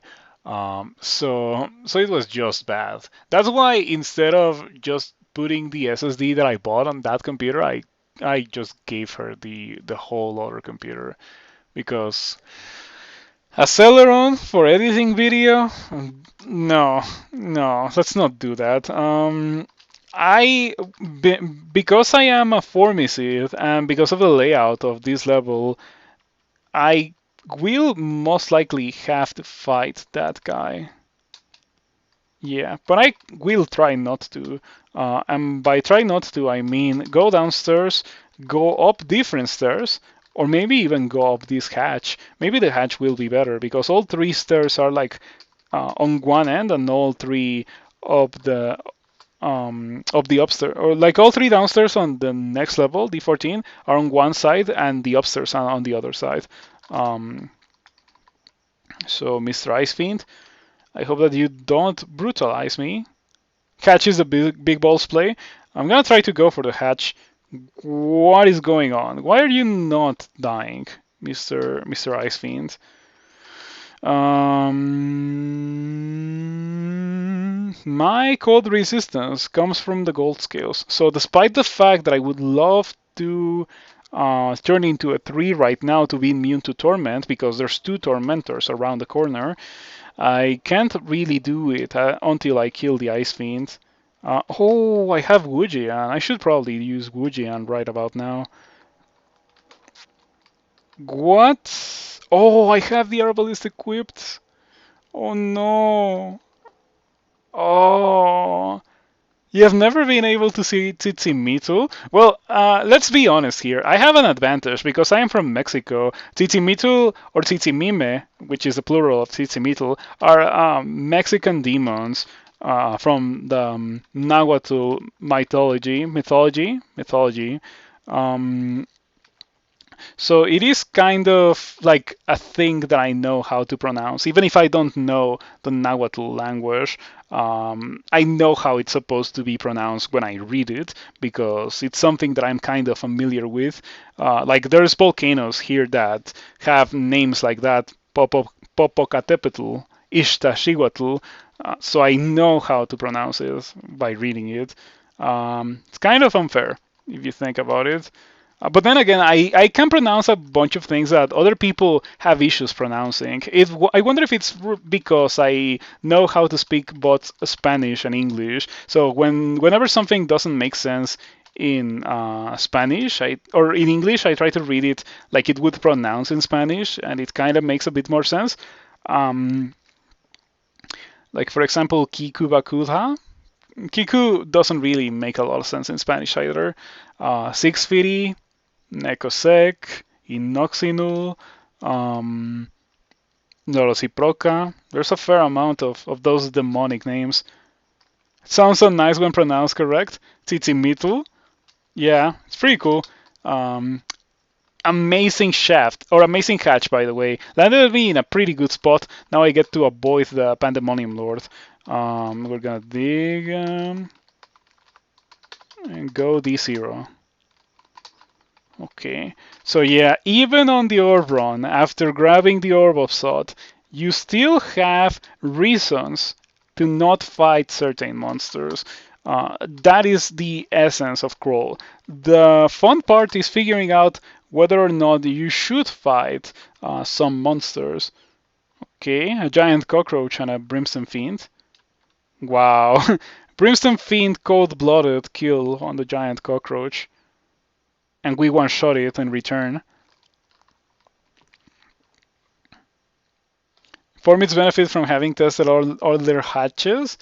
So it was just bad. That's why instead of just putting the SSD that I bought on that computer, I just gave her the whole other computer because a Celeron for editing video? No, no, let's not do that. I because I am a Formicid and because of the layout of this level, I will most likely have to fight that guy. Yeah, but I will try not to. And by try not to, I mean go downstairs, go up different stairs, or maybe even go up this hatch. Maybe the hatch will be better because all three stairs are like on one end, and all three of the upstairs, or like all three downstairs on the next level, D14, are on one side, and the upstairs are on the other side. Um, so, Mr. Ice Fiend, I hope that you don't brutalize me. Hatch is a big balls play. I'm gonna try to go for the hatch. What is going on? Why are you not dying, Mr. Ice Fiend? My cold resistance comes from the gold scales. So despite the fact that I would love to turn into a 3 right now to be immune to torment, because there's 2 tormentors around the corner, I can't really do it until I kill the Ice Fiend. Oh, I have Wujian. I should probably use Wujian right about now. What? Oh, I have the Arbalist equipped. Oh no. Oh. You have never been able to see Tzitzimitl? Well, let's be honest here. I have an advantage because I am from Mexico. Tzitzimitl or Tzitzimime, which is the plural of Tzitzimitl, are Mexican demons from the Nahuatl mythology. Um, so it is kind of like a thing that I know how to pronounce, even if I don't know the Nahuatl language. I know how it's supposed to be pronounced when I read it because it's something that I'm kind of familiar with. Like there's volcanoes here that have names like that, Popocatépetl, Ixtaccíhuatl, so I know how to pronounce it by reading it. It's kind of unfair if you think about it. But then again, I can pronounce a bunch of things that other people have issues pronouncing. I wonder if it's because I know how to speak both Spanish and English. So whenever something doesn't make sense in Spanish or in English, I try to read it like it would pronounce in Spanish, and it kind of makes a bit more sense. Like for example, Kiku Bakudha. Kiku doesn't really make a lot of sense in Spanish either. Sixfiri, Necosec, Inoxinul, Norociproca. There's a fair amount of those demonic names. It sounds so nice when pronounced correct. Tzitzimitl. Yeah, it's pretty cool. Amazing shaft, or amazing hatch, by the way. Landed me in a pretty good spot. Now I get to avoid the Pandemonium Lord. We're gonna dig and go D0. Okay, so yeah, even on the orb run, after grabbing the Orb of Sod, you still have reasons to not fight certain monsters. That is the essence of Crawl. The fun part is figuring out whether or not you should fight some monsters. Okay, a giant cockroach and a Brimstone Fiend. Wow, Brimstone Fiend cold-blooded kill on the giant cockroach. And we one-shot it in return. Formids benefit from having tested all their hatches.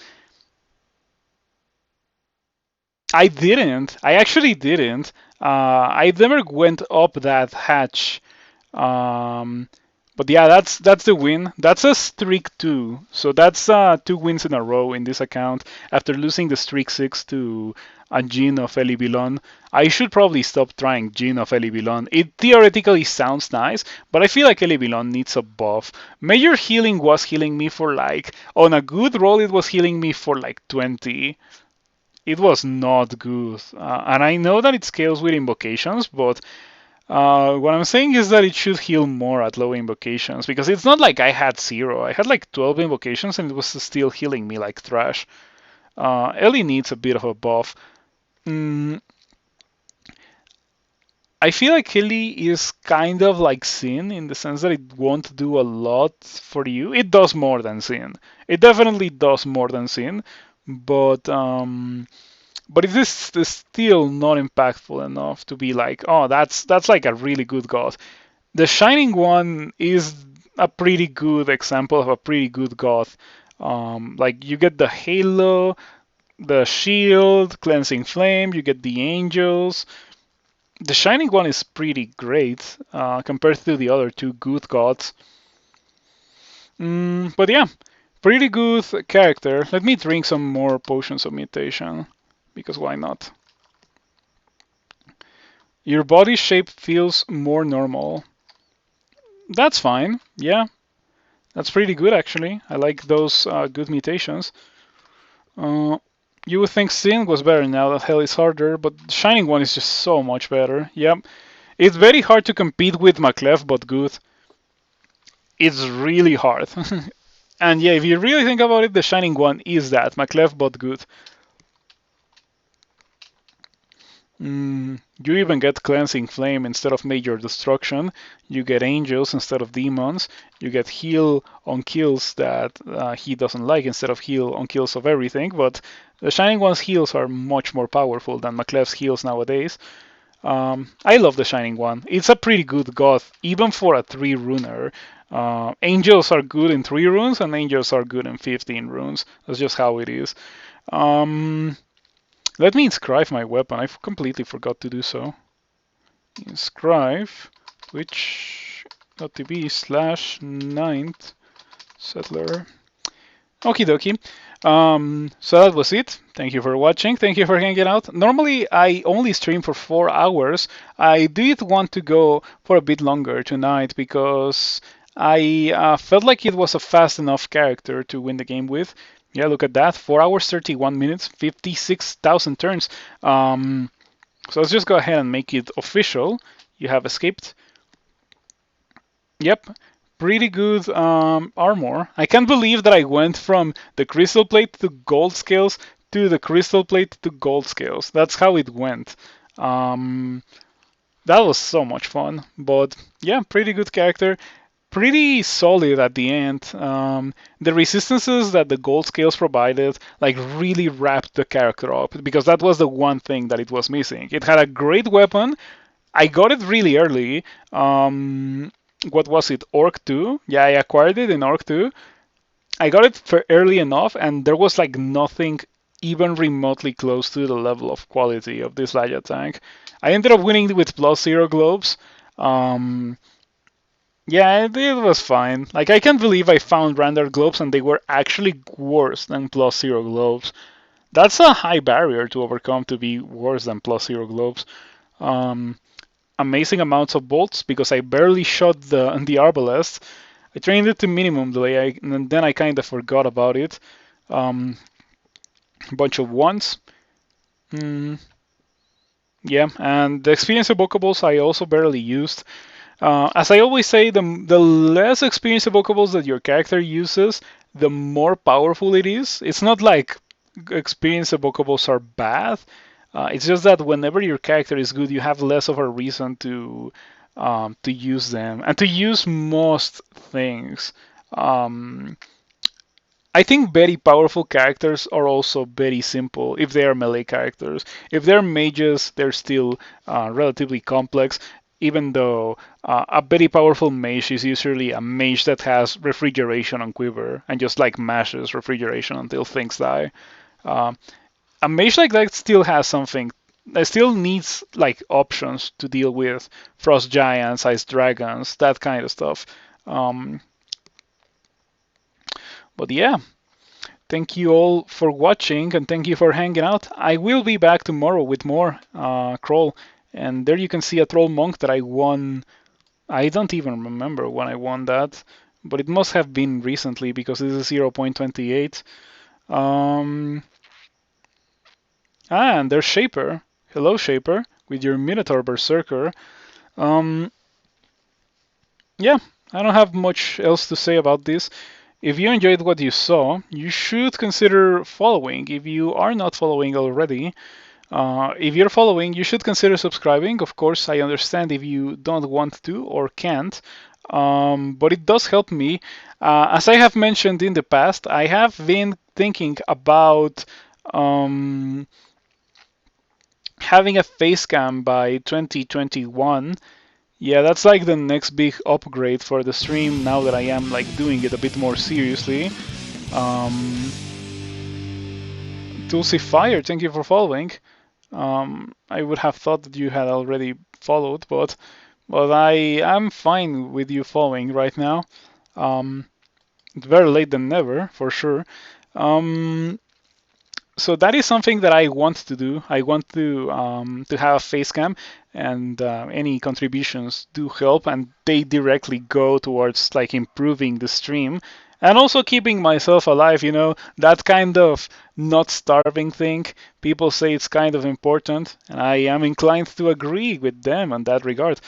I didn't. I actually didn't. I never went up that hatch. But yeah, that's the win. That's a streak 2. So that's 2 wins in a row in this account after losing the streak 6 to a Jian of Elibilon. I should probably stop trying Jian of Elibilon. It theoretically sounds nice, but I feel like Elibilon needs a buff. Major healing was healing me for like, on a good roll it was healing me for like 20. It was not good. And I know that it scales with invocations, but what I'm saying is that it should heal more at low invocations, because it's not like I had 0. I had like 12 invocations and it was still healing me like trash. Ellie needs a bit of a buff. I feel like Ellie is kind of like Sin in the sense that it won't do a lot for you. It does more than Sin. It definitely does more than Sin, but it is still not impactful enough to be like, oh, that's like a really good god. The Shining One is a pretty good example of a pretty good god. Like you get the halo, the shield, cleansing flame, you get the angels. The Shining One is pretty great compared to the other 2 good gods. But yeah, pretty good character. Let me drink some more potions of mutation, because why not? Your body shape feels more normal. That's fine. Yeah, that's pretty good actually. I like those good mutations. You would think Sin was better now that Hell is harder, but the Shining One is just so much better. Yep. It's very hard to compete with Maclef, but good. It's really hard. And yeah, if you really think about it, the Shining One is that. Maclef but good. You even get Cleansing Flame instead of Major Destruction. You get Angels instead of Demons. You get Heal on kills that he doesn't like instead of Heal on kills of everything. But the Shining One's heals are much more powerful than Maclef's heals nowadays. I love the Shining One. It's a pretty good goth, even for a 3-runer. Angels are good in 3 runes, and Angels are good in 15 runes. That's just how it is. Let me inscribe my weapon. I completely forgot to do so. Inscribe twitch.tv/9th settler. Okie dokie. So that was it. Thank you for watching. Thank you for hanging out. Normally, I only stream for 4 hours. I did want to go for a bit longer tonight because I felt like it was a fast enough character to win the game with. Yeah, look at that. 4 hours, 31 minutes, 56,000 turns. So let's just go ahead and make it official. You have escaped. Yep. Pretty good armor. I can't believe that I went from the crystal plate to gold scales to the crystal plate to gold scales. That's how it went. That was so much fun. But yeah, pretty good character. Pretty solid at the end. The resistances that the gold scales provided like really wrapped the character up because that was the one thing that it was missing. It had a great weapon. I got it really early. What was it? Orc 2? Yeah, I acquired it in Orc 2. I got it for early enough, and there was like nothing even remotely close to the level of quality of this Laya tank. I ended up winning with +0 globes. Yeah, it was fine. Like, I can't believe I found random globes and they were actually worse than +0 globes. That's a high barrier to overcome to be worse than +0 globes. Amazing amounts of bolts because I barely shot the arbalest. I trained it to minimum delay, and then I kind of forgot about it. Bunch of ones. Yeah, and the experience evocables I also barely used. As I always say, the less experience evocables that your character uses, the more powerful it is. It's not like experience evocables are bad. It's just that whenever your character is good, you have less of a reason to use them and to use most things. I think very powerful characters are also very simple if they are melee characters. If they're mages, they're still relatively complex, even though a very powerful mage is usually a mage that has refrigeration on quiver and just like mashes refrigeration until things die. A mage like that still has something. It still needs like options to deal with frost giants, ice dragons, that kind of stuff. But yeah, thank you all for watching and thank you for hanging out. I will be back tomorrow with more Crawl. And there you can see a Troll Monk that I won. I don't even remember when I won that, but it must have been recently because this is 0.28. And there's Shaper. Hello, Shaper, with your Minotaur Berserker. Yeah, I don't have much else to say about this. If you enjoyed what you saw, you should consider following if you are not following already. If you're following, you should consider subscribing. Of course, I understand if you don't want to or can't, but it does help me. As I have mentioned in the past, I have been thinking about having a face cam by 2021. Yeah, that's like the next big upgrade for the stream now that I am like doing it a bit more seriously. Tulsi Fire, thank you for following. I would have thought that you had already followed, but I am fine with you following right now. It's better late than never, for sure. So that is something that I want to do. I want to have a face cam, and any contributions do help, and they directly go towards like improving the stream and also keeping myself alive. You know, that kind of not starving thing. People say it's kind of important, and I am inclined to agree with them in that regard.